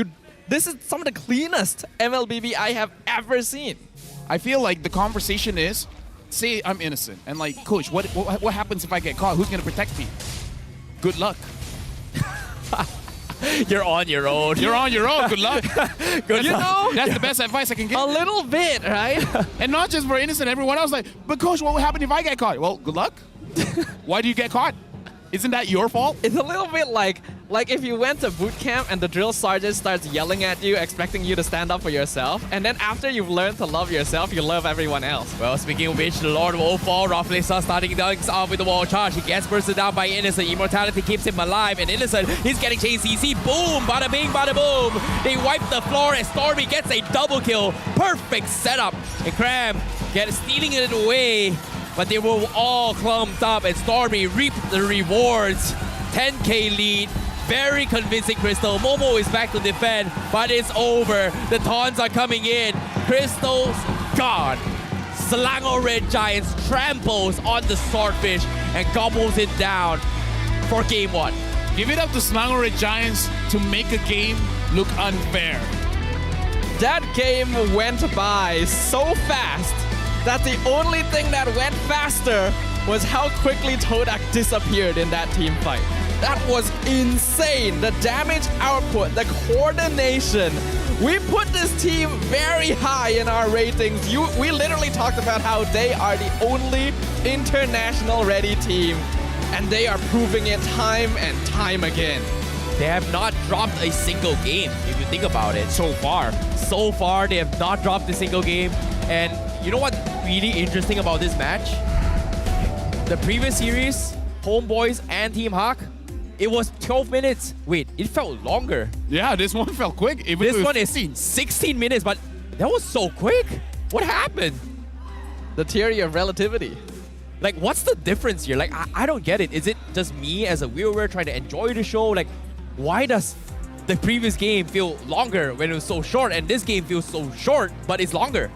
This is some of the cleanest MLBB I have ever seen. I feel like the conversation is, say I'm innocent, and like, coach, what happens if I get caught? Who's gonna protect me? Good luck. You're on your own. You're on your own. Good luck. Good luck. That's the best advice I can give. A little bit, right? And not just for innocent, everyone else like, but coach, what will happen if I get caught? Well, good luck. Why do you get caught? Isn't that your fault? It's a little bit like if you went to boot camp and the drill sergeant starts yelling at you, expecting you to stand up for yourself, and then after you've learned to love yourself, you love everyone else. Well, speaking of which, the Lord will fall. Roughly starting things off with the wall charge. He gets bursted down by Innocent. Immortality keeps him alive, and Innocent, he's getting chain CC. Boom! Bada bing, bada boom! They wipe the floor, and Stormy gets a double kill. Perfect setup. And Cram stealing it away, but they were all clumped up, and Stormy reaped the rewards. 10k lead. Very convincing, Crystal. Momo is back to defend, but it's over. The taunts are coming in. Crystal's gone. Selangor Red Giants tramples on the Swordfish and gobbles it down for game 1. Give it up to Selangor Red Giants to make a game look unfair. That game went by so fast that the only thing that went faster was how quickly Todak disappeared in that team fight. That was insane. The damage output, the coordination. We put this team very high in our ratings. We literally talked about how they are the only international ready team, and they are proving it time and time again. They have not dropped a single game, if you think about it, so far. So far, they have not dropped a single game. And you know what's really interesting about this match? The previous series, Homeboys and Team Hawk, it was 12 minutes. Wait, it felt longer. Yeah, this one felt quick. This one is 16 minutes, but that was so quick. What happened? The theory of relativity. Like, what's the difference here? Like, I don't get it. Is it just me as a viewer trying to enjoy the show? Like, why does the previous game feel longer when it was so short, and this game feels so short, but it's longer?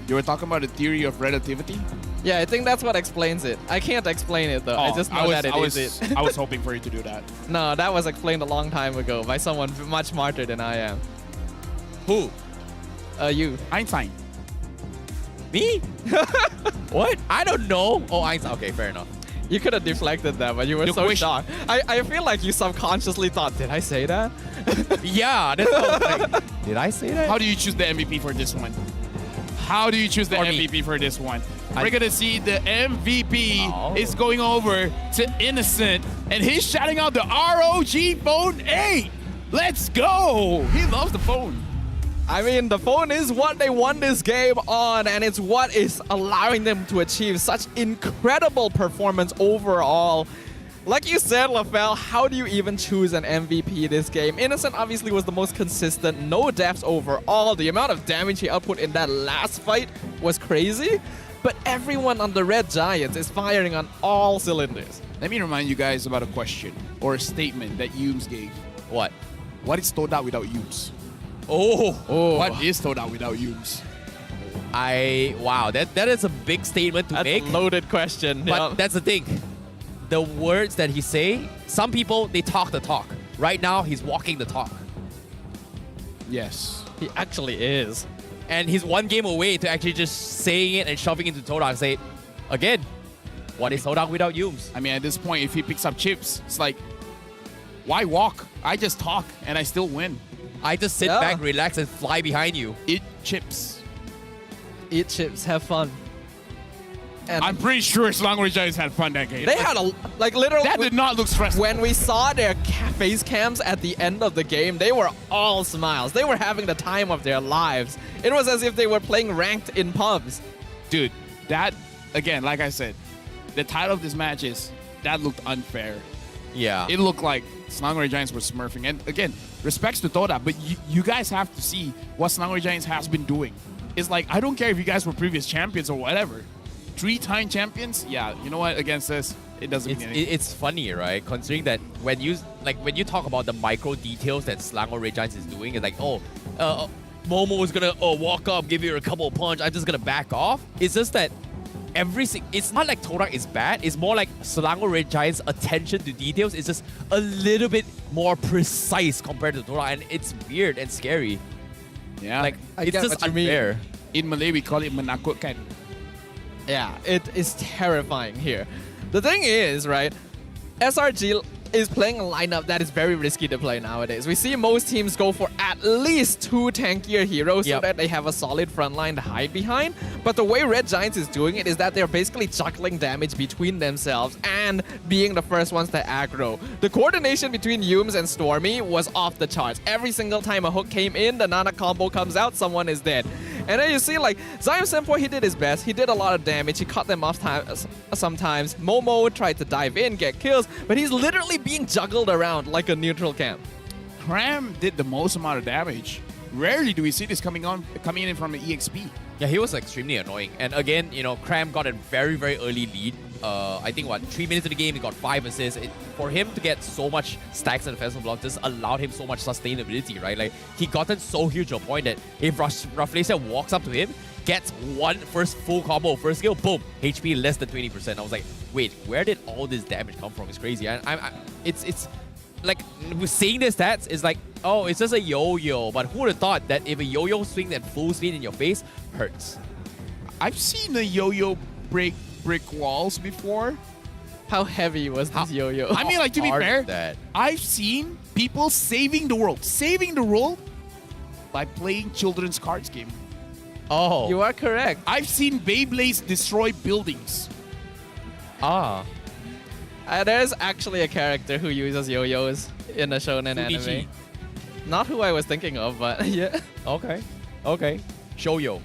You were talking about the theory of relativity? Yeah, I think that's what explains it. I can't explain it though. I just know that it is it. I was hoping for you to do that. No, that was explained a long time ago by someone much smarter than I am. Who? You. Einstein. Me? What? I don't know. Oh, Einstein. Okay, fair enough. You could have deflected that, but you were so shocked. I feel like you subconsciously thought, did I say that? Yeah, that's what I was like, did I say that? How do you choose the MVP for this one? How do you choose the MVP for this one? We're gonna see the MVP is going over to Innocent, and he's shouting out the ROG Phone 8. Let's go! He loves the phone. I mean, the phone is what they won this game on, and it's what is allowing them to achieve such incredible performance overall. Like you said, LaFell, how do you even choose an MVP this game? Innocent obviously was the most consistent, no deaths overall. The amount of damage he output in that last fight was crazy. But everyone on the Red Giants is firing on all cylinders. Let me remind you guys about a question or a statement that Yums gave. What? What is Toda without Yums? Oh. What is Toda without Yums? Wow, that is a big statement to make. That's a loaded question. But that's the thing. The words that he say, some people, they talk the talk. Right now, he's walking the talk. Yes. He actually is. And he's one game away to actually just saying it and shoving into Todak and say, again, what is Todak without Yums? I mean, at this point, if he picks up chips, it's like, why walk? I just talk and I still win. I just sit back, relax, and fly behind you. Eat chips. Eat chips, have fun. And I'm pretty sure Selangor Giants had fun that game. They had literally. That did not look stressful. When we saw their face cams at the end of the game, they were all smiles. They were having the time of their lives. It was as if they were playing ranked in pubs. Dude, that, again, like I said, the title of this match is, that looked unfair. Yeah. It looked like Selangor Giants were smurfing. And again, respects to Toda, but you guys have to see what Selangor Giants has been doing. It's like, I don't care if you guys were previous champions or whatever. 3-time champions, yeah, you know what, against this, it doesn't mean anything. It's funny, right? Considering that when you talk about the micro details that Selangor Red Giants is doing, it's like, Momo is gonna walk up, give you a couple of punch, I'm just gonna back off. It's just that it's not like Todak is bad. It's more like Selangor Red Giants' attention to details is just a little bit more precise compared to Todak, and it's weird and scary. Yeah, like I it's get just what you mean. unfair. In Malay, we call it menakutkan. Yeah, it is terrifying here. The thing is, right, SRG is playing a lineup that is very risky to play nowadays. We see most teams go for at least 2 tankier heroes so that they have a solid front line to hide behind. But the way Red Giants is doing it is that they're basically juggling damage between themselves and being the first ones to aggro. The coordination between Yums and Stormy was off the charts. Every single time a hook came in, the Nana combo comes out, someone is dead. And then you see, like, Zion Senpoi, he did his best. He did a lot of damage. He cut them off sometimes. Momo tried to dive in, get kills, but he's literally being juggled around like a neutral camp. Cram did the most amount of damage. Rarely do we see this coming in from an EXP. Yeah, he was extremely annoying. And again, you know, Cram got a very, very early lead. I think, 3 minutes of the game, he got 5 assists. For him to get so much stacks and defensive blocks just allowed him so much sustainability, right? Like, he gotten so huge to a point that if Raflesia walks up to him, gets one full combo, first skill, boom, HP less than 20%. I was like, wait, where did all this damage come from? It's crazy. It's like, seeing the stats is like, oh, it's just a yo-yo. But who would have thought that if a yo-yo swings at full speed in your face, hurts? I've seen a yo-yo break brick walls before. How heavy was this yo-yo? I mean, like, to be fair, I've seen people saving the world by playing children's cards game. Oh. You are correct. I've seen Beyblades destroy buildings. Ah. There's actually a character who uses yo-yos in a shonen anime. Not who I was thinking of, but yeah. Okay. Shoyo.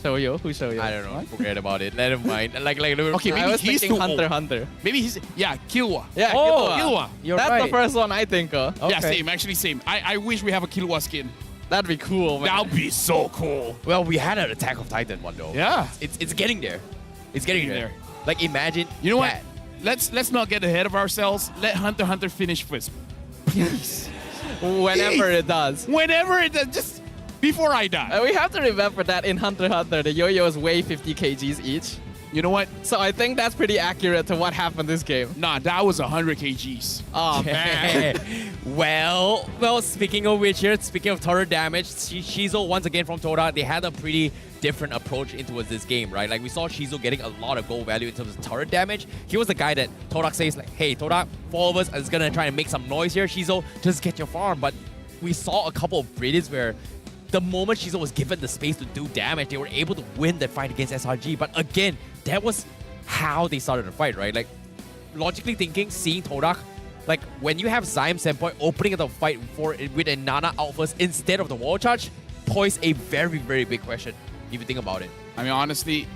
Shoyo? Who's Shoyo? I don't know. Forget about it. Let him mind. Like, okay, maybe I was he's thinking too Hunter old. Hunter. Maybe he's, Killua. Yeah, Killua. That's the first one I think of. Yeah, same. Actually, same. I wish we have a Killua skin. That'd be cool, man. That'd be so cool. Well, we had an Attack of Titan one though. Yeah. It's getting there. It's getting there. Like, imagine. You know that. what? Let's not get ahead of ourselves. Let Hunter Hunter finish first. Please. Whenever it does. Whenever it does. Just before I die. We have to remember that in Hunter x Hunter, the yo-yos weigh 50 kgs each. You know what? So I think that's pretty accurate to what happened this game. Nah, that was 100 kgs. Oh, man. Well, speaking of which here, speaking of turret damage, Shizo once again from Toda, they had a pretty different approach into this game, right? Like, we saw Shizo getting a lot of gold value in terms of turret damage. He was the guy that Todak says, like, hey, Todak, 4 of us is gonna try and make some noise here. Shizo, just get your farm. But we saw a couple of brilliance where the moment Shizo was given the space to do damage, they were able to win that fight against SRG. But again, that was how they started the fight, right? Like, logically thinking, seeing Todak, like, when you have Zion Senpoi opening the fight with a Nana out first instead of the wall charge, pose a very, very big question, if you think about it. I mean, honestly,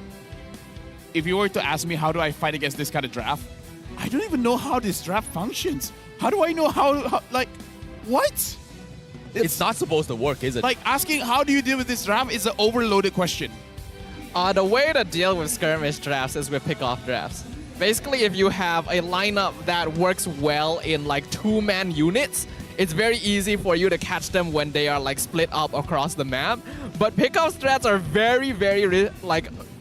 if you were to ask me how do I fight against this kind of draft, I don't even know how this draft functions. How do I know how like, what? It's not supposed to work, is it? Like, asking how do you deal with this draft is an overloaded question. The way to deal with skirmish drafts is with pick-off drafts. Basically, if you have a lineup that works well in like 2-man units, it's very easy for you to catch them when they are like split up across the map. But pick-off strats are very, very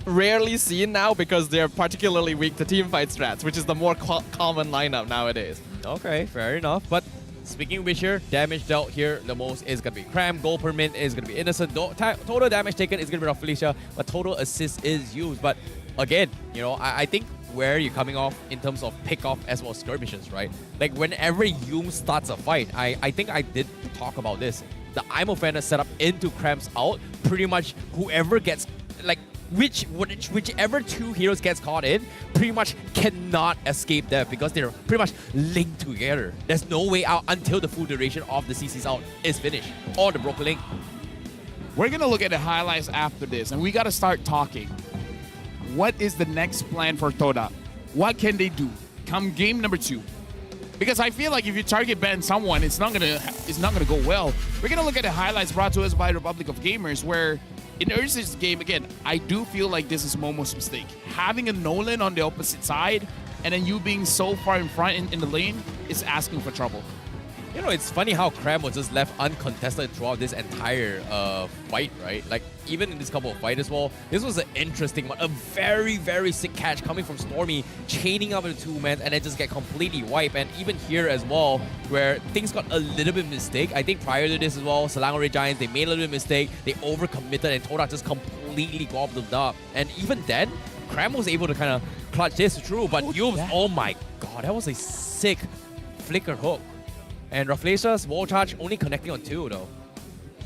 rarely seen now because they're particularly weak to teamfight strats, which is the more common lineup nowadays. Okay, fair enough. But speaking of which here, damage dealt here the most is going to be Cram, gold per min is going to be Innocent, total damage taken is going to be Felicia, but total assist is used. But again, you know, I think where you're coming off in terms of pick-off as well as skirmishes, right? Like, whenever Yum starts a fight, I think I did talk about this. The I'm Offender setup into Cram's out, pretty much whoever gets, like, whichever 2 heroes gets caught in, pretty much cannot escape death because they're pretty much linked together. There's no way out until the full duration of the CC's out is finished, or the broken link. We're gonna look at the highlights after this, and we gotta start talking. What is the next plan for Toda? What can they do come game number 2? Because I feel like if you target ban someone, it's not gonna go well. We're gonna look at the highlights brought to us by Republic of Gamers, where in Ursa's game, again, I do feel like this is Momo's mistake. Having a Nolan on the opposite side, and then you being so far in front in the lane is asking for trouble. You know, it's funny how Cram was just left uncontested throughout this entire fight, right? Like, even in this couple of fight as well, this was an interesting one. A very, very sick catch coming from Stormy, chaining up with 2 men, and then just get completely wiped. And even here as well, where things got a little bit mistake. I think prior to this as well, Selangor Red Giants, they made a little bit of mistake. They overcommitted, and Todak just completely gobbled them up. And even then, Cram was able to kind of clutch this through. But Yums, oh my god, that was a sick flicker hook. And Rafflesia's wall charge only connecting on 2 though.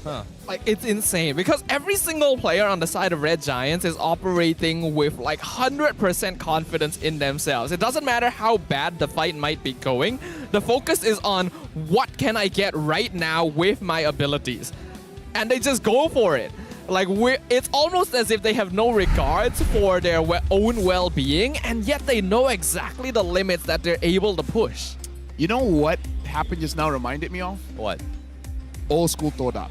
Huh. Like, it's insane because every single player on the side of Red Giants is operating with like 100% confidence in themselves. It doesn't matter how bad the fight might be going. The focus is on what can I get right now with my abilities. And they just go for it. Like, it's almost as if they have no regards for their own well-being, and yet they know exactly the limits that they're able to push. You know what happened just now reminded me of? What? Old school Todak.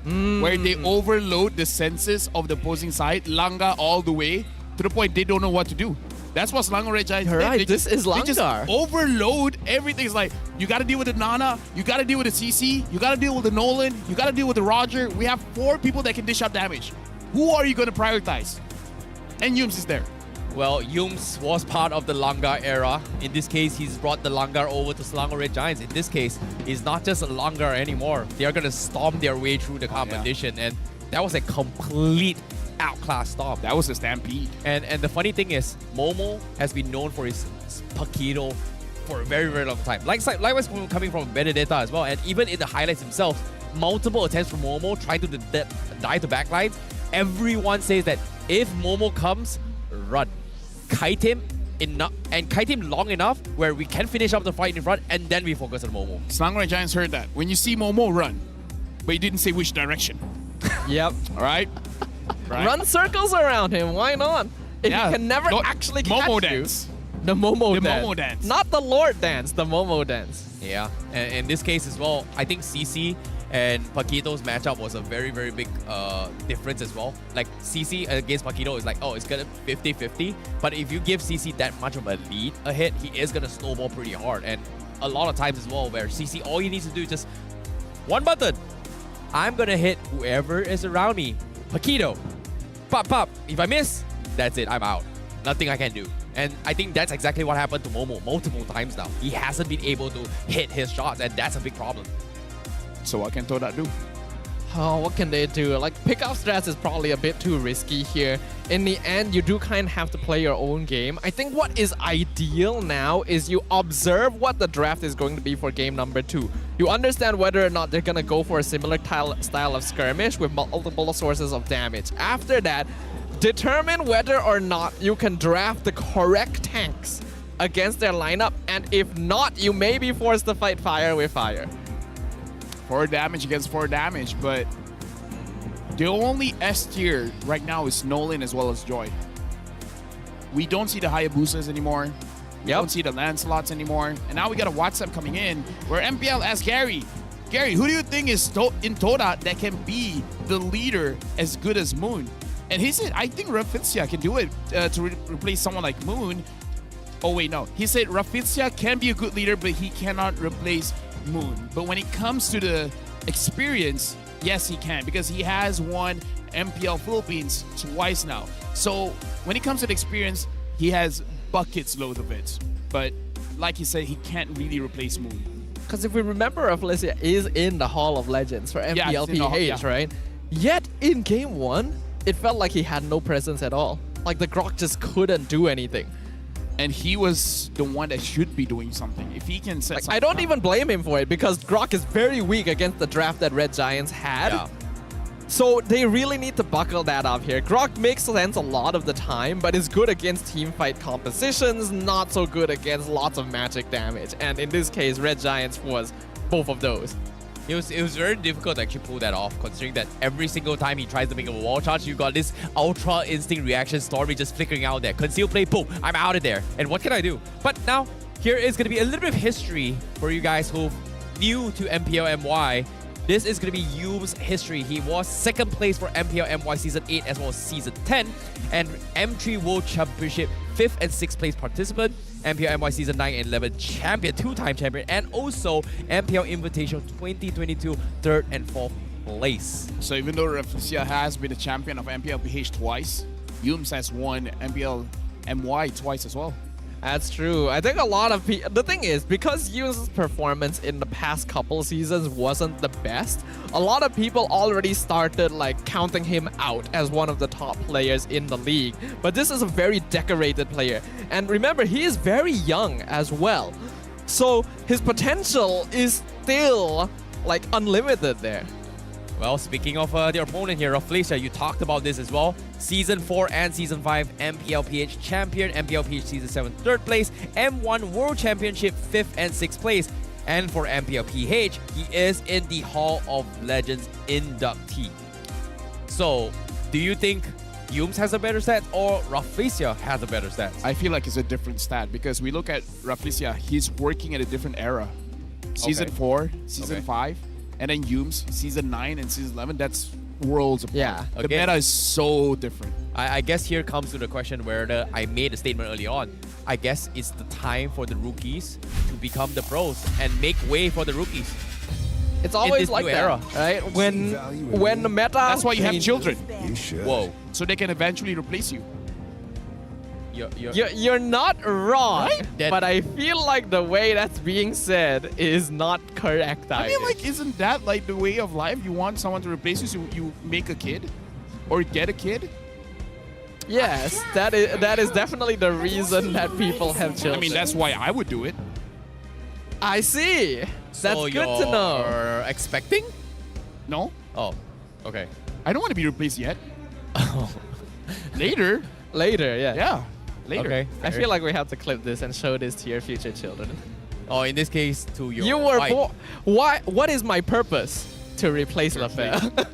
Where they overload the senses of the opposing side, Langa all the way, to the point they don't know what to do. That's what Selangor Red Giants did. Right, this is They just Langar. overload everything. It's like, you got to deal with the Nana, you got to deal with the CC, you got to deal with the Nolan, you got to deal with the Roger. We have 4 people that can dish out damage. Who are you going to prioritize? And Yums is there. Well, Yums was part of the Langar era. In this case, he's brought the Langar over to Selangor Red Giants. In this case, it's not just a Langar anymore. They are going to storm their way through the competition. And that was a complete outclass stomp. That was a stampede. And the funny thing is, Momo has been known for his Paquito for a very, very long time. Likewise coming from Benedetta as well. And even in the highlights themselves, multiple attempts from Momo trying to dive the backlines. Everyone says that if Momo comes, run. Kite him enough and kite him long enough where we can finish up the fight in front, and then we focus on Momo. Selangor Red Giants heard that. When you see Momo, run. But you didn't say which direction. Yep. All right? Run circles around him. Why not? If he can never actually catch Momo you. dance. The Momo The dance. Momo dance. Not the Lord dance, the Momo dance. Yeah, and in this case as well, I think CC and Paquito's matchup was a very, very big difference as well. Like, CC against Paquito is like, oh, it's gonna 50-50. But if you give CC that much of a lead ahead, he is gonna snowball pretty hard. And a lot of times as well, where CC, all he needs to do is just one button. I'm gonna hit whoever is around me. Paquito, pop, pop. If I miss, that's it, I'm out. Nothing I can do. And I think that's exactly what happened to Momo multiple times now. He hasn't been able to hit his shots, and that's a big problem. So what can Todak do? Oh, what can they do? Like, pick-up strats is probably a bit too risky here. In the end, you do kind of have to play your own game. I think what is ideal now is you observe what the draft is going to be for game number 2. You understand whether or not they're going to go for a similar style of skirmish with multiple sources of damage. After that, determine whether or not you can draft the correct tanks against their lineup, and if not, you may be forced to fight fire with fire. 4 damage against 4 damage, but the only S tier right now is Nolan as well as Joy. We don't see the Hayabusas anymore. We don't see the Lancelots anymore. And now we got a WhatsApp coming in where MPL asks Gary, who do you think is in Todak that can be the leader as good as Moon? And he said, I think Rafflezia can do it to replace someone like Moon. Oh, wait, no. He said Rafflezia can be a good leader, but he cannot replace Moon. But when it comes to the experience, yes, he can, because he has won MPL Philippines twice now. So when it comes to the experience, he has buckets loads of it. But like he said, he can't really replace Moon. Because if we remember, Rafflezia is in the Hall of Legends for MPLPH, right? Yet in game 1, it felt like he had no presence at all. Like, the Grok just couldn't do anything. And he was the one that should be doing something. If he can set something I don't even blame him for it, because Grok is very weak against the draft that Red Giants had. Yeah. So they really need to buckle that up here. Grok makes sense a lot of the time, but is good against team fight compositions, not so good against lots of magic damage. And in this case, Red Giants was both of those. It was very difficult to actually pull that off, considering that every single time he tries to make a wall charge, you got this ultra instinct reaction Stormy just flickering out there. Conceal play, boom, I'm out of there. And what can I do? But now, here is going to be a little bit of history for you guys who new to MPL MY. This is going to be Yoom's history. He was second place for MPL MY Season 8 as well as Season 10, and M3 World Championship 5th and 6th place participant, MPL MY Season 9 and 11 champion, 2-time champion, and also MPL Invitational 2022 3rd and 4th place. So even though Rafflesia has been a champion of MPL PH twice, Yums has won MPL MY twice as well. That's true. I think a lot of people... The thing is, because Yoon's performance in the past couple seasons wasn't the best, a lot of people already started like counting him out as one of the top players in the league. But this is a very decorated player. And remember, he is very young as well. So his potential is still like unlimited there. Well, speaking of the opponent here, Rafflesia, you talked about this as well. Season 4 and Season 5 MPL PH champion, MPL PH Season 7 3rd place, M1 World Championship 5th and 6th place. And for MPL PH, he is in the Hall of Legends inductee. So, do you think Yums has a better stats or Rafflesia has a better stats? I feel like it's a different stat because we look at Rafflesia, he's working at a different era. Season 4, Season 5, and then Yums, Season 9 and Season 11, that's worlds apart. Yeah. The meta is so different. I guess here comes to the question where I made a statement early on. I guess it's the time for the rookies to become the pros and make way for the rookies. It's always like that, era, right? When the meta... That's why you have children. You should. Whoa. So they can eventually replace you. You're not wrong, but I feel like the way that's being said is not correct. I mean, like, isn't that like the way of life? You want someone to replace you, so you make a kid or get a kid? Yes, that is definitely the reason that people have children. I mean, that's why I would do it. I see. That's So good to know. You're expecting? No. Oh, okay. I don't want to be replaced yet. Later. Later, yeah. Yeah. Later. Okay. I feel like we have to clip this and show this to your future children. Oh, in this case, to your You were wife. born. Why? What is my purpose? To replace LaFell.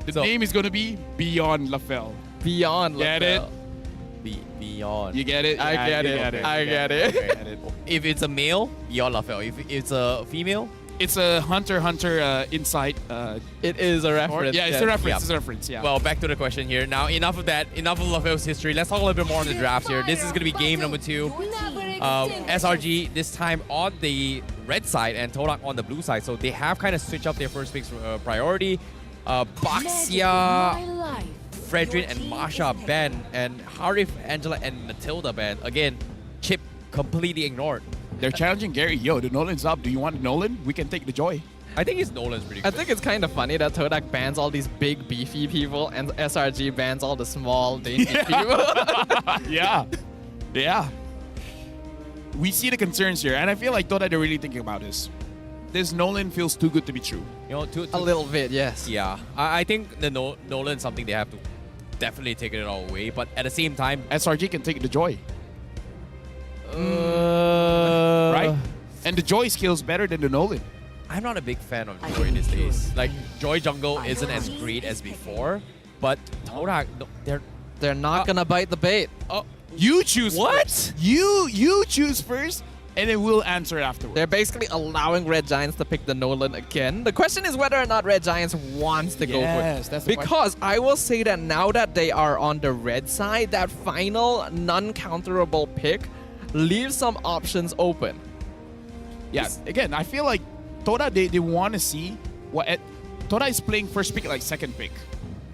The name is going to be Beyond LaFell. Beyond Get LaFell. it? Beyond. You get it? I get it. I get it. Okay. If it's a male, Beyond LaFell. If it's a female, It's a Hunter Insight. It is a reference. Yeah, it's a reference. It's a reference. Yeah. Well, back to the question here. Now, enough of that. Enough of LaFell's history. Let's talk a little bit more on the drafts here. This is going to be game number 2. SRG this time on the red side and Todak on the blue side. So they have kind of switched up their first picks priority. Baxia, Fredrin, and Masha banned, and Harif, Angela, and Matilda banned. Again, Chip completely ignored. They're challenging Gary. Yo, the Nolan's up. Do you want Nolan? We can take the joy. I think his Nolan's pretty good. I think it's kind of funny that Todak bans all these big, beefy people and SRG bans all the small, dainty people. Yeah. Yeah. We see the concerns here, and I feel like Todak, they're really thinking about this. This Nolan feels too good to be true. You know, A little bit, yes. Yeah. I think the Nolan's something they have to definitely take it all away, but at the same time, SRG can take the joy. Right? And the Joy skills better than the Nolan. I'm not a big fan of Joy these days. Like, Joy Jungle isn't as great as before, but Todak, They're not gonna bite the bait. Oh, you choose first. You choose first, and then we'll answer afterwards. They're basically allowing Red Giants to pick the Nolan again. The question is whether or not Red Giants wants to go for it. That's the Because I will say that now that they are on the red side, that final non-counterable pick leaves some options open. Yeah, again, I feel like Toda, they want to see what... Toda is playing first pick like second pick,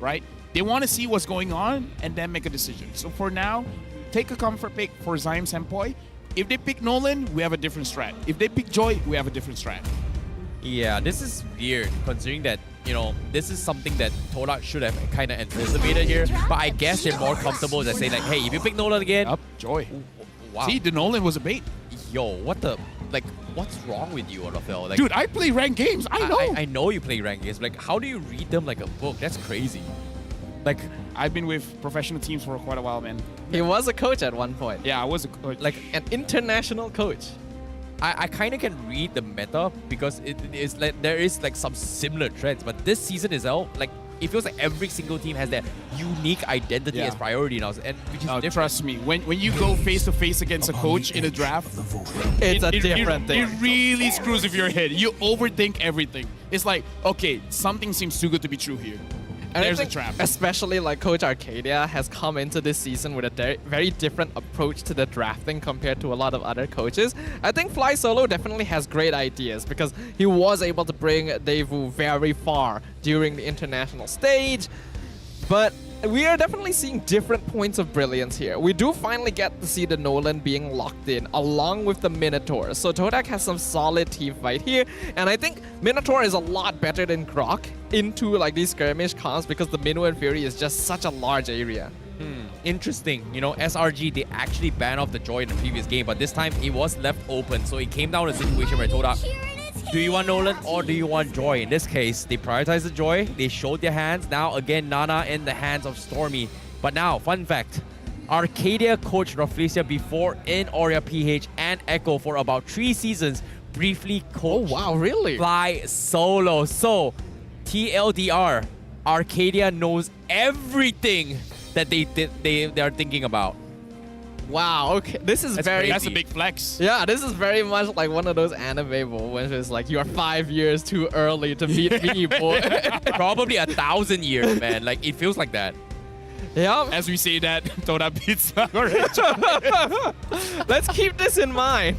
right? They want to see what's going on and then make a decision. So for now, take a comfort pick for Zyme Senpai. If they pick Nolan, we have a different strat. If they pick Joy, we have a different strat. Yeah, this is weird considering that, you know, this is something that Todak should have kind of anticipated here. But I guess they're more comfortable than saying like, hey, if you pick Nolan again... Up, Joy. Wow. See, the Nolan was a bait. Yo, what the... Like, what's wrong with you, NFL? Like, dude, I play ranked games. I know. I know you play ranked games. Like, how do you read them like a book? That's crazy. Like, I've been with professional teams for quite a while, man. He was a coach at one point. Yeah, I was a coach. Like an international coach. I kind of can read the meta because it is like there is like some similar trends, but this season is out. Like, it feels like every single team has their unique identity as priority now, and which is different. Trust me, when you go face to face against a coach in a draft, it's a different thing. It really screws with your head. You overthink everything. It's like, okay, something seems too good to be true here. And There's I a think trap. Especially like Coach Arcadia has come into this season with a very different approach to the drafting compared to a lot of other coaches. I think Flysolo definitely has great ideas because he was able to bring Daewoo very far during the international stage. But we are definitely seeing different points of brilliance here. We do finally get to see the Nolan being locked in along with the Minotaur. So Todak has some solid team fight here. And I think Minotaur is a lot better than Grok into like these skirmish comps because the Minnow and Fury is just such a large area. Interesting. You know, SRG, they actually banned off the Joy in the previous game, but this time it was left open. So it came down to a situation where Todak, do you want Nolan or do you want Joy? In this case, they prioritized the Joy. They showed their hands. Now, again, Nana in the hands of Stormy. But now, fun fact, Arcadia coached Rafflesia before in Aurea PH and Echo for about 3 seasons. Briefly coached Flysolo. So, TLDR, Arcadia knows everything that they are thinking about. Wow, okay. This is That's a big flex. Yeah, this is very much like one of those anime moments. It's like, you are 5 years too early to meet me, boy. Probably 1,000 years, man. Like, it feels like that. Yeah. As we say that, Toda beats Let's keep this in mind.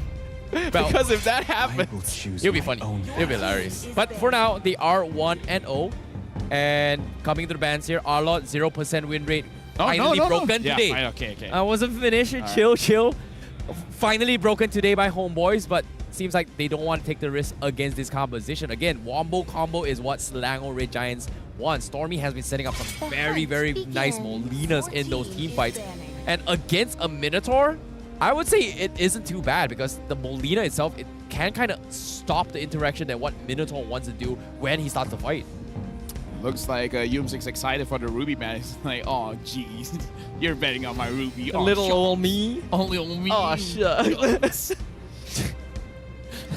Because if that happens, it'll be funny. It'll be hilarious. But for now, they are 1-0. And coming to the bands here, Arlot 0% win rate. Finally broken today. Yeah, okay. I wasn't finished. Chill. Finally broken today by Homeboys, but seems like they don't want to take the risk against this composition. Again, Wombo combo is what Selangor Red Giants want. Stormy has been setting up some very nice Molinas in those team fights. And against a Minotaur, I would say it isn't too bad because the Molina itself, it can kind of stop the interaction that what Minotaur wants to do when he starts to fight. Looks like Yumsik's excited for the Ruby man. It's like, oh, jeez, you're betting on my Ruby. Oh, little old me. Only old me. Oh, shucks.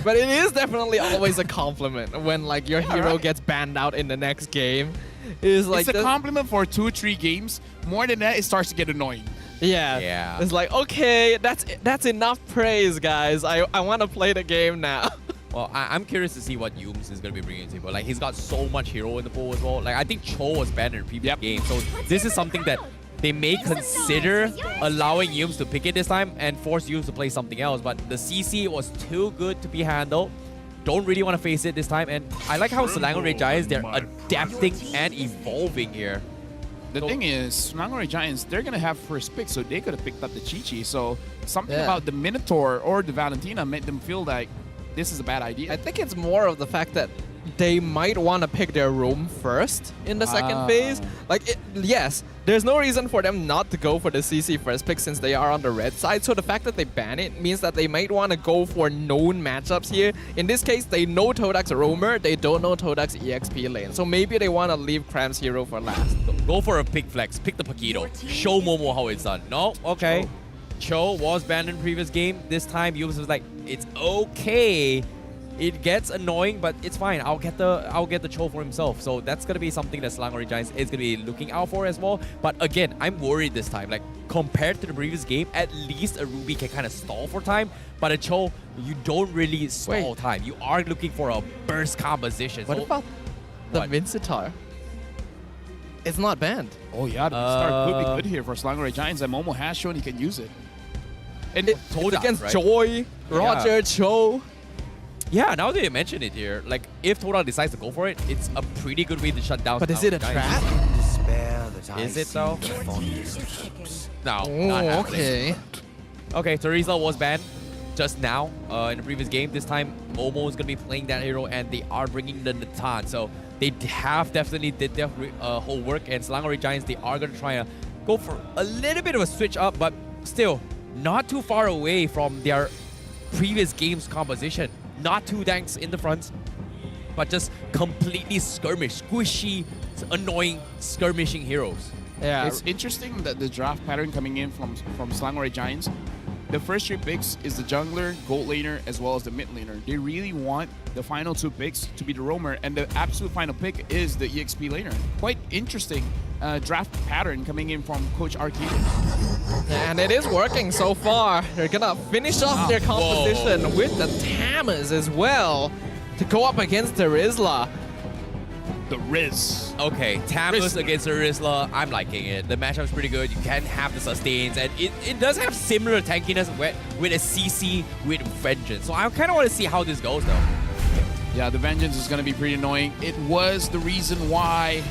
But it is definitely always a compliment when like your hero gets banned out in the next game. It's like a compliment for 2-3 games. More than that, it starts to get annoying. Yeah. It's like, okay, that's enough praise, guys. I want to play the game now. Well, I'm curious to see what Yums is going to be bringing to the table. Like, he's got so much hero in the pool as well. Like, I think Cho was banned in the previous game. So this is something that they may consider allowing Yums to pick it this time and force Yums to play something else. But the CC was too good to be handled. Don't really want to face it this time. And I like how Selangor Red Giants, they're adapting and evolving here. The thing is, Selangor Red Giants, they're going to have first pick, so they could have picked up the Chi-Chi. So something about the Minotaur or the Valentina made them feel like this is a bad idea. I think it's more of the fact that they might want to pick their room first in the second phase. Like, yes, there's no reason for them not to go for the CC first pick since they are on the red side. So the fact that they ban it means that they might want to go for known matchups here. In this case, they know Todak's roamer. They don't know Todak's EXP lane. So maybe they want to leave Cram's hero for last. Go for a pick flex. Pick the Paquito. Show Momo how it's done. No? Okay. Cho was banned in previous game. This time, Yums was like, it's okay. It gets annoying, but it's fine. I'll get the Cho for himself. So that's gonna be something that Selangor Giants is gonna be looking out for as well. But again, I'm worried this time. Like, compared to the previous game, at least a Ruby can kind of stall for time. But a Cho, you don't really stall time. You are looking for a burst composition. What about the Vincitar? It's not banned. Oh yeah, the Vincitar could be good here for Selangor Giants, and Momo has shown he can use it. And Todak, against Joy, Roger, Cho. Yeah, now that you mention it here, like, if Todak decides to go for it, it's a pretty good way to shut down. But is it a trap? Is it though? No, not okay. Okay, Teresa was banned just now in the previous game. This time, Momo is going to be playing that hero, and they are bringing the Natan. So they have definitely did their whole work, and Selangor Giants, they are going to try to go for a little bit of a switch up, but still not too far away from their previous game's composition. Not two tanks in the front, but just completely skirmish, squishy, annoying skirmishing heroes. Yeah, it's interesting that the draft pattern coming in from Selangor Giants, the first 3 picks is the jungler, gold laner, as well as the mid laner. They really want the final 2 picks to be the roamer, and the absolute final pick is the EXP laner. Quite interesting draft pattern coming in from Coach Arcadia. And it is working so far. They're gonna finish off their composition with the Tamas as well to go up against the Rizla. The Riz. Okay, Tamas against the Rizla, I'm liking it. The matchup's pretty good. You can have the sustains, and it does have similar tankiness with a CC with Vengeance. So I kind of want to see how this goes, though. Yeah, the Vengeance is going to be pretty annoying. It was the reason why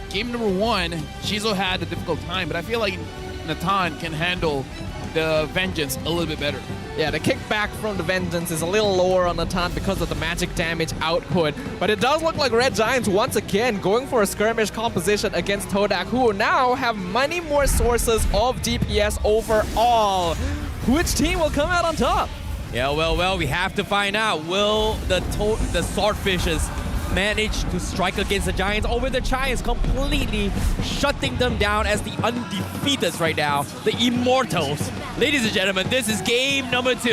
game number 1, Shizo had a difficult time, but I feel like Nathan can handle the Vengeance a little bit better. Yeah, the kickback from the Vengeance is a little lower on Nathan because of the magic damage output. But it does look like Red Giants once again going for a skirmish composition against Todak, who now have many more sources of DPS overall. Which team will come out on top? Yeah, well, we have to find out. Will the Swordfishes manage to strike against the Giants, or with the Giants completely shutting them down as the undefeateds right now, the Immortals? Ladies and gentlemen, this is game number 2.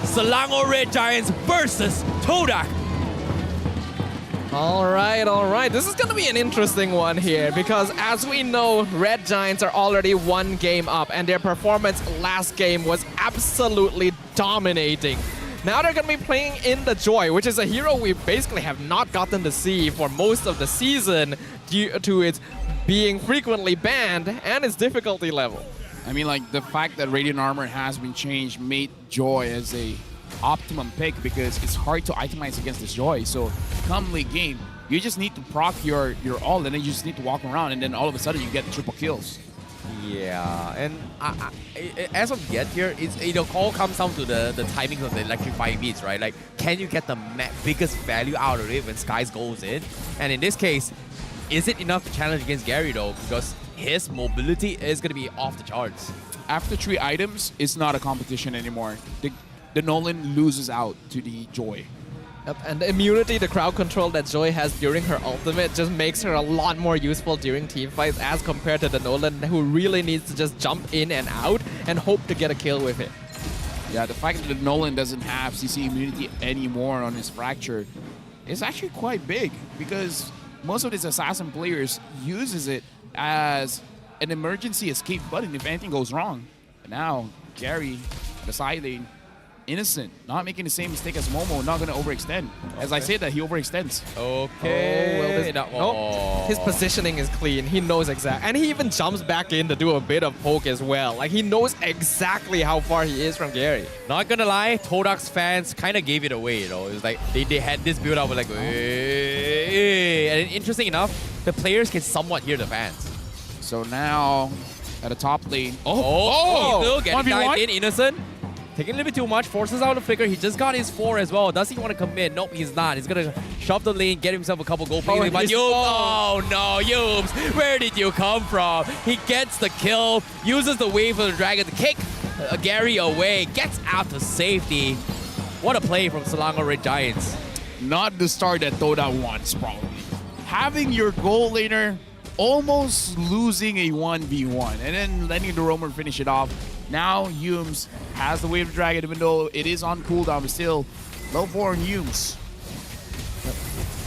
Selangor Red Giants versus Todak. All right. This is going to be an interesting one here because as we know, Red Giants are already 1 game up and their performance last game was absolutely dominating. Now they're going to be playing in the Joy, which is a hero we basically have not gotten to see for most of the season due to its being frequently banned and its difficulty level. I mean, like, the fact that Radiant Armor has been changed made Joy as a optimum pick because it's hard to itemize against this Joy. So come late game, you just need to proc your ult, and then you just need to walk around, and then all of a sudden you get triple kills. Yeah, and as of yet here, it all comes down to the timing of the electrifying beats, right? Like, can you get the biggest value out of it when Skies goes in? And in this case, is it enough to challenge against Gary though? Because his mobility is going to be off the charts. After 3 items, it's not a competition anymore. The Nolan loses out to the Joy. Yep, and the immunity, the crowd control that Joy has during her ultimate just makes her a lot more useful during team fights as compared to the Nolan, who really needs to just jump in and out and hope to get a kill with it. Yeah, the fact that the Nolan doesn't have CC immunity anymore on his Fracture is actually quite big because most of these assassin players uses it as an emergency escape button if anything goes wrong. But now, Gary, the side lane, innocent, not making the same mistake as Momo, not going to overextend. As I say that, he overextends. Okay. His positioning is clean. He knows exactly. And he even jumps back in to do a bit of poke as well. Like, he knows exactly how far he is from Gary. Not gonna lie, Todak's fans kind of gave it away, you know. It was like, they had this build up with like, and interesting enough, the players can somewhat hear the fans. So now, at the top lane. Still getting dived in, Innocent. Taking a little bit too much, forces out the flicker. He just got his 4 as well. Does he want to commit? Nope, he's not. He's going to shove the lane, get himself a couple gold pieces. But oh no, Yubes, where did you come from? He gets the kill, uses the wave of the dragon to kick Gary away, gets out to safety. What a play from Selangor Red Giants. Not the start that Toda wants, probably. Having your gold laner almost losing a 1v1 and then letting the roamer finish it off. Now Yumes has the wave of dragon, even though it is on cooldown, but still low 4 on Yumes.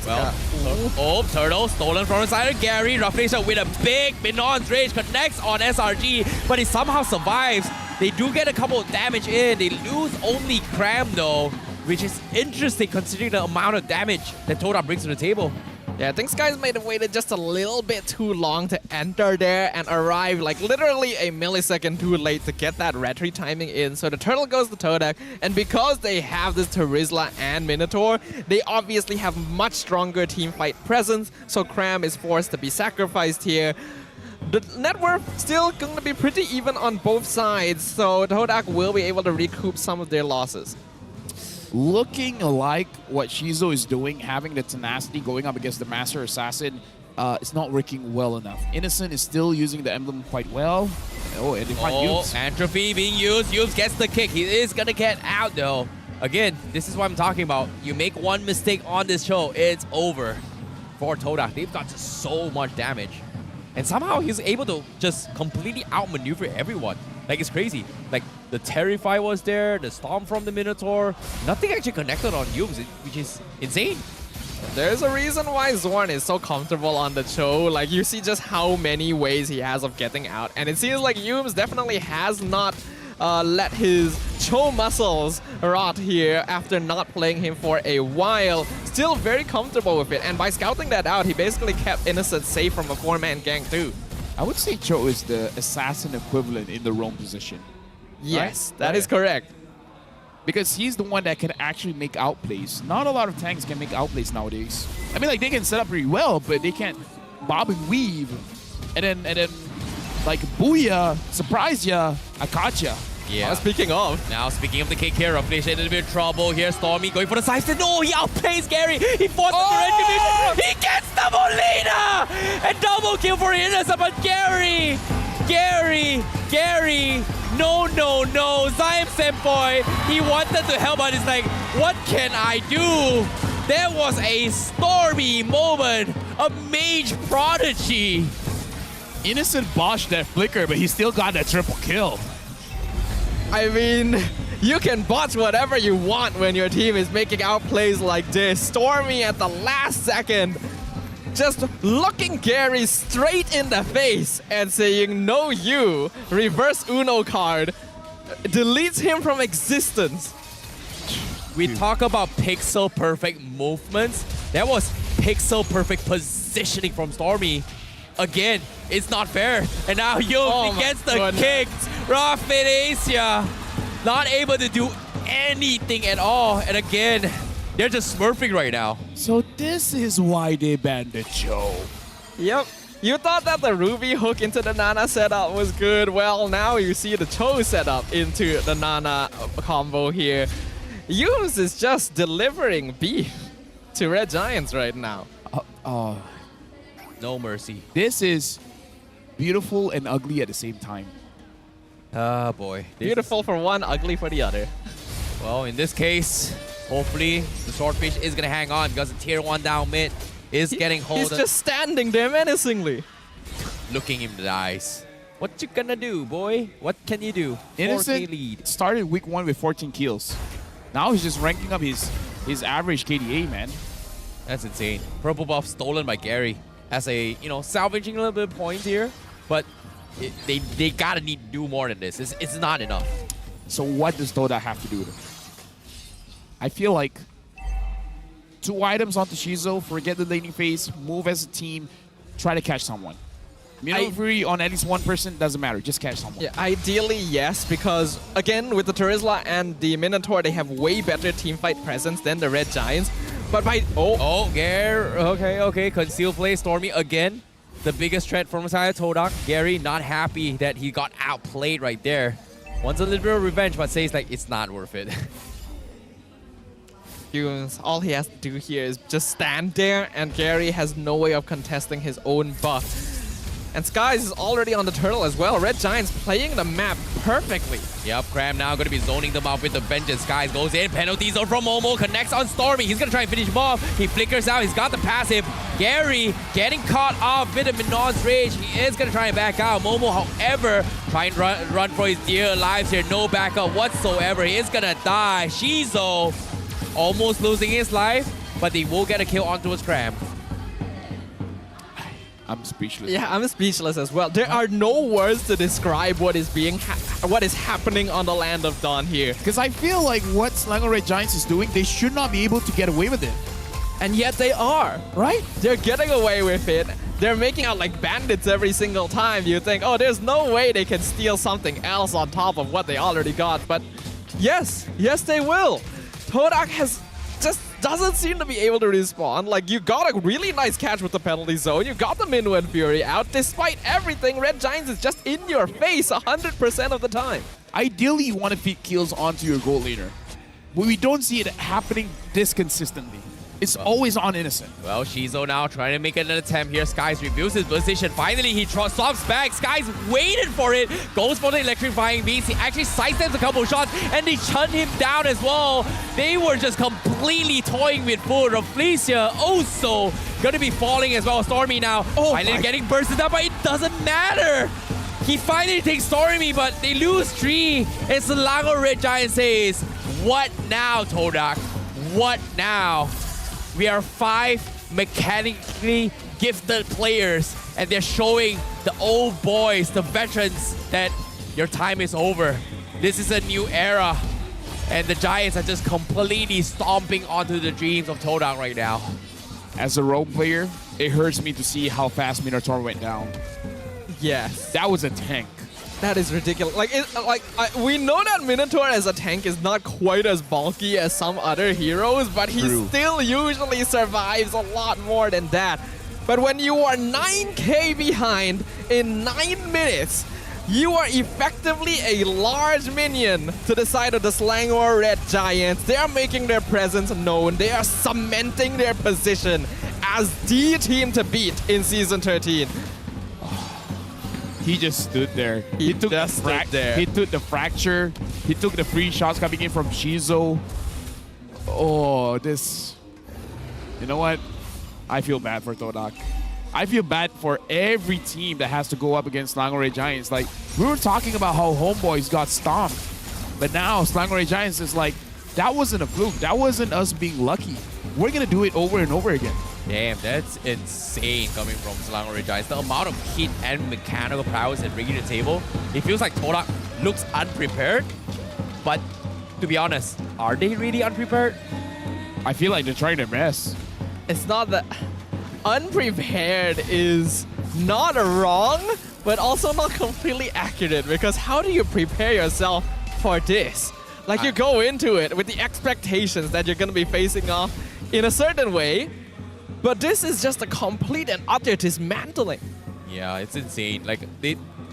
Well, Turtle stolen from inside of Gary. Roughfacer with a big Minon's Rage connects on SRG, but he somehow survives. They do get a couple of damage in. They lose only Cram though, which is interesting considering the amount of damage that Toda brings to the table. Yeah, I think Skies might have waited just a little bit too long to enter there and arrive like literally a millisecond too late to get that retry timing in. So the turtle goes to Todak, and because they have this Terizla and Minotaur, they obviously have much stronger teamfight presence, so Cram is forced to be sacrificed here. The net worth still going to be pretty even on both sides, so Todak will be able to recoup some of their losses. Looking like what Shizo is doing, having the tenacity going up against the Master Assassin, it's not working well enough. Innocent is still using the emblem quite well. Oh, and they find Yumes. Entropy being used. Yumes gets the kick. He is going to get out though. Again, this is what I'm talking about. You make one mistake on this show, it's over for Todak. They've got so much damage. And somehow he's able to just completely outmaneuver everyone. Like, it's crazy. Like, the Terrify was there, the Storm from the Minotaur. Nothing actually connected on Yumes, which is insane. There's a reason why Zorn is so comfortable on the Cho. Like, you see just how many ways he has of getting out. And it seems like Yumes definitely has not let his Cho muscles rot here after not playing him for a while. Still very comfortable with it. And by scouting that out, he basically kept Innocent safe from a 4-man gang too. I would say Cho is the assassin equivalent in the roam position. Yes, right? that is correct. Because he's the one that can actually make outplays. Not a lot of tanks can make outplays nowadays. I mean, like, they can set up pretty well, but they can't bob and weave. And then like, booyah, surprise ya, I caught ya. Yeah. Speaking of the kick here, Felicia in a bit of trouble here. Stormy going for the side step. No, he outplays Gary. He forces the red division. He gets the Molina! And double kill for Innocent, but Gary! No, Zion Senpai, he wanted to help, but it's like, what can I do? There was a Stormy moment, a mage prodigy. Innocent botched that flicker, but he still got that triple kill. I mean, you can botch whatever you want when your team is making outplays like this. Stormy at the last second, just looking Gary straight in the face and saying, no you, reverse Uno card, deletes him from existence. We talk about pixel perfect movements. That was pixel perfect positioning from Stormy. Again, it's not fair. And now Yumes gets the kicked. Raffinacia not able to do anything at all. And again, they're just smurfing right now. So this is why they banned the Cho. Yep. You thought that the Ruby hook into the Nana setup was good. Well, now you see the Cho setup into the Nana combo here. Yumes is just delivering beef to Red Giants right now. No mercy. This is beautiful and ugly at the same time. Ah, boy. Beautiful for one, ugly for the other. Well, in this case, hopefully the Swordfish is going to hang on because the tier 1 down mid is getting hold of. He's just standing there menacingly. Looking him in the eyes. What you gonna do, boy? What can you do? Innocent 4K lead. started week 1 with 14 kills. Now he's just ranking up his average KDA, man. That's insane. Purple buff stolen by Gary as a, salvaging a little bit of points here, but they gotta need to do more than this. It's not enough. So what does Toda have to do with it? I feel like 2 items onto Shizo, forget the laning phase, move as a team, try to catch someone. Free on at least one person, doesn't matter, just catch someone. Yeah, ideally, yes, because again, with the Terizla and the Minotaur, they have way better teamfight presence than the Red Giants. But by... Gary, okay, conceal play, Stormy again. The biggest threat from Messiah Todak. Gary not happy that he got outplayed right there. Wants a little bit of revenge, but says like, it's not worth it. All he has to do here is just stand there, and Gary has no way of contesting his own buff. And Skies is already on the turtle as well. Red Giants playing the map perfectly. Yep, Cram now going to be zoning them out with the vengeance. Skies goes in, penalty zone from Momo, connects on Stormy. He's going to try and finish him off. He flickers out, he's got the passive. Gary getting caught off with a Minon's rage. He is going to try and back out. Momo, however, try and run for his dear lives here. No backup whatsoever. He is going to die. Shizo almost losing his life, but they will get a kill onto his Cram. I'm speechless. Yeah, I'm speechless as well. There are no words to describe what is happening on the land of Dawn here. Because I feel like what Selangor Red Giants is doing, they should not be able to get away with it. And yet they are, right? They're getting away with it. They're making out like bandits every single time. You think, oh, there's no way they can steal something else on top of what they already got. But yes, they will. Todak just doesn't seem to be able to respawn. Like, you got a really nice catch with the penalty zone. You got the Minwu and Fury out. Despite everything, Red Giants is just in your face 100% of the time. Ideally, you want to feed kills onto your goal laner. But we don't see it happening this consistently. It's always on Innocent. Well, Shizo now trying to make an attempt here. Skies reviews his position. Finally, he swaps back. Skies waited for it. Goes for the electrifying beast. He actually sidesteps a couple shots, and they shut him down as well. They were just completely toying with food. Felicia also going to be falling as well. Stormy now finally getting bursted up, but it doesn't matter. He finally takes Stormy, but they lose 3. And Selangor Red Giant says, what now, Todak? What now? We are 5 mechanically gifted players, and they're showing the old boys, the veterans, that your time is over. This is a new era. And the Giants are just completely stomping onto the dreams of Todak right now. As a role player, it hurts me to see how fast Minotaur went down. Yes. That was a tank. That is ridiculous. We know that Minotaur as a tank is not quite as bulky as some other heroes, but he still usually survives a lot more than that. But when you are 9k behind in 9 minutes, you are effectively a large minion to the side of the Selangor Red Giants. They are making their presence known. They are cementing their position as the team to beat in Season 13. He just stood there. He took the fracture. He took the free shots coming in from Shizo. Oh, this... You know what? I feel bad for Todak. I feel bad for every team that has to go up against Selangor Red Giants. Like, we were talking about how Homeboys got stomped. But now Selangor Red Giants is like, that wasn't a fluke. That wasn't us being lucky. We're going to do it over and over again. Damn, that's insane coming from Selangor Red Giants. The amount of hit and mechanical prowess they bring to the table, it feels like Todak looks unprepared. But to be honest, are they really unprepared? I feel like they're trying their best. It's not that... Unprepared is not wrong, but also not completely accurate, because how do you prepare yourself for this? Like, you go into it with the expectations that you're going to be facing off in a certain way, but this is just a complete and utter dismantling. Yeah, it's insane. Like,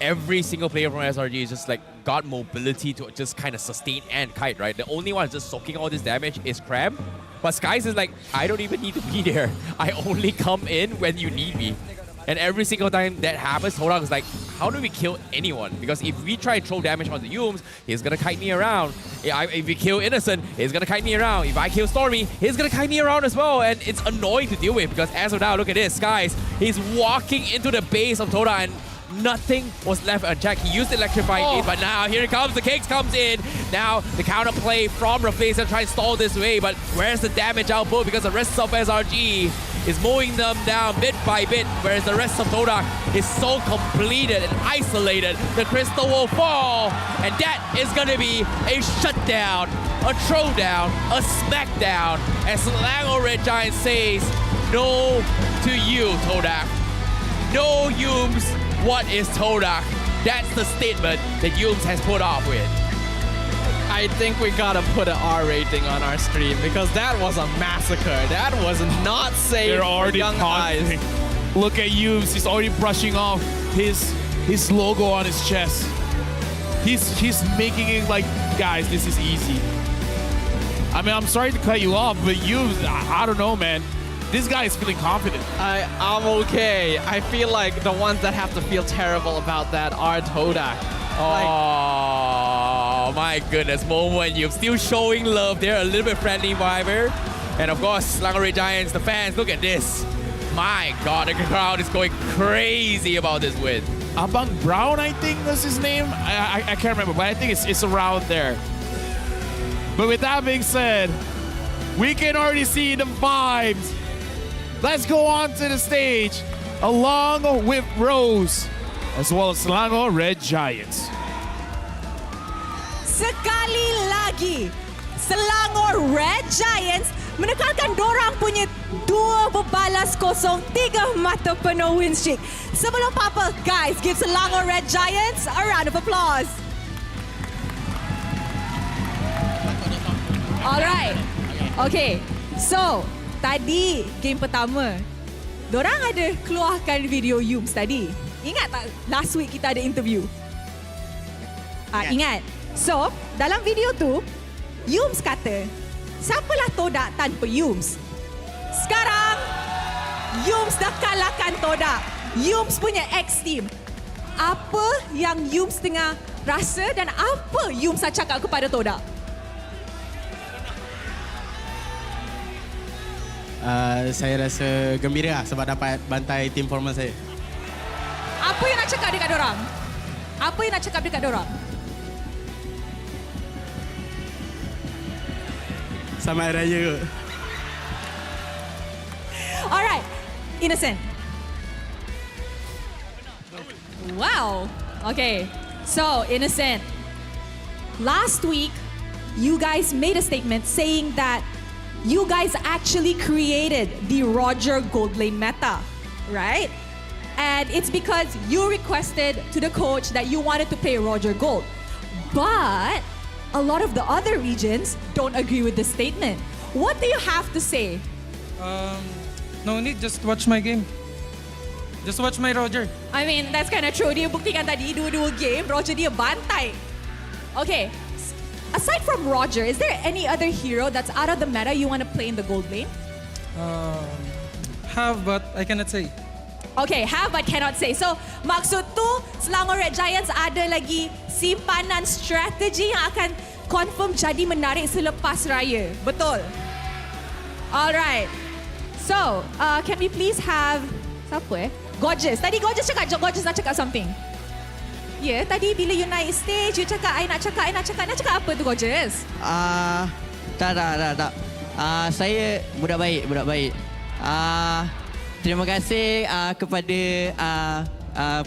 every single player from SRG is just like got mobility to just kind of sustain and kite, right? The only one just soaking all this damage is Crab. But Skies is like, I don't even need to be there. I only come in when you need me. And every single time that happens, Todak is like, how do we kill anyone? Because if we try to throw damage on the Yumes, he's gonna kite me around. If we kill Innocent, he's gonna kite me around. If I kill Stormy, he's gonna kite me around as well. And it's annoying to deal with, because as of now, look at this, Skies. He's walking into the base of Todak and nothing was left unchecked. He used Electrifying Aid, but now here it comes. The Cakes comes in. Now the counterplay from Rafael to try and stall this way, but where's the damage output? Because the rest of SRG is mowing them down bit by bit, whereas the rest of Todak is so completed and isolated. The crystal will fall, and that is going to be a shutdown, a throwdown, a smackdown, as Selangor Red Giant says no to you, Todak. No Yumes. What is Todak? That's the statement that Yumes has put off with. I think we gotta put an R rating on our stream, because that was a massacre. That was not safe. They're already for young eyes. Look at Yumes. He's already brushing off his logo on his chest. He's making it like, guys, this is easy. I mean, I'm sorry to cut you off, but Yumes, I don't know, man. This guy is feeling confident. I'm okay. I feel like the ones that have to feel terrible about that are Todak. Oh my goodness, Momo, you're still showing love. They're a little bit friendly, however. And of course, Selangor Red Giants, the fans, look at this. My God, the crowd is going crazy about this win. Abang Brown, I think was his name. I can't remember, but I think it's around there. But with that being said, we can already see the vibes. Let's go on to the stage, along with Rose, as well as Selangor Red Giants. Sekali lagi, Selangor Red Giants menekalkan dorang punya 2 berbalas kosong, 3 mata penuh win streak. Sebelum apa, guys, give Selangor Red Giants a round of applause. Alright, okay, so tadi game pertama, dorang ada keluarkan video Yumes tadi. Ingat tak last week kita ada interview? Ingat. So, dalam video tu, Yumes kata, siapalah Todak tanpa Yumes? Sekarang, Yumes dah kalahkan Todak. Yumes punya X-Team. Apa yang Yumes tengah rasa dan apa Yumes nak cakap kepada Todak? Saya rasa gembira sebab dapat bantai tim formal saya. Apa yang nak cakap dekat dorang? Apa yang nak cakap dekat dorang? Selamat Hari Raya. Alright, Innocent. Wow. Okay, so Innocent. Last week, you guys made a statement saying that you guys actually created the Roger Gold Lane meta, right? And it's because you requested to the coach that you wanted to play Roger Gold. But a lot of the other regions don't agree with this statement. What do you have to say? No need, just watch my game. Just watch my Roger. I mean, that's kind of true. Dia buktikan tadi, dua-dua game, Roger dia bantai. Okay, aside from Roger, is there any other hero that's out of the meta you want to play in the gold lane? Have, but I cannot say. Okay, have but cannot say. So, maksud tu, Selangor Red Giants ada lagi simpanan strategi yang akan confirm jadi menarik selepas raya. Betul? Alright. So, can we please have... Siapa Gorgeous. Tadi Gorgeous nak cakap something. Ya, tadi bila you naik stage, you cakap, I nak cakap. Nak cakap apa tu, Gorgeous? Tak. Saya budak baik. Terima kasih kepada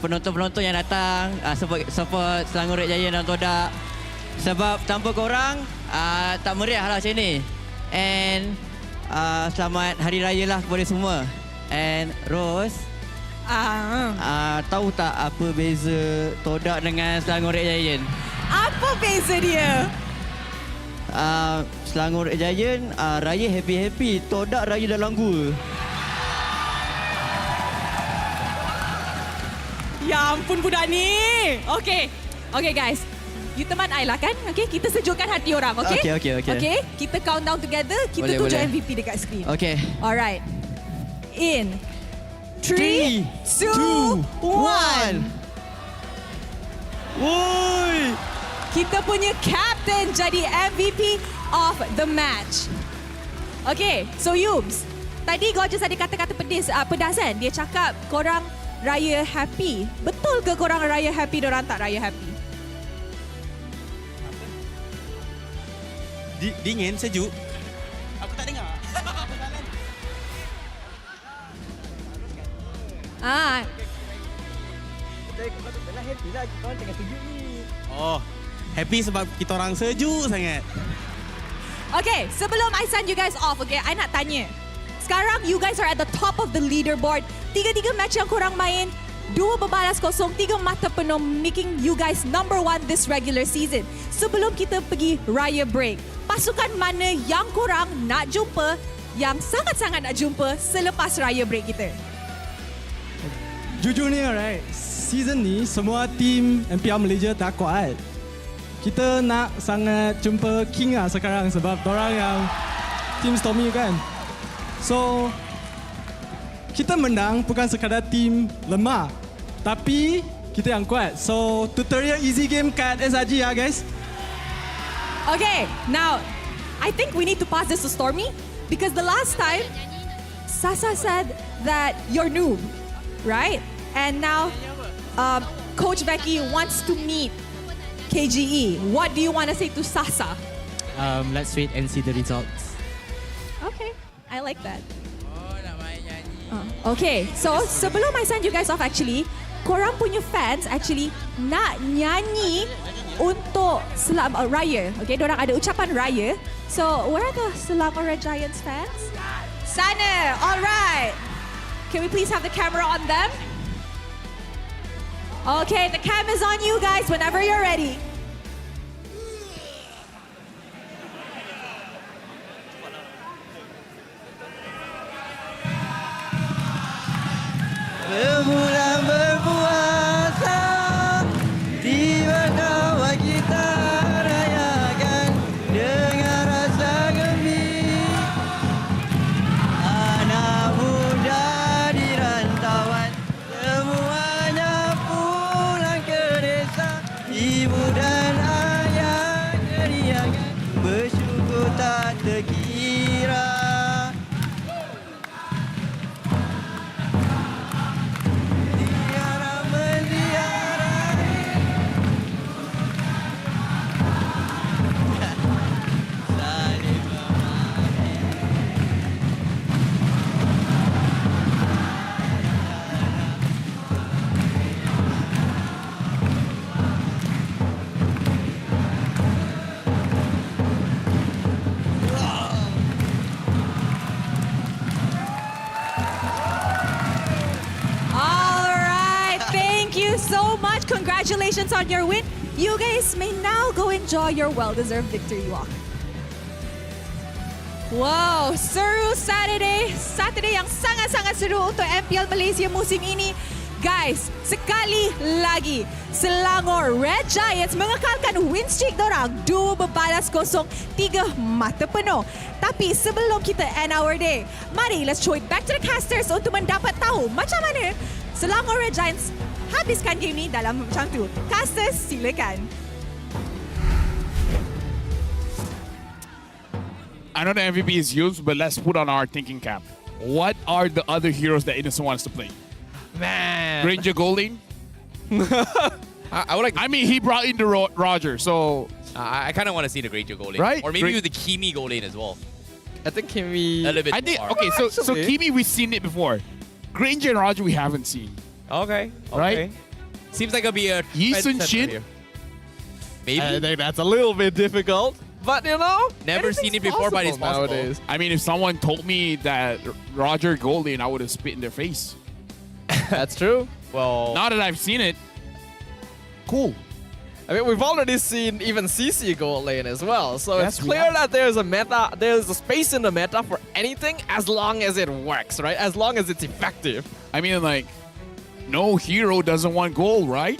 penonton-penonton yang datang support Selangor Red Giant dan Todak. Sebab tanpa korang tak meriah lah macam ni. And selamat Hari Raya lah kepada semua. And Rose, tahu tak apa beza Todak dengan Selangor Red Giant? Apa beza dia? Selangor Red Giant raya happy-happy, Todak raya dalam gua. Ya ampun budak ni. Okay guys. You teman I lah kan? Okay, kita sejukkan hati orang, okay? Okay, kita count down together. Kita tuju MVP dekat screen. Okay. Alright. In 3, 2, 1. Woi! Kita punya captain jadi MVP of the match. Okay, so Yubs. Tadi Gorgeous ada kata-kata pedas kan? Dia cakap korang raya happy. Betul ke korang raya happy, dorang tak raya happy? Dingin, sejuk. Aku tak dengar. Happy lah, kita orang tengah sejuk ni. Oh, happy sebab kita orang sejuk sangat. Okay, sebelum I send you guys off, okay, I nak tanya. Sekarang you guys are at the top of the leaderboard. 3 match yang korang main, 2 berbalas kosong, 3 mata penuh, making you guys number 1 this regular season. Sebelum kita pergi Raya break, pasukan mana yang korang nak jumpa, yang sangat-sangat nak jumpa selepas Raya break kita? Jujur ni, alright. Season ni semua tim MPL Malaysia tak kuat. Kita nak sangat jumpa King lah sekarang sebab orang yang tim Stormy kan. So kita menang bukan sekadar tim lemah, tapi kita yang kuat. So tutorial easy game kat SRG ya guys. Okay, now I think we need to pass this to Stormy because the last time Sasa said that you're noob, right? And now Coach Becky wants to meet KGE. What do you want to say to Sasa? Let's wait and see the results. Okay, I like that. Okay, so sebelum I send you guys off actually, korang punya fans actually nak nyanyi untuk Raya. Okay, dorang ada ucapan Raya. So, where are the Selangor Red Giants fans? Sana, alright. Can we please have the camera on them? Okay, the cam is on you guys whenever you're ready. Berbulan berpuasa, tiba kawan kita rayakan dengan rasa gembira. Anak muda di rantauan, semuanya pulang ke desa. Ibu dan ayah teriakan, bersyukur tak terkira. congratulations on your win. You guys may now go enjoy your well-deserved victory walk. Wow, seru Saturday yang sangat-sangat seru untuk MPL Malaysia musim ini. Guys, sekali lagi Selangor Red Giants mengekalkan win streak dorang 2 berbalas kosong 3 mata penuh. Tapi sebelum kita end our day, mari let's throw it back to the casters untuk mendapat tahu macam mana Selangor Red Giants habiskan game ni dalam macam tu. Casters, silakan. I know the MVP is used, but let's put on our thinking cap. What are the other heroes that Innocent wants to play? Man. Granger Golding? I would like. I mean, he brought in the Roger, so... I kind of want to see the Granger goal lane. Right? Or maybe with the Kimi goal lane as well. I think Kimi... A little bit I think, more. okay, so Kimi, we've seen it before. Granger and Roger, we haven't seen. Okay. Right? Seems like it'll be a... Yi Sun trendsetter Shin? here. Maybe. I think that's a little bit difficult. But, you know, Never seen it before, but it's possible. nowadays. I mean, if someone told me that Roger Golding, I would have spit in their face. That's true. Well... Now that I've seen it, cool. I mean, we've already seen even CC gold lane as well. So Yes, it's we clear have. that there's a meta, there's a space in the meta for anything as long as it works, right? As long as it's effective. I mean, like, no hero doesn't want gold, right?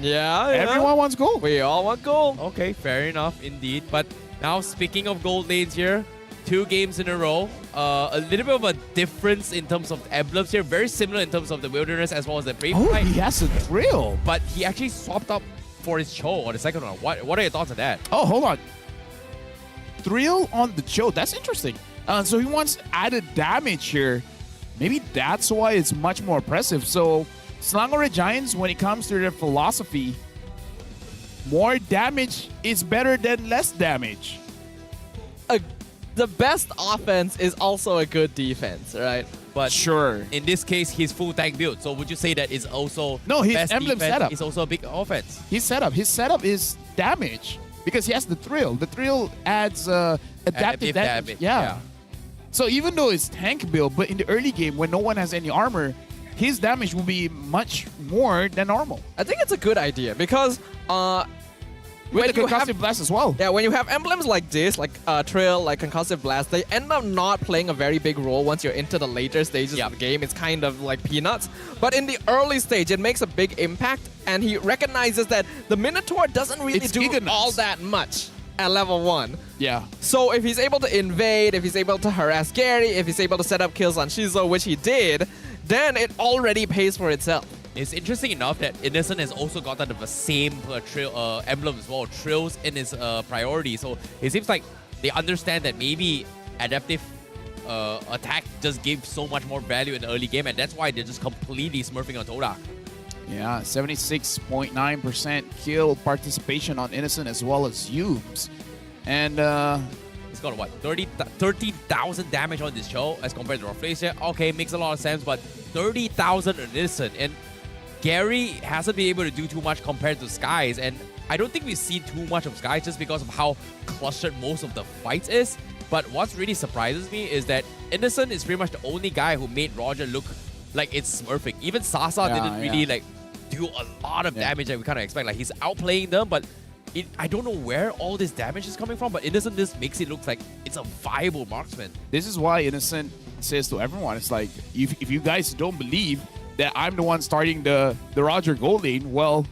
Yeah, Everyone wants gold. We all want gold. Okay, fair enough indeed. But now speaking of gold lanes here, 2 games in a row. A little bit of a difference in terms of emblems here. Very similar in terms of the Wilderness as well as the Brave Oh, Knight. he has a thrill. But he actually swapped up for his Cho on the second one. What are your thoughts on that? Oh, hold on. Thrill on the Cho. That's interesting. So he wants added damage here. Maybe that's why it's much more impressive. So Selangor Red Giants, when it comes to their philosophy, more damage is better than less damage. The best offense is also a good defense, right? But sure, in this case, he's full tank build. So would you say that is also no? His best emblem defense setup is also a big offense. His setup is damage because he has the thrill. The thrill adds adaptive damage. Yeah. So even though it's tank build, but in the early game when no one has any armor, his damage will be much more than normal. I think it's a good idea because with the concussive blast as well. Yeah, when you have emblems like this, like Trail, like concussive blast, they end up not playing a very big role once you're into the later stages of the game. It's kind of like peanuts. But in the early stage, it makes a big impact, and he recognizes that the Minotaur doesn't really do all that much at level 1. Yeah. So if he's able to invade, if he's able to harass Gary, if he's able to set up kills on Shizo, which he did, then it already pays for itself. It's interesting enough that Innocent has also got that of the same emblem as well, Trills in his priority. So it seems like they understand that maybe adaptive attack just gives so much more value in the early game, and that's why they're just completely smurfing on Todak. Yeah, 76.9% kill participation on Innocent as well as Yubes. And it's got what, 30,000 damage on this show as compared to Rafflesia. Okay, makes a lot of sense, but 30,000 on Innocent. And Gary hasn't been able to do too much compared to Skies, and I don't think we've seen too much of Skies just because of how clustered most of the fights is. But what really surprises me is that Innocent is pretty much the only guy who made Roger look like it's smurfing. Even Sasa didn't really like do a lot of damage that we kind of expect. Like he's outplaying them, but I don't know where all this damage is coming from, but Innocent just makes it look like it's a viable marksman. This is why Innocent says to everyone, it's like, if you guys don't believe that I'm the one starting the Roger gold lane, well,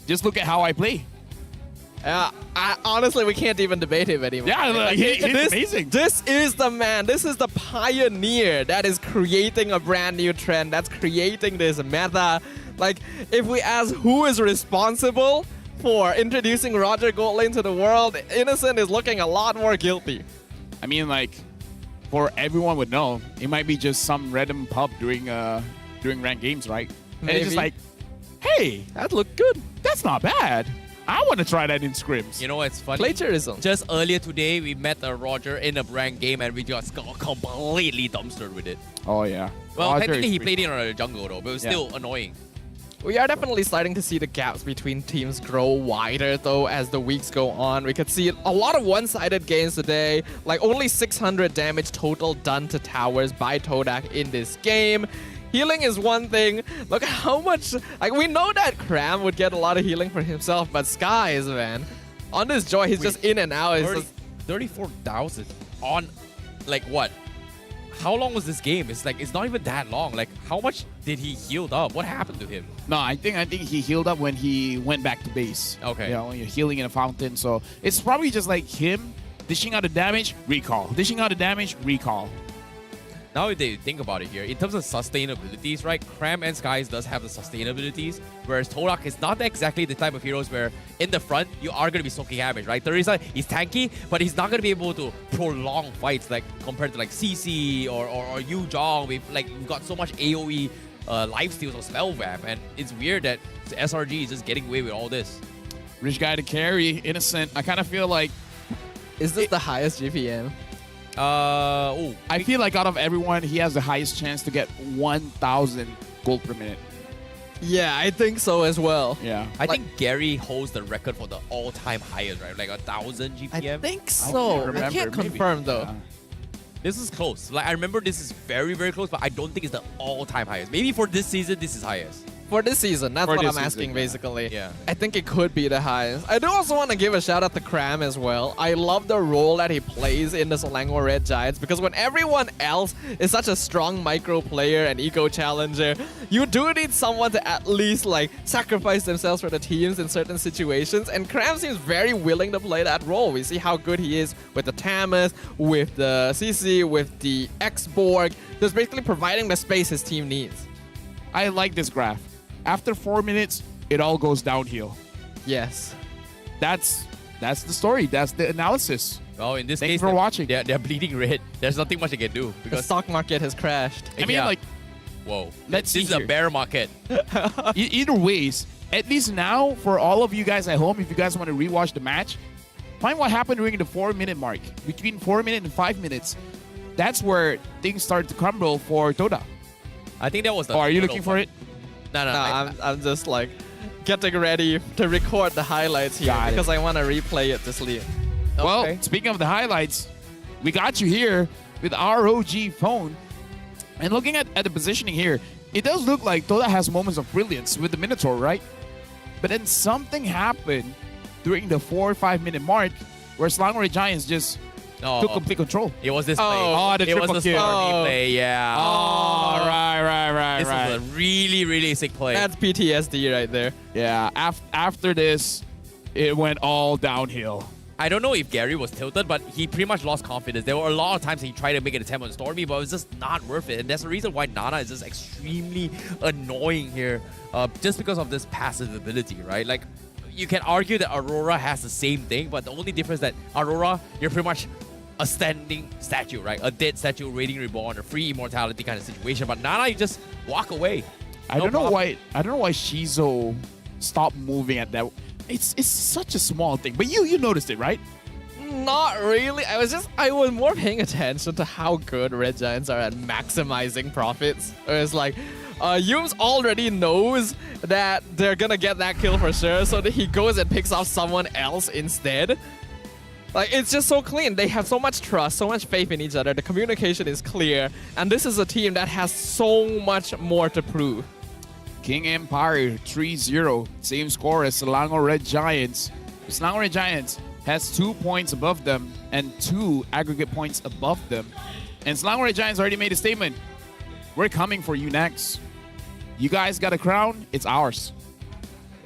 just look at how I play. Honestly, we can't even debate him anymore. Yeah, like, he's amazing. This is the man. This is the pioneer that is creating a brand new trend. That's creating this meta. Like, if we ask who is responsible for introducing Roger gold lane to the world, Innocent is looking a lot more guilty. I mean, like, for everyone would know, it might be just some random pub during ranked games, right? And it's just like, hey, that looked good. That's not bad. I want to try that in scrims. You know what's funny? Plagiarism. Just earlier today, we met a Roger in a ranked game and we just got completely dumpstered with it. Oh, yeah. Well, Roger technically he is played it on a jungle though, but it was still annoying. We are definitely starting to see the gaps between teams grow wider though as the weeks go on. We could see a lot of one-sided games today, like only 600 damage total done to towers by Todak in this game. Healing is one thing. Look at how much, like, we know that Cram would get a lot of healing for himself, but Skies, man, on this Joy, he's just in and out. 34,000 on, like, what? How long was this game? It's like, it's not even that long. Like, how much did he heal up? What happened to him? No, I think he healed up when he went back to base. Okay. You know, when you're healing in a fountain. So it's probably just like him dishing out the damage, recall. Dishing out the damage, recall. Now if they think about it here, in terms of sustainabilities, right, Cram and Skies does have the sustainabilities, whereas Todak is not exactly the type of heroes where in the front, you are going to be soaking damage, right? Teresa is tanky, but he's not going to be able to prolong fights like compared to like CC or Yu Zhong. We've got so much AoE life steals or spell vamp, and it's weird that SRG is just getting away with all this. Rich guy to carry, innocent. I kind of feel like... Is this the highest GPM? I feel like out of everyone, he has the highest chance to get 1,000 gold per minute. Yeah, I think so as well. Yeah. I think Gary holds the record for the all-time highest, right? Like 1,000 GPM. I think so. I can't confirm though. Yeah. This is close. Like, I remember this is very, very close, but I don't think it's the all-time highest. Maybe for this season, this is highest. For this season, that's what I'm asking, basically. Yeah. I think it could be the highest. I do also want to give a shout out to Cram as well. I love the role that he plays in the Selangor Red Giants, because when everyone else is such a strong micro player and eco challenger, you do need someone to at least like sacrifice themselves for the teams in certain situations, and Cram seems very willing to play that role. We see how good he is with the Tamas, with the CC, with the X-Borg, just basically providing the space his team needs. I like this graph. After 4 minutes, it all goes downhill. Yes. That's the story. That's the analysis. Oh, in this Thanks case, for watching. They're bleeding red. There's nothing much they can do The because stock market has crashed. I mean, like, whoa. Let's This see is a here. bear market. Either ways, at least now, for all of you guys at home, if you guys want to rewatch the match, find what happened during the 4-minute mark. Between 4 minutes and 5 minutes, that's where things started to crumble for Toda. I think that was the... Oh, are you looking for it? No. I'm just like getting ready to record the highlights here because I want to replay it to sleep. Well, speaking of the highlights, we got you here with ROG phone. And looking at the positioning here, it does look like Toda has moments of brilliance with the Minotaur, right? But then something happened during the 4 or 5 minute mark where Selangor Giants just took complete control. It was this play. Oh, the triple It was the kill. Stormy play, yeah. Oh, right. This was a really, really sick play. That's PTSD right there. Yeah, after this, it went all downhill. I don't know if Gary was tilted, but he pretty much lost confidence. There were a lot of times he tried to make an attempt on Stormy, but it was just not worth it. And that's the reason why Nana is just extremely annoying here, just because of this passive ability, right? Like, you can argue that Aurora has the same thing, but the only difference is that Aurora, you're pretty much a standing statue, right? A dead statue, Radiant Reborn, a free immortality kind of situation. But Nana, you just walk away. I don't know why Shizo stopped moving at that. It's such a small thing, but you noticed it, right? Not really. I was more paying attention to how good Red Giants are at maximizing profits. It's like Yums already knows that they're gonna get that kill for sure, so that he goes and picks off someone else instead. Like, it's just so clean. They have so much trust, so much faith in each other. The communication is clear, and this is a team that has so much more to prove. King Empire 3-0, same score as Selangor Red Giants. Selangor Red Giants has 2 points above them and 2 aggregate points above them. And Selangor Red Giants already made a statement. We're coming for you next. You guys got a crown, it's ours.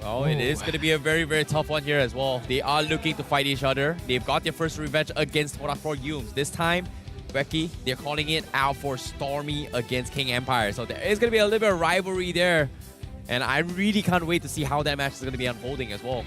Well, it is going to be a very, very tough one here as well. They are looking to fight each other. They've got their first revenge against Todak for Yums. This time, Becky, they're calling it out for Stormy against King Empire. So there is going to be a little bit of rivalry there. And I really can't wait to see how that match is going to be unfolding as well.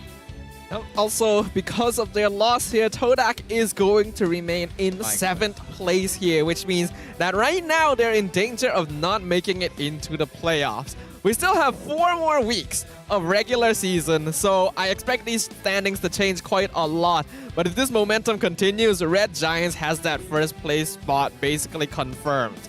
Also, because of their loss here, Todak is going to remain in 7th place here, which means that right now they're in danger of not making it into the playoffs. We still have 4 more weeks of regular season, so I expect these standings to change quite a lot. But if this momentum continues, Red Giants has that first place spot basically confirmed.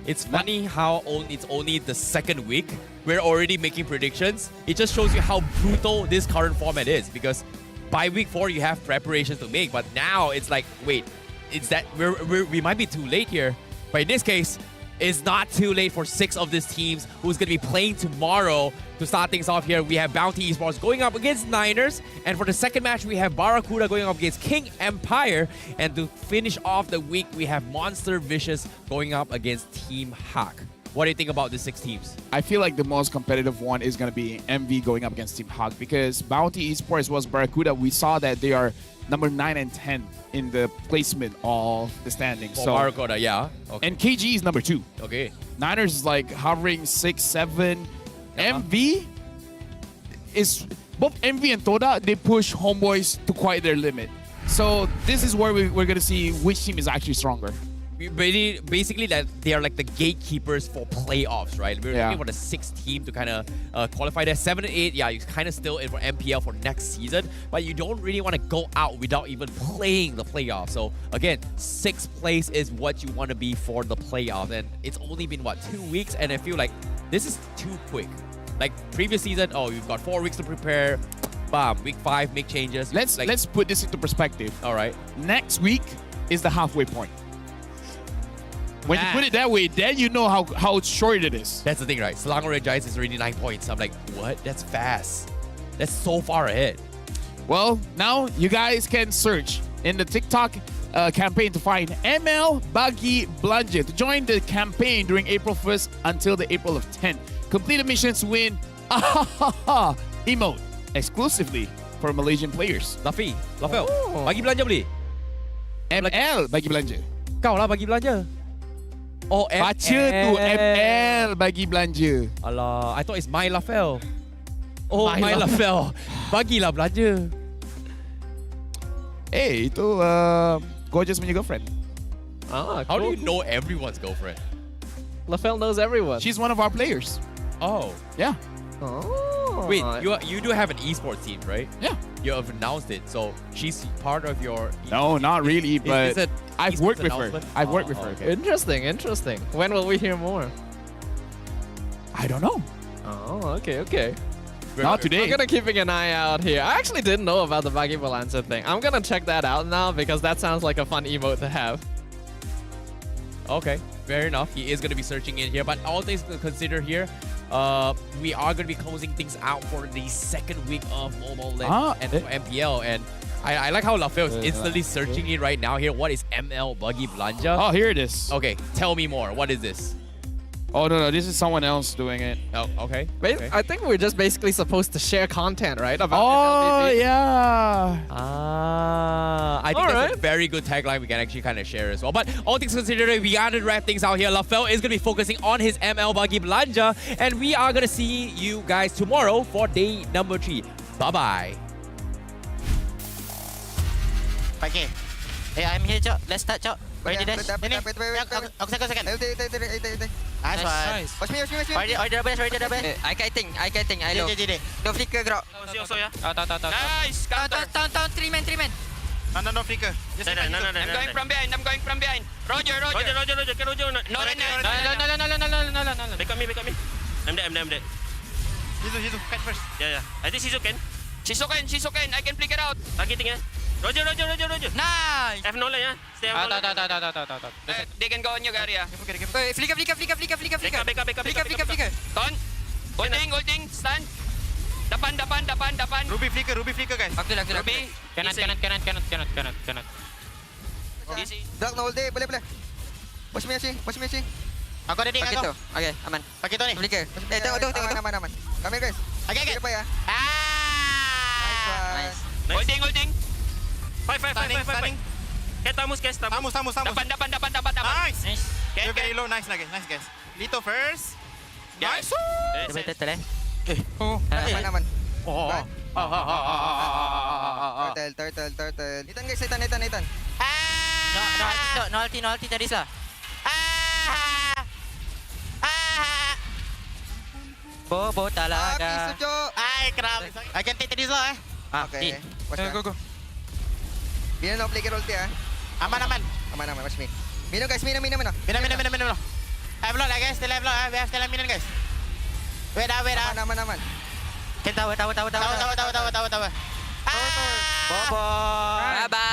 It's funny how it's only the 2nd week. We're already making predictions. It just shows you how brutal this current format is, because by week 4 you have preparations to make, but now it's like, wait, it's that we might be too late here. But in this case, it's not too late for 6 of these teams who's going to be playing tomorrow. To start things off here, we have Bounty Esports going up against Niners. And for the second match, we have Barracuda going up against King Empire. And to finish off the week, we have Monster Vicious going up against Team Hawk. What do you think about the 6 teams? I feel like the most competitive one is going to be MV going up against Team Hawk, because Bounty Esports was Barracuda. We saw that they are number 9 and 10 in the placement of the standings. For Barracuda, yeah. Okay. And KG is number 2. Okay. Niners is like hovering 6, 7. MV is both MV and Toda. They push Homeboys to quite their limit. So this is where we're going to see which team is actually stronger. Basically, that they are like the gatekeepers for playoffs, right? We're looking for the 6th team to kind of qualify there. 7 and 8, yeah, you kind of still in for MPL for next season, but you don't really want to go out without even playing the playoffs. So again, 6th place is what you want to be for the playoffs, and it's only been what, 2 weeks, and I feel like this is too quick. Like previous season, oh, you've got 4 weeks to prepare. Bam, week 5, make changes. Let's put this into perspective. All right. Next week is the halfway point. When you put it that way, then you know how short it is. That's the thing, right? Selangor Red Giants is already 9 points. I'm like, what? That's fast. That's so far ahead. Well, now you guys can search in the TikTok campaign to find ML Bagi Belanja to join the campaign during April 1st until the April of 10th. Complete the missions to win emote exclusively for Malaysian players. Lafel, bagi belanja beli? ML Bagi Belanja. Kau lah bagi belanja. Oh, baca tu ML Bagi Belanja. Alah, I thought it's my Lafel. Oh, my Lafel. Bagilah belanja. Itu Gorgeous punya girlfriend. Ah, how do you know everyone's girlfriend? Lafel knows everyone. She's one of our players. Oh. Yeah. Oh. Wait, you do have an esports team, right? Yeah. You have announced it, so she's part of your... No, not really, but I've worked with her. I've worked with her. Okay. Interesting, interesting. When will we hear more? I don't know. Oh, okay. Not today. I'm gonna keeping an eye out here. I actually didn't know about the Bagi Balancer thing. I'm gonna check that out now because that sounds like a fun emote to have. Okay, fair enough. He is gonna be searching in here, but all things to consider here, we are gonna be closing things out for the 2nd week of Mobile Legends and MPL, and I like how Lafel is instantly searching it right now here. What is ML Bagi Belanja? Oh, here it is. Okay, tell me more. What is this? Oh, no, this is someone else doing it. Oh, okay. I think we're just basically supposed to share content, right? About MLBB. Yeah. I think that's a very good tagline we can actually kind of share as well. But all things considered, we got to wrap things out here. Lafel is going to be focusing on his ML Bagi Belanja, and we are going to see you guys tomorrow for day number 3. Bye-bye. Okay. Hey, I'm here, Cok. Let's start, Cok. Ready, Dash? Ini. Aku second. Nice one. Watch me. Ready the best. I kiting. I know. No flicker, Grok. Also, yeah. Nice. Down. 3 man. No flicker. I'm going from behind. Roger. No. Back on me. I'm dead. Shizu. Catch first. Yeah. I think Shizu can. She's okay. I can flicker out. Targeting, yeah. Roger. Nice. Have no line, yeah. Stay on. They can go on your area. Flicker. Ton. Holding. Stand. Depan. Ruby flicker, guys. Ruby. Cannot. Easy. Block no hold boleh. Watch me. Aku ada ding aku. Okay, aman. Pakai tu ni. Flicker. Tengok. Aman. Come here, guys. Okay. Depan ya. Nice. Holding. Five. Okay, tamus. Depan. Nice. Okay, very low. Nice guys. Lito first. Nice. Betul. Aman. Turtle. Nitan guys, Nitan. No ulti tadi lah. Bobo talaga. Ay, crap. I can take this lah. Okay. Go. Bina no flicker ulti Aman. Watch me. Minum guys, minum. Minum. Have lot guys, still have lot. We have still have minum guys. Wait. Aman. Kita tahu. Tahu. Bobo. Bye-bye.